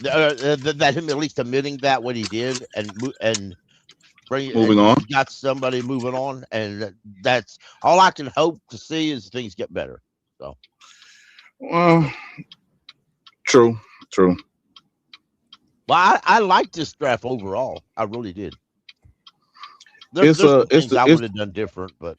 that him at least admitting that what he did and Moving on. got somebody moving on, and that's all I can hope to see is things get better. So, Well, true. well, I like this draft overall. I really did. It's There's some a- it's things the- I it's- would have done different, but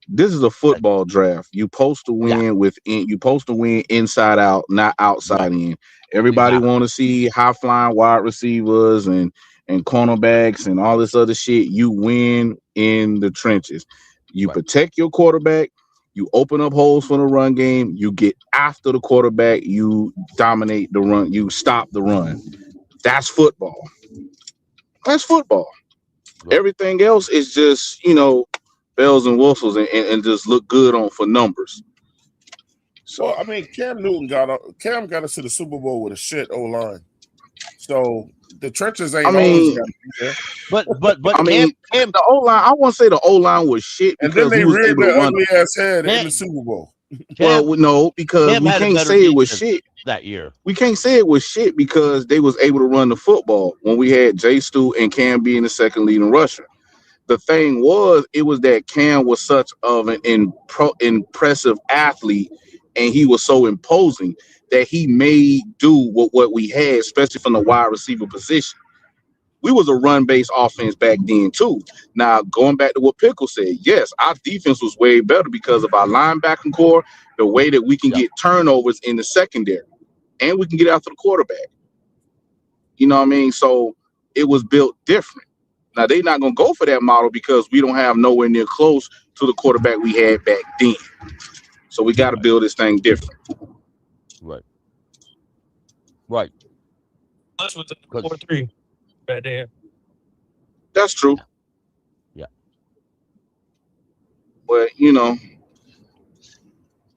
This is a football draft. You supposed to win you supposed to win inside out, not outside in. Everybody want to see high flying wide receivers and cornerbacks and all this other shit. You win in the trenches. You protect your quarterback. You open up holes for the run game. You get after the quarterback. You dominate the run. You stop the run. That's football. That's football. Everything else is just, bells and whistles and just look good on for numbers. So I mean, Cam got us to the Super Bowl with a shit O-line. So the trenches ain't always got to be there. But I mean, Cam, the O-line, I won't say the O-line was shit And because then they we was reared able to their run. ugly ass head in the Super Bowl. Well, no, because Cam we had a can't better say it was defense shit. that year. We can't say it was shit because they was able to run the football when we had Jay Stu and Cam being the second leading rusher. The thing was, it was that Cam was such of an impressive athlete, and he was so imposing that he made do with what we had, especially from the wide receiver position. We was a run-based offense back then too. Now, going back to what Pickle said, yes, our defense was way better because of our linebacking core, the way that we can get turnovers in the secondary, and we can get after the quarterback. You know what I mean? So it was built different. Now, they're not going to go for that model because we don't have nowhere near close to the quarterback we had back then. So we got to build this thing different. Right. Us with the 4-3 back there. That's true. Yeah. But,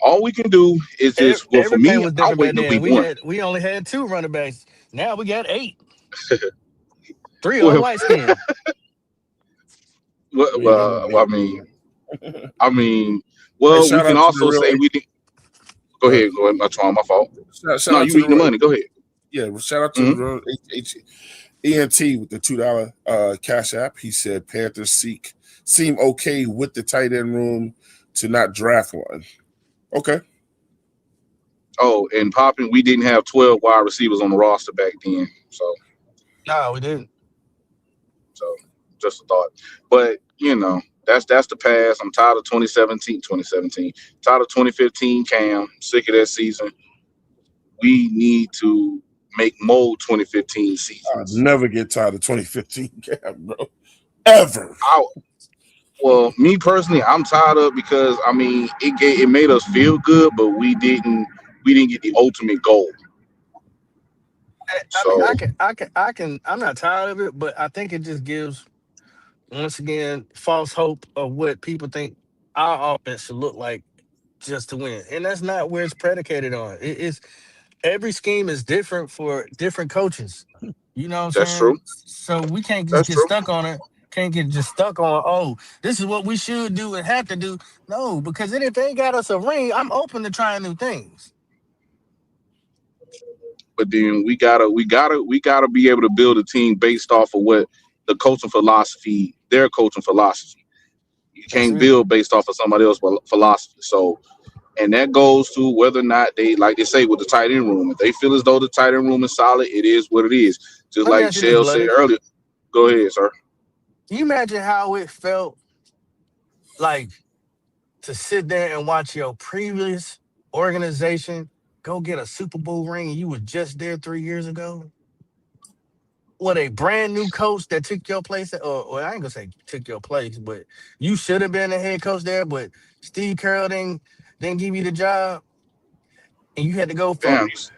all we can do is just, well, for Everything me, was I'll different wait back till then. week one. We only had 2 running backs. Now we got 8. 3 Well- on white skin. Well, I mean, well, Hey, we shout can out to also the real- say we did. Go ahead. That's my fault. Shout No, out you to need the money. Go ahead. Yeah, well, shout out to the ENT with the $2 Cash App. He said Panthers seem okay with the tight end room to not draft one. Okay. Oh, and popping, we didn't have 12 wide receivers on the roster back then. So No, we didn't. just a thought. But, that's the past. I'm tired of 2017. Tired of 2015 Cam. Sick of that season. We need to make mold 2015 season. I'll never get tired of 2015 Cam, bro. Ever. Well, me personally, I'm tired of it because it made us feel good, but we didn't get the ultimate goal. I'm not tired of it, but I think it just gives, once again, false hope of what people think our offense should look like just to win. And that's not where it's predicated on. It's every scheme is different for different coaches. You know what I'm That's saying? true. So we can't just That's get true. stuck on it. Can't get just stuck on, oh, this is what we should do and have to do. No, because then if they got us a ring, I'm open to trying new things. But then we gotta be able to build a team based off of what the coaching philosophy, their coaching philosophy. You can't build based off of somebody else's philosophy. So, and that goes to whether or not they, like they say with the tight end room, if they feel as though the tight end room is solid, it is what it is. Just Let me like ask you this, Shell said Bloody. earlier. Go ahead, sir. Can you imagine how it felt like to sit there and watch your previous organization go get a Super Bowl ring and you were just there 3 years ago? What, a brand new coach that took your place, or I ain't gonna say took your place, but you should have been the head coach there, but Steve Carroll didn't give you the job, and you had to go from Sound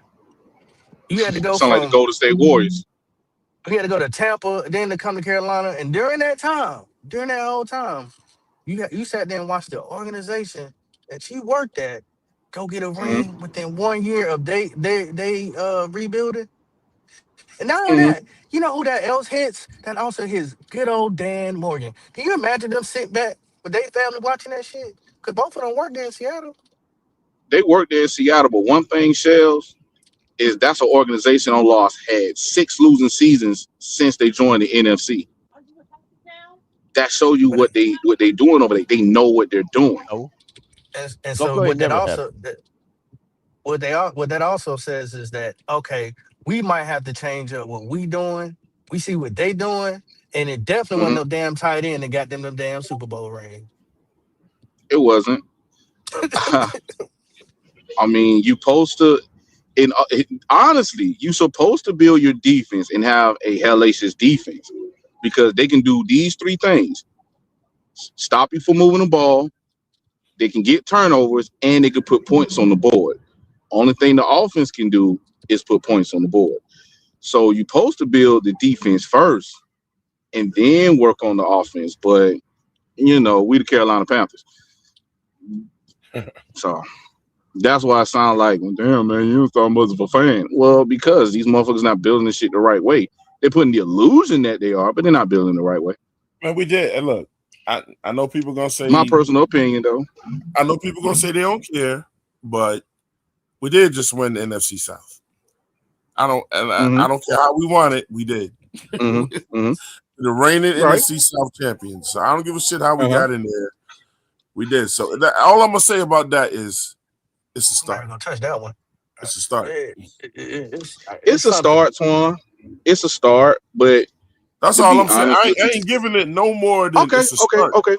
like the Golden State Warriors. You had to go to Tampa, then to come to Carolina, and during that whole time, You sat there and watched the organization that you worked at go get a ring within 1 year of they rebuilding. And not only that, you know who that else hits? That also hits good old Dan Morgan. Can you imagine them sitting back with their family watching that shit? Because both of them worked there in Seattle. They worked there in Seattle, but one thing, Shells, is that's an organization on loss had 6 losing seasons since they joined the NFC. That show you what they doing over there. They know what they're doing. And so what that also says is that, okay, we might have to change up what we doing. We see what they doing, and it definitely wasn't no damn tight end that got them damn Super Bowl ring. It wasn't. I mean, you supposed to, honestly, you supposed to build your defense and have a hellacious defense because they can do these 3 things: stop you from moving the ball, they can get turnovers, and they can put points on the board. Only thing the offense can do is put points on the board. So you're supposed to build the defense first and then work on the offense. But, you know, we the Carolina Panthers. So that's why I sound like, well, damn, man, you don't sound much of a fan. Well, because these motherfuckers not building this shit the right way. They're putting the illusion that they are, but they're not building the right way. Man, we did. And look, I know people going to say. My personal opinion, though. I know people going to say they don't care, but we did just win the NFC South. I don't care how we won it. We did. The reigning NFC South champions. So I don't give a shit how we got in there. We did. So all I'm gonna say about that is, it's a start. I'm not gonna touch that one. It's a start. It's a start, Twan. It's a start, but that's all I'm saying. I ain't giving it no more than it's a start. Okay.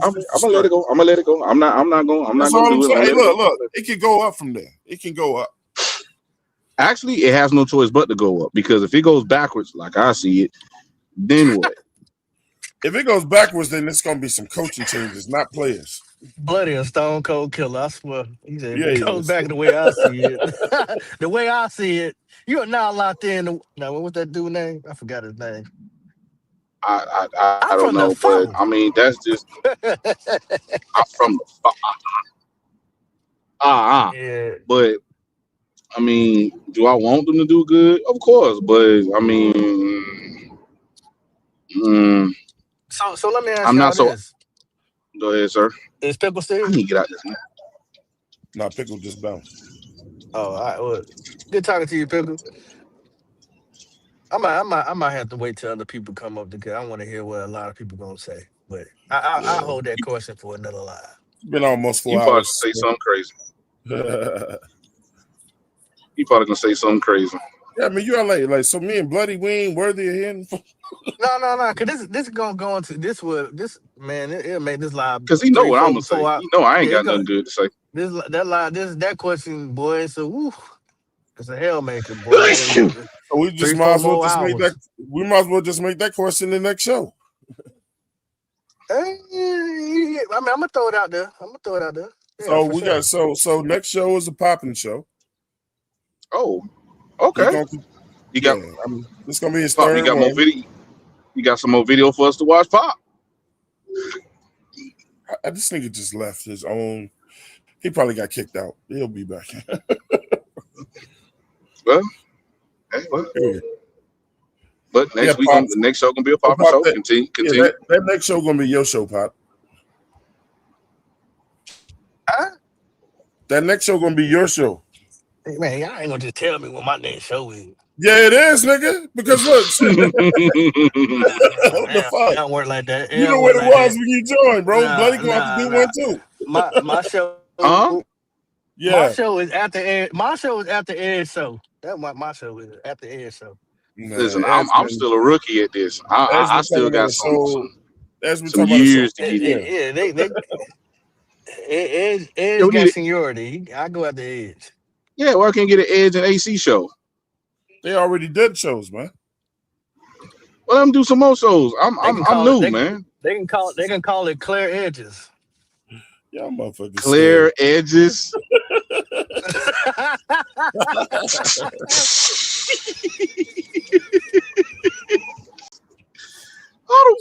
I'm gonna let it go. I'm not going. That's all I'm saying. Hey, look. It can go up from there. It can go up. Actually, it has no choice but to go up because if it goes backwards, like I see it, then what? If it goes backwards, then it's gonna be some coaching changes, not players. Bloody a stone cold killer, I swear. He said, if it goes back the way I see it. The way I see it, you are now locked in. Now, what was that dude's name? I forgot his name. I don't know, but I mean, that's just I'm from the Yeah. But I mean, do I want them to do good? Of course, but I mean, So let me ask I'm you not so. this. Go ahead, sir. Is Pickle still? I need to get out this man. No, Pickle just bounced. Oh, all right. Well, good talking to you, Pickle. I might have to wait till other people come up because I want to hear what a lot of people gonna say. But I hold that question for another live. It's been almost 4 You hours. probably say something crazy. You probably gonna say something crazy. Yeah, I mean, you are like so. Me and Bloody, we ain't worthy of hearing. No, because this is gonna go into this man. It'll make this live because he know what I'm gonna say. You know I ain't got nothing good to say. That question, boy. So it's a hell maker, boy. So we just might as well just make that. We might as well just make that question the next show. I mean, I'm gonna throw it out there. Yeah, So we got so next show is a popping show. Oh, okay. You got. It's gonna be his Pop, third. you got more video. You got some more video for us to watch, Pop. This nigga just left his own. He probably got kicked out. He'll be back. Well, but next week, the next show gonna be a popping show. Continue. Yeah, that next show gonna be your show, Pop. Huh? That next show gonna be your show. Hey, man, y'all ain't gonna just tell me what my next show is. Yeah, it is, nigga. Because look, shit. What the fuck? It don't work like that. You know what it was when you joined, bro. Bloody gonna have to do one too. My show. Yeah. My show is after air. My show is after air show. That's what my show is after air show. Listen, I'm still a rookie at this. I still got some years to get in. Yeah, Edge got seniority. I go after Edge. Yeah, well, I can get an Edge and AC show. They already did shows, man. Well, let them do some more shows. I'm new, man. They can call it Clear Edges. Y'all motherfuckers. Clear Edges.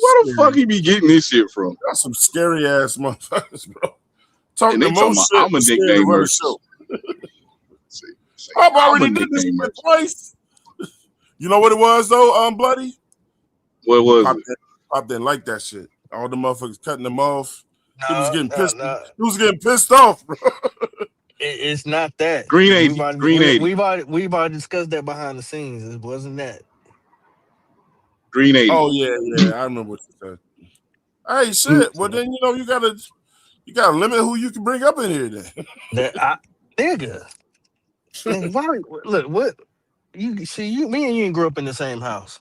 Why the fuck he be getting this shit from? That's some scary ass motherfuckers, bro. Talking And the they talking most about shit. I'm a Scared to nickname run a Merchant. show. I'm I've a already did this nickname shit Merchant. twice. You know what it was though, Bloody? What was Pop it? didn't like that shit. All the motherfuckers cutting them off. He was getting No, pissed. no. He was getting pissed off, bro. It's not that. Green 80. We've already discussed that behind the scenes. It wasn't that. Green 80. Oh yeah. I remember what you said. Hey, shit. Well, then you gotta limit who you can bring up in here. Then Nigga. Man, why? Look, what you see? Me and you grew up in the same house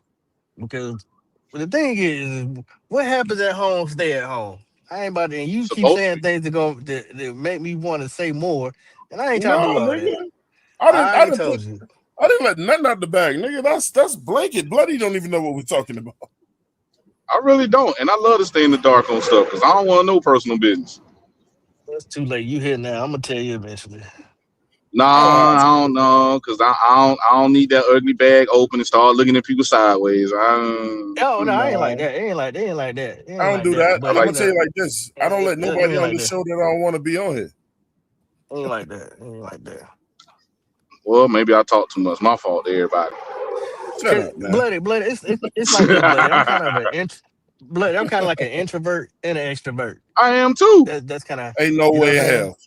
because the thing is, what happens at home, stay at home. I ain't about to. And you keep saying things that make me want to say more, and I ain't trying to do all nigga. that. I already didn't told you. I didn't let nothing out the bag, nigga. That's blanket. Bloody don't even know what we're talking about. I really don't, and I love to stay in the dark on stuff because I don't want to know personal business. It's too late. You here now? I'm gonna tell you eventually. Nah, I don't know, cause I don't need that ugly bag open and start looking at people sideways. Oh no, I ain't like that. It ain't like that. I don't do that. I'm gonna tell you like this. I don't let nobody on the show that I don't want to be on here. Ain't like that. Well, maybe I talk too much. My fault to everybody. Shut up, man. Bloody. It's like this, Bloody. I'm kind of like an introvert and an extrovert. I am too. That's kind of ain't no way in hell.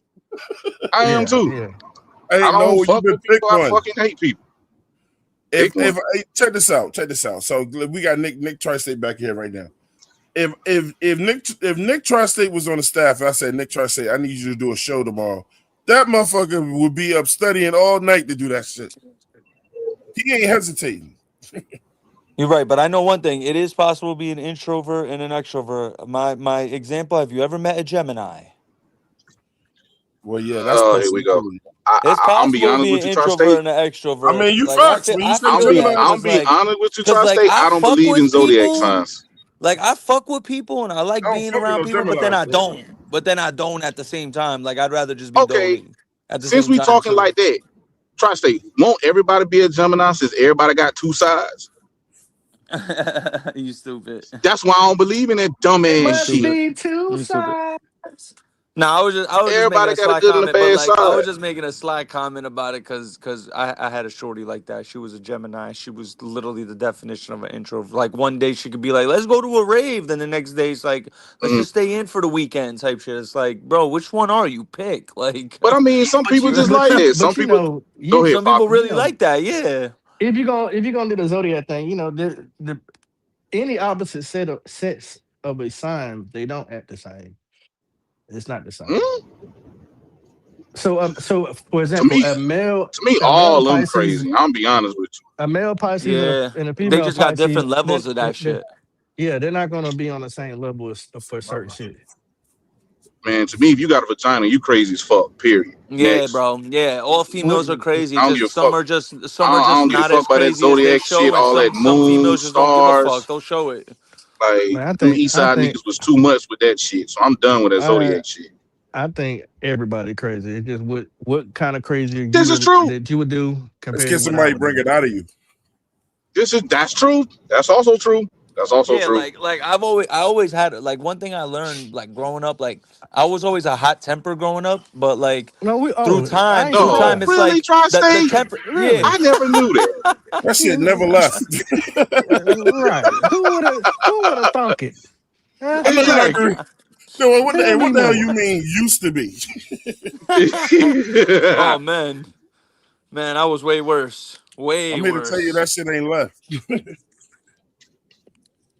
I am too. Yeah. Ain't I don't no fuck you with pick people. I one. fucking hate people. If check this out. So we got Nick Tri-State back here right now. If Nick Tri-State was on the staff, and I said, Nick Tri-State, I need you to do a show tomorrow. That motherfucker would be up studying all night to do that shit. He ain't hesitating. You're right, but I know one thing. It is possible to be an introvert and an extrovert. My example, have you ever met a Gemini? Well, yeah, that's here we go. It's I'm be possible to honest be with an you, Tri-State. introvert and an extrovert. I mean, you Like, facts. When you say I'm being honest with you, Tri-State. I don't fuck believe in with zodiac people. signs. Like, I fuck with people and I like I don't being fuck with around no people, but then Geminis, I bro. don't. But then I don't at the same time. Like, I'd rather just be Okay, doting at the since same we time talking too. like that, Tri-State, won't everybody be a Gemini since everybody got two sides? You stupid. That's why I don't believe in that dumbass shit. two sides. No, I was just making Everybody a got a sly good and a comment, but bad like I was side. just making a sly comment about it because I had a shorty like that. She was a Gemini. She was literally the definition of an introvert. Like one day she could be like, "Let's go to a rave," then the next day it's like, "Let's just stay in for the weekend" type shit. It's like, bro, which one are you? Pick. Like, But I mean, some people just like that. Some people go ahead, some people Pop. really like that. Yeah. If you're gonna do the zodiac thing, the any opposite sets of a sign, they don't act the same. It's not the same. So for example, a male all them Pisces, crazy. I'm be honest with you. a male Pisces Yeah. and a They female just got Pisces, different levels of that shit. Yeah, they're not gonna be on the same level for certain shit. Man, to me, if you got a vagina, you crazy as fuck. Period. Yeah, Next. bro. Yeah, all females are crazy. I don't give a Just some fuck. are just I don't give a not fuck as about that crazy as they zodiac show, shit, and all that some moon, females just don't give a stars. fuck. They'll show it. Like Man, them East Side niggas was too much with that shit, so I'm done with that zodiac shit. I think everybody crazy. It's just what kind of crazy This is true. that you would do Let's compared get to what I somebody would bring do. it out of you. That's true. That's also true. That's also true. Like I always had like one thing I learned like growing up. Like I was always a hot temper growing up, but like through time, it's really like Tri-State? the temper. Really? Yeah, I never knew that. That shit never left. Right? Who would have thunk it? Huh? I know you're not agree. No, what Tell me the hell more. you mean used to be? Oh man, I was way worse. Way I'm here worse. to tell you that shit ain't left.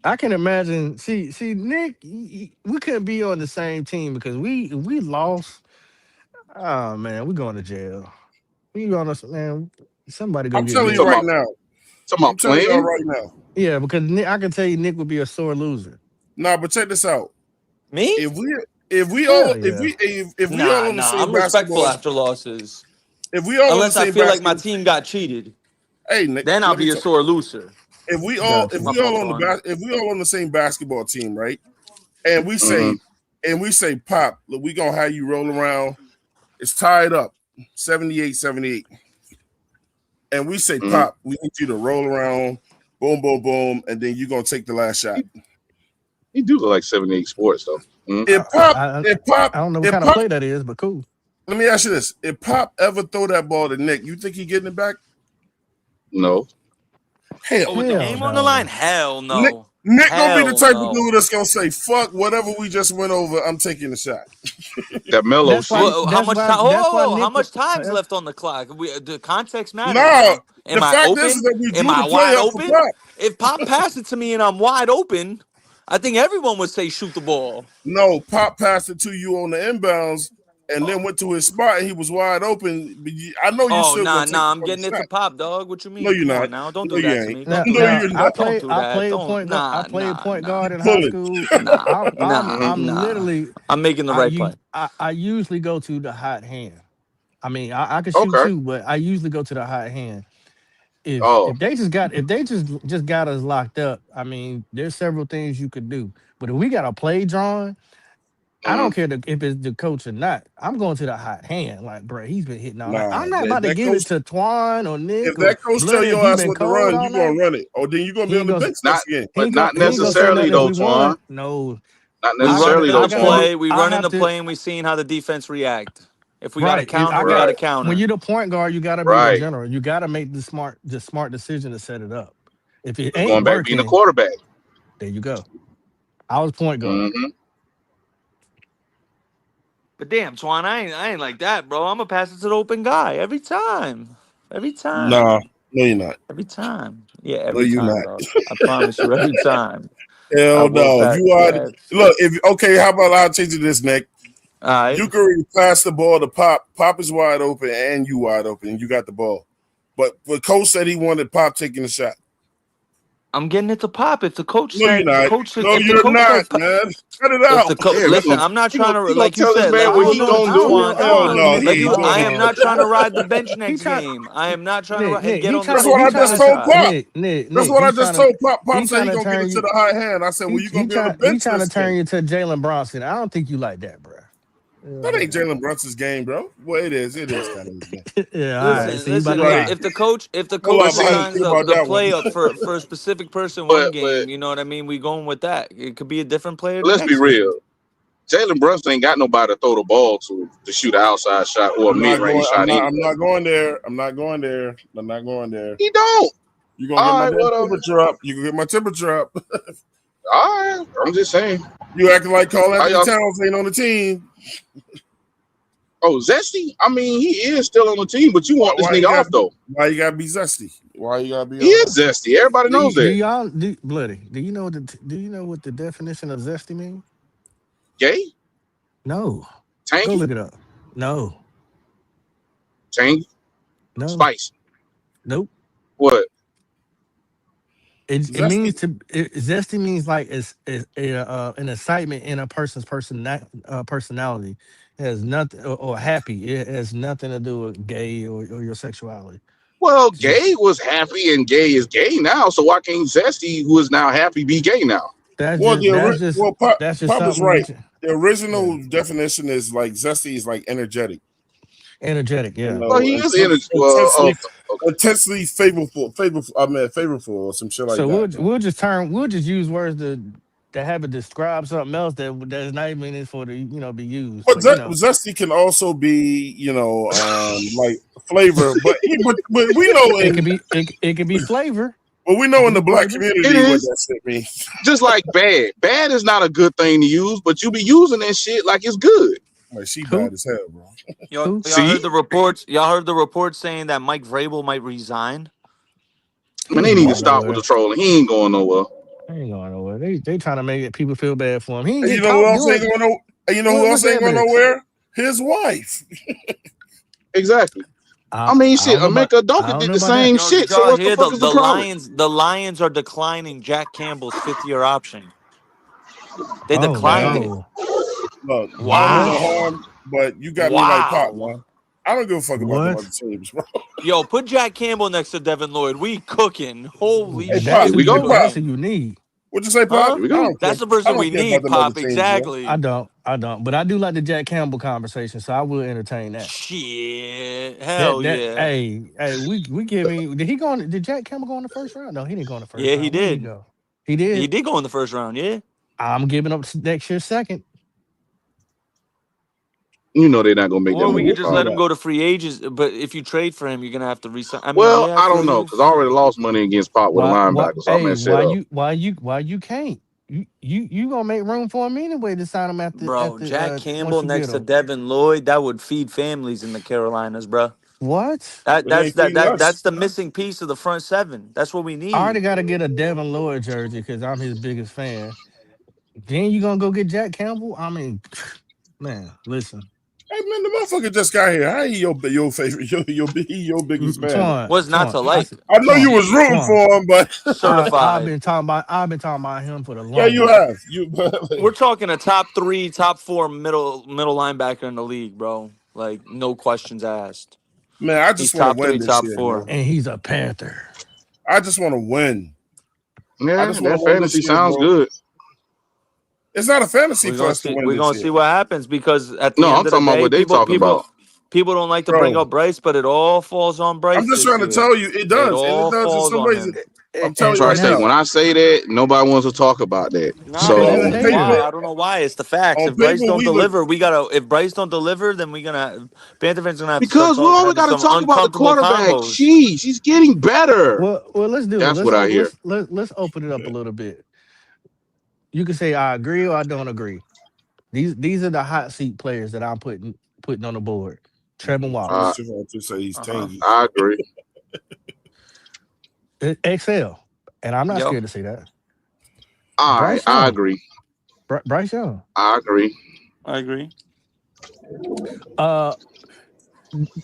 I can imagine. See, Nick, we couldn't be on the same team because we lost. Oh man, we going to jail. We going to man. Somebody go I'm get telling Nick. you right now. I'm telling y'all right now. Yeah, because Nick, I can tell you, Nick would be a sore loser. Nah, but check this out. Me? If we Hell all yeah. if we all on the same I'm respectful basketball, after losses. if we all Unless on I the same feel like my basketball, team got cheated, hey Nick, then I'll let me be a tell- sore loser. If we all Gotcha. if My we all fault, on the Ron. if we all on the same basketball team, right? And we say Pop, look, we gonna have you roll around. It's tied up, 78-78. And we say, Pop, we need you to roll around, boom, boom, boom, and then you're gonna take the last shot. He do look like 78 Sports though. If Pop, I don't know what kind of play that is, but cool. Let me ask you this: if Pop ever throw that ball to Nick, you think he getting it back? No. Hell, with the game on the line? Hell no. Nick gonna be the type no. of dude that's gonna say, "Fuck whatever we just went over. I'm taking the shot." That mellow shit. How much time? How much time's left on the clock? The context matters. No, am the I fact open? is that we drew Am the I play wide up for open? Pop. If Pop passed it to me and I'm wide open, I think everyone would say shoot the ball. No, Pop passed it to you on the inbounds and then went to his spot and he was wide open. But I know you still gonna take I'm the getting it shot. to Pop, dog. What you mean? No, you're Come on not. now. Don't No, do you that to me. ain't. Don't do No, that. you're Don't not. do that. I played point guard in high Pull it. school. Nah, I'm literally. I'm making the right play. I usually go to the hot hand. I mean, I can shoot too, but I usually go to the hot hand. If they just got us locked up, I mean, there's several things you could do. But if we got a play drawn, I don't care if it's the coach or not. I'm going to the hot hand. Like, bro, he's been hitting all night. I'm not about to give it to Twan or Nick. If that coach tell your ass what to run, you gonna run it. Or then you gonna be on the bench next game. But not necessarily though, Twan. No. Not necessarily though, Twan. We run in the play and we seen how the defense react. If we got to counter, we got got to counter. When you're the point guard, you got to be the general. You got to make the smart decision to set it up. If it ain't going back working, being the quarterback. There you go. I was point guard. But damn, Twan, I ain't like that, bro. I'm gonna pass it to the open guy every time. Every time. No, you're not. Every time. Yeah, every you're time, not. bro. I promise you, every time. Hell no. You are look, how about I'll change it to this, Nick. You can already pass the ball to Pop. Pop is wide open and you wide open and you got the ball. But coach said he wanted Pop taking the shot. I'm getting it to Pop. If the coach No, said, you're not. coach said, No, if the you're coach not, said, man. Cut it out. Listen, I'm not trying to, like you said, man what he gonna do. I am not trying to ride the bench next game. I am not trying to get on the That's what I just told Pop. That's what I just told Pop. Pop he said he tryna gonna get turn it to you- the high hand. I said, well, you gonna be on the bench. He trying to this turn game. you to Jalen Bronson. I don't think you like that, bro. That ain't Jalen Brunson's game, bro. Well, it is. It is kind of his game. Yeah, all right. Listen, So you about to lie. if the coach Hold on, signs about the that play one. up for a specific person one game, you know what I mean? We going with that. It could be a different player. the Let's be next real. Jalen Brunson ain't got nobody to throw the ball to shoot an outside shot or a mid-range shot. I'm not going there. I'm not going there. I'm not going there. He don't. You gonna get my temperature up? You can get my temperature up. All right, I'm just saying. You acting like Carl Anthony y'all- Towns ain't on the team. Oh, Zesty? I mean, he is still on the team, but you want this nigga off though. Why you gotta be zesty? Why you gotta be? He is zesty. Everybody knows that. Bloody? Do you know what the definition of zesty means? Gay? No. Tangy? Go look it up. No. Tangy? No. Spice? Nope. What? It means zesty means like it's an excitement in a person's personality. It has nothing or happy. It has nothing to do with gay or your sexuality. Well, gay was happy and gay is gay now. So why can't Zesty, who is now happy, be gay now? That's Pop just was something right. that The original definition is like zesty is like energetic. Energetic, yeah. You know, Well, he is intensely favorable or some shit like So that. we'll just use words that have it describe something else that's not even in for the be used. But But, zesty can also be like flavor, but we know it could be flavor. But we know in the black community It what is. that shit means. Just like bad. Bad is not a good thing to use, but you be using that shit like it's good. Like she bad as hell, bro. Y'all heard the reports. Y'all heard the reports saying that Mike Vrabel might resign. Man, they need to stop with the trolling. He ain't going nowhere. He ain't going nowhere. They trying to make people feel bad for him. He ain't And get you know who caught else ain't doing- going nowhere? You know who else ain't going nowhere? His wife. Exactly. I mean, shit, Emeka Doka did the same shit. So what the fuck is the problem? The Lions are declining Jack Campbell's 5th-year option. They declined it. Look, Wow. but you got me like Pop, man. I don't give a fuck about the other teams, bro. Yo, put Jack Campbell next to Devin Lloyd. We cooking. Holy shit. That's we go, That's who you need. What'd you say, Pop? Huh? That's the person we need, Pop. Exactly. I don't. But I do like the Jack Campbell conversation, so I will entertain that. Shit. Hell yeah. Hey, we giving. Did Jack Campbell go in the first round? No, he didn't go in the first round. Yeah, he Where did. go? He did. He did go in the first round, yeah. I'm giving up next year's second. You know they're not gonna make that Or we move. could just let him go to free agents. But if you trade for him, you're gonna have to resign. I mean, Well, yeah, I don't true. know because I already lost money against Pop with a linebacker, so I'm gonna set up. Why you can't? You gonna make room for him anyway to sign him at the Bro, Jack once Campbell you next get to him. Devin Lloyd, that would feed families in the Carolinas, bro. What? That's the missing piece of the front seven. That's what we need. I already got to get a Devin Lloyd jersey because I'm his biggest fan. Then you gonna go get Jack Campbell? I mean, man, listen. Hey man, the motherfucker just got here. How he your favorite? Your biggest fan? What's not to like? I know you was rooting for him, but certified. I've been talking about him for the longest. Yeah, you have. We're talking a top 3, top 4 middle linebacker in the league, bro. Like no questions asked. Man, I just want to win this top year, 4, bro. And he's a Panther. I just want to win. Yeah, that fantasy sounds good. It's not a fantasy for us to win. We're gonna see what happens because at the No, end I'm of the talking about day, what they talking about. people don't like to bring up Bryce, but it all falls on Bryce. I'm just this trying to year. tell you, it does. It all And it does in falls some on ways. him. I'm telling you right now. When I say that, nobody wants to talk about that. So I don't know why. It's the facts. On If Bryce paper, don't we deliver, we gotta. If Bryce don't deliver, then Panther fans gonna have because to we start always got to having some talk about the uncomfortable quarterback. combos. Jeez, he's getting better. Well, let's do That's it. what I hear. Let's open it up a little bit. You can say I agree or I don't agree. These are the hot seat players that I'm putting on the board. Trevor Wallace. To say he's tangy. I agree. Excel, and I'm not scared to say that. All right, I agree. Bryce Young. I agree. I agree.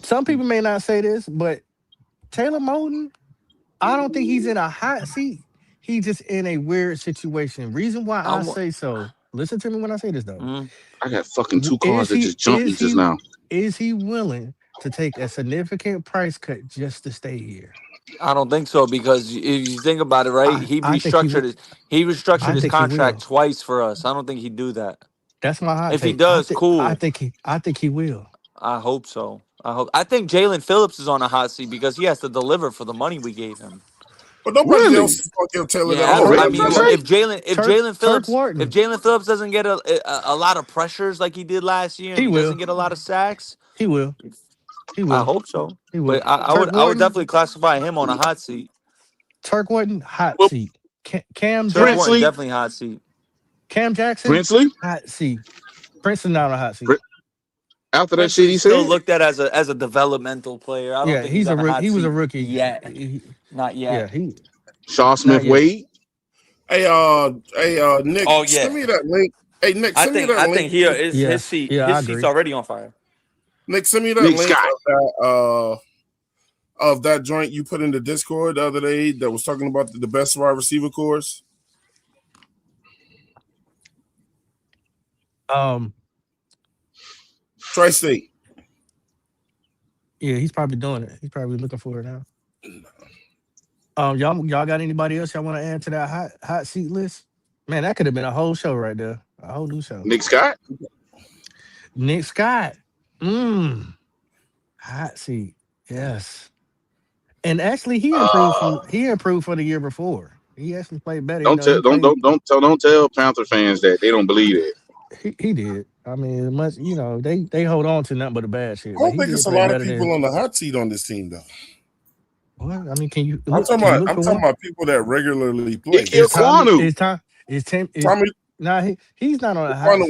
Some people may not say this, but Taylor Moton, I don't think he's in a hot seat. He's just in a weird situation. Reason why I say so. Listen to me when I say this, though. I got fucking 2 cars that just jumped me just now. Is he willing to take a significant price cut just to stay here? I don't think so because if you think about it, right, he restructured his contract twice for us. I don't think he'd do that. That's my hot If take. he does, cool. I think he will. I hope so. I think Jalen Phillips is on a hot seat because he has to deliver for the money we gave him. But nobody else is going to give Taylor that. I mean, if Jalen Phillips doesn't get a lot of pressures like he did last year, and he doesn't get a lot of sacks, he will. I hope so. He will. But I would definitely classify him on a hot seat. Turk Wharton, hot seat. Cam Turk Jackson, definitely hot seat. Cam Jackson, Princely, hot seat. Princely not on a hot seat. After that shit he said, still looked at as a developmental player. I don't think he's a on rookie. He was a seat rookie. yet. Not yet. Yeah, Shaw Smith Wade. Hey, Nick. Oh, yeah. Send me that link. Hey, Nick. Send me that link. I think here is his seat. Yeah, his seat's already on fire. Nick, send me that link of that joint you put in the Discord the other day that was talking about the best wide receiver course. Tri-State. Yeah, he's probably doing it. He's probably looking for it now. Y'all got anybody else y'all want to add to that hot seat list? Man, that could have been a whole show right there. A whole new show. Nick Scott. Hot seat. Yes. And actually he improved from the year before. He actually played better. Don't tell Panther fans that they don't believe it. He did. I mean, much they hold on to nothing but the bad shit. I don't think it's a lot of people on the hot seat on this team, though. What? I mean, can you? I'm talking about people that regularly play. He's not on a hot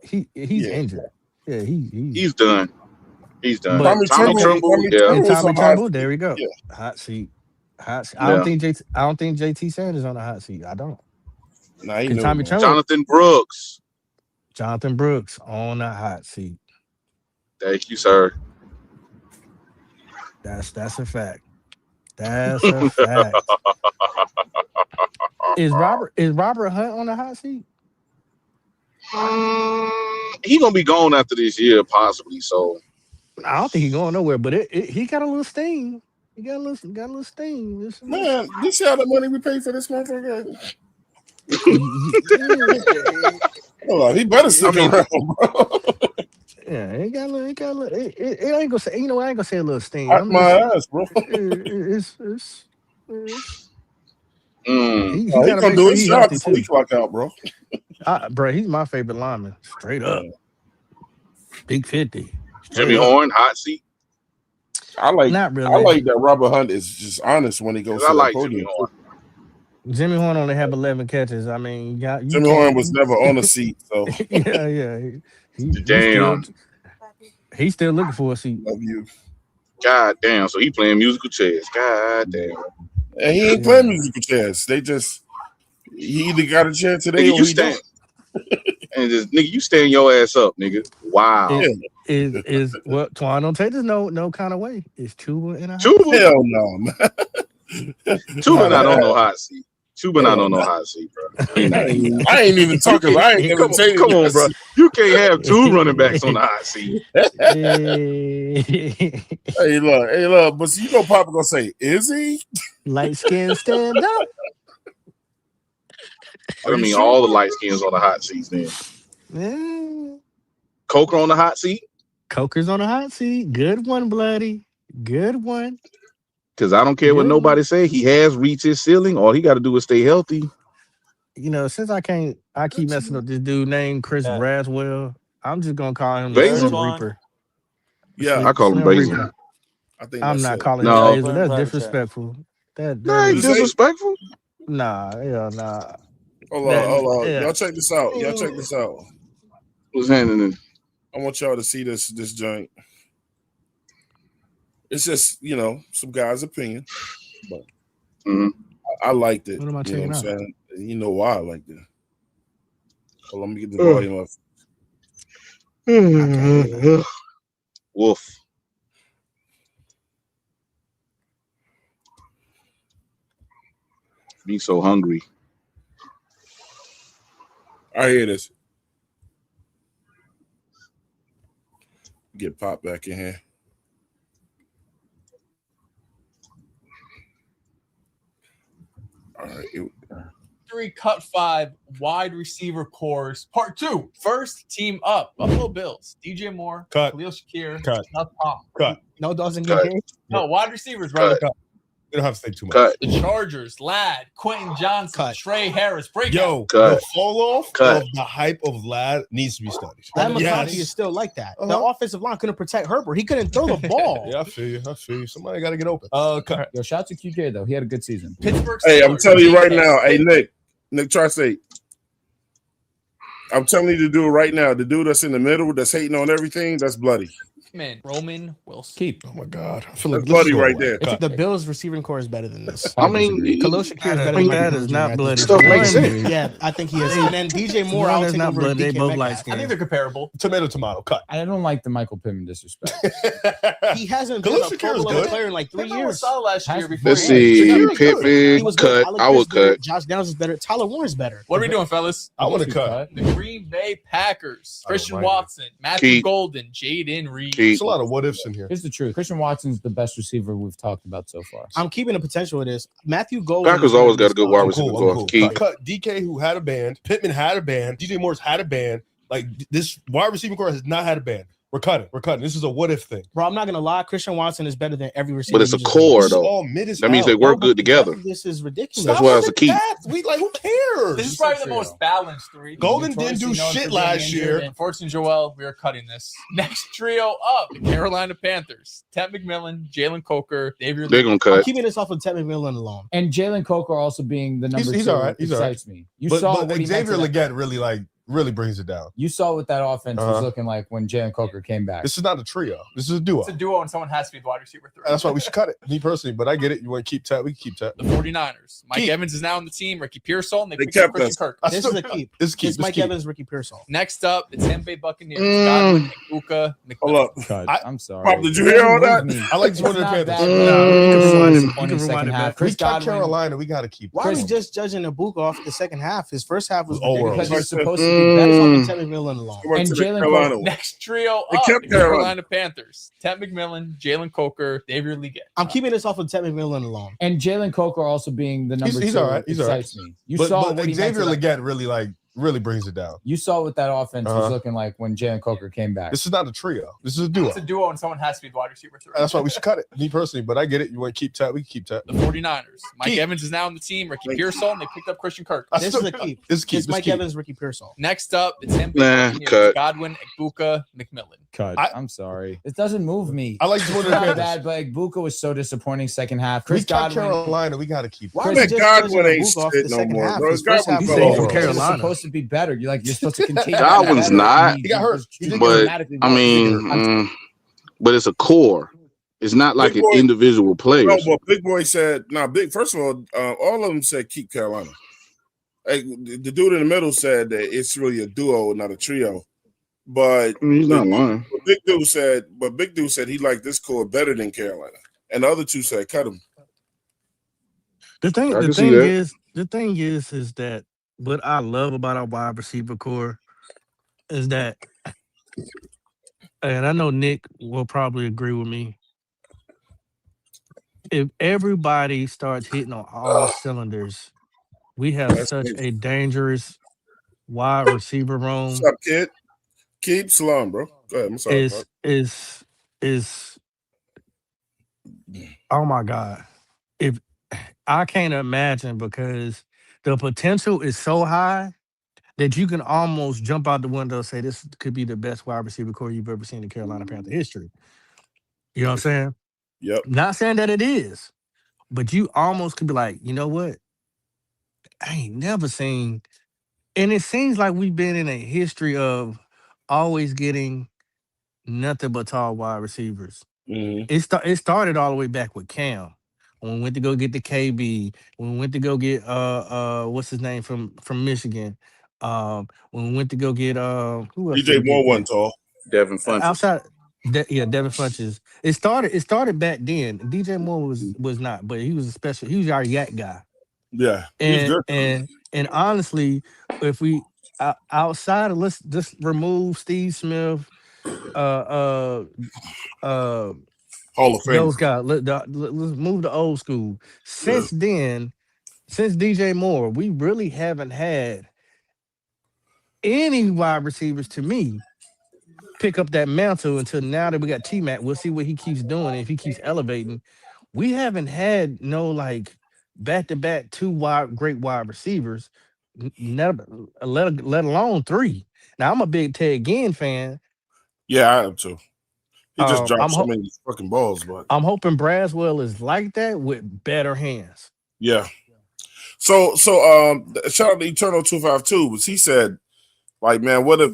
seat. He's injured. Yeah, he's done. He's done. Tommy Tremble. Tremble. There we go. Yeah. Hot seat. I don't think JT Sanders on the hot seat. I don't. Tommy Tremble. Jonathan Brooks on the hot seat. Thank you, sir. That's a fact. That's a fact. Is Robert Hunt on the hot seat? He's gonna be gone after this year, possibly. So I don't think he's going nowhere. But he got a little sting. He got a little sting. Man, you see how the money we paid for this motherfucker? Hold on, he better stick around, bro. Yeah, it ain't gonna say. You know, I ain't gonna say a little sting. My ass, bro. Mm. He Oh, he gotta gonna make do sure his he job healthy before he too. clock out, bro. Bro, he's my favorite lineman. Straight up. Big 50. Straight Jimmy up. Horn, hot seat. I like Not I really. like that Robert Hunt is just honest when he goes 'Cause I to that like Jimmy podium. Horn. Jimmy Horn only have 11 catches. I mean, you Jimmy Horn was never on a seat, so yeah. Damn. He's still looking for a seat. love you. God damn. So he playing musical chairs. God damn. And he ain't playing musical chairs. They just he either got a chair today Nigga, or you he don't. stand. And just nigga, you stand your ass up, nigga. Wow. Is well, Twan, don't take this no kind of way. It's Chuba in a house. Tuba. Hell no, man. Tuba not on no hot seat. Tuba not on no hot seat, bro. I ain't even talking. I ain't Come entertaining. on, that bro. shit. You can't have two running backs on the hot seat. Hey, look. But you know, Papa gonna say, "Is he?" Light skin stand up. I mean, all the light skins on the hot seats then. Yeah. Coker on the hot seat? Coker's on the hot seat. Good one, bloody. Good one. Because I don't care what nobody say. He has reached his ceiling. All he got to do is stay healthy. You know, since I keep messing up this dude named Chris Braswell. I'm just gonna call him Basil? the Slim Reaper. Yeah, I call him Slim Basil. Reaper. I think I'm that's not it. calling No. him Basil. That's disrespectful. Nah, ain't disrespectful. Nah. Hold on. Yeah. Y'all check this out. Who's handing it? I want y'all to see this joint. It's just, some guy's opinion, but I liked it. What am I You know checking what out? I'm saying? You know why I liked it. So let me get the volume up. Wolf. Me so hungry. I hear this. Get Pop back in here. All right. 3 Cut 5 wide receiver cores. Part 2. First team up. Buffalo Bills. DJ Moore. Cut. Khalil Shakir. Cut. Seth Palm. Cut. No doesn't Cut. get hit. No, wide receivers, brother. Cut. You don't have to say too much. Cut. The Chargers. Ladd. Quentin Johnson. Trey Harris. Breakout. Yo, Cut. the fall off Cut. of the hype of Ladd needs to be studied. That Yes. McConkey is still like that. The Uh-huh. offensive line couldn't protect Herbert. He couldn't throw the ball. Yeah, I feel you. Somebody got to get open. Cut. Yo, shout out to QJ though. He had a good season. Pittsburgh Hey, I'm Steelers. telling you right DK. now. Hey, Nick Tri-State. I'm telling you to do it right now. The dude that's in the middle, that's hating on everything, that's bloody. Roman Wilson. Keep. Oh my God. I feel That's like bloody right there. It's the Bills receiving core is better than this. I mean, Khalil Shakir is better than That Michael is Jr. not at bloody. this Stuff point. makes sense. Yeah, I think he is. And then DJ Moore, One I'll is take not over bloody. They DK both Metcalf. light I skinned. think they're comparable. Tomato. Cut. I don't like the Michael Pittman disrespect. He hasn't been Khalil a Shakir Pro is Bowl good. player in like 3 Pittman was years. solid last year before. Let's he see. had- He Pittman. was good. Cut. Alec I would Pierce better. cut. Josh Downs is better. Tyler Warren's better. What are we doing, fellas? I want to cut. The Green Bay Packers. Christian right. Watson. Matthew Keep. Golden. Jaden Reed. Keep. There's a lot of what ifs in here. Here's the truth. Christian Watson's the best receiver we've talked about so far. I'm keeping the potential of this. Matthew Golden. Packers always got a good wide I'm receiver cool. core. Keep. Cut. DK, who had a band. Pittman had a band. DJ Moore's had a band. Like this wide receiving core has not had a band. We're cutting. This is a what if thing. Bro, I'm not gonna lie. Christian Watson is better than every receiver. But it's a you just core, named. This is though. all mid as That means hell. they work good together. This is ridiculous. That's why it's a keep. We like, who cares? This is probably the most balanced 3. Golden didn't do Notoriously known shit for being last injured, year. And Fortune Joel, we are cutting this. Next trio up, the Carolina Panthers. Ted McMillan, Jalen Coker, David. They're gonna I'm cut. keeping this off of Ted McMillan alone. And Jalen Coker also being the number He's 2 all right. He's all right. excites me. You saw But what he meant Xavier to that- Leggett really brings it down. You saw what that offense Uh-huh. was looking like when Jalen Coker came back. This is not a trio. This is a duo. It's a duo, and someone has to be the wide receiver 3. That's why we should cut it. Me personally, but I get it. You want to keep Ted? We can keep Ted. The 49ers. Mike Keep. Evans is now on the team. Ricky Pearsall, and they They picked up kept Christian us. Kirk. This is a keep. This is keep. It's Mike Evans, Ricky Pearsall. Next up, the Tampa Bay Buccaneers. Godwin, Nkuka, Hold up. Cut. I- I'm sorry. Pop, did you hear all that? I like this one of the It's not Panthers. bad. You can Second rewind it half. back. We Chris cut Godwin. Carolina. We got to keep. Why are we just judging the book off the second half? His first half was Oh, ridiculous. Because Right he's there. supposed to be better. That's on Ted McMillan alone. Come on And to the Jalen Carolina Coker- one. Next trio They up, kept the Carolina. Carolina Panthers. Ted McMillan, Jalen Coker, David Leggett. I'm keeping this off of Ted McMillan alone. And Jalen Coker also being the number 2 He's all right. He's all right. excites me. You But saw what he meant Xavier to that- Leggett really brings it down. You saw what that offense was looking like when Jalen Coker came back. This is not a trio. This is a duo. It's a duo, and someone has to be the wide receiver 3. That's why we should cut it. Me personally, but I get it. You want to keep Tat? We can keep Tat. The 49ers. Mike Evans is now on the team. Ricky Pearsall, and they picked up Christian Kirk. This is a keep. It's Mike Evans, Ricky Pearsall. Next up, the Tampa Bay cut. Godwin, Igbuka, McMillan. Cut. I'm sorry. It doesn't move me. I like it's Jordan not Panthers. bad, but Igbuka was so disappointing second half. We Chris cut Godwin. Carolina. We got to keep. Why Man, Godwin ain't shit no more, bro. Godwin Carolina supposed to be better. You're supposed to continue. Godwin's not. He got hurt. But I mean, but it's a core. It's not like an individual player. No, but Big Boy said, first of all of them said keep Carolina. Hey, the dude in the middle said that it's really a duo, not a trio. But he's not lying. Big dude said he liked this core better than Carolina. And the other two said cut him. The thing is that what I love about our wide receiver core is that, and I know Nick will probably agree with me, if everybody starts hitting on all cylinders, we have such a dangerous wide receiver room. What's up, kid? Keep slum, bro. Go ahead. I'm sorry. Is oh my God. If I can't imagine, because the potential is so high that you can almost jump out the window and say this could be the best wide receiver core you've ever seen in Carolina Panther history. You know what I'm saying? Yep. Not saying that it is, but you almost could be like, you know what? I ain't never seen, and it seems like we've been in a history of always getting nothing but tall wide receivers. Mm-hmm. It started all the way back with Cam. When we went to go get the KB, when we went to go get what's his name from Michigan, when we went to go get who else? DJ Moore wasn't tall. Devin Funchess. Outside, Devin Funchess. It started back then. DJ Moore was not, but he was a special. He was our yak guy. Yeah, he's good. And honestly, if we outside of, let's just remove Steve Smith, Hall of Fame. those guys. Let's move to old school. Since then, since DJ Moore, we really haven't had any wide receivers, to me, pick up that mantle until now that we got T-Mac. We'll see what he keeps doing. If he keeps elevating, we haven't had no like back-to-back great wide receivers, never, let alone 3. Now, I'm a big Ted Ginn fan. Yeah, I am too. He just dropped so many fucking balls, but I'm hoping Braswell is like that with better hands. yeah. So shout out to Eternal 252, but he said, like, man, what if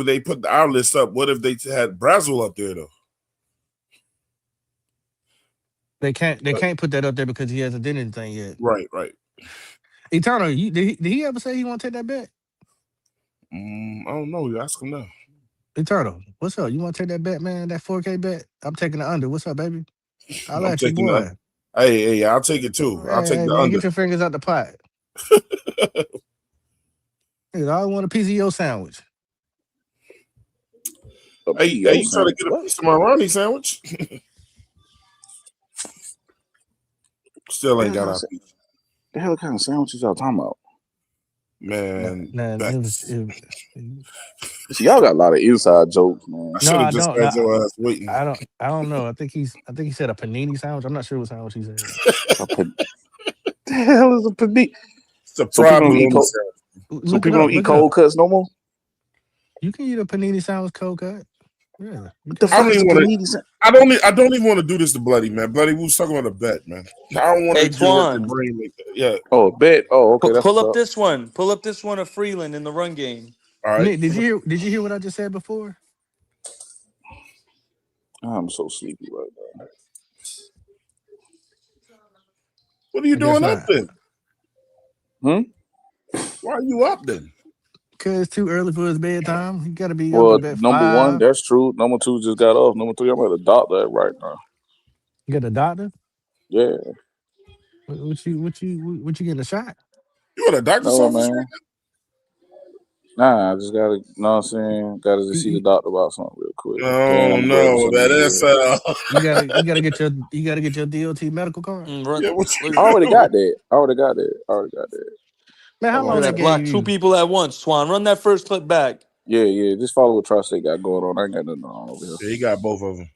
they put our list up? What if they had Braswell up there though? They can't put that up there because he hasn't done anything yet. Right. Eternal, did he ever say he want to take that bet? I don't know. You ask him now. Eternal, what's up? You want to take that bet, man? That 4K bet? I'm taking the under. What's up, baby? I'll let you, boy. Hey, I'll take it too. I'll take the under. Get your fingers out the pot. I want a piece of your sandwich. Hey, you trying to get a piece of my Ronnie sandwich? Still ain't got our piece. The hell kind of sandwiches y'all talking about? Man, See, y'all got a lot of inside jokes, man. I should have just had your ass waiting. I don't know. I think he said a panini sandwich. I'm not sure what sandwich he said. The hell is a panini? It's a problem. So people don't eat cold cuts no more? You can eat a panini sandwich cold cut. Yeah. I don't even want to do this to Bloody, man. Bloody, we was talking about a bet, man. I don't want to do Twan. the brain like that. Yeah. Oh, a bet. Oh, okay. Pull up this one. Pull up this one of Freeland in the run game. All right. Nick, did you hear what I just said before? I'm so sleepy right now. What are you doing up then? Why are you up then? Because it's too early for his bedtime. He got to be Well, up at number 5. 1, that's true. Number 2 just got off. Number 3, I'm at the doctor right now. You got a doctor? Yeah. What you getting a shot? You at a doctor's office? Man. Nah, I just gotta, you know what I'm saying? Gotta just see the doctor about something real quick. Oh no, that's you gotta get your DOT medical card. I already got that. Man, how Look long at they that, block gave two you? people at once. Swan, run that first clip back. Yeah. Just follow what Tri-State got going on. I ain't got nothing on over here. Yeah, he got both of them.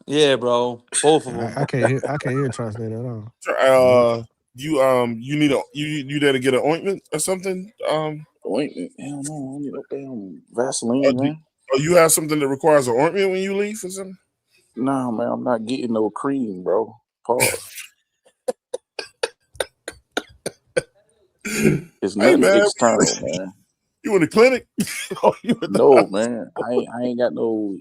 Yeah, bro, both of them. I can't hear Tri-State at all. You need you there to get an ointment or something? Ointment? Hell no, I don't need no damn Vaseline, man. You have something that requires an ointment when you leave or something? Nah, man, I'm not getting no cream, bro. Pause. It's nothing external, man. You in the clinic? No, man. I ain't got no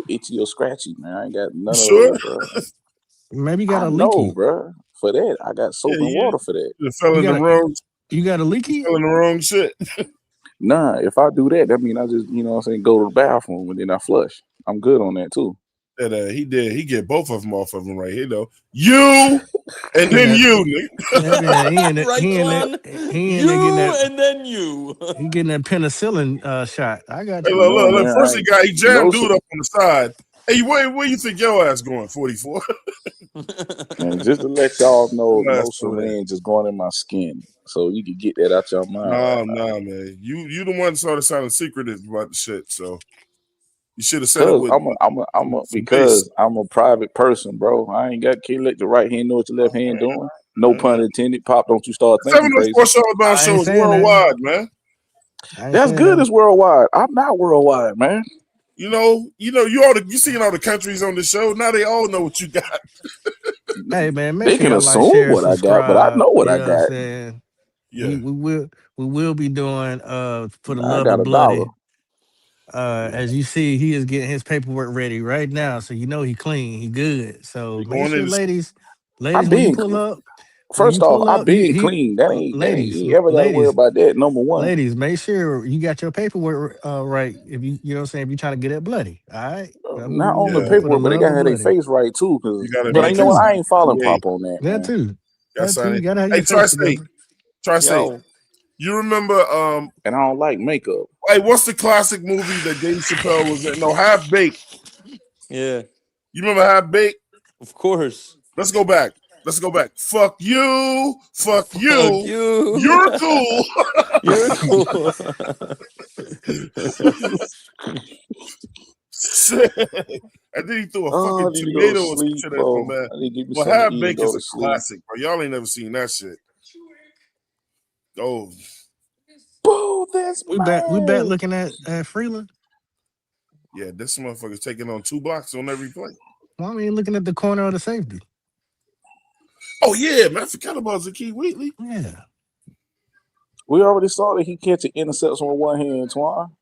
itchy or scratchy, man. I ain't got none of Sure? those, bro. Maybe you got I a know, leaky. bro. For that, I got soap and water for that. You fell in the wrong. You got a leaky? Fell in the wrong shit. Nah, if I do that, that means I just, you know what I'm saying, go to the bathroom and then I flush. I'm good on that too. That he did. He get both of them off of him right here, though. You and then you. Yeah, he in there Right, Swan? getting that, and then you. he getting that penicillin shot. I got Hey, you. look, first he jammed no, dude up on the side. Hey, where you think your ass going? 44. And just to let y'all know, no Last syringe is going in my skin, so you can get that out your mind. Nah, man. You the one started sounding secretive about the shit, so you should have said it with. Because I'm a private person, bro. I ain't can't let the right hand know what your left hand doing. No pun intended. Pop, don't you start thinking crazy. 704 Charlotte Bound Show is worldwide, man. That's good. It's worldwide. I'm not worldwide, man. You seen all the countries on the show. Now they all know what you got. Hey man, make They sure can y'all like, assume share, what I got, but I subscribe. know what You I know what I'm got. saying? Yeah. We will be doing for the I love got of $1. bloody. As you see, he is getting his paperwork ready right now, so you know he clean, he good. So make sure, ladies, I'm when you being pull up, First off, I'm being clean. That ain't you ever gotta worry about that. Number one. ladies, make sure you got your paperwork right. If you know what I'm saying, if you're trying to get at bloody, all right. Not on the paperwork, but they gotta have their face right too. Cause you know what? I ain't following Pop on that. That Man. too. That's That too. You gotta have Hey, your face together. Tri-State. You remember? And I don't like makeup. Hey, what's the classic movie that Dave Chappelle was in? No, Half Baked. Yeah. You remember Half Baked? Of course. Let's go back. Fuck you. Fuck you. Fuck you. You're cool. You're cool. And then he threw a fucking tomato or some shit at him, man. Well, Half Baked is a classic, bro. Y'all ain't never seen that shit. Oh. Boo, that's we back looking at Freeland. Yeah, this motherfucker's taking on 2 blocks on every play. Why we ain't looking at the corner of the safety? Oh yeah, man. I forgot about Zakeem Wheatley. Yeah. We already saw that he catching intercepts with one hand, Twan.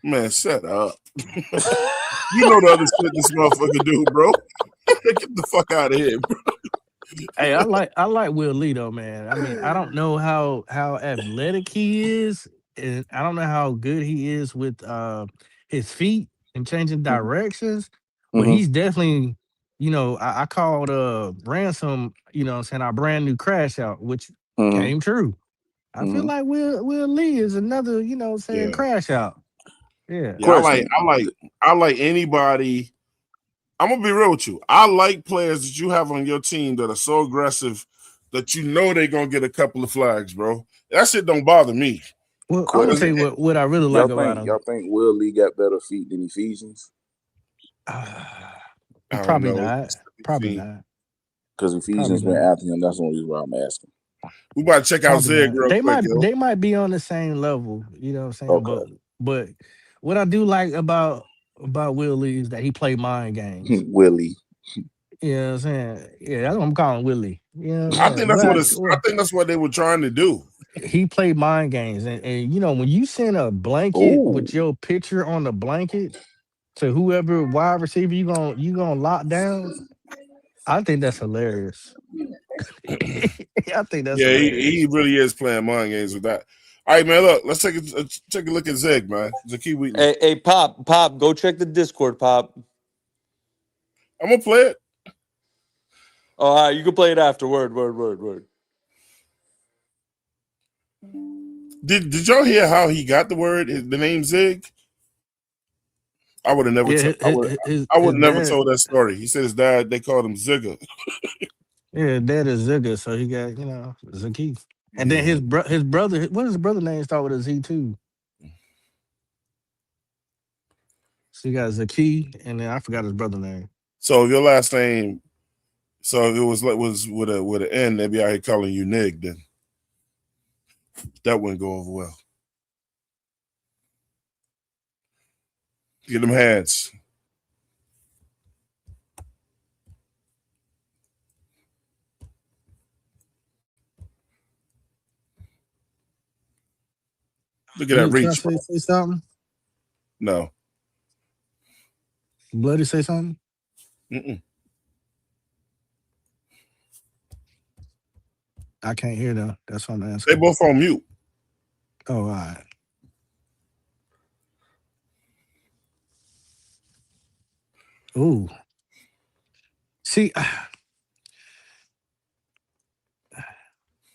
Man, shut up. You know the other shit this motherfucker do, bro. Get the fuck out of here, bro. Hey, I like Will Lee though, man. I mean, I don't know how athletic he is, and I don't know how good he is with his feet and changing directions, but he's definitely, you know, I called Ransom, you know what I'm saying, our brand new crash out, which came true. I feel like Will Lee is another, you know what I'm saying, crash out. Yeah. I like anybody. I'm gonna be real with you. I like players that you have on your team that are so aggressive that you know they're gonna get a couple of flags, bro. That shit don't bother me. Well, I'm gonna tell you what I really like about him. Y'all think Will Lee got better feet than Ephesians? Probably not. Probably not. Because Ephesians went after him. That's the only reason why I'm asking. We about to check out Zig real quick. They might be on the same level, you know what I'm saying? Okay. But what I do like about Will Lee is that he played mind games. Willie. You know what I'm saying? Yeah, that's what I'm calling Willie. You know what I I'm think saying? I think that's what they were trying to do. He played mind games, and you know when you send a blanket with your picture on the blanket to whoever wide receiver you gonna lock down, I think that's hilarious. I think that's hilarious. He really is playing mind games with that. All right, man. Look, let's take a look at Zig, man. Zakeem Wheatley. Hey, Pop, go check the Discord, Pop. I'm gonna play it. All right, you can play it after. Word. Did y'all hear how he got the name Zig? I would have never. I would never told that story. He said his dad they called him Zigga. Yeah, dad is Zigga, so he got Zakeem. And then his brother, what does his brother name start with a Z too? So you got Zaki, and then I forgot his brother name. So if your last name, so if it was with an N, they'd be out here calling you Nig, then that wouldn't go over well. Get them hands. Look at that Can I reach. say something? No. Bloody say something? Mm-mm. I can't hear though. That's what I'm asking. They both on mute. Oh, all right. Ooh. See,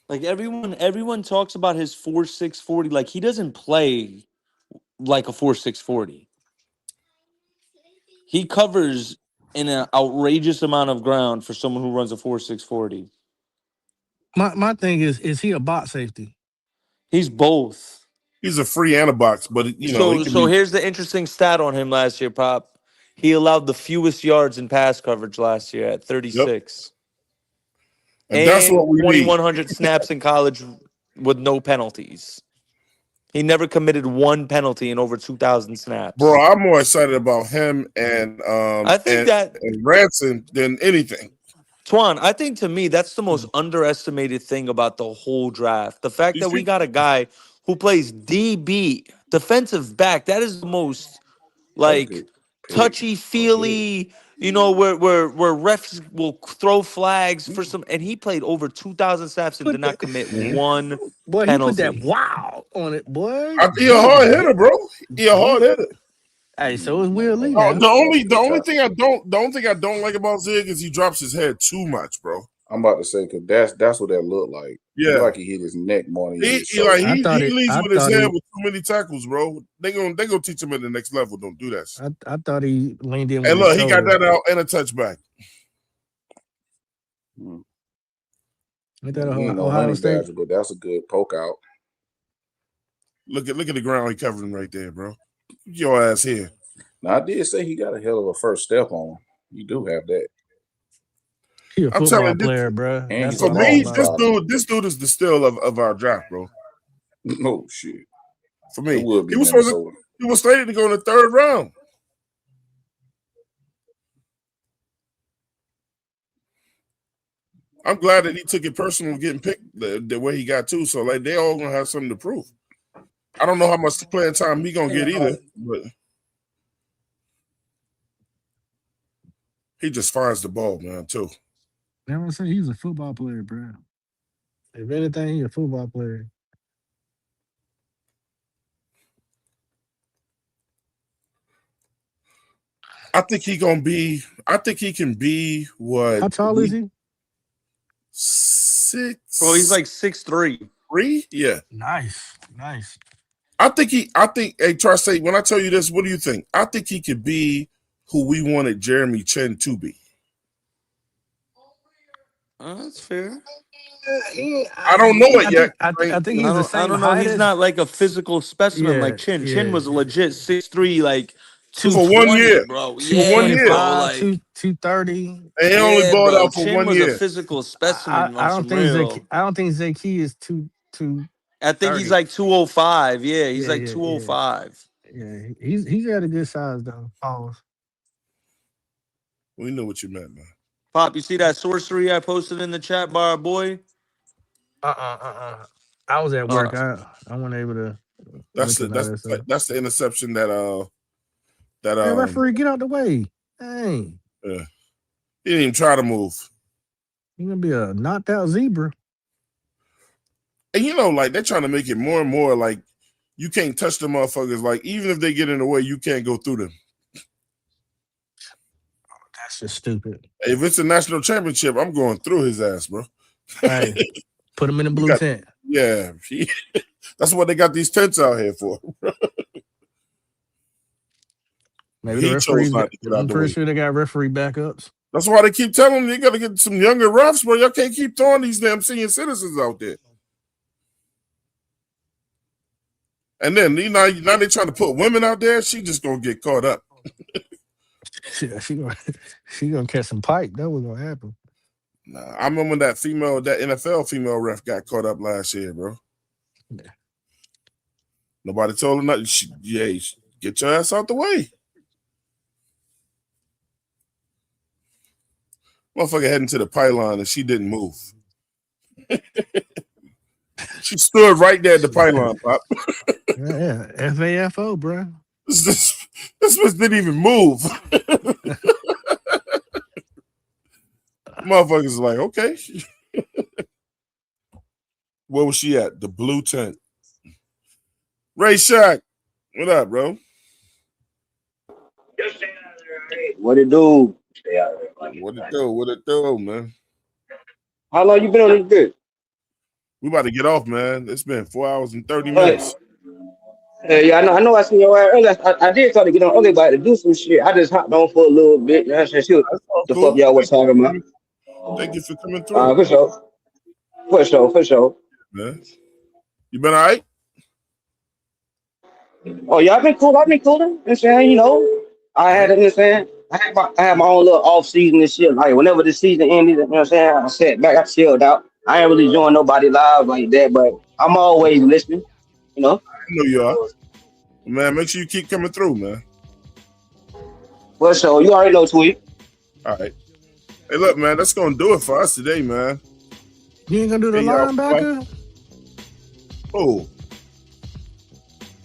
Like everyone talks about his 4.6 40. Like he doesn't play like a 4.6 40. He covers in an outrageous amount of ground for someone who runs a 4.6 40. my thing is he a bot safety? He's both. He's a free and a box, but you know. So here's the interesting stat on him last year, Pop. He allowed the fewest yards in pass coverage last year at 36. And that's what we need. 2,100 snaps in college with no penalties. He never committed one penalty in over 2,000 snaps. Bro, I'm more excited about him and I think and Ransom than anything. Twan, I think to me that's the most underestimated thing about the whole draft. The fact that we got a guy who plays DB, defensive back, that is the most like touchy-feely, you know, where refs will throw flags for some, and he played over 2,000 snaps and did not commit one Boy, penalty. he put that wow on it, boy. He a hard hitter, bro. He a hard hitter. Hey, so is Will Lee. The only thing I don't like about Zig is he drops his head too much, bro. I'm about to say because that's what that looked like. Yeah, like he hit his neck more than he his shoulder. leads with his head with too many tackles, bro. They gonna teach him at the next level. Don't do that. I thought he leaned in. And with look, his he got shoulder. that out and a touchback. Ain't that He ain't no Ohio honey State? badger, but that's a good poke out. Look at the ground he covering right there, bro. Get your ass here. Now I did say he got a hell of a first step on him. You do have that. He a I'm football telling you, player, bro. And That's for what me, I'm about. this dude is the steal of our draft, bro. No shit. For me, It would be he was Minnesota. he was slated to go in the third round. I'm glad that he took it personal getting picked the way he got to. So like they all gonna have something to prove. I don't know how much playing time he gonna get either, but he just fires the ball, man, too. Never say he's a football player, bro. If anything, he a football player. I think he can be what? How tall is he? 6. Bro, he's like 6'3". 3? Yeah. Nice. I think hey, Trace, when I tell you this, what do you think? I think he could be who we wanted Jeremy Chin to be. That's fair. I don't know it yet. I think he's the same I don't know. height He's as- not like a physical specimen Yeah, like Chin. yeah. Chin was a legit 6'3", like For 220, 1 year. bro. For 1 year. bro, 230. And he only balled bro. out for Chin 1 was year. a physical specimen. I don't think Zaki is two. I think he's 30. like 205. Yeah, he's Yeah, like yeah, 205. Yeah, he's got a good size though. Pause. We know what you meant, man. Pop, you see that sorcery I posted in the chat bar, boy? I was at work. I wasn't able to. That's look at that. that's the interception that Hey, referee, get out the way. Dang, yeah. He didn't even try to move. you gonna be a knocked out zebra. And you know, like they're trying to make it more and more like you can't touch the motherfuckers. Like even if they get in the way, you can't go through them. That's just stupid. If it's a national championship, I'm going through his ass, bro. Hey, put him in the blue tent. Yeah, that's what they got these tents out here for. Maybe He the chose referees. not to get out I'm the pretty way. sure they got referee backups. That's why they keep telling them you got to get some younger refs, bro. Y'all can't keep throwing these damn senior citizens out there. And then now they trying to put women out there. She just gonna get caught up. She gonna catch some pipe. That was gonna happen. Nah, I remember that NFL female ref got caught up last year, bro. Yeah. Nobody told her nothing. Get your ass out the way. Motherfucker heading to the pylon and she didn't move. She stood right there at the pylon, Pop. Yeah, FAFO, bro. This bitch didn't even move. Motherfuckers like, okay. Where was she at? The blue tent. Ray Shack, what up, bro? What it do? What it do, man? How long you been on this bit? We about to get off, man. It's been 4 hours and 30 minutes. Yeah, I know. I seen your ass earlier. I did try to get on earlier, but to do some shit. I just hopped on for a little bit. You know what I'm saying? The fuck y'all was talking about. Thank you for coming through. For sure. Man. You been all right? Oh, yeah, I've been cool. You know what I'm saying? You know, I had my own little off season and shit. Like whenever the season ended, you know what I'm saying? I sat back, I chilled out. I ain't really join nobody live like that, but I'm always listening, you know. I know you are. Man, make sure you keep coming through, man. Well, so you already know, Tweet. All right. Hey, look, man, that's going to do it for us today, man. You ain't going to do the linebacker? Oh.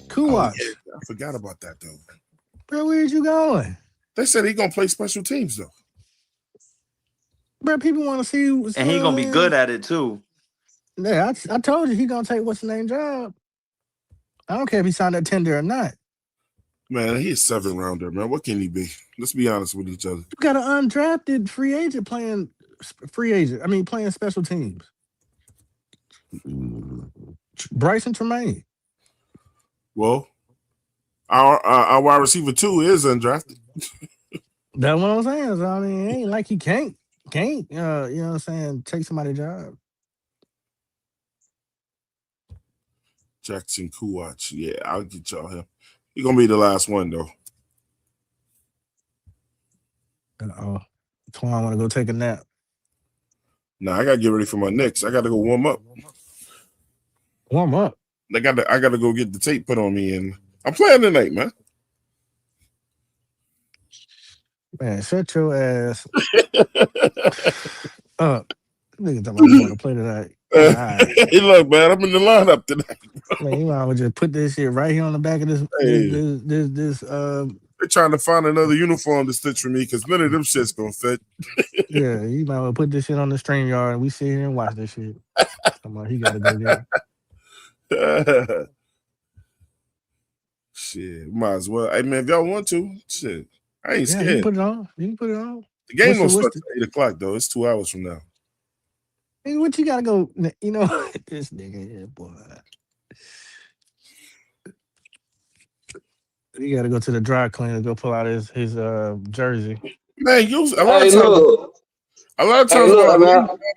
Kuwatch. Yeah, I forgot about that, though. Bro, where'd you going? They said he going to play special teams, though. Bro, people want to see what's and he gonna be good at it too. Yeah, I told you he gonna take what's the name job. I don't care if he signed that tender or not. Man, he's a 7th rounder, man. What can he be? Let's be honest with each other. You got an undrafted free agent playing special teams. Bryson Tremaine. Well, our wide receiver 2 is undrafted. That's what I'm saying. So, I mean, it ain't like he can't, you know what I'm saying, take somebody's job. Jackson Kuwatch. Yeah, I'll get y'all him. He's going to be the last one, though. Uh-oh. Twan want to go take a nap. Nah, I got to get ready for my Knicks. I got to go warm up. Warm up? I got to go get the tape put on me, and I'm playing tonight, man. Man, shut your ass up. Nigga talking about you want to play tonight. Right. Hey, look, man, I'm in the lineup tonight. Man, you might as well just put this shit right here on the back of this. They're trying to find another uniform to stitch for me because none of them shit's gonna fit. Yeah, you might as well put this shit on the StreamYard and we sit here and watch this shit. Come on, he gotta go get it. Shit, might as well. Hey, man, if y'all want to, shit, I ain't scared. You can put it on. You can put it on. The game don't start at 8 o'clock though. It's 2 hours from now. Hey, what you gotta go? You know this nigga here, boy. You gotta go to the dry cleaner, go pull out his jersey. Man, a lot of times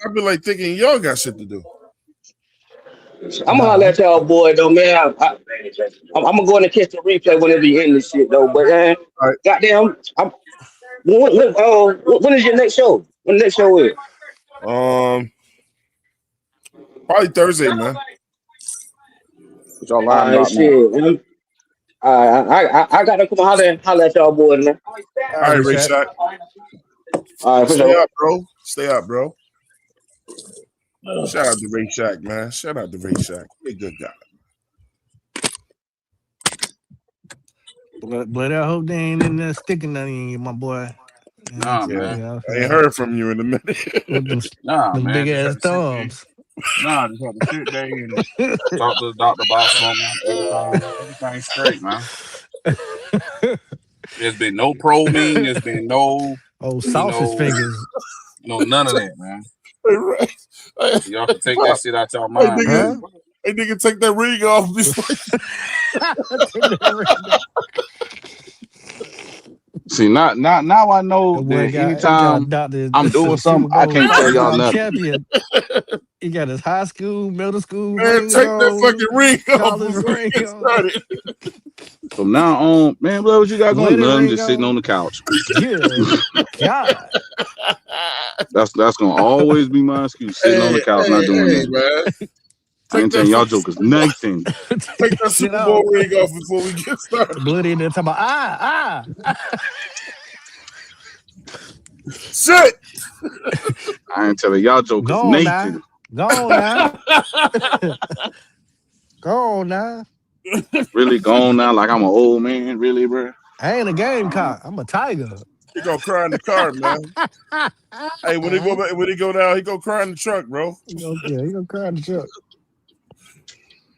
I've been like thinking y'all got shit to do. I'm gonna holler at y'all, boy, though, man. I'm gonna go in and catch the replay whenever you end this shit, though. But goddamn, when is your next show? When the next show is? Probably Thursday, man. Y'all shit. I gotta come holler at y'all, boys, man. All right, Ray Shot. All right, stay up, bro. Stay up, bro. Shout out to Ray Shack, man. Shout out to Ray Shack. He's a good guy. But I hope they ain't in there sticking nothing in you, my boy. Nah, man. You know, I ain't heard from you in a minute. With them big ass thumbs. Nah, just have to sit there and talk to the doctor about something. Everything's straight, man. There's been no probing. There's been no sausage fingers. None of that, man. Y'all can take that shit out y'all mind. Hey, nigga, take that ring off. See, now I know that anytime I'm doing something, I can't tell y'all nothing. He got his high school, middle school Man, ring take that on, fucking ring off college before we ring get on. started. From now on, man, what you got going? Glitter Nothing, ring just sitting on. on the couch. Good God. That's gonna always be my excuse. Sitting on the couch, not doing nothing. Man. I ain't telling y'all jokers nothing. Take that Super Bowl ring off before we get started. Bloody and then talking about Shit. I ain't telling y'all jokers Go on nothing. now. Go on now. Go on now. Really gone now, like I'm an old man, really, bro. I ain't a gamecock. I'm a tiger. He gonna cry in the car, man. Hey, when he go down, he gonna cry in the truck, bro. He gonna cry in the truck.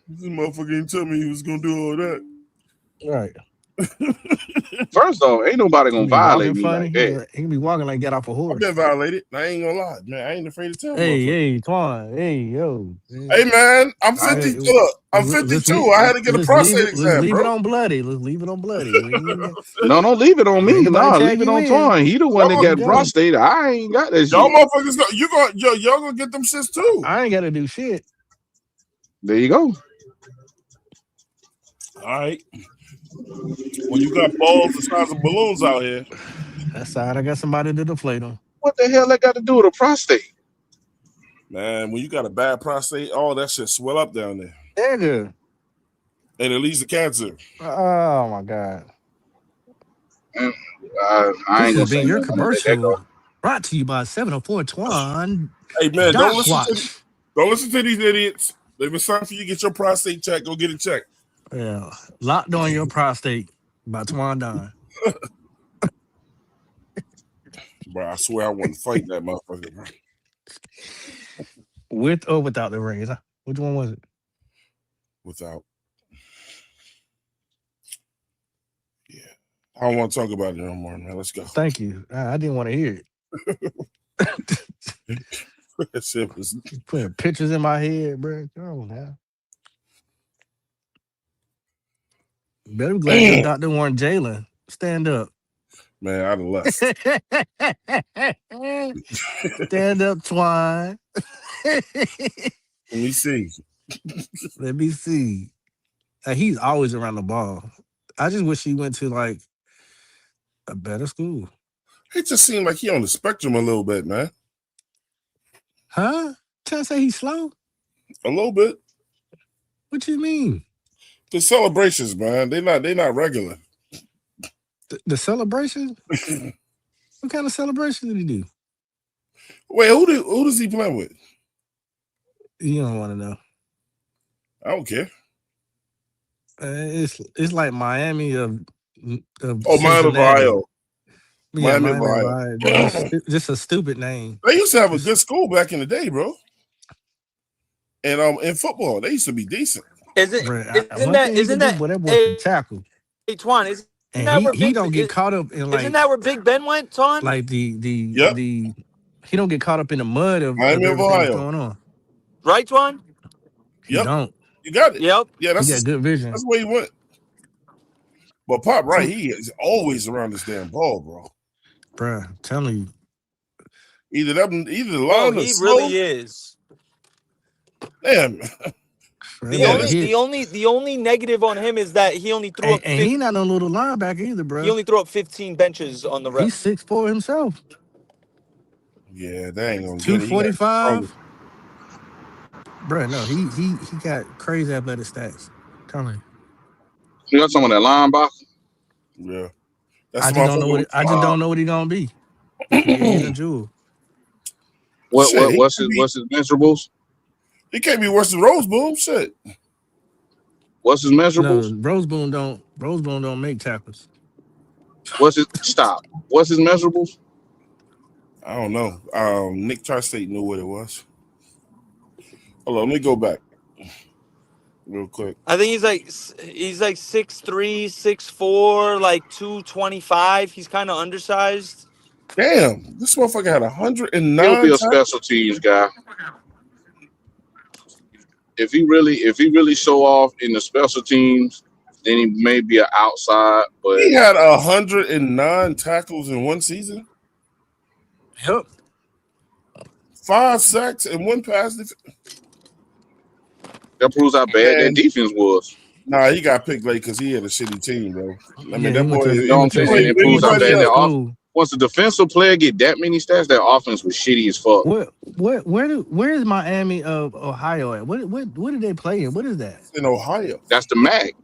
This motherfucker didn't tell me he was gonna do all that. Right. First off, ain't nobody gonna violate me funny. like that. He can be walking like get off a I've horse. been violated. I ain't gonna lie, man. I ain't afraid to tell. Hey, Twan. Hey, yo. Hey, man, I'm 50. Look, I'm 52. I had to get a prostate exam, Let's leave bro. it on bloody. Let's leave it on bloody. No, don't leave it on me. Ain't nobody Nah, tag leave it you on in. Twan. He the one that got Go. prostate. I ain't got that Y'all shit. motherfuckers, y'all gonna get them shits too. I ain't gotta do shit. There you go. All right. When you got balls the size of balloons out here, That's all right. I got somebody to deflate them. What the hell that got to do with a prostate? man, when you got a bad prostate, all that shit swell up down there. Nigga. And it leads to cancer. Oh my God. I ain't This gonna has say been your nothing. I'm gonna let that commercial go. brought to you by 704 Twan. Hey, man, Doc don't listen Watch. to these idiots. They've been signing for you to get your prostate checked. Go get it checked. Yeah. Locked on your prostate by Twan Don. Bro, I swear I wouldn't fight that motherfucker, bro. With or without the rings? Huh? Which one was it? Without. Yeah. I don't want to talk about it no more, man. Let's go. Thank you. I didn't want to hear it. That shit was... Putting pictures in my head, bro. Come on now. Better be glad your doctor warned Jalen. Stand up. Man, I'd have left. Stand up, Twan. Let me see. Let me see. He's always around the ball. I just wish he went to like a better school. It just seemed like he on the spectrum a little bit, man. Huh? Trying to say he's slow? A little bit. What you mean? The celebrations, man. They not regular. The celebration? What kind of celebration did he do? Wait, who does he play with? You don't want to know. I don't care. It's like Miami of Miami of Ohio. Yeah, Miami of Ohio. Ohio. Just a stupid name. They used to have a good school back in the day, bro. And in football, they used to be decent. Isn't that hey, tackle? Hey, Twan, isn't And that where he don't get caught up in like isn't that where Big Ben went, Twan? like the he don't get caught up in the mud of Miami of everything that's Ohio. going on. Right, Twan? He don't. You got it. Yep. Yeah, He got good vision. That's where he went. But Pop, right? He is always around this damn ball, bro. Bruh, I'm telling you. Either the line he is really is. Damn. The only negative on him is that he only threw up. And he not no little linebacker either, bro. He only threw up 15 benches on the rep. He's 6'4" himself. Yeah, they ain't gonna get it. 245. Bro, no, he got crazy athletic stats. Tell me. You got someone that linebacker? Yeah. I just don't know what he gonna be. He's a jewel. What's his measurables? He can't be worse than Roseboom. Shit. What's his measurables? No, Roseboom don't make tackles. What's his measurables? I don't know. Nick Tri-State knew what it was. Hold on, let me go back real quick. I think he's like 6'3", 6'4", like 225. He's kind of undersized. Damn, this motherfucker had 109. He'll be a special teams guy. If he really show off in the special teams, then he may be an outside. But he had 109 tackles in one season. Yep. 5 sacks and 1 pass. That proves how bad that defense was. Nah, he got picked late because he had a shitty team, bro. I mean, Yeah, that he boy. went to It proves how bad that school. once a defensive player get that many stats, that offense was shitty as fuck. Where is Miami of Ohio at? What did they play in? What is that? In Ohio. That's the MAC.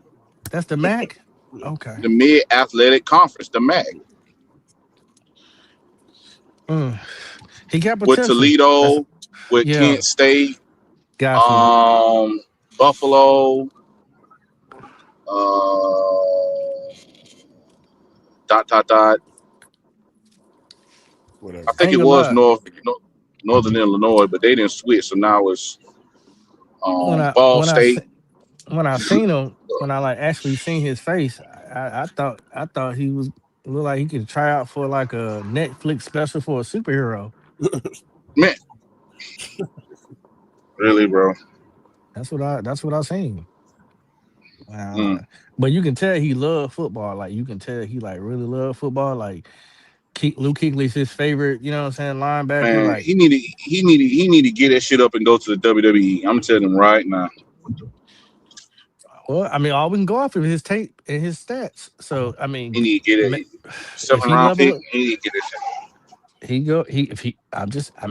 That's the MAC? Okay. The Mid Athletic Conference, the MAC. He got with potential. Toledo, with Kent State, Buffalo, Whatever. I think it was Northern Illinois, but they didn't switch, so now it's Ball State. When I seen him, when I like actually seen his face, I thought he was looked like he could try out for like a Netflix special for a superhero. Man, really, bro? That's what I seen. But you can tell he loved football. Like you can tell he like really loved football. Like Luke Kuechly's his favorite. You know what I'm saying? Linebacker. Man, like he need to get that shit up and go to the WWE. I'm telling him right now. Well, I mean, all we can go off of his tape and his stats. So I mean, he need to get it. 7th-round pick. He need to get it.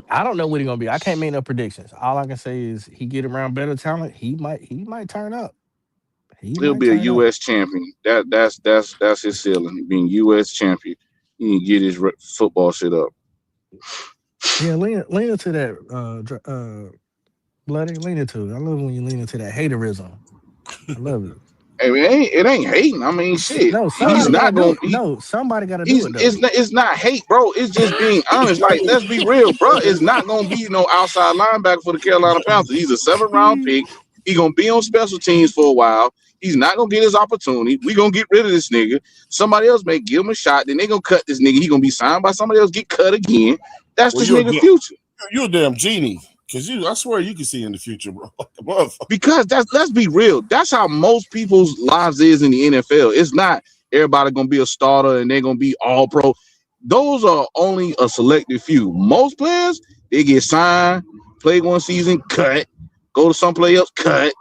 I don't know what he's gonna be. I can't make no predictions. All I can say is he get around better talent. He might turn up. He'll be a U.S. champion. That's his ceiling. Being U.S. champion. He need to get his football shit up. Yeah, lean into that, bloody. Lean into it. I love when you lean into that haterism. I love it. Hey, it ain't hating. I mean, shit. No, He's not gonna. Somebody got to do it. Though. It's not hate, bro. It's just being honest. Like, let's be real, bro. It's not gonna be no outside linebacker for the Carolina Panthers. He's a 7th-round pick. He's gonna be on special teams for a while. He's not gonna get his opportunity. We gonna get rid of this nigga. Somebody else may give him a shot. Then they gonna cut this nigga. He gonna be signed by somebody else. Get cut again. That's this nigga's future. You're a damn genie. Because I swear you can see in the future, bro. Because let's be real. That's how most people's lives is in the NFL. It's not everybody gonna be a starter and they're gonna be all pro. Those are only a selected few. Most players, they get signed, play one season, cut, go to someplace else, cut.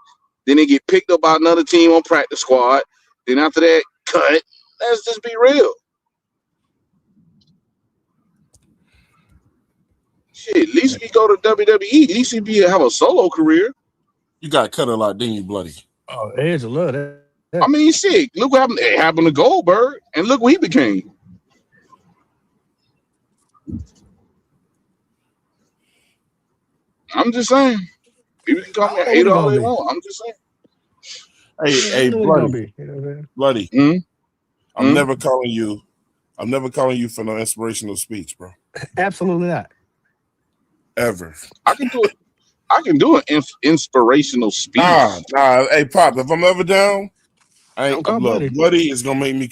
Then they get picked up by another team on practice squad. Then after that, cut. Let's just be real. Shit, at least if you go to WWE, at least if you have a solo career. You got cut a lot, didn't you, bloody? Oh, Edge, I love that. I mean, shit, look what happened. It happened to Goldberg, and look what he became. I'm just saying. People can call me a hater all they want. I'm just saying. Hey, bloody. I'm never calling you. I'm never calling you for no inspirational speech, bro. Absolutely not. Ever. I can do an inspirational speech. Nah. Hey, Pop, if I'm ever down, I ain't gonna look. Bloody is gonna make me.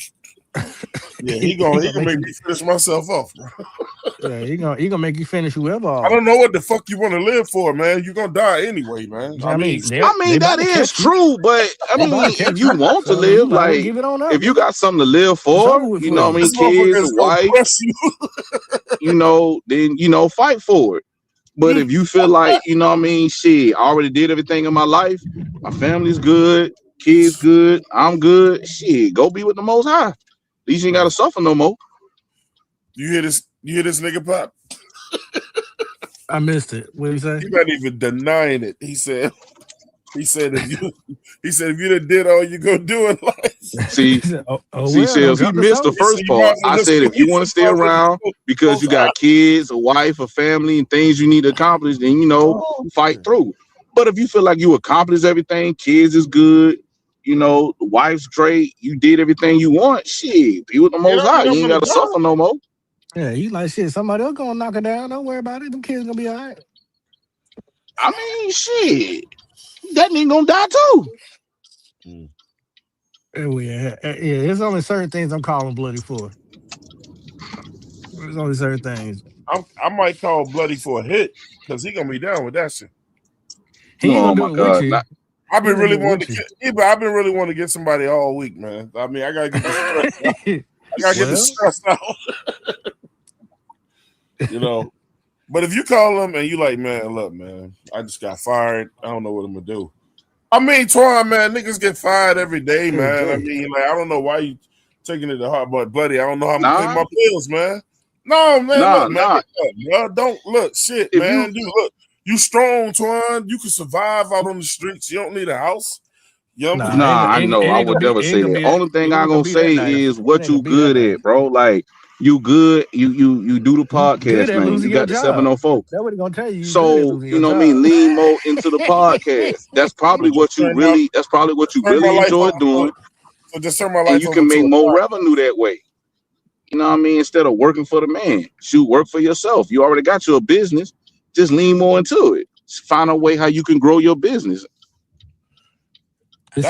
Yeah, he gonna make me finish myself off, bro. Yeah, he gonna make you finish whoever. I don't know what the fuck you want to live for, man. You're gonna die anyway, man. I mean that is true, but I mean, if you want to live, like, if you got something to live for, you know what I mean, kids, wife, you know, then fight for it. But if you feel like, you know what I mean, shit, I already did everything in my life, my family's good, kids good, I'm good, shit, go be with the Most High. At least you ain't gotta suffer no more. You hear this nigga, Pop? I missed it. What did he say? He's not even denying it. He said if you done did all you gonna do in life. See, Sales, he missed the first part. I said if you want to stay around because you got kids, a wife, a family, and things you need to accomplish, then fight through. But if you feel like you accomplished everything, kids is good, the wife's great, you did everything you want, shit, be with the Most High. You ain't gotta suffer no more. Yeah, you like shit. Somebody else gonna knock her down. Don't worry about it. Them kids gonna be all right. I mean, shit. That nigga gonna die too. Yeah, there's only certain things I'm calling bloody for. There's only certain things. I might call bloody for a hit because he gonna be down with that shit. He ain't gonna do it with you. I've been really wanting to get somebody all week, man. I mean, I gotta get this stress out. I gotta get this stress out. But if you call them and you like, man, look, man, I just got fired. I don't know what I'm gonna do. I mean, Twan, man, niggas get fired every day, man. I mean, like, I don't know why you taking it to heart, but buddy, I don't know how I'm gonna pay my bills, man. No, man, look, man, don't look, shit, If man. Look, you strong, Twan. You can survive out on the streets. You don't need a house. You know? I know. I would never say that. Only thing I'm gonna say is what you good at, bro. Like you good. You do the podcast, man. You got the 704. That's what he gonna tell you. So you know what I mean. Lean more into the podcast. That's probably what you really. That's probably what you really enjoy doing. So just turn my life. And you can make more revenue that way. You know what I mean? Instead of working for the man, shoot, work for yourself. You already got your business. Just lean more into it. Find a way how you can grow your business. That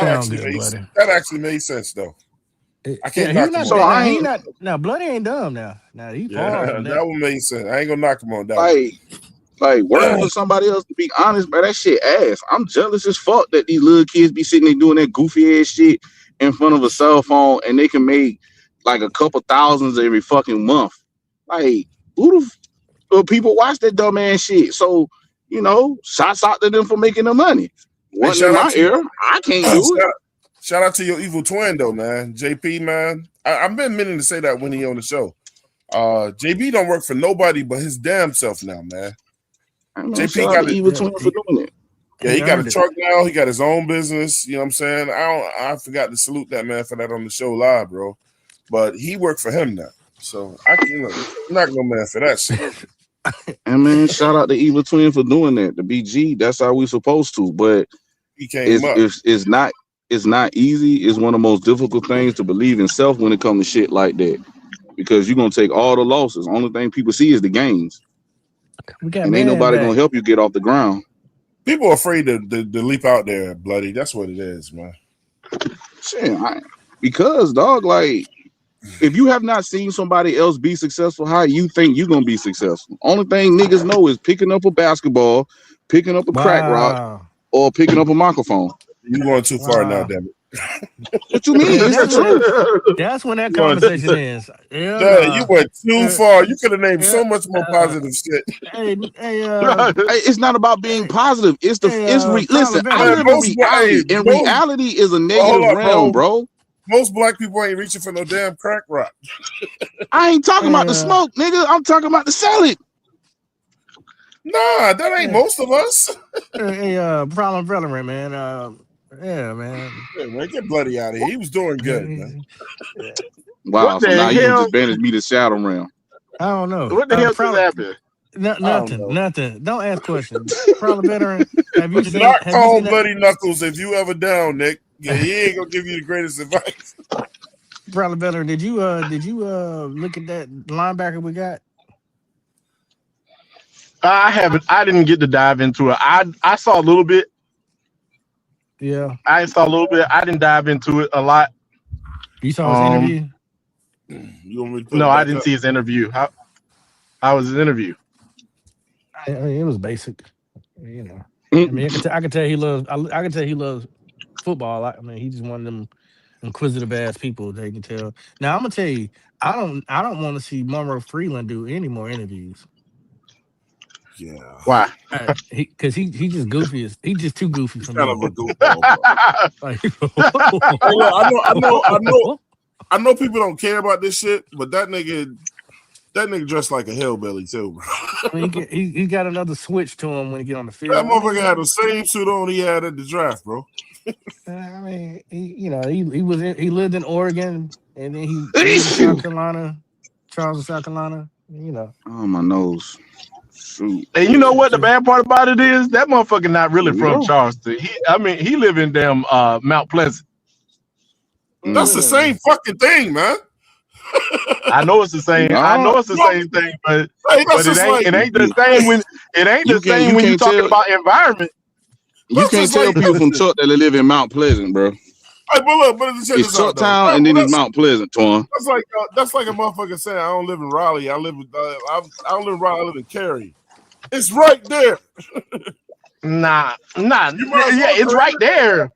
actually made sense though. I can't knock him. Now Bloody ain't dumb now. Now he that one made sense. I ain't gonna knock him on that. Like working for somebody else, to be honest, man, that shit ass. I'm jealous as fuck that these little kids be sitting there doing that goofy ass shit in front of a cell phone and they can make like a couple thousands every fucking month. Like, who the people watch that dumb ass shit? So, you know, shouts out to them for making the money. Wasn't in my era. I can't do it. Shout out to your evil twin though, man. JP, man. I've been meaning to say that when he on the show. JP don't work for nobody but his damn self now, man. JP got evil twin for doing it. Yeah, he got a truck now. He got his own business. You know what I'm saying? I forgot to salute that man for that on the show live, bro. But he worked for him now. So I can not no man for that shit. And man, shout out to Evil Twin for doing that. The BG, that's how we supposed to. But it's not easy. It's one of the most difficult things to believe in self when it comes to shit like that. Because you're gonna take all the losses. Only thing people see is the gains. And ain't nobody gonna help you get off the ground. People are afraid to leap out there, Bloody. That's what it is, man. Shit, because dog, like, if you have not seen somebody else be successful, how you think you're gonna be successful? Only thing niggas know is picking up a basketball, picking up a crack rock, or picking up a microphone. You're going too far now, damn it. What you mean? That's when that conversation ends. Yeah, you went too far. You could have named so much more positive shit. It's not about being positive. It's listen. I live in reality, and reality is a negative realm, bro. Most black people ain't reaching for no damn crack rock. I ain't talking about the smoke, nigga. I'm talking about the salad. Nah, that ain't most of us. Problem relevant, man. Yeah, man. Yeah, man, get Bloody out of here. He was doing good, man. Wow, so now you just banished me to Shadow Realm. I don't know. What the hell just happened? Nothing. Don't ask questions. Problem veteran. Have you seen? Not call Bloody Knuckles if you ever down, Nick. Yeah, he ain't gonna give you the greatest advice. Problem veteran. Did you look at that linebacker we got? I haven't. I didn't get to dive into it. I saw a little bit. Yeah, I saw a little bit. I didn't dive into it a lot. You saw his interview? You want me to no, I didn't see his interview. How was his interview? I mean, it was basic. You know, I mean, I can tell he loves. I can tell he loves football. I mean, he's just one of them inquisitive ass people. They can tell. Now I'm gonna tell you, I don't want to see Monroe Freeland do any more interviews. Yeah. Why? Because he just goofy. He's just too goofy for me. Kind of a goofball. I know people don't care about this shit, but that nigga dressed like a hillbilly too, bro. I mean, he got another switch to him when he get on the field. That motherfucker had the same suit on he had at the draft, bro. I mean, he lived in Oregon and then he lived in South Carolina, Charleston, South Carolina. You know. Oh, my nose. Shoot. And you know what the bad part about it is? That motherfucker not really from Charleston. He live in damn Mount Pleasant. That's the same fucking thing, man. I know it's the same. I know it's the same thing, but it ain't the same when you talk about environment. You can't tell people from Chuck that they live in Mount Pleasant, bro. Hey, but it's Chucktown and then it's Mount Pleasant, Torn. That's like a motherfucker saying I don't live in Raleigh. I don't live in Raleigh. I live in Cary. It's right there. Nah. Yeah, it's right there.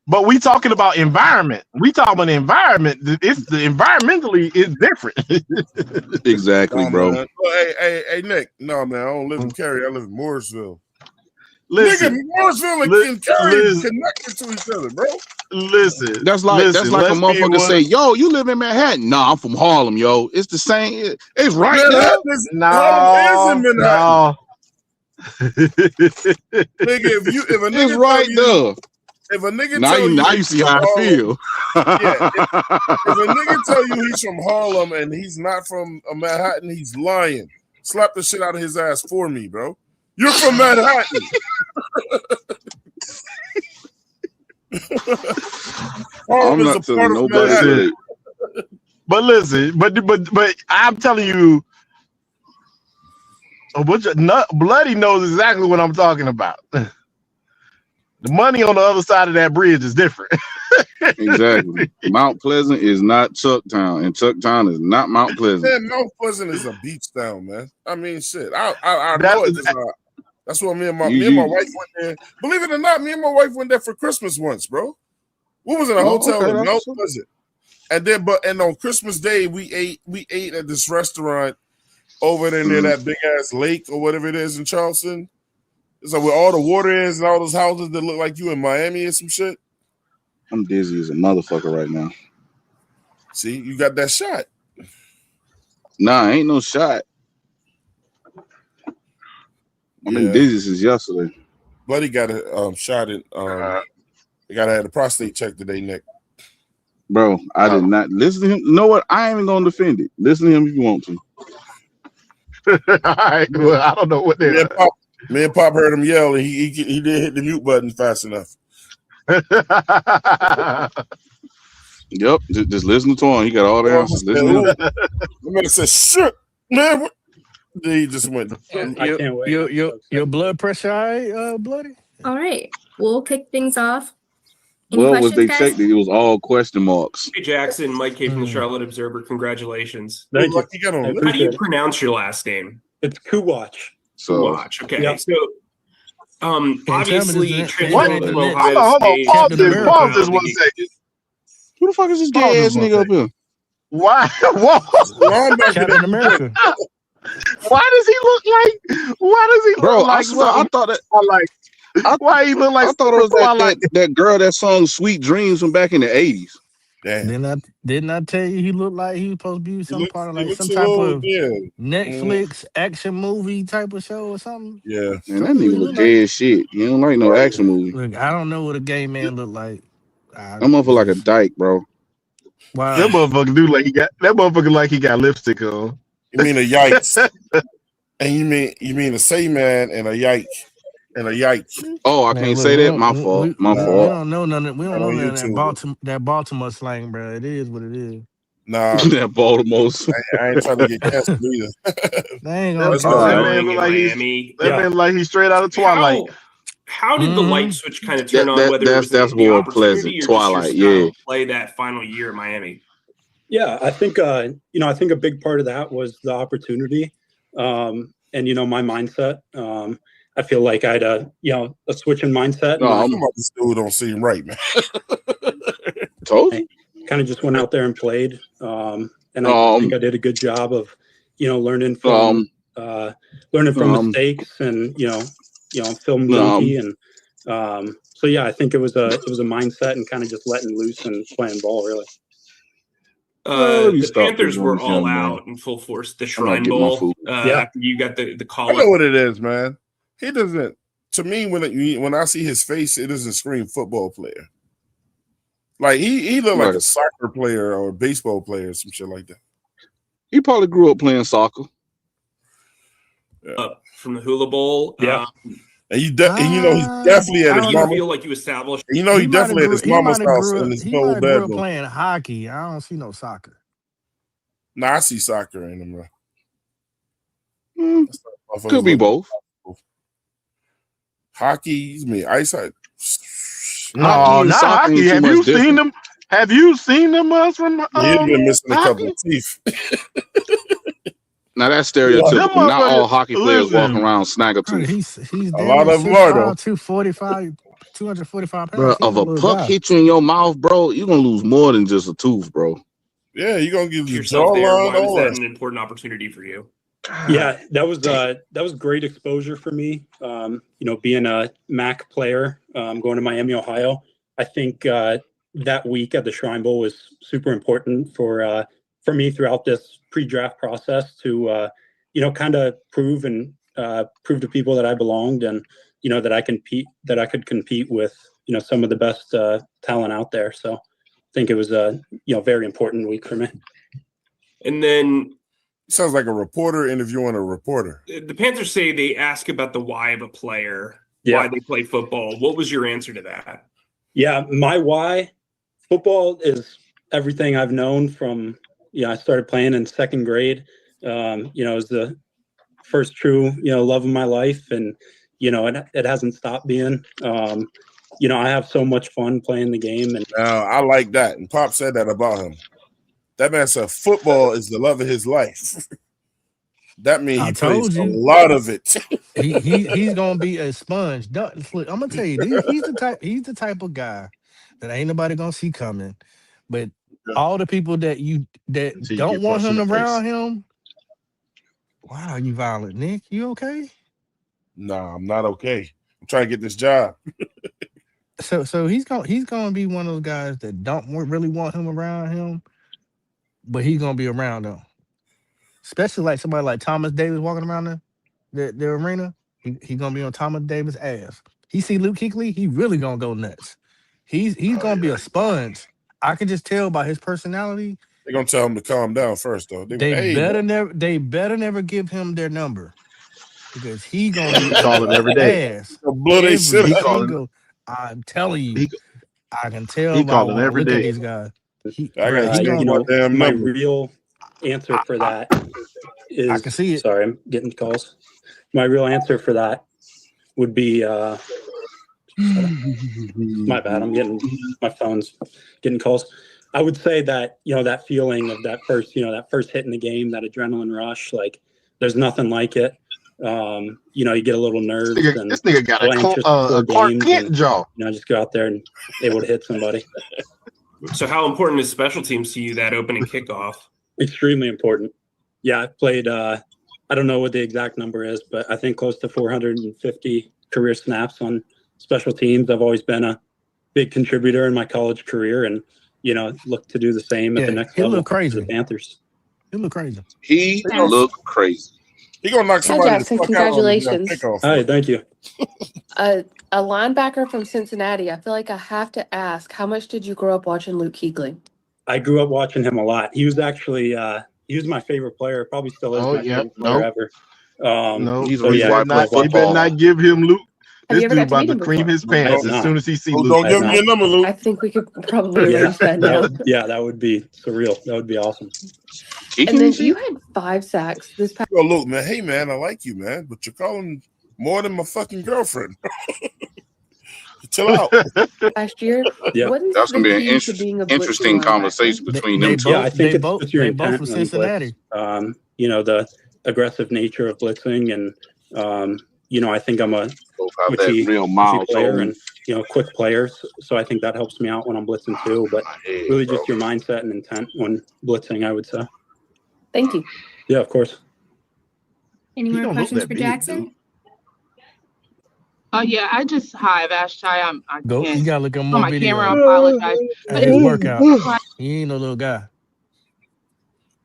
But we talking about environment. We talking about environment. It's the environmentally is different. Exactly, Nah, bro. man. Well, hey, Nick. No, man. I don't live in Cary. I live in Morrisville. Listen, Nigga, Morrisville and Cary is connected to each other, bro. Listen, That's like a motherfucker say, "Yo, you live in Manhattan?" Nah, I'm from Harlem, yo. It's the same. It's right there. Harlem is in Manhattan. Nigga, if a nigga It's right there. If a nigga Now tell you see how I feel. Yeah, if a nigga tell you he's from Harlem and he's not from Manhattan, he's lying. Slap the shit out of his ass for me, bro. You're from Manhattan. I'm not telling nobody that. But listen, but I'm telling you, Bloody knows exactly what I'm talking about. The money on the other side of that bridge is different. Exactly. Mount Pleasant is not Chucktown, and Chucktown is not Mount Pleasant. Man, Mount Pleasant is a beach town, man. I mean, shit. I know it's not. That's what me and my wife went there. Believe it or not, me and my wife went there for Christmas once, bro. We was in a hotel in Mount Pleasant, and on Christmas Day we ate at this restaurant over there near that big ass lake or whatever it is in Charleston. It's like where all the water is and all those houses that look like you in Miami or some shit. I'm dizzy as a motherfucker right now. See, you got that shot. Nah, ain't no shot. I've been dizzy since yesterday. Bloody got a shot at. They gotta have a prostate check today, Nick. Bro, I did not listen to him. You know what? I ain't even gonna defend it. Listen to him if you want to. All right, well, I don't know what they. Me and Pop heard him yell, and he didn't hit the mute button fast enough. Yep, just listen to him. He got all the answers. Listen to him. The man said, "Shit, man." What? He just went. I can't wait. Your blood pressure, all right, Bloody? All right, we'll kick things off. Any Well, was questions, they guys? checked it? It was all question marks. Hey, Jackson, Mike K from the Charlotte Observer. Congratulations. Thank you. How do you pronounce your last name? It's Kuwatch. So Watch. Okay. Yep. So obviously What? transferring from Hold Ohio on. State. Pause this 1 second. Who the fuck is this gay ass nigga up here? Why? Whoa. Captain America. Why does he look like? Why does he Bro, look like? I swear, I thought that. Why he look like? I thought it was that girl that sung "Sweet Dreams" from back in the '80s. Damn. Didn't I tell you he looked like he was supposed to be some part of like some a type little- of yeah. Netflix action movie type of show or something? Yeah. Man, that nigga look gay as shit. He don't like no action movie. Look, I don't know what a gay man look like. That motherfucker like a dyke, bro. Wow. That motherfucker do like he got that motherfucker like he got lipstick on. You mean a yikes? And you mean a say man and a yike and a yike. Oh, I Man, can't look, say we that. don't- My we- fault. we- My we fault. don't know none. We don't know On none of YouTube. that Baltimore slang, bro. It is what it is. Nah, that Baltimore. I ain't trying to get canceled either. They ain't gonna That's cancel all That right. man look like he's Miami. that man like he's straight out of Twilight. How did the light switch kind of turn on? Whether it was that's the more opportunity pleasant. or just Twilight, your style yeah. of play that final year in Miami? Yeah, I think I think a big part of that was the opportunity, and my mindset. I feel like I had a switch in mindset. No, I'm about this dude don't seem right, man. Told you. Kind of just went out there and played, and I think I did a good job of, learning from mistakes and film junkie and so yeah, I think it was a mindset and kind of just letting loose and playing ball really. The Panthers were all out in full force. The Shrine Bowl. After you got the call. I know what it is, man. He doesn't. To me, when I see his face, it doesn't scream football player. Like he looked like a soccer player or a baseball player or some shit like that. He probably grew up playing soccer. From the Hula Bowl. Yeah. And he's definitely at How his do you mama. feel like you established? He definitely at his mama's house in his He old might have grew up bedroom. playing hockey. I don't see no soccer. Nah, I see soccer in him, bro. Could be both. Hockey, ice hockey. No, not hockey. Have you seen them? Have you seen them from? He's been missing a couple hockey? of teeth. Now that's stereotypical. Them Not all motherfuckers- hockey players listen. walking around snagger tooth. He's A lot of them are though. 245. 245 Bro, pounds. He if ain't a no little puck guy. hits you in your mouth, bro, you're gonna lose more than just a tooth, bro. Yeah, you're gonna give your Yourself there. jawline Why was all that that. an important opportunity for you? Yeah, that was great exposure for me. Being a MAC player, going to Miami, Ohio. I think that week at the Shrine Bowl was super important for me throughout this pre-draft process to kind of prove to people that I belonged and that I could compete with some of the best talent out there. So I think it was a very important week for me. And then sounds like a reporter interviewing a reporter. The Panthers say they ask about the why of a player, Yeah. why they play football. What was your answer to that? Yeah, my why, football is everything I've known from, I started playing in second grade. It was the first true, love of my life. And, it hasn't stopped being. I have so much fun playing the game. And I like that. And Pop said that about him. That man said football is the love of his life. That means he plays a lot of it. He's gonna be a sponge. I'm gonna tell you, he's the type of guy that ain't nobody gonna see coming. But all the people that don't want him around him. Wow, you violent, Nick. You okay? Nah, I'm not okay. I'm trying to get this job. So he's gonna be one of those guys that don't really want him around him, but he's gonna be around them. Especially like somebody like Thomas Davis walking around the arena. He gonna be on Thomas Davis' ass. He see Luke Kuechly, he really gonna go nuts. He's gonna be a sponge. I can just tell by his personality. They're gonna tell him to calm down first, though. They better never give him their number because he gonna be call it every day. ass. Blow they shit out. I'm telling you, I can tell. He by calling when I every look at day. these guys. My real answer for that is I can see it. Sorry, I'm getting calls. My real answer for that would be my bad. My phone's getting calls. I would say that that feeling of that first hit in the game, that adrenaline rush, like there's nothing like it. You get a little nerves. This nigga got a Clark Kent jaw. Just go out there and able to hit somebody. So how important is special teams to you, that opening kickoff? Extremely important. Yeah, I've played, I don't know what the exact number is, but I think close to 450 career snaps on special teams. I've always been a big contributor in my college career and, look to do the same at the next level. He look crazy. For the Panthers. He look crazy. He look crazy. He gonna knock somebody the Jackson, fuck out on his congratulations. kickoff. All right, thank you. A linebacker from Cincinnati. I feel like I have to ask, how much did you grow up watching Luke Kuechly? I grew up watching him a lot. He was actually he was my favorite player. Probably still is my favorite player ever. He better not give him Luke. Have This you ever dude got to about meet to him cream before? his pants as soon as he sees Luke. Don't give me your number, Luke. I think we could probably arrange that now. Yeah, that would be surreal. That would be awesome. And then you had 5 sacks this past. Yo, look, man. Hey, man, I like you, man, but you're calling more than my fucking girlfriend. Chill out. Last year. Yeah, What is That's gonna be an the key to being a interesting blitzing linebacker? conversation between them two. Yeah, I think both it's your they both intent from when you blitz. Cincinnati. The aggressive nature of blitzing, and I think I'm a Both have that twitchy real mild player tone. and quick players. So I think that helps me out when I'm blitzing too. But really, just your mindset and intent when blitzing, I would say. Thank you. Yeah, of course. Any He more don't look questions that for big, Jackson? dude. Yeah, hi, Vashti. I Go. can't You gotta look at on more my video. camera. I apologize. At his workout. He ain't no little guy.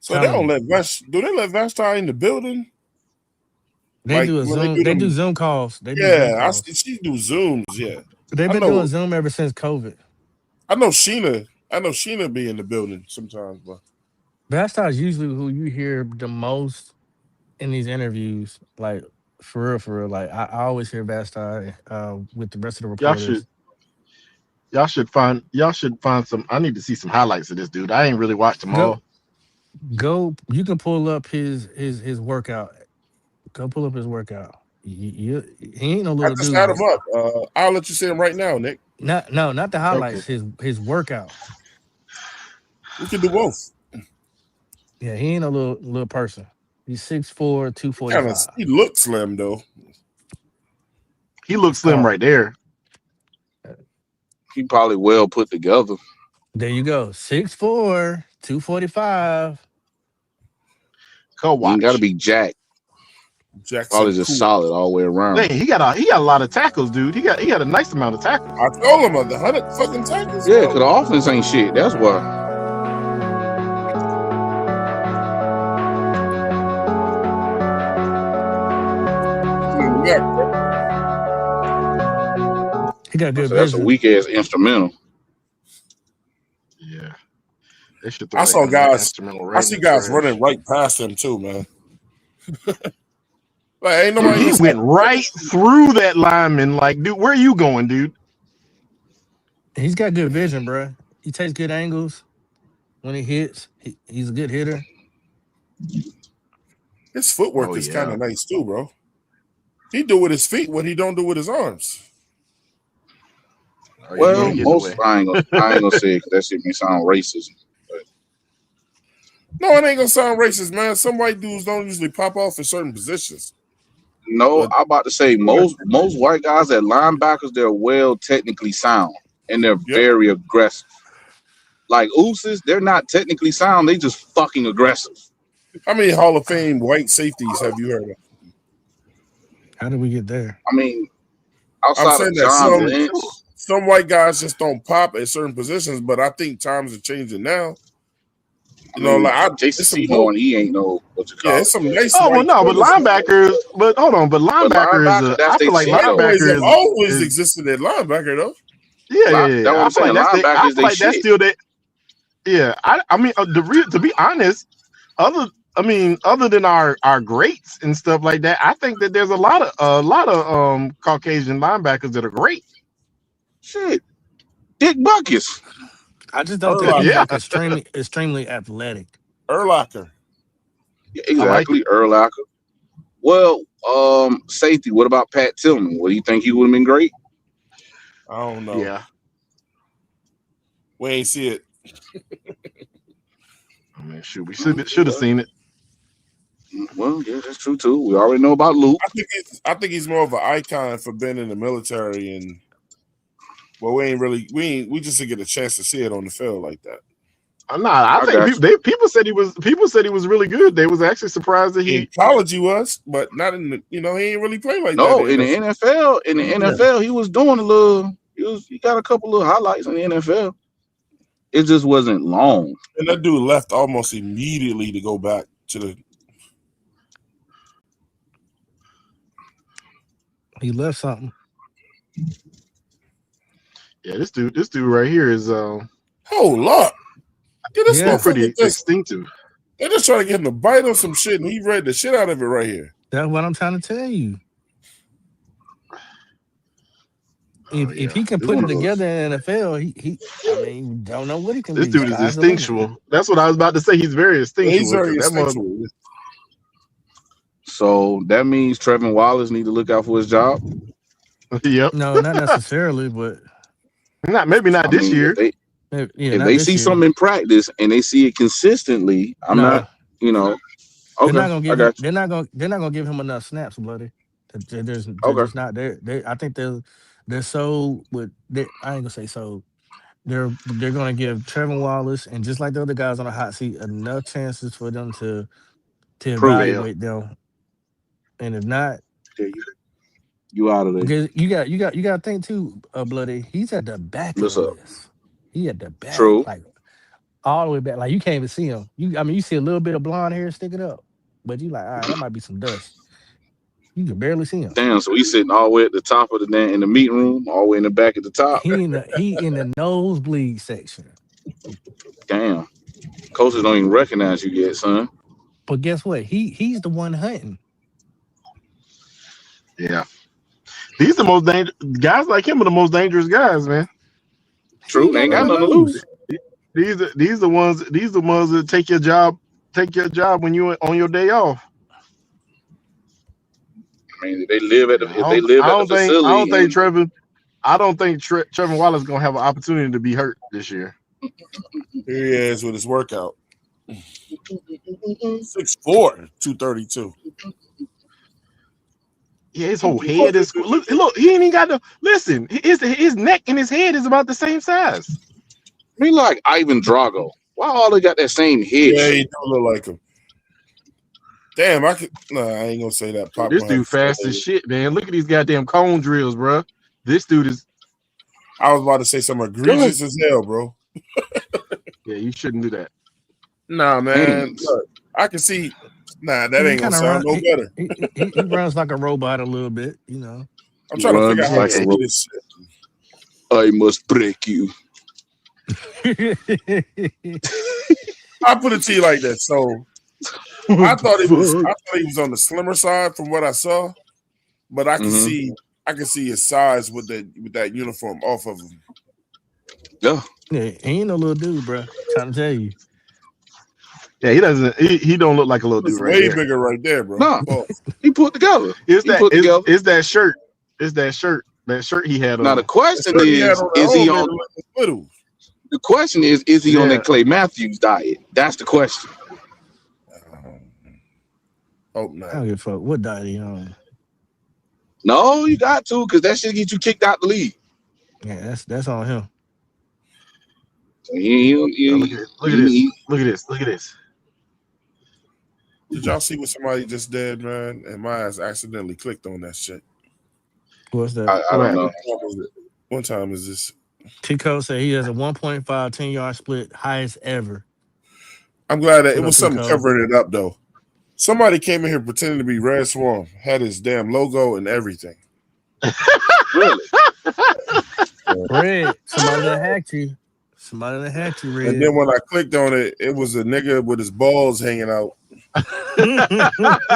So they don't let do they let Vashti in the building? They Like, do a when they Zoom. do They them- do Zoom calls. They do Zoom Yeah, calls. she do Zooms. Yeah, They've I been know- doing Zoom ever since COVID. I know Sheena be in the building sometimes, but Vashti is usually who you hear the most in these interviews. Like for real. Like I always hear Vashti with the rest of the reporters. Y'all should find some. I need to see some highlights of this dude. I ain't really watched them all. Go. You can pull up his workout. Go pull up his workout. He ain't no I little just dude. had him up. I'll let you see him right now, Nick. Not the highlights. His workout. We can do both. Yeah, he ain't a little person. He's 6'4", 245. He looks slim though. He looks slim right there. He probably well put together. There you go. 6'4", 245. Go He ain't got to be jacked. Jackson Probably just cool. solid all the way around. Hey, he got a lot of tackles, dude. He got a nice amount of tackles. I told him 100 fucking tackles. Yeah, because the offense ain't shit. That's why. He got good So that's a vision. weak ass instrumental. Yeah. They should I saw that guys. instrumental I right see in the guys trash. running right past him too, man. Like ain't nobody. He went right through that lineman. Like, dude, where are you going, dude? He's got good vision, bro. He takes good angles when he hits. He's a good hitter. His footwork is kind of nice too, bro. He do with his feet what he don't do with his arms. Well, most I ain't gonna say it 'cause that shit may sound racist. No, it ain't gonna sound racist, man. Some white dudes don't usually pop off in certain positions. No, I'm about to say most white guys at linebackers, they're well technically sound and they're very aggressive. Like Ooses, they're not technically sound, they just fucking aggressive. How many Hall of Fame white safeties have you heard of? How did we get there? I mean, I'm outside saying of that John Lynch, some white guys just don't pop at certain positions, but I think times are changing now. You know, like Jason Seymour, he ain't no what you call yeah, it. it's some nice. Oh well, no, but linebackers. But hold on, but linebackers. that's I feel like they shit, though. Linebackers have linebackers always existed at linebacker though. Yeah. That's what I I'm feel saying. like that's Linebackers, I feel they like that's shit. still that. Yeah, I mean, to be honest, other than our greats and stuff like that, I think that there's a lot of Caucasian linebackers that are great. Shit, Dick Buckus. I just don't think he's like extremely athletic. Urlacher. Yeah, exactly, Urlacher. Well, safety. What about Pat Tillman? What do you think he would have been great? I don't know. Yeah, we ain't see it. I mean, shoot, we should have seen it. Well, yeah, that's true too. We already know about Luke. I think he's more of an icon for being in the military, and well, we just didn't get a chance to see it on the field like that. I think people said he was really good. They was actually surprised that In college he was, but not in the he ain't really play like that. No, in the NFL, he was doing a little. He got a couple of highlights in the NFL. It just wasn't long. And that dude left almost immediately to go back to the. He left something. Yeah, this dude right here is Hold up. Get this motherfucker pretty distinctive. They're just trying to get him to bite on some shit, and he read the shit out of it right here. That's what I'm trying to tell you. If he can put it together in the NFL, he I mean, don't know what he can This be. dude is distinctual. That's what I was about to say. He's very distinctual. He's very distinctual. So that means Trevin Wallace need to look out for his job. Yep. No, not necessarily, but maybe not this year. If they see something in practice and they see it consistently, I'm not. Okay, they're not gonna give him enough snaps, bloody. They're just not there. I think they're so with. I ain't gonna say so. They're gonna give Trevin Wallace and just like the other guys on the hot seat enough chances for them to evaluate them. And if not, you out of there. Because you got to think too, bloody. He's at the back of this. He at the back, like all the way back. Like you can't even see him. You see a little bit of blonde hair sticking up, but you like, all right, that might be some dust. You can barely see him. Damn, so he's sitting all the way at the top of in the meeting room, all the way in the back at the top. He in the nosebleed section. Damn, coaches don't even recognize you yet, son. But guess what? He's the one hunting. Yeah, these the most dangerous guys. Like him are the most dangerous guys, man. True, they ain't got nothing to lose. These the ones that take your job when you on your day off. I mean, if they live at the facility. I don't think Trevin Wallace gonna have an opportunity to be hurt this year. Here he is with his workout. 6'4", 232. Yeah, his whole head is look. He ain't even got the listen. His neck and his head is about the same size. I mean, like Ivan Drago. Why all they got that same head? Yeah, he do look like him. Damn, I ain't gonna say that. Dude, this dude fast as shit, man. Look at these goddamn cone drills, bro. This dude is. I was about to say something egregious as hell, bro. Yeah, you shouldn't do that. Nah, man. Look, I can see. Nah, that ain't gonna sound no better. He runs like a robot a little bit, you know. I'm trying to figure out how to say this shit. I must break you. I'll put it to you like that. So I thought he was on the slimmer side from what I saw, but I can see his size with that uniform off of him. Yeah, he ain't no little dude, bro. Trying to tell you. Yeah, he doesn't. He don't look like a little dude. Right way there. bigger right there, bro. No, he put together. It's that shirt. It's that shirt. That shirt he had on. Now the question is he on? The question is he on that Clay Matthews diet? That's the question. Oh no, I don't give a fuck what diet he on. No, you got to, because that shit get you kicked out the league. Yeah, that's on him. Look at this. Did y'all see what somebody just did, man? And my ass accidentally clicked on that shit. What's that? I don't know. What time is this? Tico said he has a 1.5 10-yard split, highest ever. I'm glad that it was something covering it up, though. Somebody came in here pretending to be Red Swarm, had his damn logo and everything. Really? Red, somebody that hacked you. Red. And then when I clicked on it, it was a nigga with his balls hanging out. Man, look, man,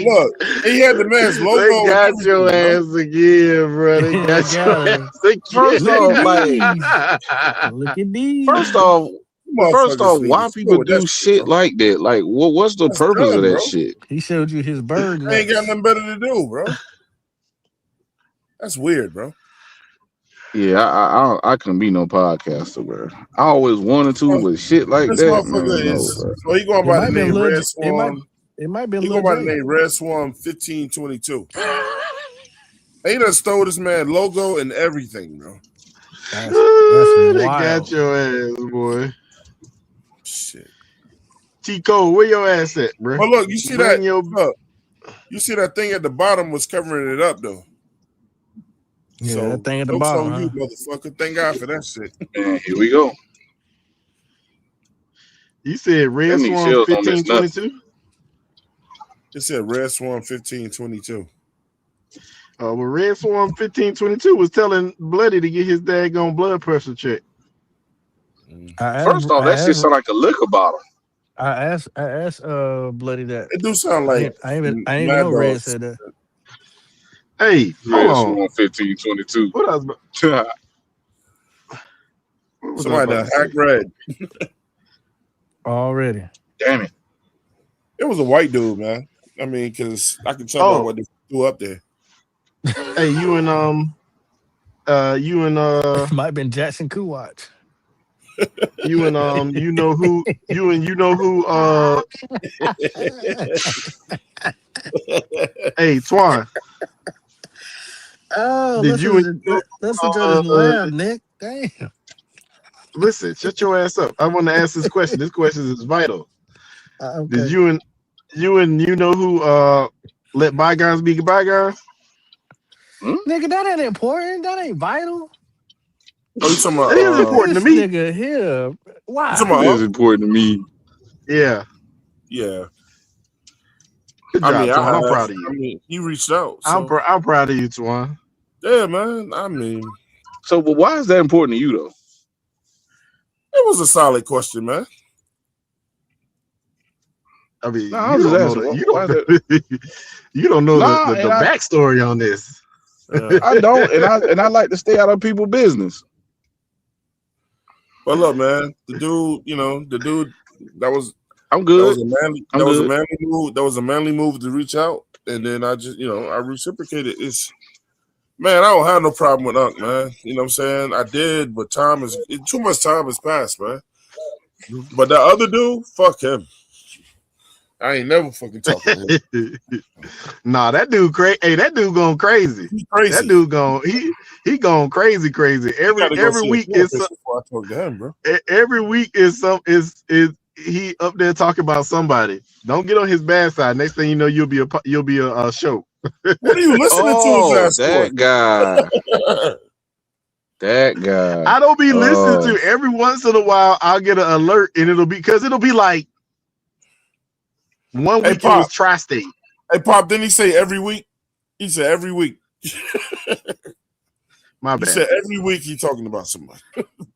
look. He had the man's logo. They got your ass again, bro. They got your ass again. First off, look at these. First off, why people do shit like that? Like, what's the purpose of that shit? He showed you his bird. I ain't got nothing better to do, bro. That's weird, bro. Yeah, I couldn't be no podcaster, bro. I always wanted to, but shit like This that. motherfucker is. So he going by the name Red Swarm. It might be. He going by the name Red Swarm 1522. They done stole this man logo and everything, bro. That's They wild. got your ass, boy. Shit. Tico, where your ass at, bro? But look, you see that? Look, you see that thing at the bottom was covering it up, though. Yeah, So, that thing at the jokes bottom. on you, Huh? motherfucker. Thank God for that shit. Man, here we go. You said Red Swarm 1522? It said Red Swarm 1522. Well, Red Swarm 1522 was telling Bloody to get his daggone blood pressure checked. First off, that shit sound like a liquor bottle. I asked Bloody that. It do sound like I ain't even know Red said that. Hey, Red hold Swarm on. 1522. What else? Somebody done hack Red. Already. Damn it. It was a white dude, man. I mean, because I can tell by what they threw up there. Hey, you and might have been Jackson Kuwatch. you and you know who hey, Twan. Oh, Did you let's enjoy this laugh, Nick. Damn. Listen, shut your ass up. I want to ask this question. This question is vital. Okay. Did you know who let bygones be bygones? Nigga, that ain't important. That ain't vital. Oh, you talking about? It is important to me. Nigga here. Why? It is important to me. Yeah. Yeah. Good I job, mean, Twan. I'm proud of you. I mean, he reached out. So. I'm proud of you, Twan. Yeah, man. I mean, so, but why is that important to you, though? It was a solid question, man. I mean, No, I'm just asking. You don't know the backstory on this. I don't, and I like to stay out of people's business. But look, man, the dude that was. I'm good. That was a manly move. That was a manly move to reach out, and then I just, I reciprocated. Man, I don't have no problem with Unc, man. You know what I'm saying? I did, but too much time has passed, man. But that other dude, fuck him. I ain't never fucking talking to him. Nah, that dude crazy. Hey, that dude going crazy. He's crazy. That dude he going crazy. Every week is before I talk to him, bro. every week is he up there talking about somebody. Don't get on his bad side. Next thing you know, you'll be a show. What are you listening to? His ass that for? guy. That guy. I don't be listening to. Every once in a while, I'll get an alert, and it'll be like 1 week it was Tri-State. Hey, Pop, didn't he say every week? He said every week. My He bad. said every week he talking about somebody.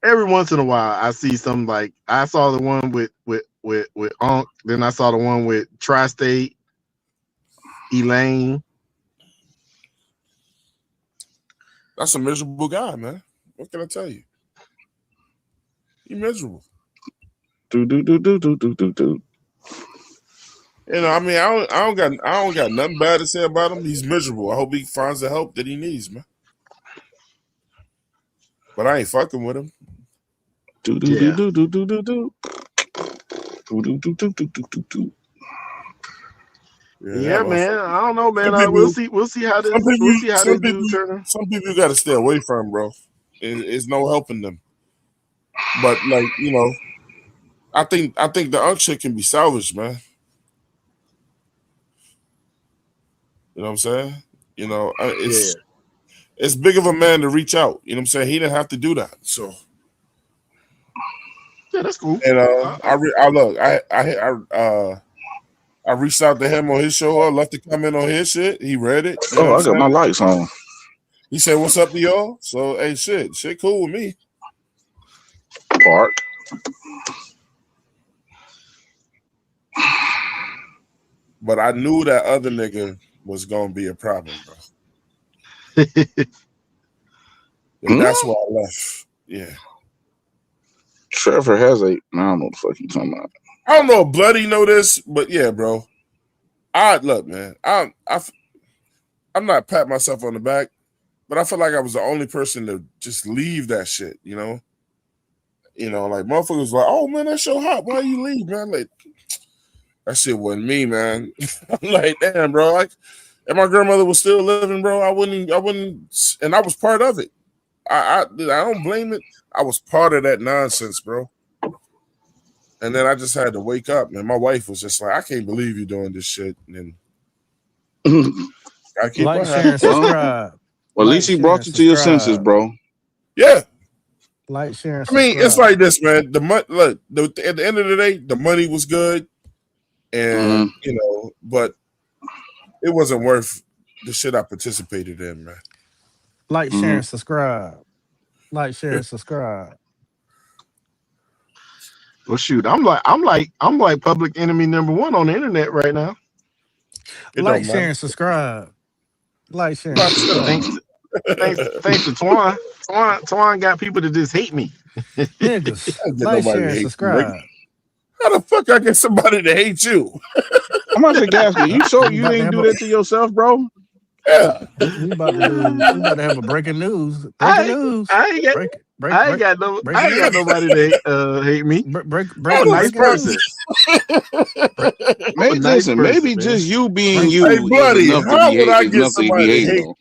Every once in a while, I see something like I saw the one with Unc. Then I saw the one with Tri-State, Elaine. That's a miserable guy, man. What can I tell you? He miserable. Do. You know, I mean, I don't got nothing bad to say about him. He's miserable. I hope he finds the help that he needs, man. But I ain't fucking with him. Yeah, man. I don't know, man. We'll see how this dude turn out. Some people you got to stay away from, bro. It's no helping them. But like, you know, I think the Unc shit can be salvaged, man. You know what I'm saying? You know, it's big of a man to reach out. You know what I'm saying? He didn't have to do that. So yeah, that's cool. And I reached out to him on his show. I left a comment on his shit. He read it. You know I got my lights on. He said, "What's up to y'all?" So hey, shit cool with me. Park. But I knew that other nigga was gonna be a problem, bro. And that's why I left. Yeah. Trevor has I don't know what the fuck you talking about. I don't know if Bloody know this, but yeah, bro. Look, man. I'm not patting myself on the back, but I feel like I was the only person to just leave that shit, you know? You know, like motherfuckers was like, "Oh man, that's so hot. Why you leave, man?" Like that shit wasn't me, man. I'm like, damn, bro. Like, if my grandmother was still living, bro, I wouldn't, and I was part of it. I don't blame it. I was part of that nonsense, bro. And then I just had to wake up, man. My wife was just like, "I can't believe you're doing this shit." And then I keep like, share, and subscribe. Well, at least he brought you to your senses, bro. Yeah. Like, share, and I mean, subscribe. it's like this, man. At the end of the day, the money was good, and you know, but it wasn't worth the shit I participated in, man. Like, share, and subscribe. Like, share, and subscribe. Well, shoot, I'm like public enemy #1 on the internet right now. Like, share, and subscribe. Like, share, and subscribe. Thanks to Twan. Twan got people to just hate me. Niggas, like, share, and subscribe. How the fuck I get somebody to hate you? I'm about to ask you. You sure you didn't do that to yourself, bro? Yeah. We about to have a breaking news. Breaking news. I ain't got nobody to hate me. I'm a nice person. Maybe just you being you. Hey, buddy, is enough how to would I is get enough to be somebody to hated hate on.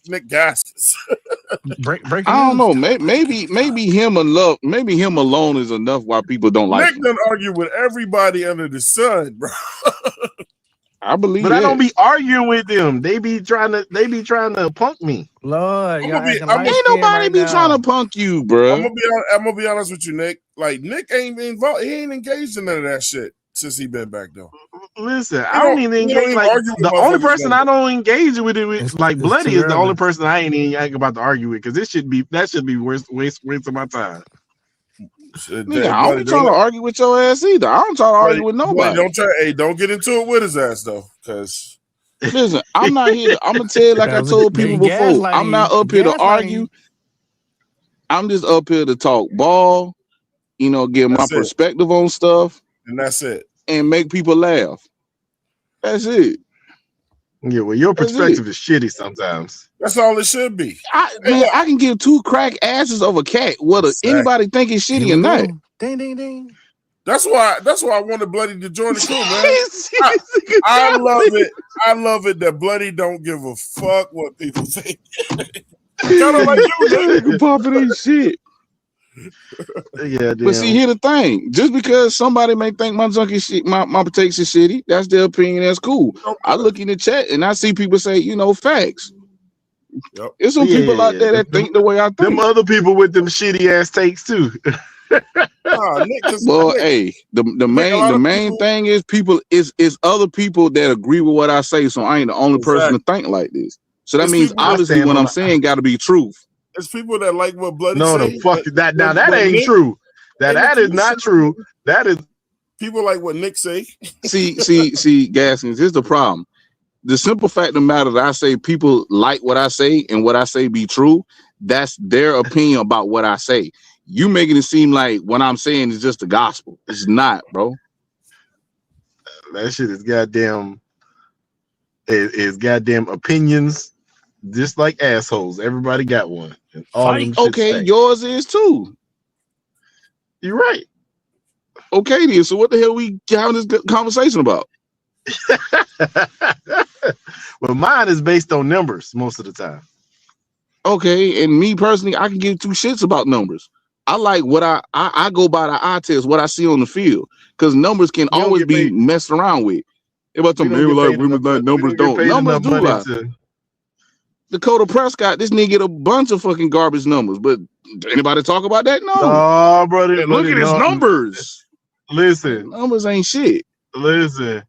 Nick Gaskins? Breaking I don't know. Maybe him alone. Maybe him alone is enough why people don't like Nick him. done argue with everybody under the sun, bro. I believe But that. I don't be arguing with them. They be trying to punk me. Lord, Ain't nobody be trying to punk you, bro. I'm gonna be honest with you, Nick. Like Nick ain't been involved. He ain't engaged in none of that shit since he been back though. Listen, I don't even engage. Like the only person I don't engage with it like Bloody is the only person I ain't about to argue with because that should be waste of my time. Nigga, I don't be trying to argue with your ass either. I don't try to argue with nobody. Don't get into it with his ass though, because listen, I'm not here. I'm gonna tell you like I told people before. I'm not up here to argue. I'm just up here to talk ball. You know, give my perspective on stuff, and that's it, and make people laugh. That's it. Yeah, well, your perspective is shitty sometimes. That's all it should be. I can give two crack asses of a cat whether anybody think it's shitty or not. Ding, ding, ding. That's why I wanted Bloody to join the crew, man. I love it. I love it that Bloody don't give a fuck what people think. Kind of like you, nigga. Popping ain't shit. Yeah, but see, here's the thing: just because somebody may think my junkie shit, my takes is shitty, that's their opinion. That's cool. I look in the chat and I see people say, facts. Yep. There's some people out there that think the way I think. Them other people with them shitty ass takes too. Well, hey, the main thing is people is other people that agree with what I say. So I ain't the only person to think like this. So that means obviously what I'm saying got to be truth. There's people that like what Bloody no, say. No, fuck that. Now that ain't true. That is not true. That is people like what Nick say. see, Gaskins, here's the problem. The simple fact of the matter that I say people like what I say and what I say be true, that's their opinion about what I say. You making it seem like what I'm saying is just the gospel. It's not, bro. That shit is goddamn. It's goddamn opinions, just like assholes. Everybody got one. Okay, yours is too. You're right. Okay, then. So what the hell we having this conversation about? Well, mine is based on numbers most of the time. Okay, and me personally, I can give two shits about numbers. I like what I go by the eye test, what I see on the field, because numbers can always be messed around with. About some people like women like numbers don't. Numbers do lie. Dakota Prescott, this nigga get a bunch of fucking garbage numbers, but anybody talk about that? No. Oh, brother, look at his numbers. Listen, numbers ain't shit. Listen,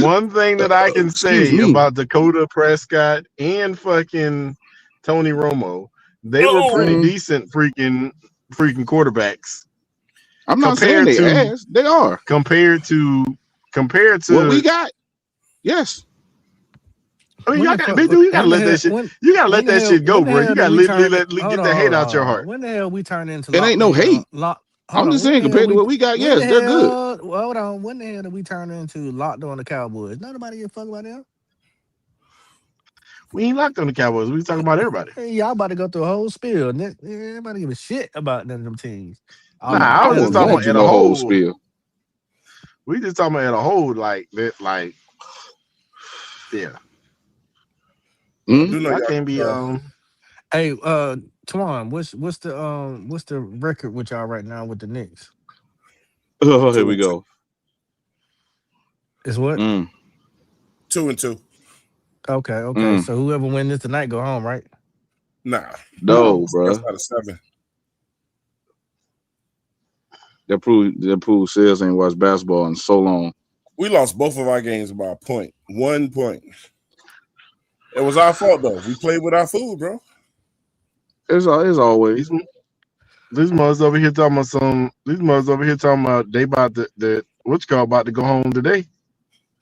one thing that I can say about Dakota Prescott and fucking Tony Romo, they were pretty decent freaking quarterbacks. I'm not saying they ass. They are compared to what we got. Yes. I mean, you gotta let that shit. You gotta let that shit go, bro. You gotta literally get the hate out your heart. When the hell we turn into? It ain't no hate. I'm just saying, compared to what we got, yes, they're good. Well, hold on. When the hell did we turn into locked on the Cowboys? Nobody give a fuck about them. We ain't locked on the Cowboys. We talking about everybody. Hey, y'all about to go through a whole spiel. Everybody give a shit about none of them teams. Nah, I was just talking about at a whole spiel. We just talking about at a whole like that, like yeah. I can't be Hey, Twan, what's the record with y'all right now with the Knicks? Oh, here we go. It's what? 2-2. Okay. So whoever win this tonight go home, right? Nah. No, bro. That's out of 7. That proves Sales ain't watched basketball in so long. We lost both of our games by a point. 1 point. It was our fault though. We played with our food, bro. It's always. These mothers over here talking about they about the what's called about to go home today.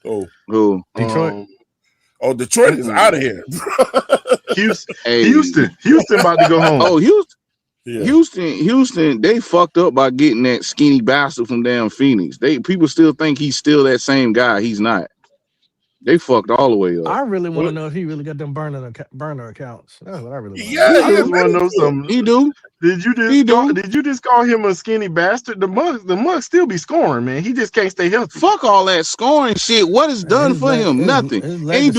Oh, Detroit. Detroit is out of here. Houston about to go home. Oh, Houston. Yeah. Houston, they fucked up by getting that skinny bastard from damn Phoenix. People still think he's still that same guy. He's not. They fucked all the way up. I really want to know if he really got them burner accounts. That's what I really want. I just want to know something. He do. Did you just call him a skinny bastard? The mug still be scoring, man. He just can't stay healthy. Fuck all that scoring shit. What is done for him? Nothing. Ain't do